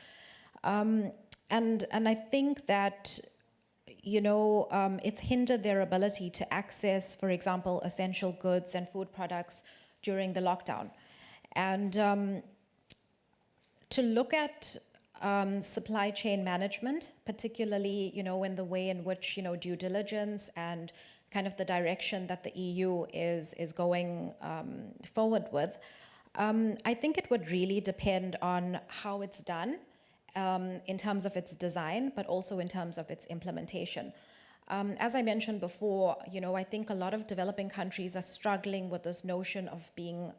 And I think that it's hindered their ability to access, for example, essential goods and food products during the lockdown. And to look at supply chain management, particularly, in the way in which, due diligence and kind of the direction that the EU is going forward with, I think it would really depend on how it's done in terms of its design, but also in terms of its implementation. As I mentioned before, I think a lot of developing countries are struggling with this notion of being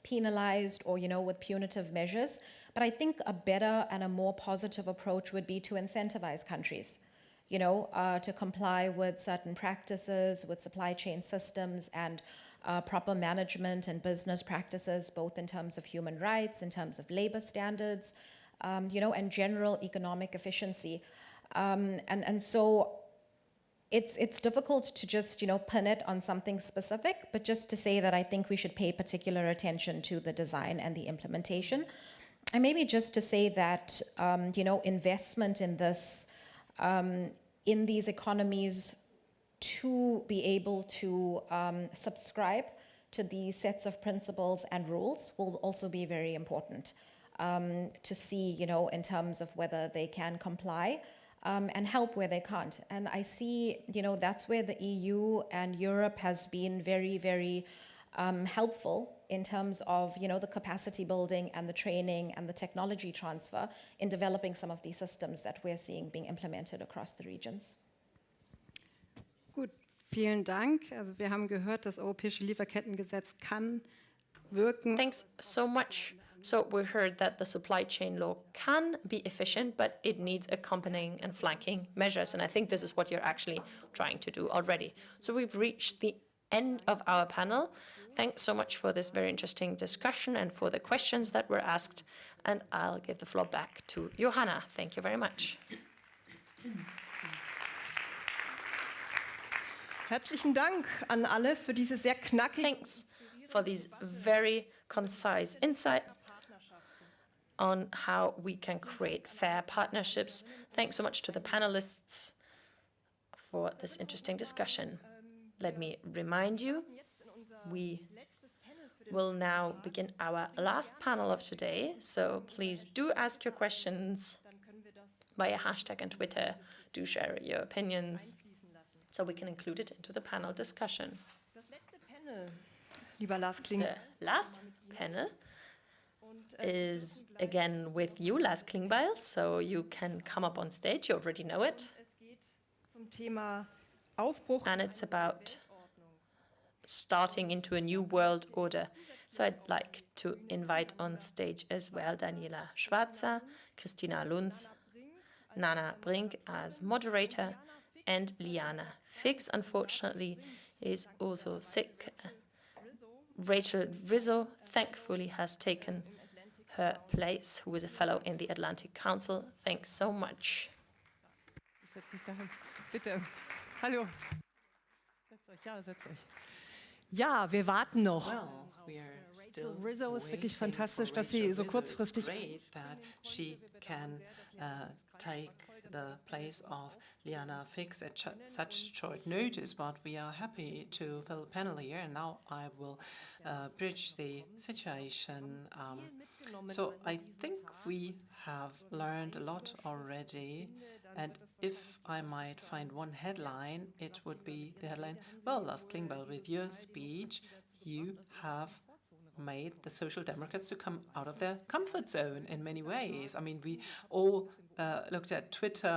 penalized or, with punitive measures. But I think a better and a more positive approach would be to incentivize countries, to comply with certain practices, with supply chain systems and proper management and business practices, both in terms of human rights, in terms of labor standards, and general economic efficiency. And so it's difficult to just, pin it on something specific, but just to say that I think we should pay particular attention to the design and the implementation. And maybe just to say that, investment in this, in these economies to be able to subscribe to these sets of principles and rules will also be very important to see, in terms of whether they can comply and help where they can't. And I see, that's where the EU and Europe has been very, very helpful in terms of, the capacity building and the training and the technology transfer in developing some of these systems that we're seeing being implemented across the regions. Gut, vielen Dank. Also wir haben gehört, das europäische Lieferkettengesetz kann wirken. Thanks so much So we heard that the supply chain law can be efficient, but it needs accompanying and flanking measures. And I think this is what you're actually trying to do already. So we've reached the end of our panel. Thanks so much for this very interesting discussion and for the questions that were asked. And I'll give the floor back to Johanna. Thank you very much. Herzlichen Dank an alle für diese sehr knackige. Thanks for these very concise insights on how we can create fair partnerships. Thanks so much to the panelists for this interesting discussion. Let me remind you, we will now begin our last panel of today, so please do ask your questions via hashtag and Twitter. Do share your opinions so we can include it into the panel discussion. Lieber Lars The last panel is again with you, Lars Klingbeil, so you can come up on stage. You already know it. And it's about starting into a new world order. So I'd like to invite on stage as well Daniela Schwarzer, Christina Lunz, Nana Brink as moderator, and Liana Fix, unfortunately, is also sick. Rachel Rizzo, thankfully, has taken her place, who is a fellow in the Atlantic Council. Thanks so much. Ich setze mich dahin. Bitte. Hallo. Setzt euch, ja, setzt euch. Ja, wir warten noch. Rachel Rizzo ist wirklich fantastisch, dass sie so kurzfristig take the place of Liana Fix at such short notice, but we are happy to fill the panel here, and now I will bridge the situation. So I think we have learned a lot already, and if I might find one headline, it would be the headline, well, Lars Klingbeil, with your speech, you have made the Social Democrats to come out of their comfort zone in many ways. I mean, we all looked at Twitter,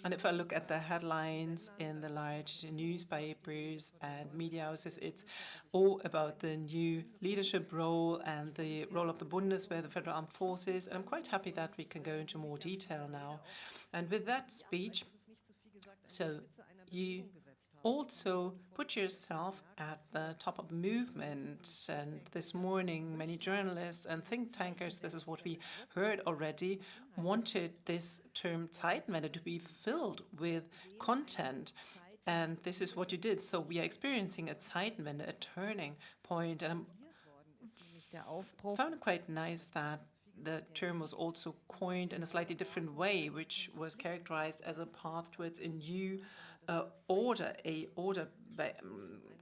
and if I look at the headlines in the large newspapers and media houses, it's all about the new leadership role and the role of the Bundeswehr, the Federal Armed Forces. And I'm quite happy that we can go into more detail now. And with that speech, so you also put yourself at the top of the movement. And this morning, many journalists and think tankers, this is what we heard already, wanted this term Zeitenwende to be filled with content. And this is what you did. So we are experiencing a Zeitenwende, a turning point. And I found it quite nice that the term was also coined in a slightly different way, which was characterized as a path towards a new order,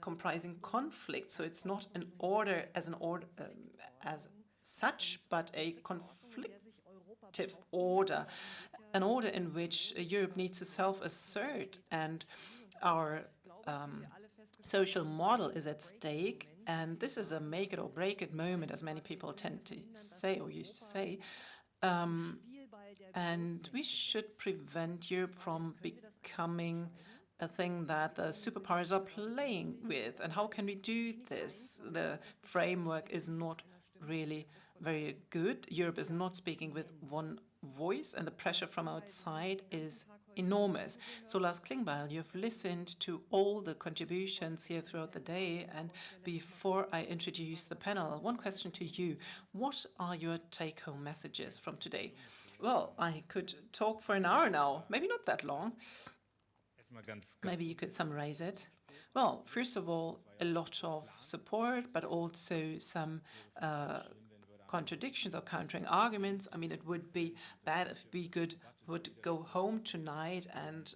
comprising conflict. So it's not an order as as such, but a conflictive order, an order in which Europe needs to self-assert, and our social model is at stake. And this is a make it or break it moment, as many people tend to say or used to say. And we should prevent Europe from becoming a thing that the superpowers are playing with. And how can we do this? The framework is not really very good. Europe is not speaking with one voice, and the pressure from outside is enormous. So, Lars Klingbeil, you've listened to all the contributions here throughout the day, and before I introduce the panel, one question to you. What are your take-home messages from today? Well, I could talk for an hour now, maybe not that long. Maybe you could summarize it. Well, first of all, a lot of support, but also some contradictions or countering arguments. I mean, it would be bad if we would go home tonight and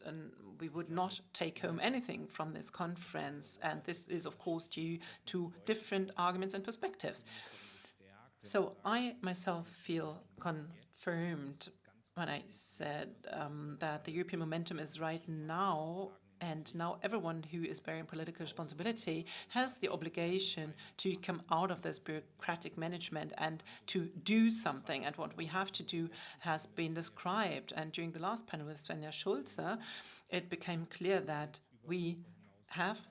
we would not take home anything from this conference. And this is, of course, due to different arguments and perspectives. So I myself feel confirmed when I said that the European momentum is right now, and now everyone who is bearing political responsibility has the obligation to come out of this bureaucratic management and to do something. And what we have to do has been described. And during the last panel with Svenja Schulze, it became clear that we have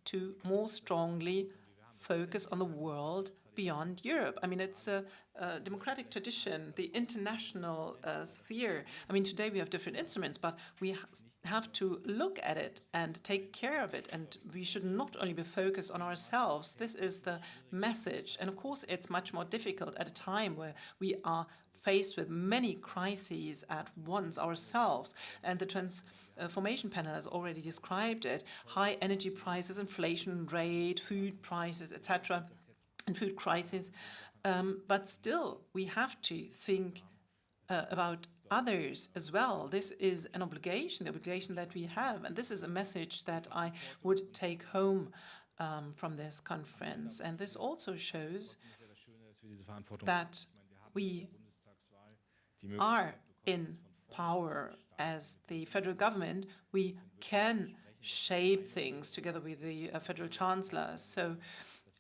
to more strongly focus on the world beyond Europe. I mean, it's a democratic tradition, the international sphere. I mean, today we have different instruments, but we have to look at it and take care of it. And we should not only be focused on ourselves. This is the message. And of course, it's much more difficult at a time where we are faced with many crises at once ourselves. And the transformation panel has already described it. High energy prices, inflation rate, food prices, etc., and food crisis. But still, we have to think about others as well. This is an obligation, the obligation that we have. And this is a message that I would take home from this conference. And this also shows that we are in power as the federal government. We can shape things together with the federal chancellor. So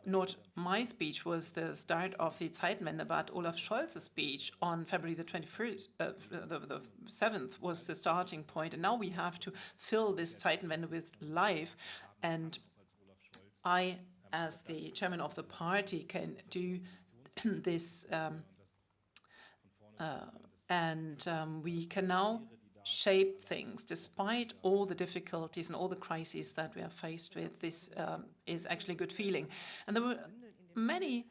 not my speech was the start of the Zeitenwende, but Olaf Scholz's speech on February the 21st, the 7th was the starting point. And now we have to fill this Zeitenwende with life. And I, as the chairman of the party, can do this. We can now shape things despite all the difficulties and all the crises that we are faced with. This is actually a good feeling. And there were many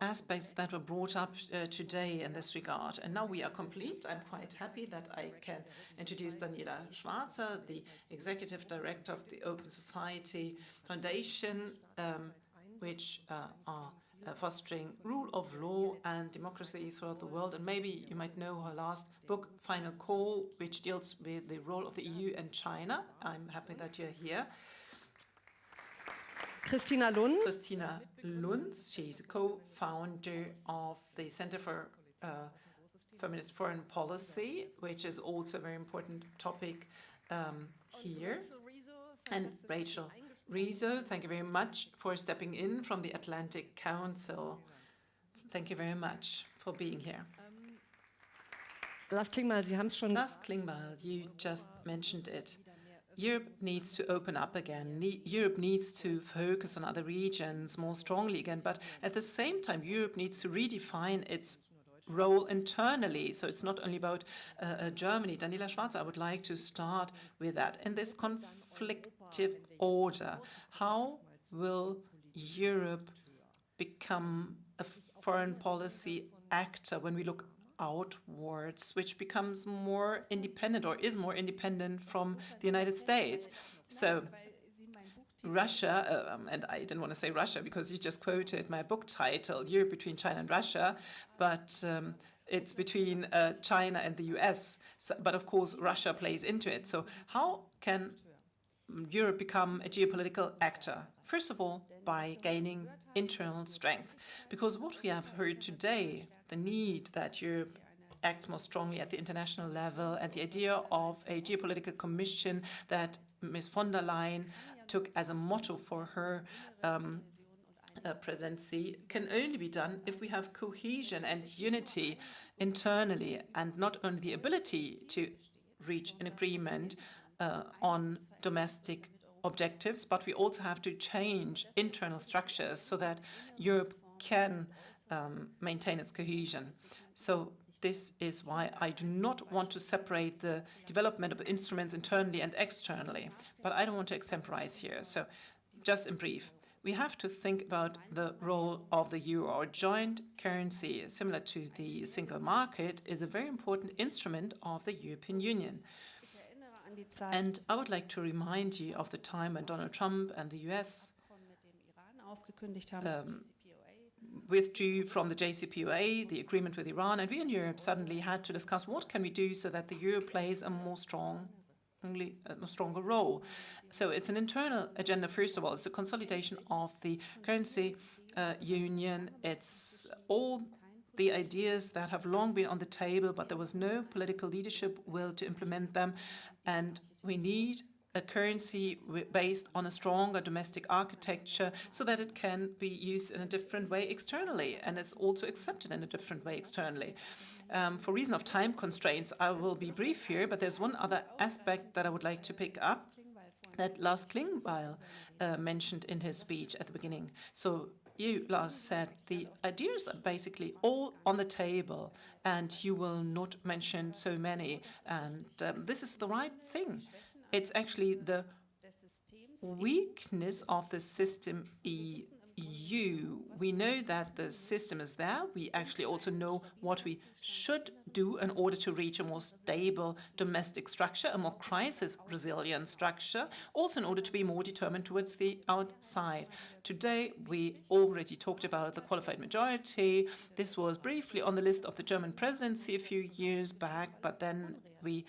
aspects that were brought up today in this regard. And now we are complete. I'm quite happy that I can introduce Daniela Schwarzer, the Executive Director of the Open Society Foundation, which are fostering rule of law and democracy throughout the world. And maybe you might know her last book, Final Call, which deals with the role of the EU and China. I'm happy that you're here. Christina Lund. Christina Lund, she's a co-founder of the Center for Feminist Foreign Policy, which is also a very important topic here. And Rachel Rizzo, thank you very much for stepping in from the Atlantic Council. Thank you very much for being here. Lars Klingbeil, Sie haben es schon. Lars Klingbeil, you just mentioned it. Europe needs to open up again. Europe needs to focus on other regions more strongly again. But at the same time, Europe needs to redefine its role internally. So it's not only about Germany. Daniela Schwarzer, I would like to start with that. In this conflictive order, how will Europe become a foreign policy actor when we look outwards, which becomes more independent or is more independent from the United States? So Russia, and I didn't want to say Russia because you just quoted my book title, Europe between China and Russia, but it's between China and the US. So, but of course, Russia plays into it. So how can Europe become a geopolitical actor? First of all, by gaining internal strength. Because what we have heard today, the need that Europe acts more strongly at the international level, and the idea of a geopolitical commission that Ms. von der Leyen took as a motto for her presidency, can only be done if we have cohesion and unity internally, and not only the ability to reach an agreement on domestic objectives, but we also have to change internal structures so that Europe can maintain its cohesion. So this is why I do not want to separate the development of instruments internally and externally. But I don't want to extemporize here. So just in brief, we have to think about the role of the euro. Our joint currency, similar to the single market, is a very important instrument of the European Union. And I would like to remind you of the time when Donald Trump and the US withdrew from the JCPOA, the agreement with Iran, and we in Europe suddenly had to discuss what can we do so that the euro plays a stronger role. So it's an internal agenda, first of all. It's a consolidation of the currency union. It's all the ideas that have long been on the table, but there was no political leadership will to implement them. And we need a currency based on a stronger domestic architecture so that it can be used in a different way externally, and it's also accepted in a different way externally. For reason of time constraints, I will be brief here, but there's one other aspect that I would like to pick up that Lars Klingbeil mentioned in his speech at the beginning. So you, Lars, said, the ideas are basically all on the table, and you will not mention so many. And this is the right thing. It's actually the weakness of the system EU. We know that the system is there. We actually also know what we should do in order to reach a more stable domestic structure, a more crisis-resilient structure, also in order to be more determined towards the outside. Today, we already talked about the qualified majority. This was briefly on the list of the German presidency a few years back, but then we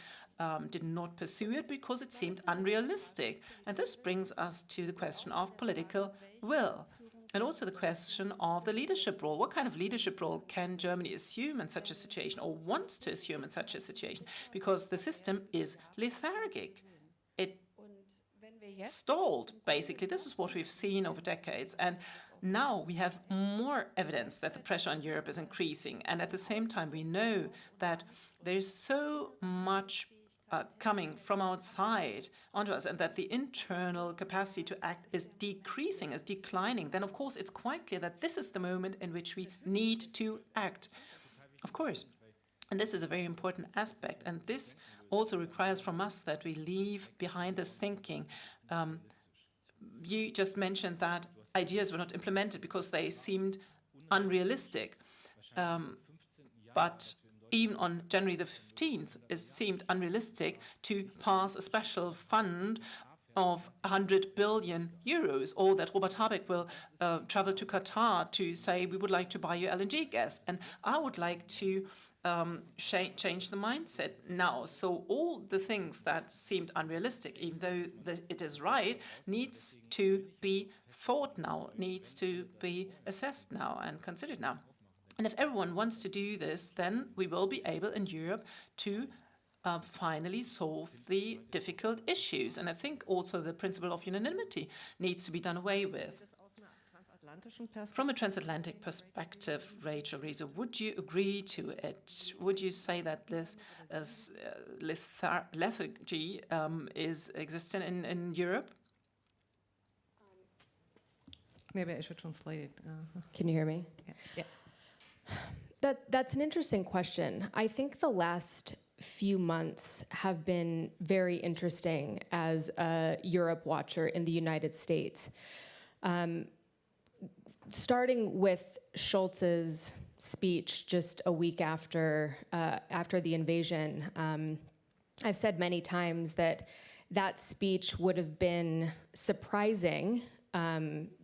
did not pursue it because it seemed unrealistic. And this brings us to the question of political will. And also the question of the leadership role. What kind of leadership role can Germany assume in such a situation, or wants to assume in such a situation? Because the system is lethargic. It stalled, basically. This is what we've seen over decades. And now we have more evidence that the pressure on Europe is increasing. And at the same time, we know that there's so much coming from outside onto us, and that the internal capacity to act is decreasing, is declining, then of course it's quite clear that this is the moment in which we need to act. Of course. And this is a very important aspect. And this also requires from us that we leave behind this thinking. You just mentioned that ideas were not implemented because they seemed unrealistic. But even on January the 15th, it seemed unrealistic to pass a special fund of 100 billion euros, or that Robert Habeck will travel to Qatar to say, we would like to buy your LNG gas. And I would like to change the mindset now. So all the things that seemed unrealistic, even though it is right, needs to be thought now, needs to be assessed now and considered now. And if everyone wants to do this, then we will be able in Europe to finally solve the difficult issues. And I think also the principle of unanimity needs to be done away with. From a transatlantic perspective, Rachel Reese, would you agree to it? Would you say that this lethargy is existent in Europe? Maybe I should translate it. Can you hear me? Yeah. That's an interesting question. I think the last few months have been very interesting as a Europe watcher in the United States. Starting with Scholz's speech just a week after the invasion, I've said many times that that speech would have been surprising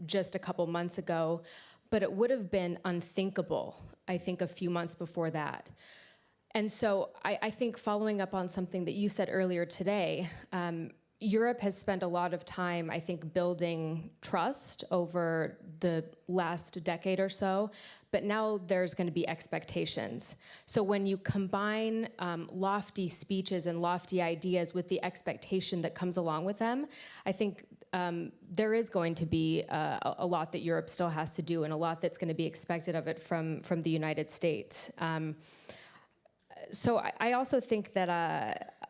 just a couple months ago, but it would have been unthinkable, I think, a few months before that. And so I think following up on something that you said earlier today, Europe has spent a lot of time, I think, building trust over the last decade or so, but now there's going to be expectations. So when you combine lofty speeches and lofty ideas with the expectation that comes along with them, I think there is going to be a lot that Europe still has to do, and a lot that's going to be expected of it from the United States. So I also think that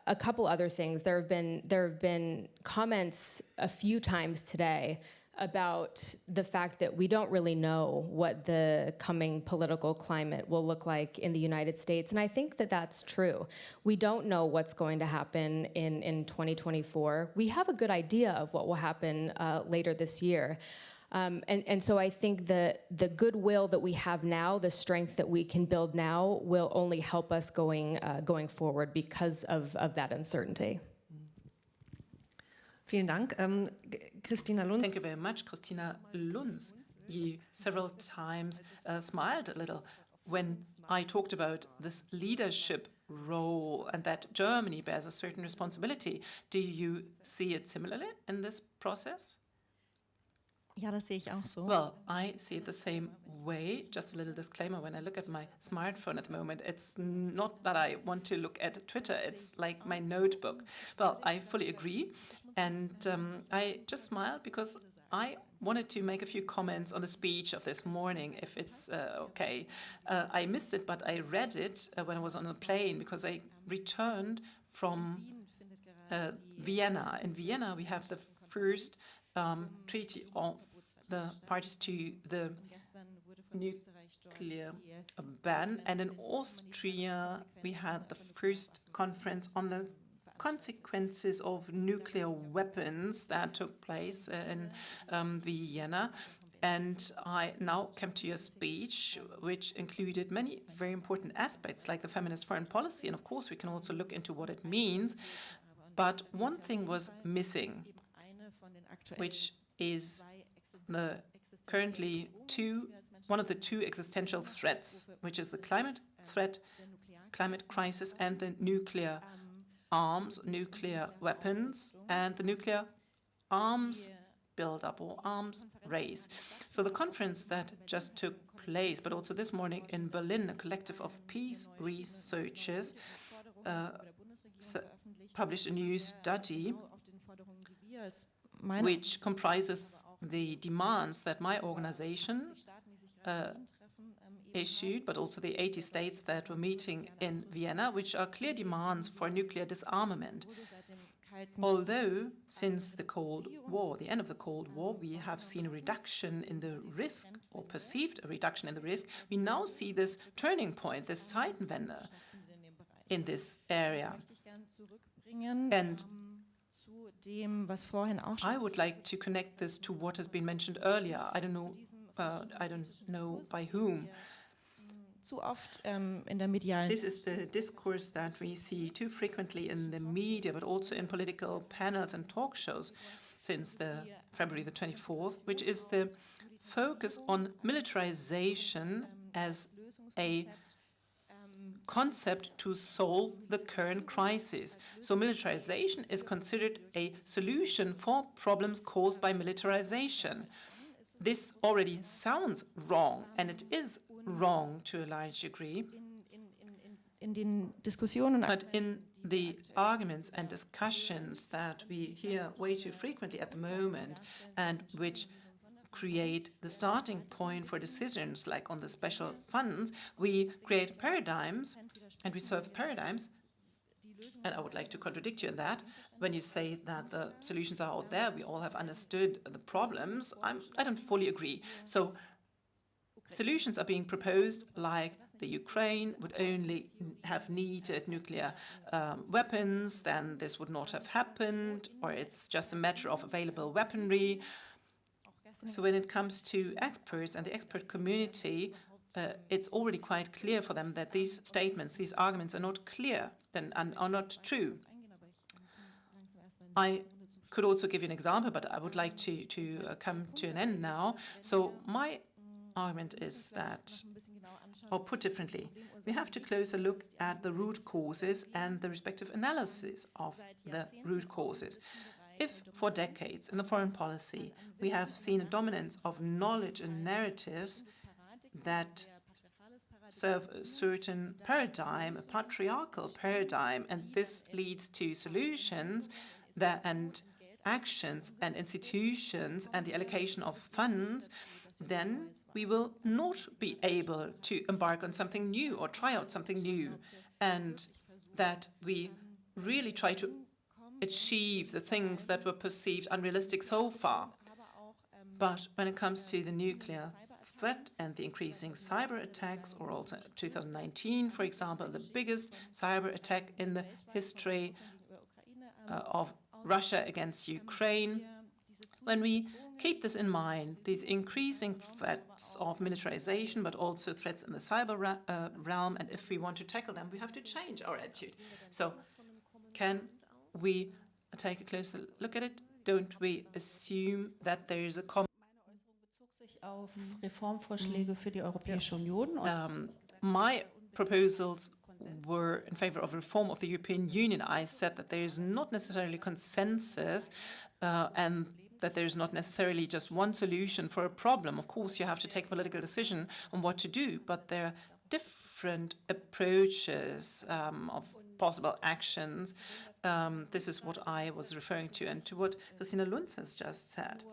a couple other things. There have been comments a few times today about the fact that we don't really know what the coming political climate will look like in the United States, and I think that that's true. We don't know what's going to happen in 2024. We have a good idea of what will happen later this year. And so I think that the goodwill that we have now, the strength that we can build now, will only help us going forward because of that uncertainty. Vielen Dank. Christina Lunz. Thank you very much, Christina Lunz. You several times smiled a little when I talked about this leadership role and that Germany bears a certain responsibility. Do you see it similarly in this process? Ja, das sehe ich auch so. Well, I see it the same way. Just a little disclaimer, when I look at my smartphone at the moment, it's not that I want to look at Twitter, it's like my notebook. Well, I fully agree, and I just smiled because I wanted to make a few comments on the speech of this morning, if it's okay. I missed it, but I read it when I was on the plane because I returned from Vienna. In Vienna, we have the first treaty of the parties to the nuclear ban. And in Austria, we had the first conference on the consequences of nuclear weapons that took place in Vienna. And I now come to your speech, which included many very important aspects, like the feminist foreign policy. And of course, we can also look into what it means. But one thing was missing, which is the currently one of the two existential threats, which is the climate threat, climate crisis, and the nuclear arms, nuclear weapons, and the nuclear arms build-up or arms race. So the conference that just took place, but also this morning in Berlin, a collective of peace researchers published a new study which comprises the demands that my organization issued, but also the 80 states that were meeting in Vienna, which are clear demands for nuclear disarmament. Although, since the Cold War, the end of the Cold War, we have seen a reduction in the risk, or perceived a reduction in the risk, we now see this turning point, this Zeitenwende in this area. And I would like to connect this to what has been mentioned earlier. I don't know by whom. This is the discourse that we see too frequently in the media, but also in political panels and talk shows since February the 24th, which is the focus on militarization as a concept to solve the current crisis. So militarization is considered a solution for problems caused by militarization. This already sounds wrong, and it is wrong to a large degree. But in the arguments and discussions that we hear way too frequently at the moment, and which create the starting point for decisions like on the special funds, we create paradigms and we serve paradigms. And I would like to contradict you in that. When you say that the solutions are out there, we all have understood the problems, I don't fully agree. So solutions are being proposed like the Ukraine would only have needed nuclear weapons, then this would not have happened, or it's just a matter of available weaponry. So when it comes to experts and the expert community, it's already quite clear for them that these statements, these arguments are not clear and are not true. I could also give you an example, but I would like to come to an end now. So my argument is that, or put differently, we have to closer look at the root causes and the respective analysis of the root causes. If for decades in the foreign policy we have seen a dominance of knowledge and narratives that serve a certain paradigm, a patriarchal paradigm, and this leads to solutions and actions and institutions and the allocation of funds, then we will not be able to embark on something new or try out something new, and that we really try to achieve the things that were perceived unrealistic so far. But when it comes to the nuclear threat and the increasing cyber attacks, or also 2019, for example, the biggest cyber attack in the history of Russia against Ukraine, when we keep this in mind, these increasing threats of militarization, but also threats in the cyber realm, and if we want to tackle them, we have to change our attitude. So can we take a closer look at it? Don't we assume that there is a my proposals were in favor of reform of the European Union. I said that there is not necessarily consensus and that there is not necessarily just one solution for a problem. Of course, you have to take a political decision on what to do, but there are different approaches of possible actions. This is what I was referring to, and to what Christina Lunz has just said.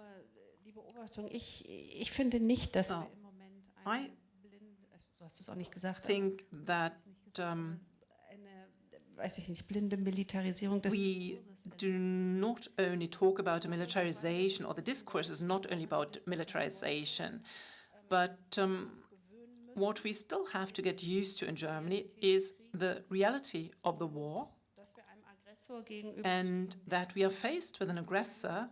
I think that weiß ich nicht, blinde Militarisierung des We do not only talk about militarization, or the discourse is not only about militarization, but what we still have to get used to in Germany is the reality of the war, and that we are faced with an aggressor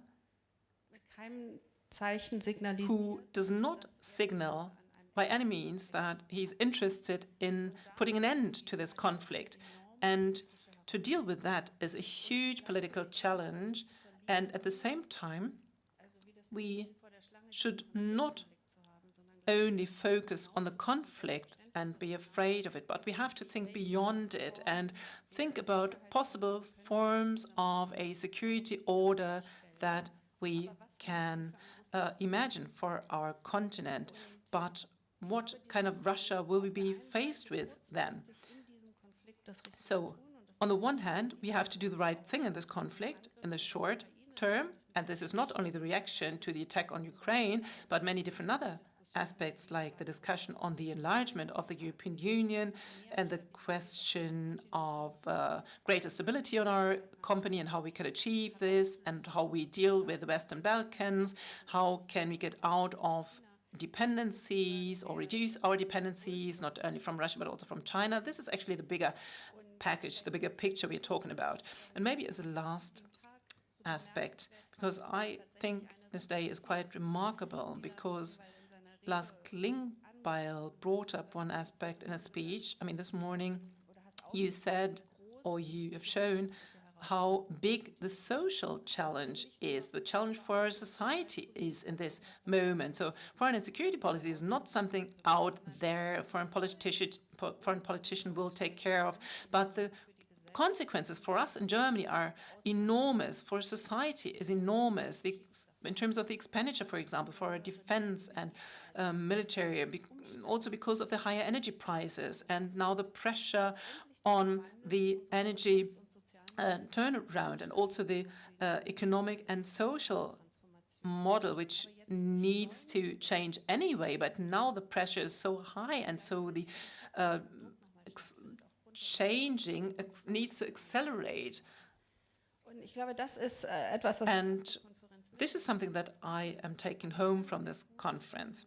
who does not signal by any means that he's interested in putting an end to this conflict. And to deal with that is a huge political challenge, and at the same time, we should not only focus on the conflict and be afraid of it, but we have to think beyond it and think about possible forms of a security order that we can imagine for our continent. But what kind of Russia will we be faced with then? So, on the one hand, we have to do the right thing in this conflict in the short term, and this is not only the reaction to the attack on Ukraine, but many different other aspects, like the discussion on the enlargement of the European Union and the question of greater stability on our company and how we can achieve this, and how we deal with the Western Balkans, how can we get out of dependencies or reduce our dependencies, not only from Russia but also from China. This is actually the bigger package, the bigger picture we're talking about. And maybe as a last aspect, because I think this day is quite remarkable, because Lars Klingbeil brought up one aspect in a speech. I mean, this morning you said, or you have shown, how big the social challenge is, the challenge for our society is in this moment. So foreign and security policy is not something out there a foreign politician will take care of, but the consequences for us in Germany are enormous, for society is enormous. In terms of the expenditure, for example, for our defense and military, also because of the higher energy prices, and now the pressure on the energy turnaround, and also the economic and social model, which needs to change anyway, but now the pressure is so high, and so the changing needs to accelerate. And this is something that I am taking home from this conference.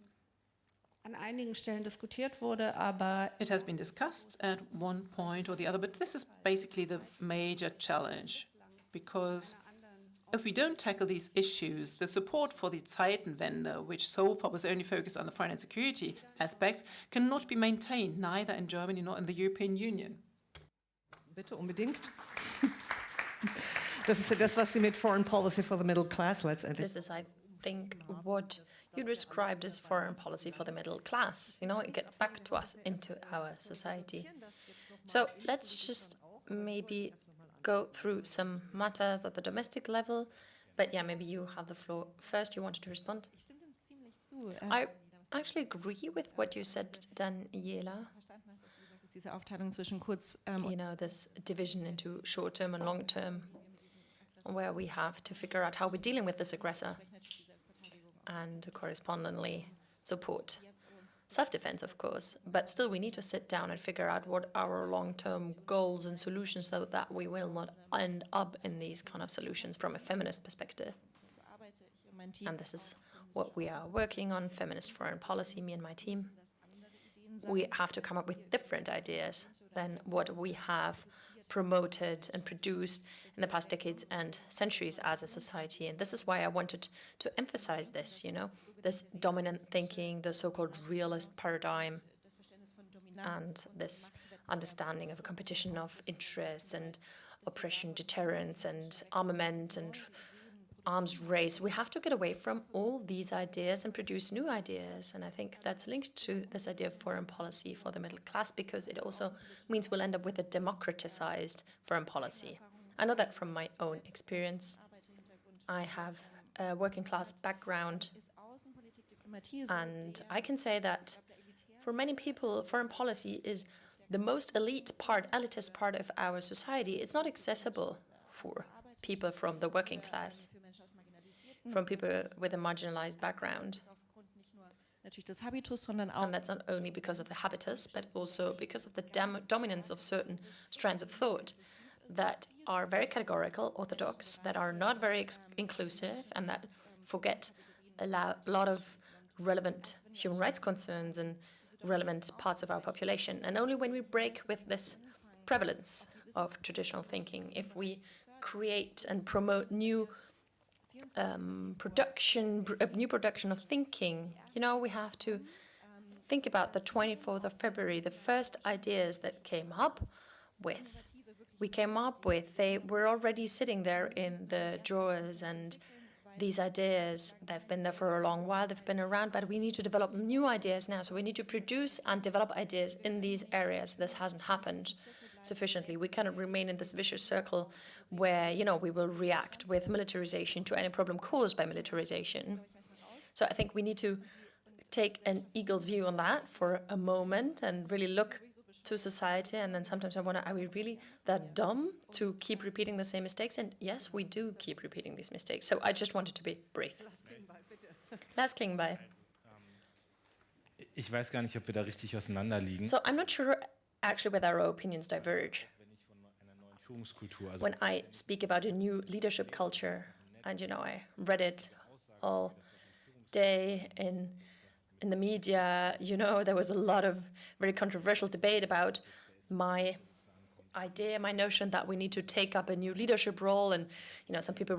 It has been discussed at one point or the other, but this is basically the major challenge, because if we don't tackle these issues, the support for the Zeitenwende, which so far was only focused on the foreign and security aspects, cannot be maintained, neither in Germany nor in the European Union. Bitte, unbedingt. Das ist das, was Sie mit Foreign Policy for the Middle Class letztendlich. This is, I think, what you described as foreign policy for the middle class. You know, it gets back to us, into our society. So let's just maybe go through some matters at the domestic level. But yeah, maybe you have the floor first. You wanted to respond? I actually agree with what you said, Daniela. You know, this division into short-term and long-term, where we have to figure out how we're dealing with this aggressor and correspondingly support self-defense, of course. But still, we need to sit down and figure out what our long-term goals and solutions, so that we will not end up in these kind of solutions from a feminist perspective. And this is what we are working on, feminist foreign policy, me and my team. We have to come up with different ideas than what we have promoted and produced in the past decades and centuries as a society. And this is why I wanted to emphasize this, you know, this dominant thinking, the so-called realist paradigm, and this understanding of a competition of interests and oppression, deterrence and armament and arms race. We have to get away from all these ideas and produce new ideas. And I think that's linked to this idea of foreign policy for the middle class, because it also means we'll end up with a democratized foreign policy. I know that from my own experience. I have a working class background, and I can say that for many people, foreign policy is the most elitist part of our society. It's not accessible for people from the working class, from people with a marginalized background. And that's not only because of the habitus, but also because of the dominance of certain strands of thought that are very categorical, orthodox, that are not very inclusive, and that forget a lot of relevant human rights concerns and relevant parts of our population. And only when we break with this prevalence of traditional thinking, if we create and promote new production of thinking, we have to think about the 24th of February, the first ideas that they were already sitting there in the drawers, and these ideas, they've been there for a long while, they've been around, but we need to develop new ideas now. So we need to produce and develop ideas in these areas. This hasn't happened sufficiently. We cannot remain in this vicious circle where, we will react with militarization to any problem caused by militarization. So I think we need to take an eagle's view on that for a moment and really look to society. And then sometimes I wonder, are we really that dumb to keep repeating the same mistakes? And yes, we do keep repeating these mistakes. So I just wanted to be brief. Lars Klingbeil. Ich weiß gar nicht, ob wir da richtig auseinanderliegen. So I'm not sure actually whether our opinions diverge. When I speak about a new leadership culture, and I read it all day in the media, there was a lot of very controversial debate about my idea, my notion that we need to take up a new leadership role. And, some people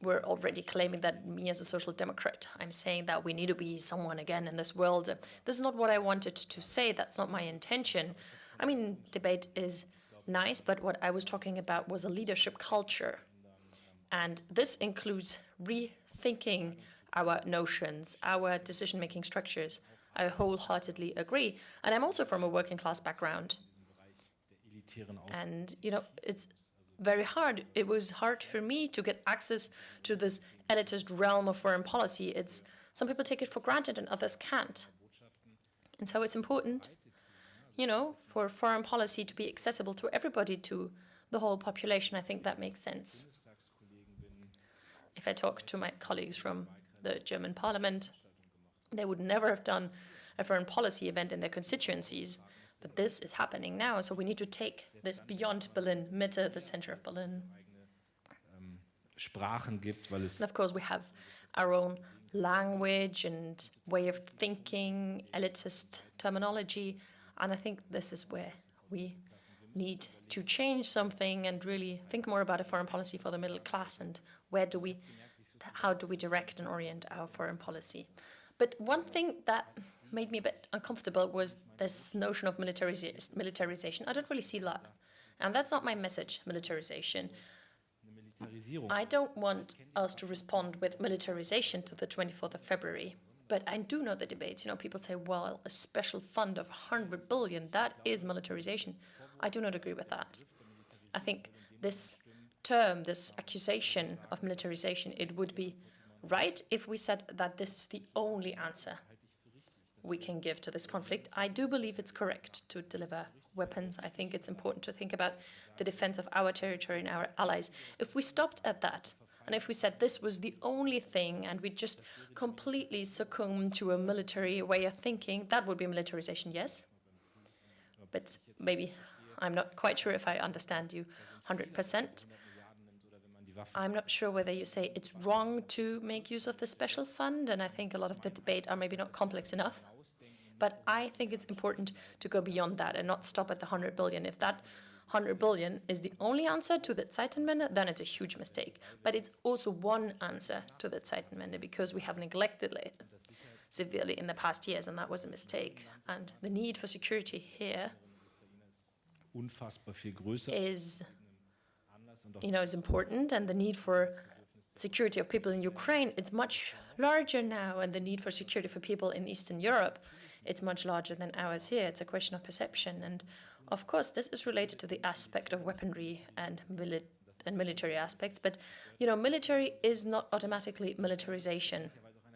were already claiming that me as a social democrat, I'm saying that we need to be someone again in this world. This is not what I wanted to say. That's not my intention. I mean, debate is nice, but what I was talking about was a leadership culture. And this includes rethinking our notions, our decision-making structures. I wholeheartedly agree. And I'm also from a working class background. And, it's very hard. It was hard for me to get access to this elitist realm of foreign policy. Some people take it for granted and others can't. And so it's important, for foreign policy to be accessible to everybody, to the whole population. I think that makes sense. If I talk to my colleagues from the German Parliament, they would never have done a foreign policy event in their constituencies. But this is happening now, so we need to take this beyond Berlin, Mitte, the center of Berlin. And of course, we have our own language and way of thinking, elitist terminology, and I think this is where we need to change something and really think more about a foreign policy for the middle class and how do we direct and orient our foreign policy. But one thing that made me a bit uncomfortable was this notion of militarization. I don't really see that. And that's not my message, militarization. I don't want us to respond with militarization to the 24th of February. But I do know the debates. People say, well, a special fund of 100 billion, that is militarization. I do not agree with that. I think this term, this accusation of militarization, it would be right if we said that this is the only answer we can give to this conflict. I do believe it's correct to deliver weapons. I think it's important to think about the defense of our territory and our allies. If we stopped at that, and if we said this was the only thing, and we just completely succumb to a military way of thinking, that would be militarization, yes. But maybe I'm not quite sure if I understand you 100%. I'm not sure whether you say it's wrong to make use of the special fund, and I think a lot of the debate are maybe not complex enough. But I think it's important to go beyond that and not stop at the 100 billion. If that 100 billion is the only answer to the Zeitenwende, then it's a huge mistake. But it's also one answer to the Zeitenwende because we have neglected it severely in the past years, and that was a mistake. And the need for security here is important, and the need for security of people in Ukraine, it's much larger now, and the need for security for people in Eastern Europe, it's much larger than ours here. It's a question of perception, and of course this is related to the aspect of weaponry and military aspects, but military is not automatically militarization.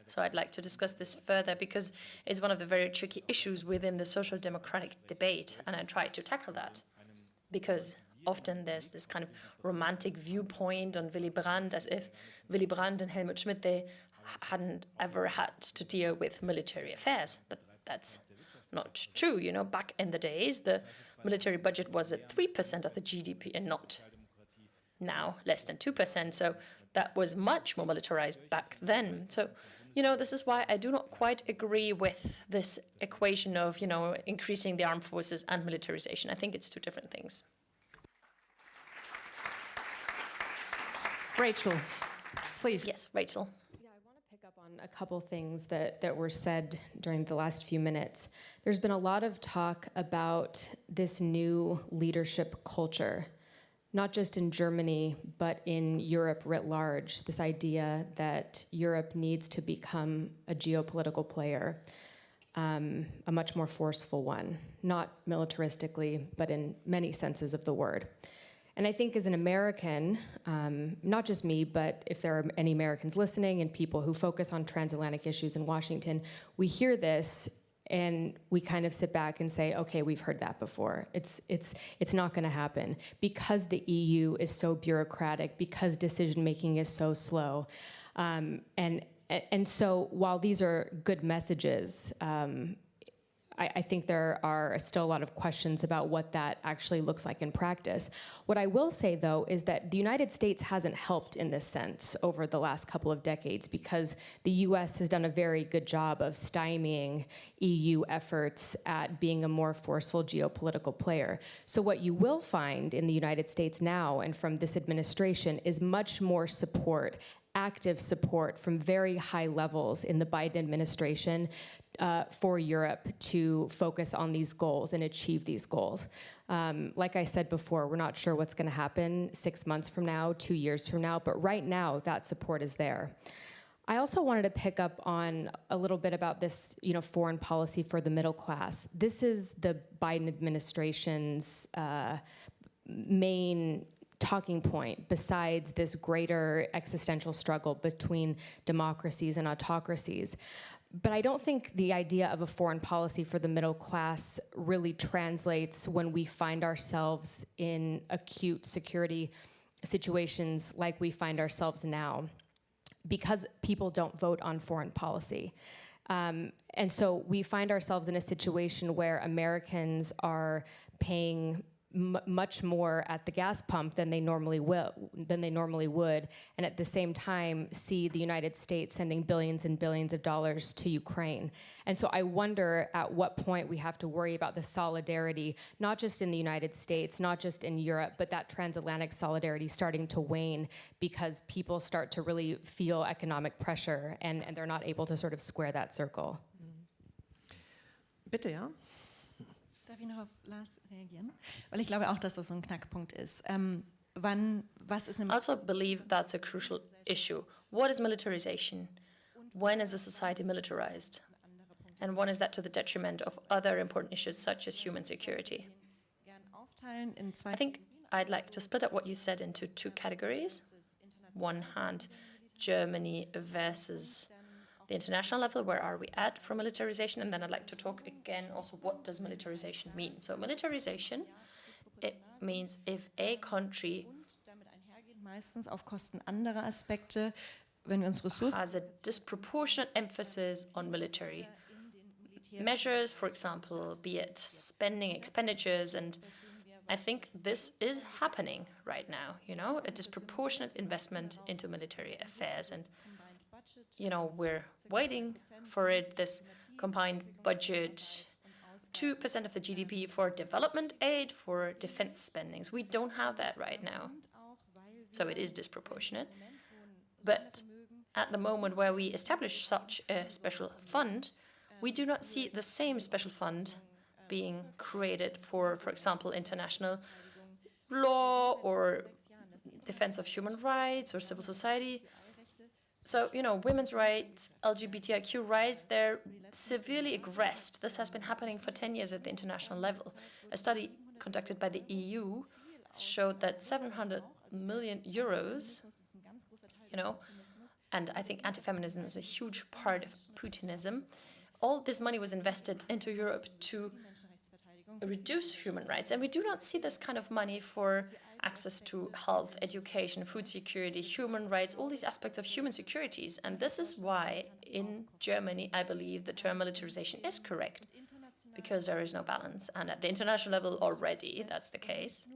So I'd like to discuss this further because it's one of the very tricky issues within the social democratic debate, and I try to tackle that because often there's this kind of romantic viewpoint on Willy Brandt, as if Willy Brandt and Helmut Schmidt, they hadn't ever had to deal with military affairs, but that's not true. You know, back in the days, the military budget was at 3% of the GDP and not now less than 2%. So that was much more militarized back then. So, you know, this is why I do not quite agree with this equation of, you know, increasing the armed forces and militarization. I think it's two different things. Rachel, please. Yes, Rachel. Pick up on a couple things that were said during the last few minutes. There's been a lot of talk about this new leadership culture, not just in Germany, but in Europe writ large, this idea that Europe needs to become a geopolitical player, a much more forceful one, not militaristically, but in many senses of the word. And I think as an American, not just me, but if there are any Americans listening and people who focus on transatlantic issues in Washington, we hear this and we kind of sit back and say, okay, we've heard that before. It's not going to happen because the EU is so bureaucratic, because decision-making is so slow. And so while these are good messages, I think there are still a lot of questions about what that actually looks like in practice. What I will say, though, is that the United States hasn't helped in this sense over the last couple of decades because the US has done a very good job of stymieing EU efforts at being a more forceful geopolitical player. So what you will find in the United States now and from this administration is much more support, active support from very high levels in the Biden administration for Europe to focus on these goals and achieve these goals. Like I said before, we're not sure what's going to happen 6 months from now, 2 years from now, but right now that support is there. I also wanted to pick up on a little bit about this, you know, foreign policy for the middle class. This is the Biden administration's main talking point besides this greater existential struggle between democracies and autocracies. But I don't think the idea of a foreign policy for the middle class really translates when we find ourselves in acute security situations like we find ourselves now, because people don't vote on foreign policy. And so we find ourselves in a situation where Americans are paying much more at the gas pump than they normally would, and at the same time see the United States sending billions and billions of dollars to Ukraine. And so I wonder at what point we have to worry about the solidarity, not just in the United States, not just in Europe, but that transatlantic solidarity starting to wane because people start to really feel economic pressure and they're not able to sort of square that circle. Bitte, ja. Darf ich noch auf Lars reagieren? Weil ich glaube auch, dass das so ein Knackpunkt ist. Was ist I also believe that's a crucial issue. What is militarization? When is a society militarized? And when is that to the detriment of other important issues such as human security? I think I'd like to split up what you said into two categories. One hand, Germany versus the international level, where are we at for militarization? And then I'd like to talk again also, what does militarization mean? So militarization, it means if a country meistens auf Kosten anderer Aspekte, wenn wir uns Ressourcen has a disproportionate emphasis on military measures, for example, be it spending, expenditures, and I think this is happening right now, you know, a disproportionate investment into military affairs. And you know, we're waiting for it, this combined budget, 2% of the GDP for development aid, for defense spendings. We don't have that right now. So it is disproportionate. But at the moment where we establish such a special fund, we do not see the same special fund being created for example, international law or defense of human rights or civil society. So, you know, women's rights, LGBTIQ rights, they're severely aggressed. This has been happening for 10 years at the international level. A study conducted by the EU showed that 700 million euros, you know, and I think anti-feminism is a huge part of Putinism. All this money was invested into Europe to reduce human rights. And we do not see this kind of money for access to health, education, food security, human rights, all these aspects of human securities. And this is why in Germany, I believe the term militarization is correct, because there is no balance. And at the international level already, that's the case.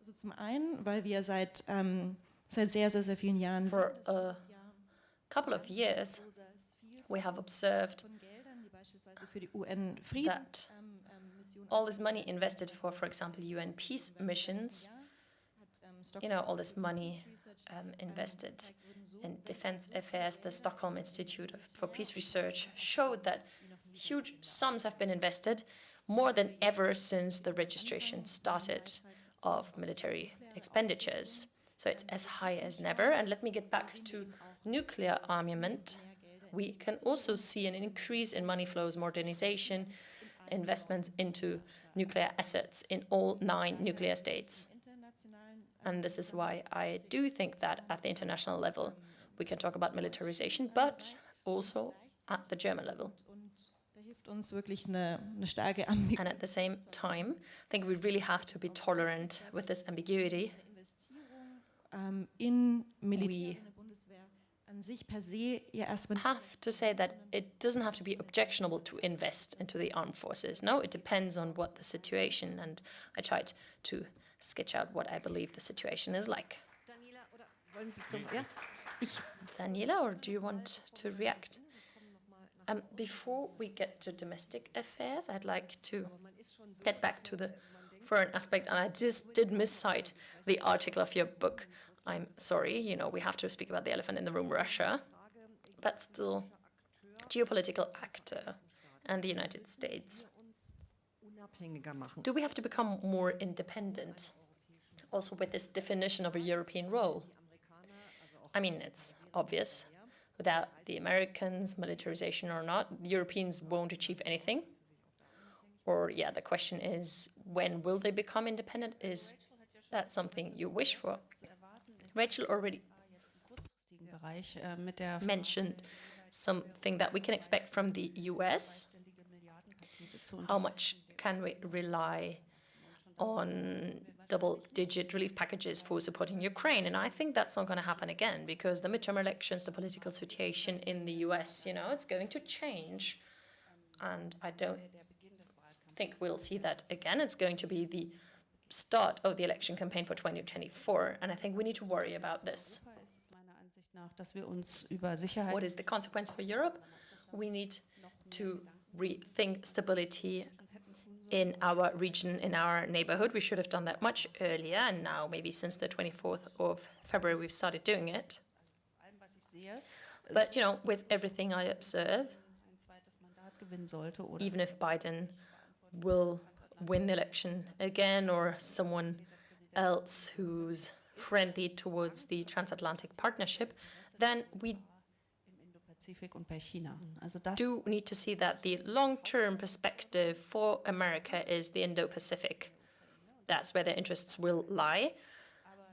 Also zum einen, weil wir seit sehr, sehr, sehr vielen Jahren for a couple of years, we have observed that all this money invested for example, UN peace missions, all this money invested in defense affairs, the Stockholm Institute for Peace Research showed that huge sums have been invested, more than ever since the registration started of military expenditures. So it's as high as never. And let me get back to nuclear armament. We can also see an increase in money flows, modernization, investments into nuclear assets in all 9 nuclear states. And this is why I do think that at the international level, we can talk about militarization, but also at the German level. And at the same time, I think we really have to be tolerant with this ambiguity. We have to say that it doesn't have to be objectionable to invest into the armed forces. No, it depends on what the situation, and I tried to sketch out what I believe the situation is like. Daniela, or do you want to react? Before we get to domestic affairs, I'd like to get back to the foreign aspect, and I just did miscite the article of your book. I'm sorry, we have to speak about the elephant in the room, Russia, but still, geopolitical actor and the United States. Do we have to become more independent, also with this definition of a European role? I mean, it's obvious. Without the Americans, militarization or not, the Europeans won't achieve anything. Or, the question is, when will they become independent? Is that something you wish for? Rachel already mentioned something that we can expect from the US. How much can we rely on double-digit relief packages for supporting Ukraine? And I think that's not going to happen again, because the midterm elections, the political situation in the US, it's going to change. And I don't think we'll see that again. It's going to be the start of the election campaign for 2024, and I think we need to worry about this. What is the consequence for Europe? We need to rethink stability in our region, in our neighborhood. We should have done that much earlier, and now maybe since the 24th of February we've started doing it. But, with everything I observe, even if Biden will win the election again, or someone else who's friendly towards the transatlantic partnership, then we do need to see that the long-term perspective for America is the Indo-Pacific. That's where their interests will lie.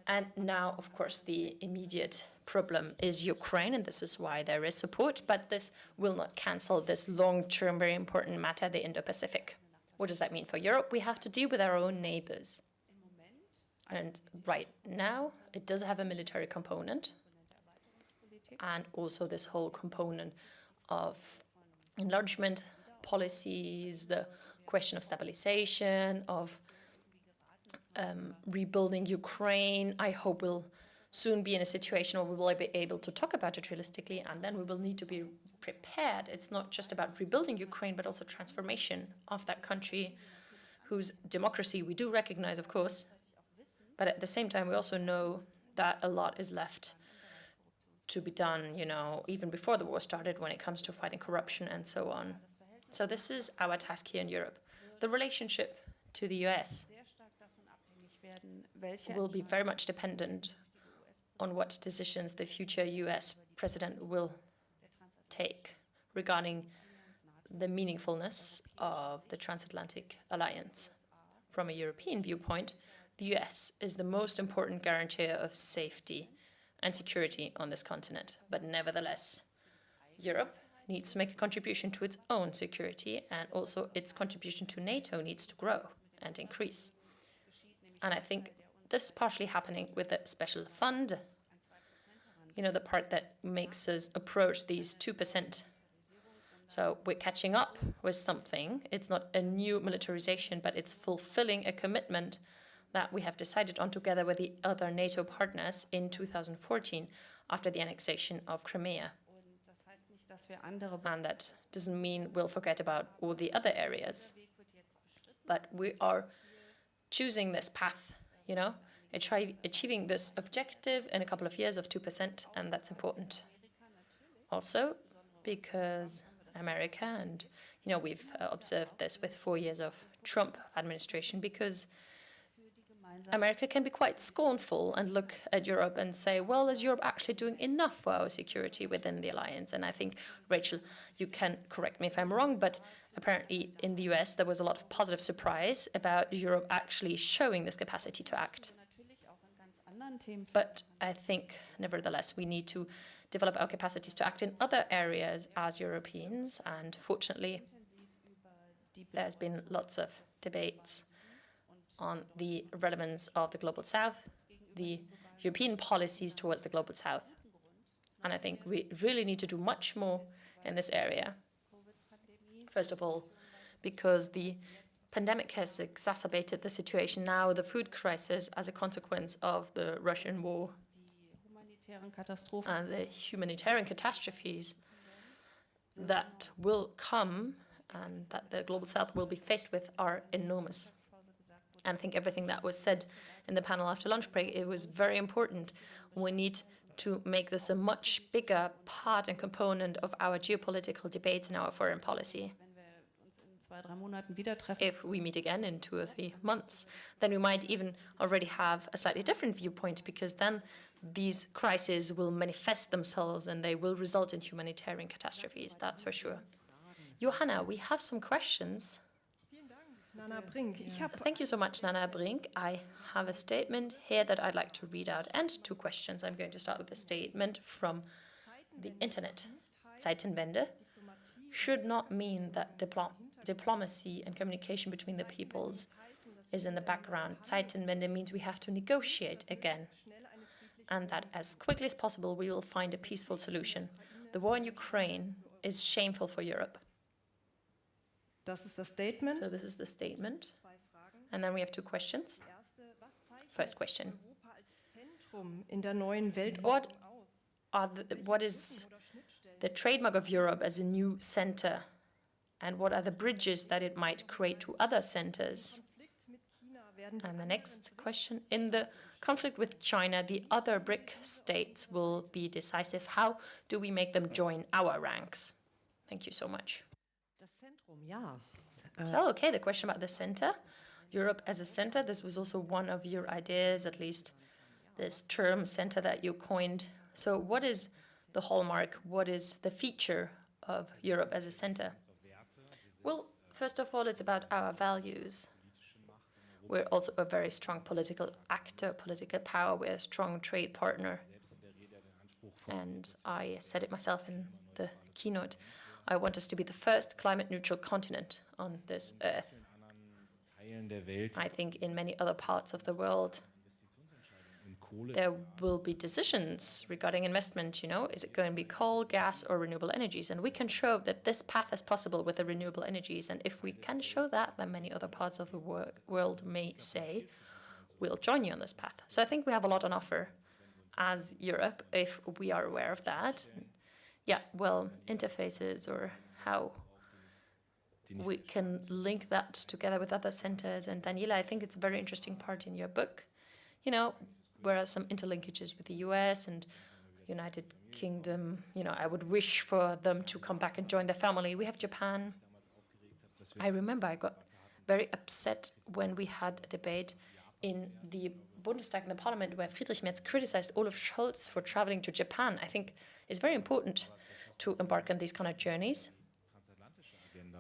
And now, of course, the immediate problem is Ukraine, and this is why there is support, but this will not cancel this long-term, very important matter, the Indo-Pacific. What does that mean for Europe? We have to deal with our own neighbors. And right now, it does have a military component, and also this whole component of enlargement policies, the question of stabilization, of rebuilding Ukraine. I hope we'll soon be in a situation where we will be able to talk about it realistically, and then we will need to be prepared. It's not just about rebuilding Ukraine, but also transformation of that country, whose democracy we do recognize, of course. But at the same time, we also know that a lot is left to be done, even before the war started, when it comes to fighting corruption and so on. So this is our task here in Europe. The relationship to the US will be very much dependent on what decisions the future US president will take regarding the meaningfulness of the transatlantic alliance. From a European viewpoint, the US is the most important guarantor of safety and security on this continent. But nevertheless, Europe needs to make a contribution to its own security, and also its contribution to NATO needs to grow and increase. And I think this is partially happening with a special fund, you know, the part that makes us approach these 2%. So we're catching up with something. It's not a new militarization, but it's fulfilling a commitment that we have decided on together with the other NATO partners in 2014 after the annexation of Crimea. And that doesn't mean we'll forget about all the other areas. But we are choosing this path, you know, achieving this objective in a couple of years of 2%, and that's important. Also, because America, and, you know, we've observed this with 4 years of Trump administration, because America can be quite scornful and look at Europe and say, well, is Europe actually doing enough for our security within the alliance? And I think, Rachel, you can correct me if I'm wrong, but apparently in the US there was a lot of positive surprise about Europe actually showing this capacity to act. But I think, nevertheless, we need to develop our capacities to act in other areas as Europeans, and fortunately there's been lots of debates on the relevance of the Global South, the European policies towards the Global South. And I think we really need to do much more in this area. First of all, because the pandemic has exacerbated the situation now, the food crisis as a consequence of the Russian war and the humanitarian catastrophes that will come and that the Global South will be faced with are enormous. And I think everything that was said in the panel after lunch break, it was very important. We need to make this a much bigger part and component of our geopolitical debates and our foreign policy. If we meet again in 2 or 3 months, then we might even already have a slightly different viewpoint, because then these crises will manifest themselves and they will result in humanitarian catastrophes, that's for sure. Johanna, we have some questions. Nana Brink. Thank you so much, Nana Brink. I have a statement here that I'd like to read out, and 2 questions. I'm going to start with a statement from the internet. Zeitenwende should not mean that diplomacy and communication between the peoples is in the background. Zeitenwende means we have to negotiate again, and that as quickly as possible we will find a peaceful solution. The war in Ukraine is shameful for Europe. Das ist das Statement. So this is the statement. And then we have 2 questions. First question. What is the trademark of Europe as a new center? And what are the bridges that it might create to other centers? And the next question. In the conflict with China, the other BRIC states will be decisive. How do we make them join our ranks? Thank you so much. So, okay, the question about the center. Europe as a center, this was also one of your ideas, at least this term center that you coined. So what is the hallmark? What is the feature of Europe as a center? Well, first of all, it's about our values. We're also a very strong political actor, political power. We're a strong trade partner. And I said it myself in the keynote. I want us to be the first climate-neutral continent on this earth. I think in many other parts of the world, there will be decisions regarding investment, you know, is it going to be coal, gas, or renewable energies? And we can show that this path is possible with the renewable energies. And if we can show that, then many other parts of the world may say, we'll join you on this path. So I think we have a lot on offer as Europe, if we are aware of that. Yeah, well, interfaces or how we can link that together with other centers. And Daniela, I think it's a very interesting part in your book. You know, where are some interlinkages with the US and United Kingdom? You know, I would wish for them to come back and join their family. We have Japan. I remember I got very upset when we had a debate in the Bundestag, in the Parliament, where Friedrich Merz criticized Olaf Scholz for traveling to Japan. I think it's very important to embark on these kind of journeys.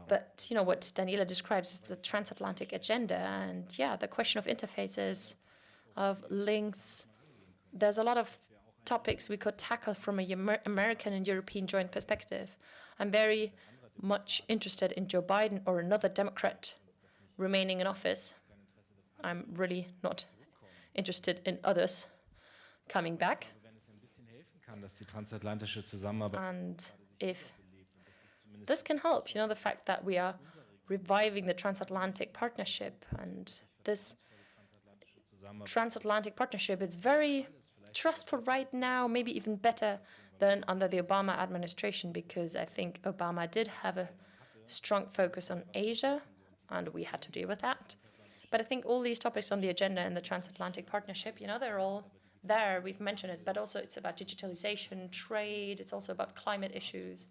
But, you know, what Daniela describes is the transatlantic agenda. And, yeah, the question of interfaces, of links. There's a lot of topics we could tackle from an American and European joint perspective. I'm very much interested in Joe Biden or another Democrat remaining in office. I'm really not interested in others coming back. And if this can help, the fact that we are reviving the transatlantic partnership, and this transatlantic partnership is very trustful right now, maybe even better than under the Obama administration, because I think Obama did have a strong focus on Asia, and we had to deal with that. But I think all these topics on the agenda in the transatlantic partnership, they're all there, we've mentioned it, but also it's about digitalization, trade, it's also about climate issues.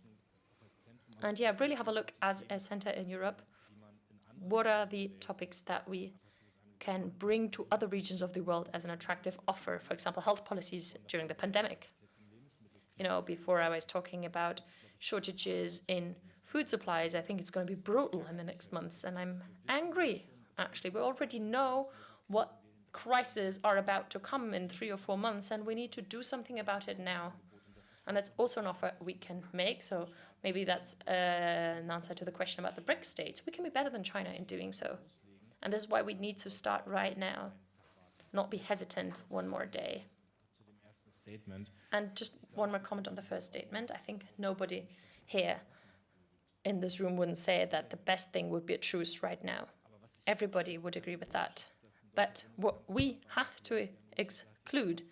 And yeah, really have a look as a center in Europe. What are the topics that we can bring to other regions of the world as an attractive offer? For example, health policies during the pandemic. Before I was talking about shortages in food supplies, I think it's going to be brutal in the next months, and I'm angry, actually. We already know what crises are about to come in 3 or 4 months, and we need to do something about it now. And that's also an offer we can make. So maybe that's an answer to the question about the BRICS states. We can be better than China in doing so. And this is why we need to start right now, not be hesitant one more day. And just one more comment on the first statement. I think nobody here in this room wouldn't say that the best thing would be a truce right now. Everybody would agree with that. But what we have to exclude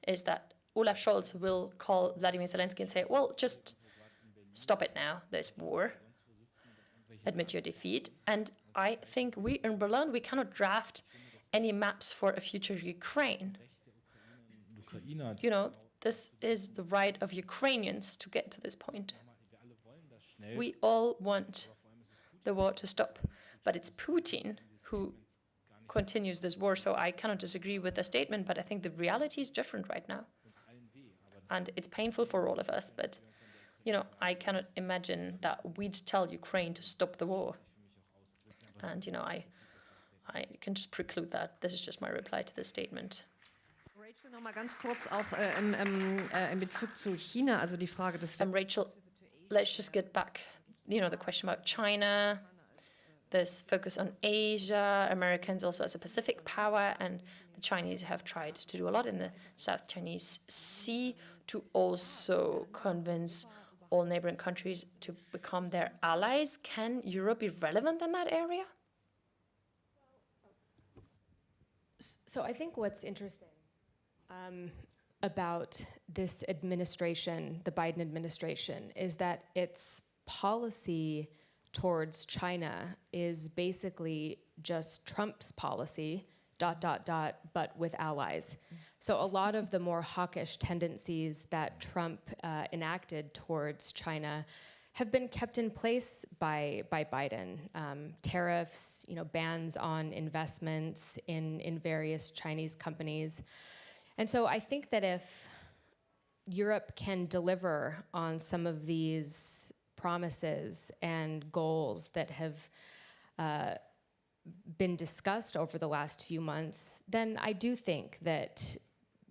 is that Olaf Scholz will call Vladimir Zelensky and say, well, just stop it now, there's war, admit your defeat. And I think we in Berlin, we cannot draft any maps for a future Ukraine. This is the right of Ukrainians to get to this point. We all want the war to stop, but it's Putin who continues this war. So I cannot disagree with the statement, but I think the reality is different right now. And it's painful for all of us, but, I cannot imagine that we'd tell Ukraine to stop the war. And, I can just preclude that. This is just my reply to this statement. Rachel, noch mal ganz kurz auch in Bezug zu China, also die Frage des... Rachel, let's just get back, the question about China, this focus on Asia, Americans also as a Pacific power, and the Chinese have tried to do a lot in the South Chinese Sea to also convince all neighboring countries to become their allies. Can Europe be relevant in that area? So I think what's interesting about this administration, the Biden administration, is that its policy towards China is basically just Trump's policy, ... but with allies. So a lot of the more hawkish tendencies that Trump enacted towards China have been kept in place by Biden. Tariffs, bans on investments in various Chinese companies. And so I think that if Europe can deliver on some of these promises and goals that have been discussed over the last few months, then I do think that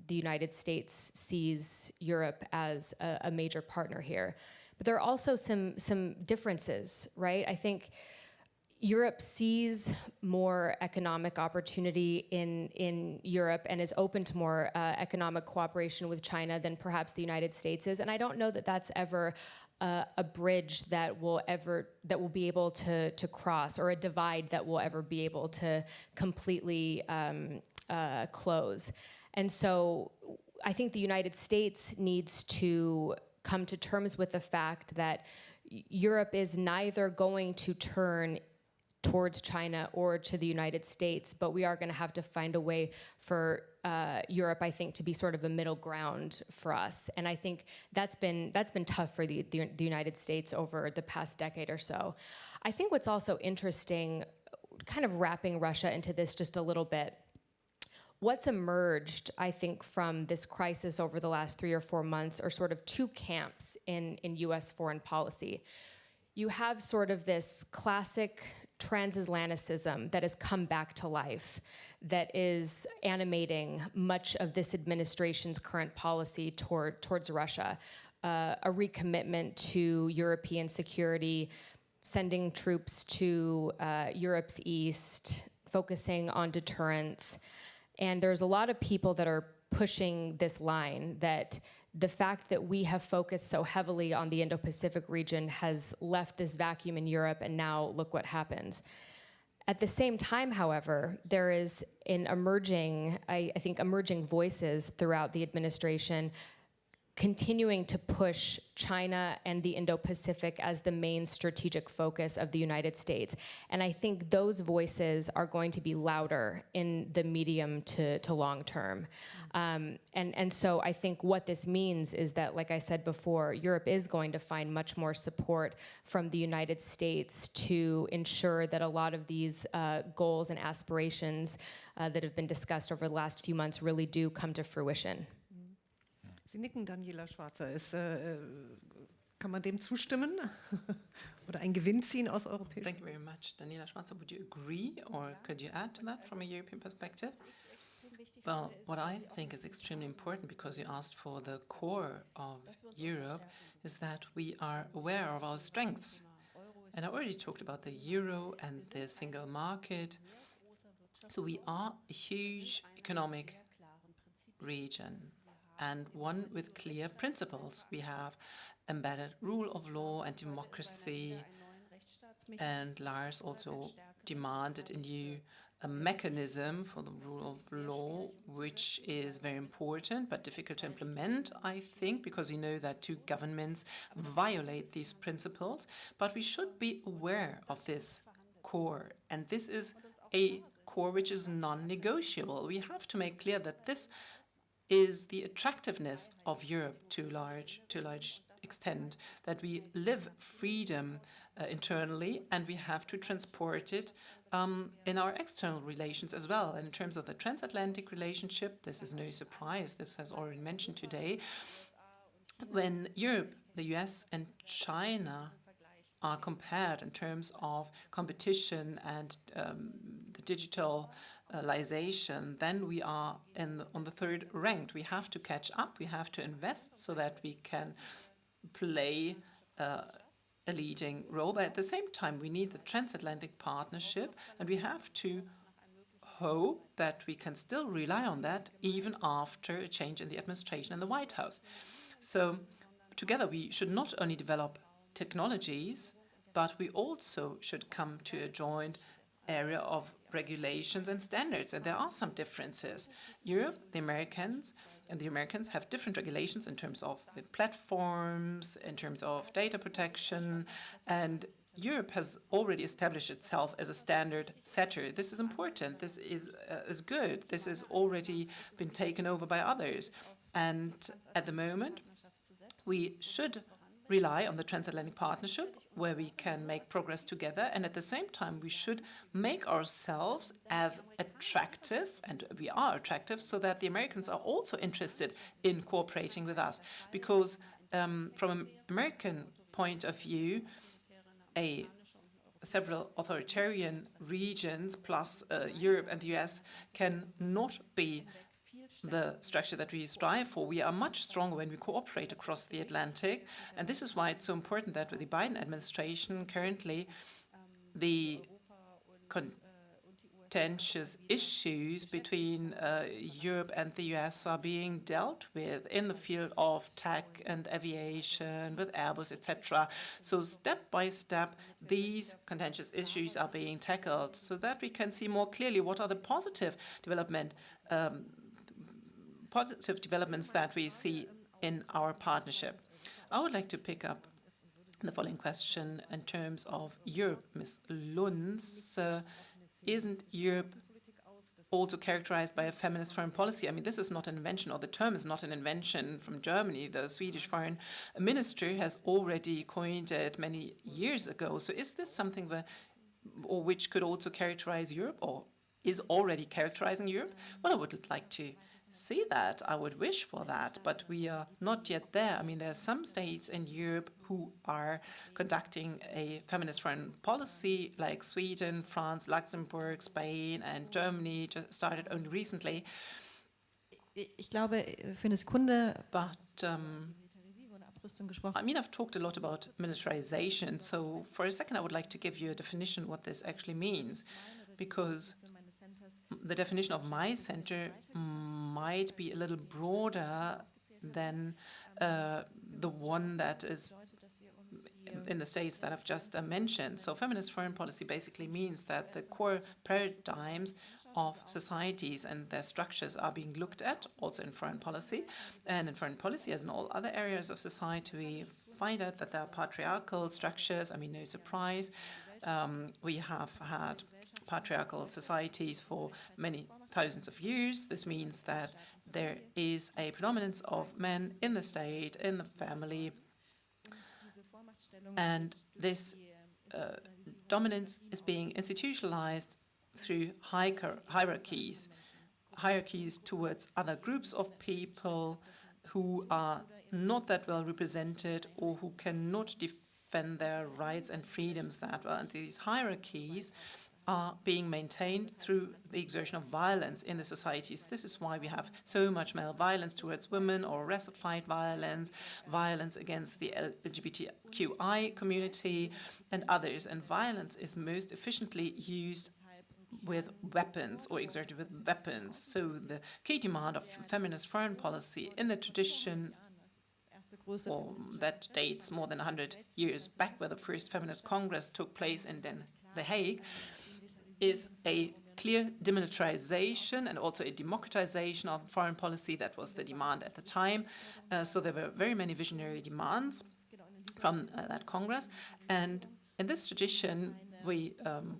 the United States sees Europe as a major partner here. But there are also some differences, right? I think Europe sees more economic opportunity in Europe and is open to more economic cooperation with China than perhaps the United States is. And I don't know that that's ever a bridge that will be able to cross, or a divide that will ever be able to completely close. And so I think the United States needs to come to terms with the fact that Europe is neither going to turn towards China or to the United States, but we are going to have to find a way for Europe, I think, to be sort of a middle ground for us. And I think that's been tough for the United States over the past decade or so. I think what's also interesting, kind of wrapping Russia into this just a little bit, what's emerged, I think, from this crisis over the last 3 or 4 months are sort of two camps in US foreign policy. You have sort of this classic transatlanticism that has come back to life, that is animating much of this administration's current policy towards Russia, a recommitment to European security, sending troops to Europe's east, focusing on deterrence. And there's a lot of people that are pushing this line that the fact that we have focused so heavily on the Indo-Pacific region has left this vacuum in Europe, and now look what happens. At the same time, however, there is an emerging, I think, emerging voices throughout the administration continuing to push China and the Indo-Pacific as the main strategic focus of the United States. And I think those voices are going to be louder in the medium to long term. And so I think what this means is that, like I said before, Europe is going to find much more support from the United States to ensure that a lot of these goals and aspirations that have been discussed over the last few months really do come to fruition. Sie nicken, Daniela Schwarzer. Kann man dem zustimmen oder einen Gewinn ziehen aus europäischen? Thank you very much, Daniela Schwarzer. Would you agree, or could you add to that from a European perspective? Well, what I think is extremely important, because you asked for the core of Europe, is that we are aware of our strengths. And I already talked about the euro and the single market. So we are a huge economic region, and one with clear principles. We have embedded rule of law and democracy, and Lars also demanded a new mechanism for the rule of law, which is very important but difficult to implement, I think, because we know that two governments violate these principles. But we should be aware of this core, and this is a core which is non-negotiable. We have to make clear that this is the attractiveness of Europe to a large extent, that we live freedom internally, and we have to transport it in our external relations as well. And in terms of the transatlantic relationship, this is no surprise, this has already mentioned today. When Europe, the US and China are compared in terms of competition and the digitalization, then we are on the third rank. We have to catch up, we have to invest so that we can play a leading role. But at the same time, we need the transatlantic partnership, and we have to hope that we can still rely on that even after a change in the administration in the White House. So together we should not only develop technologies, but we also should come to a joint area of regulations and standards. And there are some differences. Europe, the Americans have different regulations in terms of the platforms, in terms of data protection, and Europe has already established itself as a standard setter. This is important. This is good. This has already been taken over by others. And at the moment, we should rely on the transatlantic partnership, where we can make progress together, and at the same time we should make ourselves as attractive, and we are attractive, so that the Americans are also interested in cooperating with us. Because from an American point of view, several authoritarian regions plus Europe and the US cannot be the structure that we strive for. We are much stronger when we cooperate across the Atlantic, and this is why it's so important that with the Biden administration currently, the contentious issues between Europe and the US are being dealt with in the field of tech and aviation, with Airbus, etc. So step by step, these contentious issues are being tackled so that we can see more clearly what are the positive developments that we see in our partnership. I would like to pick up the following question in terms of Europe. Ms. Lunz, isn't Europe also characterized by a feminist foreign policy? I mean, this is not an invention, or the term is not an invention from Germany. The Swedish foreign minister has already coined it many years ago. So is this something which could also characterize Europe, or is already characterizing Europe? Well, I would like to see that. I would wish for that, but we are not yet there. I mean, there are some states in Europe who are conducting a feminist foreign policy, like Sweden, France, Luxembourg, Spain, and Germany just started only recently. Ich glaube, für eine Sekunde. But I mean, I've talked a lot about militarization, so for a second I would like to give you a definition what this actually means, because the definition of my center might be a little broader than the one that is in the states that I've just mentioned. So feminist foreign policy basically means that the core paradigms of societies and their structures are being looked at, also in foreign policy. And in foreign policy, as in all other areas of society, we find out that there are patriarchal structures. I mean, no surprise. We have had patriarchal societies for many thousands of years. This means that there is a predominance of men in the state, in the family, and this dominance is being institutionalized through hierarchies towards other groups of people who are not that well represented or who cannot defend their rights and freedoms that well. And these hierarchies are being maintained through the exertion of violence in the societies. This is why we have so much male violence towards women, or arrested-fight violence, violence against the LGBTQI community and others. And violence is most efficiently used with weapons or exerted with weapons. So the key demand of feminist foreign policy in the tradition that dates more than 100 years back, where the first feminist congress took place in The Hague, is a clear demilitarization and also a democratization of foreign policy. That was the demand at the time. So there were very many visionary demands from that Congress. And in this tradition, we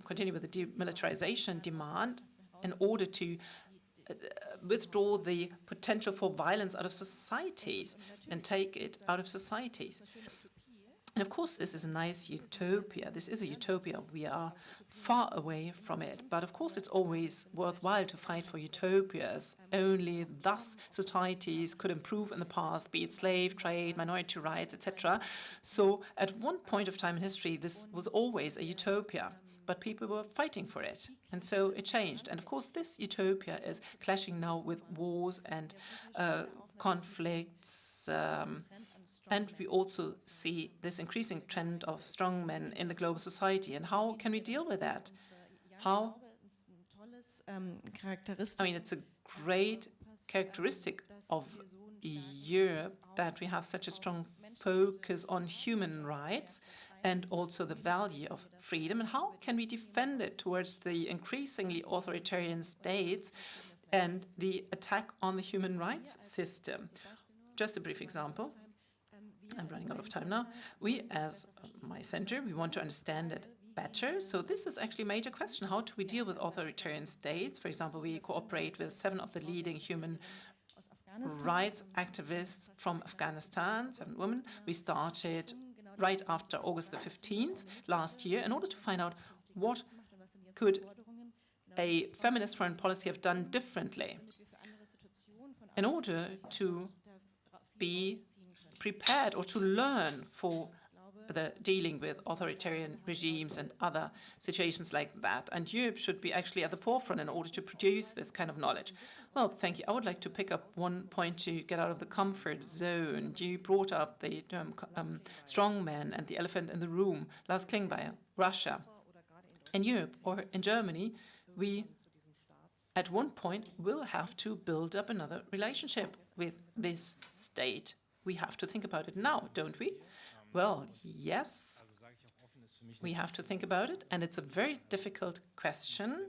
continue with the demilitarization demand in order to withdraw the potential for violence out of societies and take it out of societies. And of course, this is a nice utopia. This is a utopia. We are far away from it. But of course, it's always worthwhile to fight for utopias. Only thus societies could improve in the past, be it slave trade, minority rights, etc. So at one point of time in history, this was always a utopia, but people were fighting for it. And so it changed. And of course, this utopia is clashing now with wars and conflicts. And we also see this increasing trend of strong men in the global society. And how can we deal with that? How? I mean, it's a great characteristic of Europe that we have such a strong focus on human rights and also the value of freedom. And how can we defend it towards the increasingly authoritarian states and the attack on the human rights system? Just a brief example. I'm running out of time now. We, as my center, we want to understand it better. So this is actually a major question. How do we deal with authoritarian states? For example, we cooperate with 7 of the leading human rights activists from Afghanistan, 7 women. We started right after August the 15th last year in order to find out what could a feminist foreign policy have done differently in order to be prepared or to learn for the dealing with authoritarian regimes and other situations like that. And Europe should be actually at the forefront in order to produce this kind of knowledge. Well, thank you. I would like to pick up one point to get out of the comfort zone. You brought up the term strong men and the elephant in the room. Lars Klingbeil, Russia. In Europe or in Germany, we at one point will have to build up another relationship with this state. We have to think about it now, don't we? Well, yes, we have to think about it, and it's a very difficult question.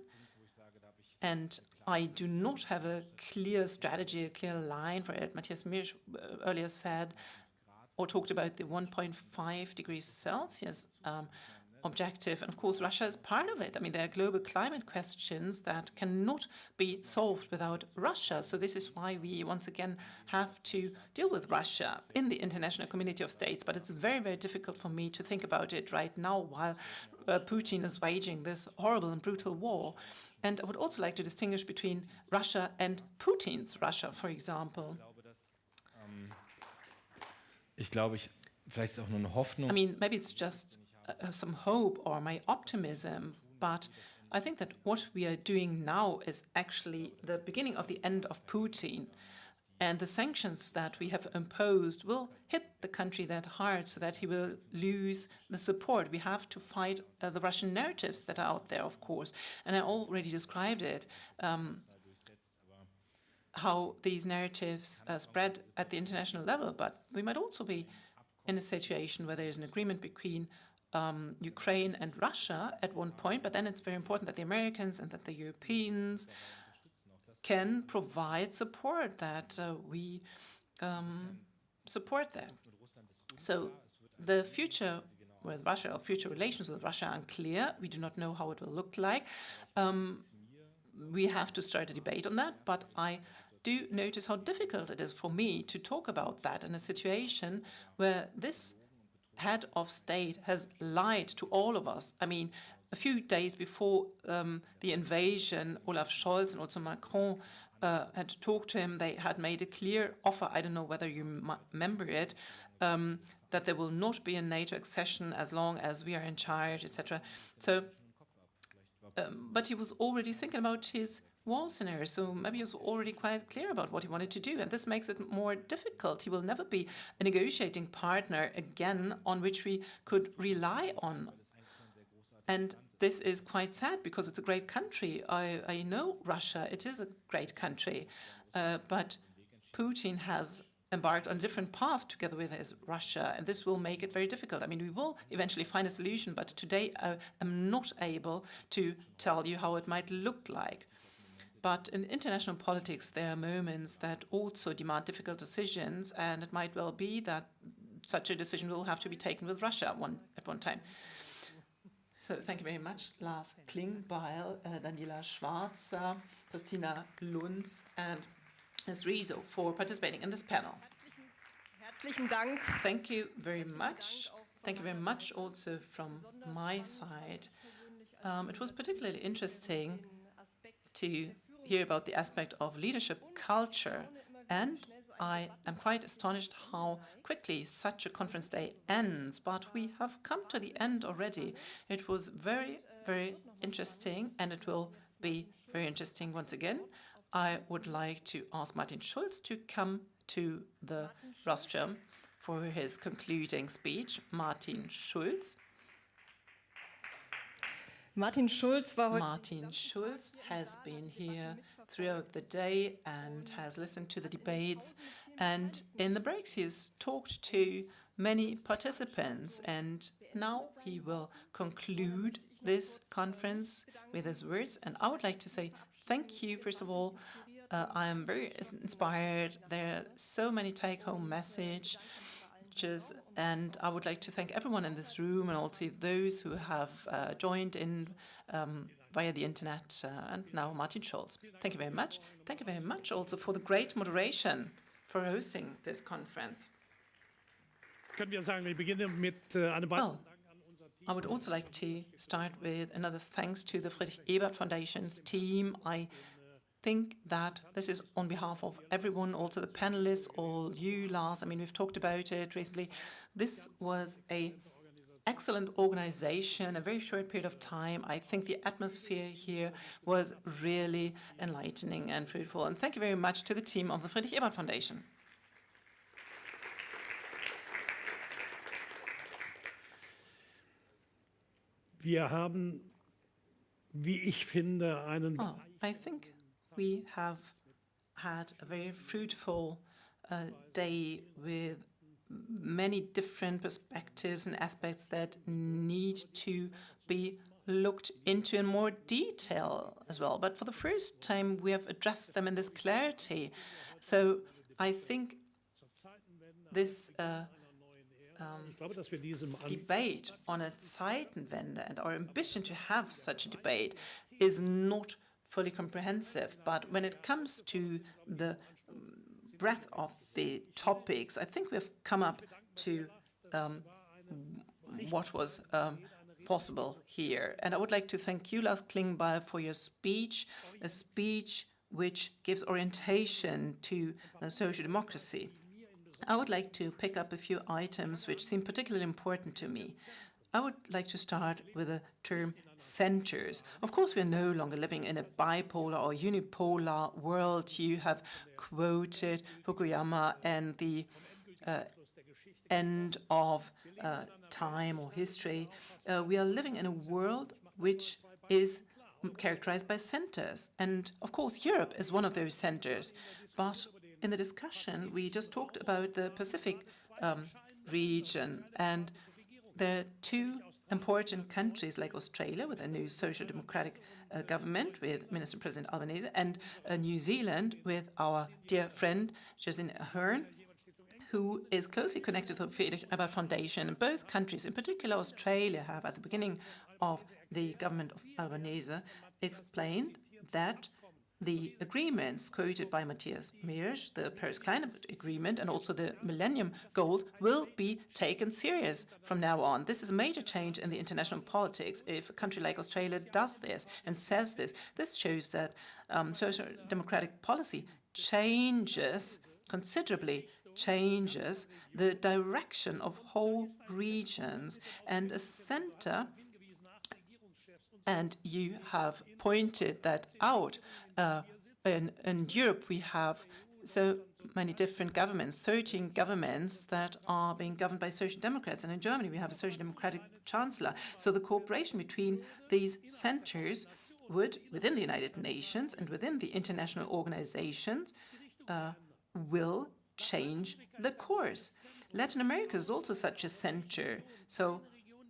And I do not have a clear strategy, a clear line for it. Matthias Mirsch earlier said or talked about the 1.5 degrees Celsius objective. And of course, Russia is part of it. I mean, there are global climate questions that cannot be solved without Russia. So this is why we once again have to deal with Russia in the international community of states. But it's very, very difficult for me to think about it right now while Putin is waging this horrible and brutal war. And I would also like to distinguish between Russia and Putin's Russia, for example. I mean, maybe it's just some hope or my optimism, but I think that what we are doing now is actually the beginning of the end of Putin. And the sanctions that we have imposed will hit the country that hard so that he will lose the support. We have to fight the Russian narratives that are out there, of course. And I already described it, how these narratives spread at the international level. But we might also be in a situation where there is an agreement between Ukraine and Russia at one point, but then it's very important that the Americans and that the Europeans can provide support, that we support that. So the future with Russia, or future relations with Russia, are unclear. We do not know how it will look like. We have to start a debate on that, but I do notice how difficult it is for me to talk about that in a situation where this head of state has lied to all of us. I mean, a few days before the invasion, Olaf Scholz and also Macron had talked to him. They had made a clear offer, I don't know whether you remember it, that there will not be a NATO accession as long as we are in charge, etc. So, but he was already thinking about his war scenario, so maybe he was already quite clear about what he wanted to do, and this makes it more difficult. He will never be a negotiating partner again on which we could rely on. And this is quite sad because it's a great country. I know Russia, it is a great country, but Putin has embarked on a different path together with his Russia, and this will make it very difficult. I mean, we will eventually find a solution, but today I am not able to tell you how it might look like. But in international politics, there are moments that also demand difficult decisions, and it might well be that such a decision will have to be taken with Russia at one time. So thank you very much, Lars Klingbeil, Daniela Schwarzer, Christina Lunz, and Ms. Rizzo for participating in this panel. Herzlichen Dank. Thank you very much. Thank you very much also from my side. It was particularly interesting to hear about the aspect of leadership culture, and I am quite astonished how quickly such a conference day ends, but we have come to the end already. It was very, very interesting, and it will be very interesting once again. I would like to ask Martin Schulz to come to the rostrum for his concluding speech. Martin Schulz. Martin Schulz has been here throughout the day and has listened to the debates. And in the breaks, he has talked to many participants. And now he will conclude this conference with his words. And I would like to say thank you, first of all. I am very inspired. There are so many take-home messages. And I would like to thank everyone in this room and also those who have joined in via the internet. And now Martin Schulz. Thank you very much. Thank you very much also for the great moderation for hosting this conference. Well, I would also like to start with another thanks to the Friedrich Ebert Foundation's team. I think that this is on behalf of everyone, also the panelists, all you, Lars. I mean, we've talked about it recently. This was an excellent organization, a very short period of time. I think the atmosphere here was really enlightening and fruitful. And thank you very much to the team of the Friedrich Ebert Foundation. I think we have had a very fruitful day with many different perspectives and aspects that need to be looked into in more detail as well. But for the first time, we have addressed them in this clarity. So I think this debate on a Zeitenwende and our ambition to have such a debate is not fully comprehensive. But when it comes to the breadth of the topics, I think we've come up to what was possible here. And I would like to thank you, Lars Klingbeil, for your speech, a speech which gives orientation to social democracy. I would like to pick up a few items which seem particularly important to me. I would like to start with the term centers. Of course, we are no longer living in a bipolar or unipolar world. You have quoted Fukuyama and the end of time or history. We are living in a world which is characterized by centers. And of course, Europe is one of those centers. But in the discussion, we just talked about the Pacific region. And there are two important countries like Australia with a new social democratic government with Minister President Albanese, and New Zealand with our dear friend Jacinda Ardern, who is closely connected to the Foundation. And both countries, in particular Australia, have at the beginning of the government of Albanese explained that the agreements quoted by Matthias Mears, the Paris Climate Agreement and also the Millennium Goals, will be taken serious from now on. This is a major change in the international politics. If a country like Australia does this and says this, this shows that social democratic policy considerably changes the direction of whole regions, and a center. And you have pointed that out. In Europe, we have so many different governments, 13 governments that are being governed by social democrats. And in Germany, we have a social democratic chancellor. So the cooperation between these centers would, within the United Nations and within the international organizations, will change the course. Latin America is also such a center. So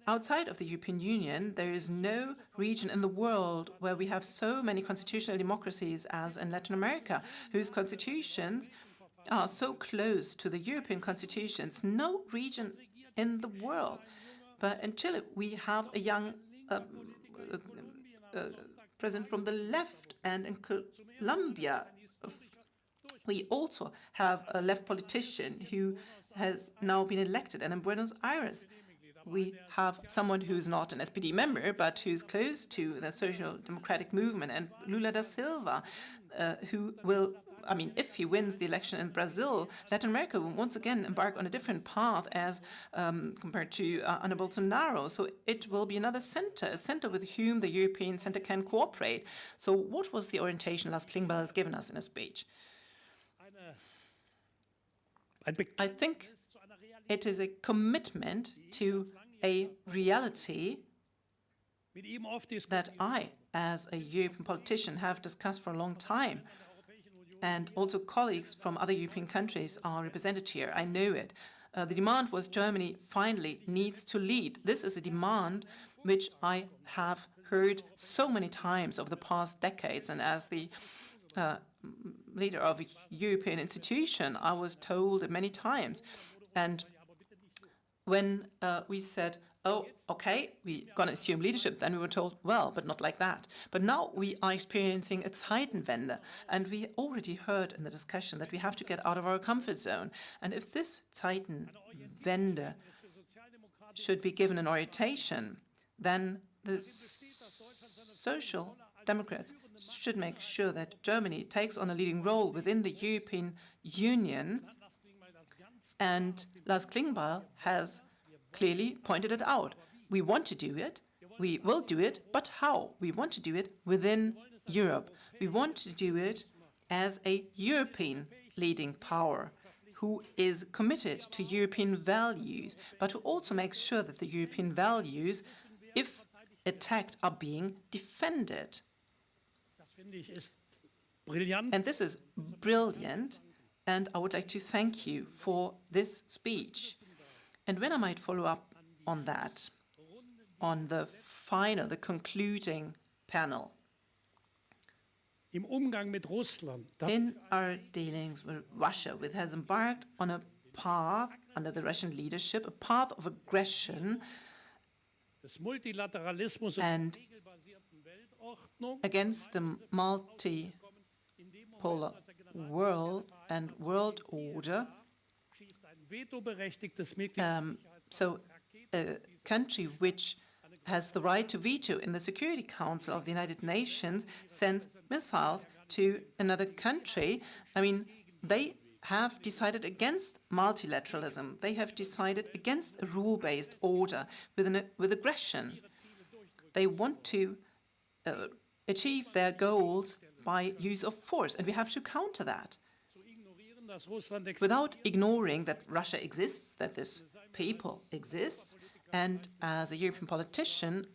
outside of the European Union, there is no region in the world where we have so many constitutional democracies as in Latin America, whose constitutions are so close to the European constitutions. No region in the world. But in Chile, we have a young president from the left, and in Colombia, we also have a left politician who has now been elected, and in Buenos Aires, we have someone who's not an SPD member, but who's close to the social democratic movement, and Lula da Silva, who will, if he wins the election in Brazil, Latin America will once again embark on a different path as compared to under Bolsonaro. So it will be another center, a center with whom the European Center can cooperate. So what was the orientation Lars Klingbeil has given us in his speech? I think it is a commitment to a reality that I, as a European politician, have discussed for a long time. And also colleagues from other European countries are represented here. I know it. The demand was Germany finally needs to lead. This is a demand which I have heard so many times over the past decades. And as the leader of a European institution, I was told it many times. And when we said, oh, okay, we're going to assume leadership, then we were told, well, but not like that. But now we are experiencing a Zeitenwende, and we already heard in the discussion that we have to get out of our comfort zone. And if this Zeitenwende should be given an orientation, then the Social Democrats should make sure that Germany takes on a leading role within the European Union. And Lars Klingbeil has clearly pointed it out. We want to do it, we will do it, but how? We want to do it within Europe. We want to do it as a European leading power who is committed to European values, but who also makes sure that the European values, if attacked, are being defended. And this is brilliant, and I would like to thank you for this speech. And when I might follow up on that, on the final, the concluding panel. In our dealings with Russia, which has embarked on a path under the Russian leadership, a path of aggression and against the multipolar world and world order. So a country which has the right to veto in the Security Council of the United Nations sends missiles to another country. I mean, they have decided against multilateralism. They have decided against a rule-based order with aggression. They want to achieve their goals by use of force, and we have to counter that. Without ignoring that Russia exists, that this people exists, and as a European politician,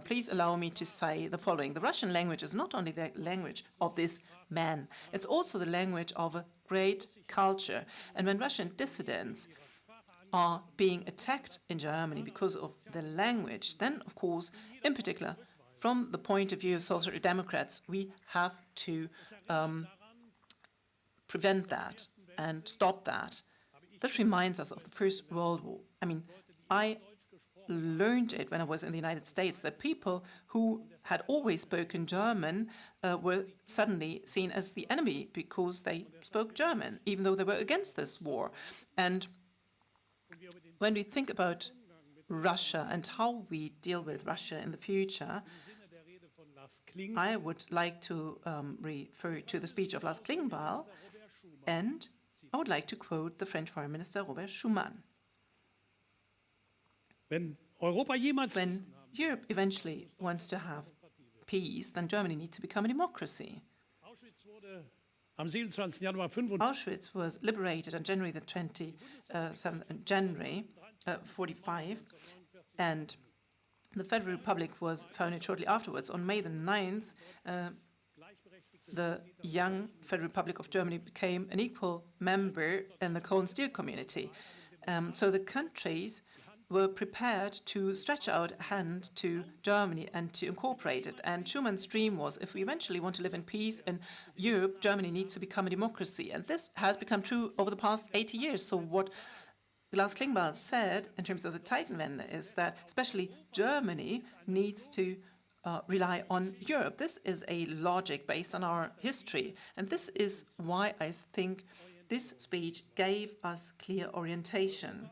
please allow me to say the following. The Russian language is not only the language of this man, it's also the language of a great culture. And when Russian dissidents are being attacked in Germany because of the language, then, of course, in particular, from the point of view of social democrats, we have to prevent that and stop that. That reminds us of the First World War. I mean, I learned it when I was in the United States, that people who had always spoken German were suddenly seen as the enemy because they spoke German, even though they were against this war. And when we think about Russia and how we deal with Russia in the future, I would like to refer to the speech of Lars Klingbeil, and I would like to quote the French Foreign Minister Robert Schuman. When Europe eventually wants to have peace, then Germany needs to become a democracy. Auschwitz was liberated on January the 27th, January 45, and the Federal Republic was founded shortly afterwards. On May the 9th, the young Federal Republic of Germany became an equal member in the coal and steel community. So the countries were prepared to stretch out a hand to Germany and to incorporate it. And Schuman's dream was, if we eventually want to live in peace in Europe, Germany needs to become a democracy. And this has become true over the past 80 years. So what Lars Klingbeil said in terms of the Zeitenwende is that especially Germany needs to rely on Europe. This is a logic based on our history. And this is why I think this speech gave us clear orientation.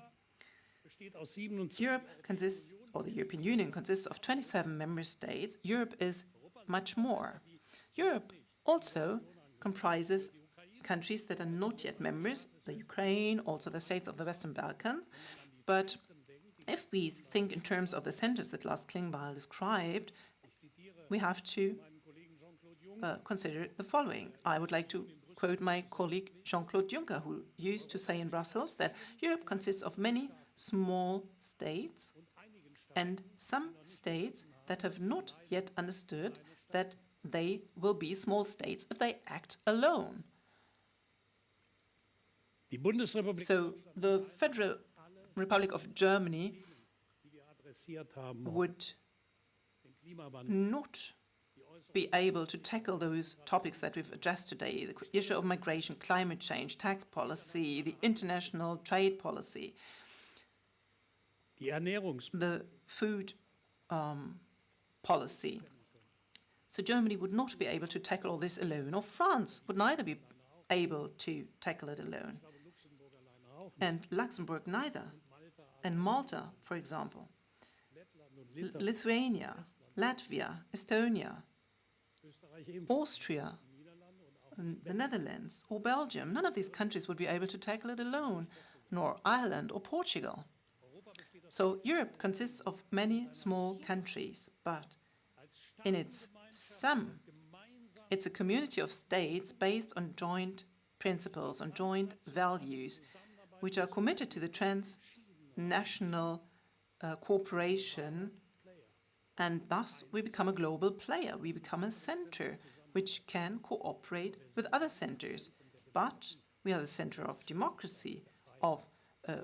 Europe consists, or the European Union consists of 27 member states. Europe is much more. Europe also comprises countries that are not yet members, the Ukraine, also the states of the Western Balkans. But if we think in terms of the centers that Lars Klingbeil described, we have to consider the following. I would like to quote my colleague Jean-Claude Juncker, who used to say in Brussels that Europe consists of many small states and some states that have not yet understood that they will be small states if they act alone. So the Federal Republic of Germany would not be able to tackle those topics that we've addressed today, the issue of migration, climate change, tax policy, the international trade policy, the food policy. So Germany would not be able to tackle all this alone, or France would neither be able to tackle it alone. And Luxembourg neither. And Malta, for example. Lithuania, Latvia, Estonia, Austria, the Netherlands, or Belgium. None of these countries would be able to tackle it alone, nor Ireland or Portugal. So Europe consists of many small countries, but in its sum, it's a community of states based on joint principles, on joint values, which are committed to the transnational cooperation, and thus we become a global player. We become a center which can cooperate with other centers. But we are the center of democracy, of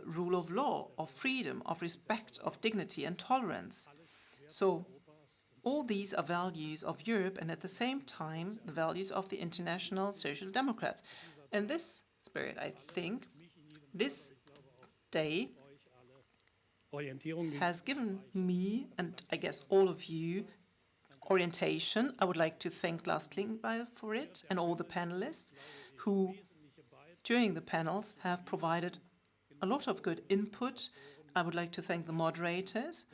rule of law, of freedom, of respect, of dignity and tolerance. So all these are values of Europe, and at the same time, the values of the international social democrats. In this spirit, I think this day has given me, and I guess all of you, orientation. I would like to thank Lars Klingbeil for it and all the panelists who, during the panels, have provided a lot of good input. I would like to thank the moderators.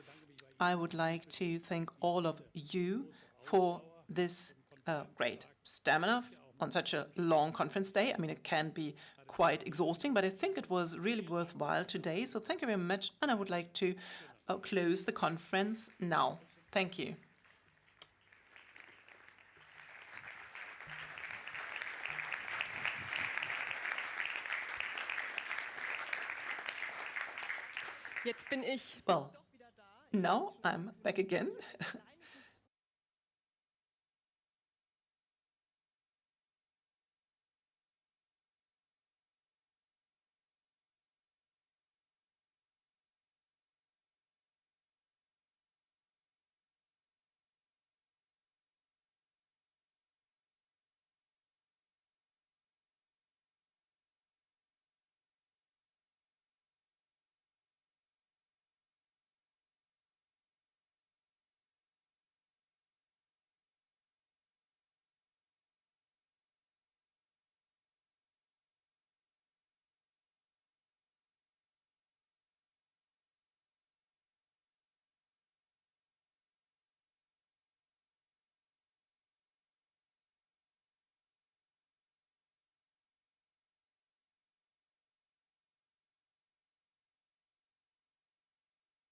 I would like to thank all of you for this great stamina on such a long conference day. I mean, it can be quite exhausting, but I think it was really worthwhile today. So thank you very much, and I would like to close the conference now. Thank you. Jetzt bin ich. Well, now I'm back again.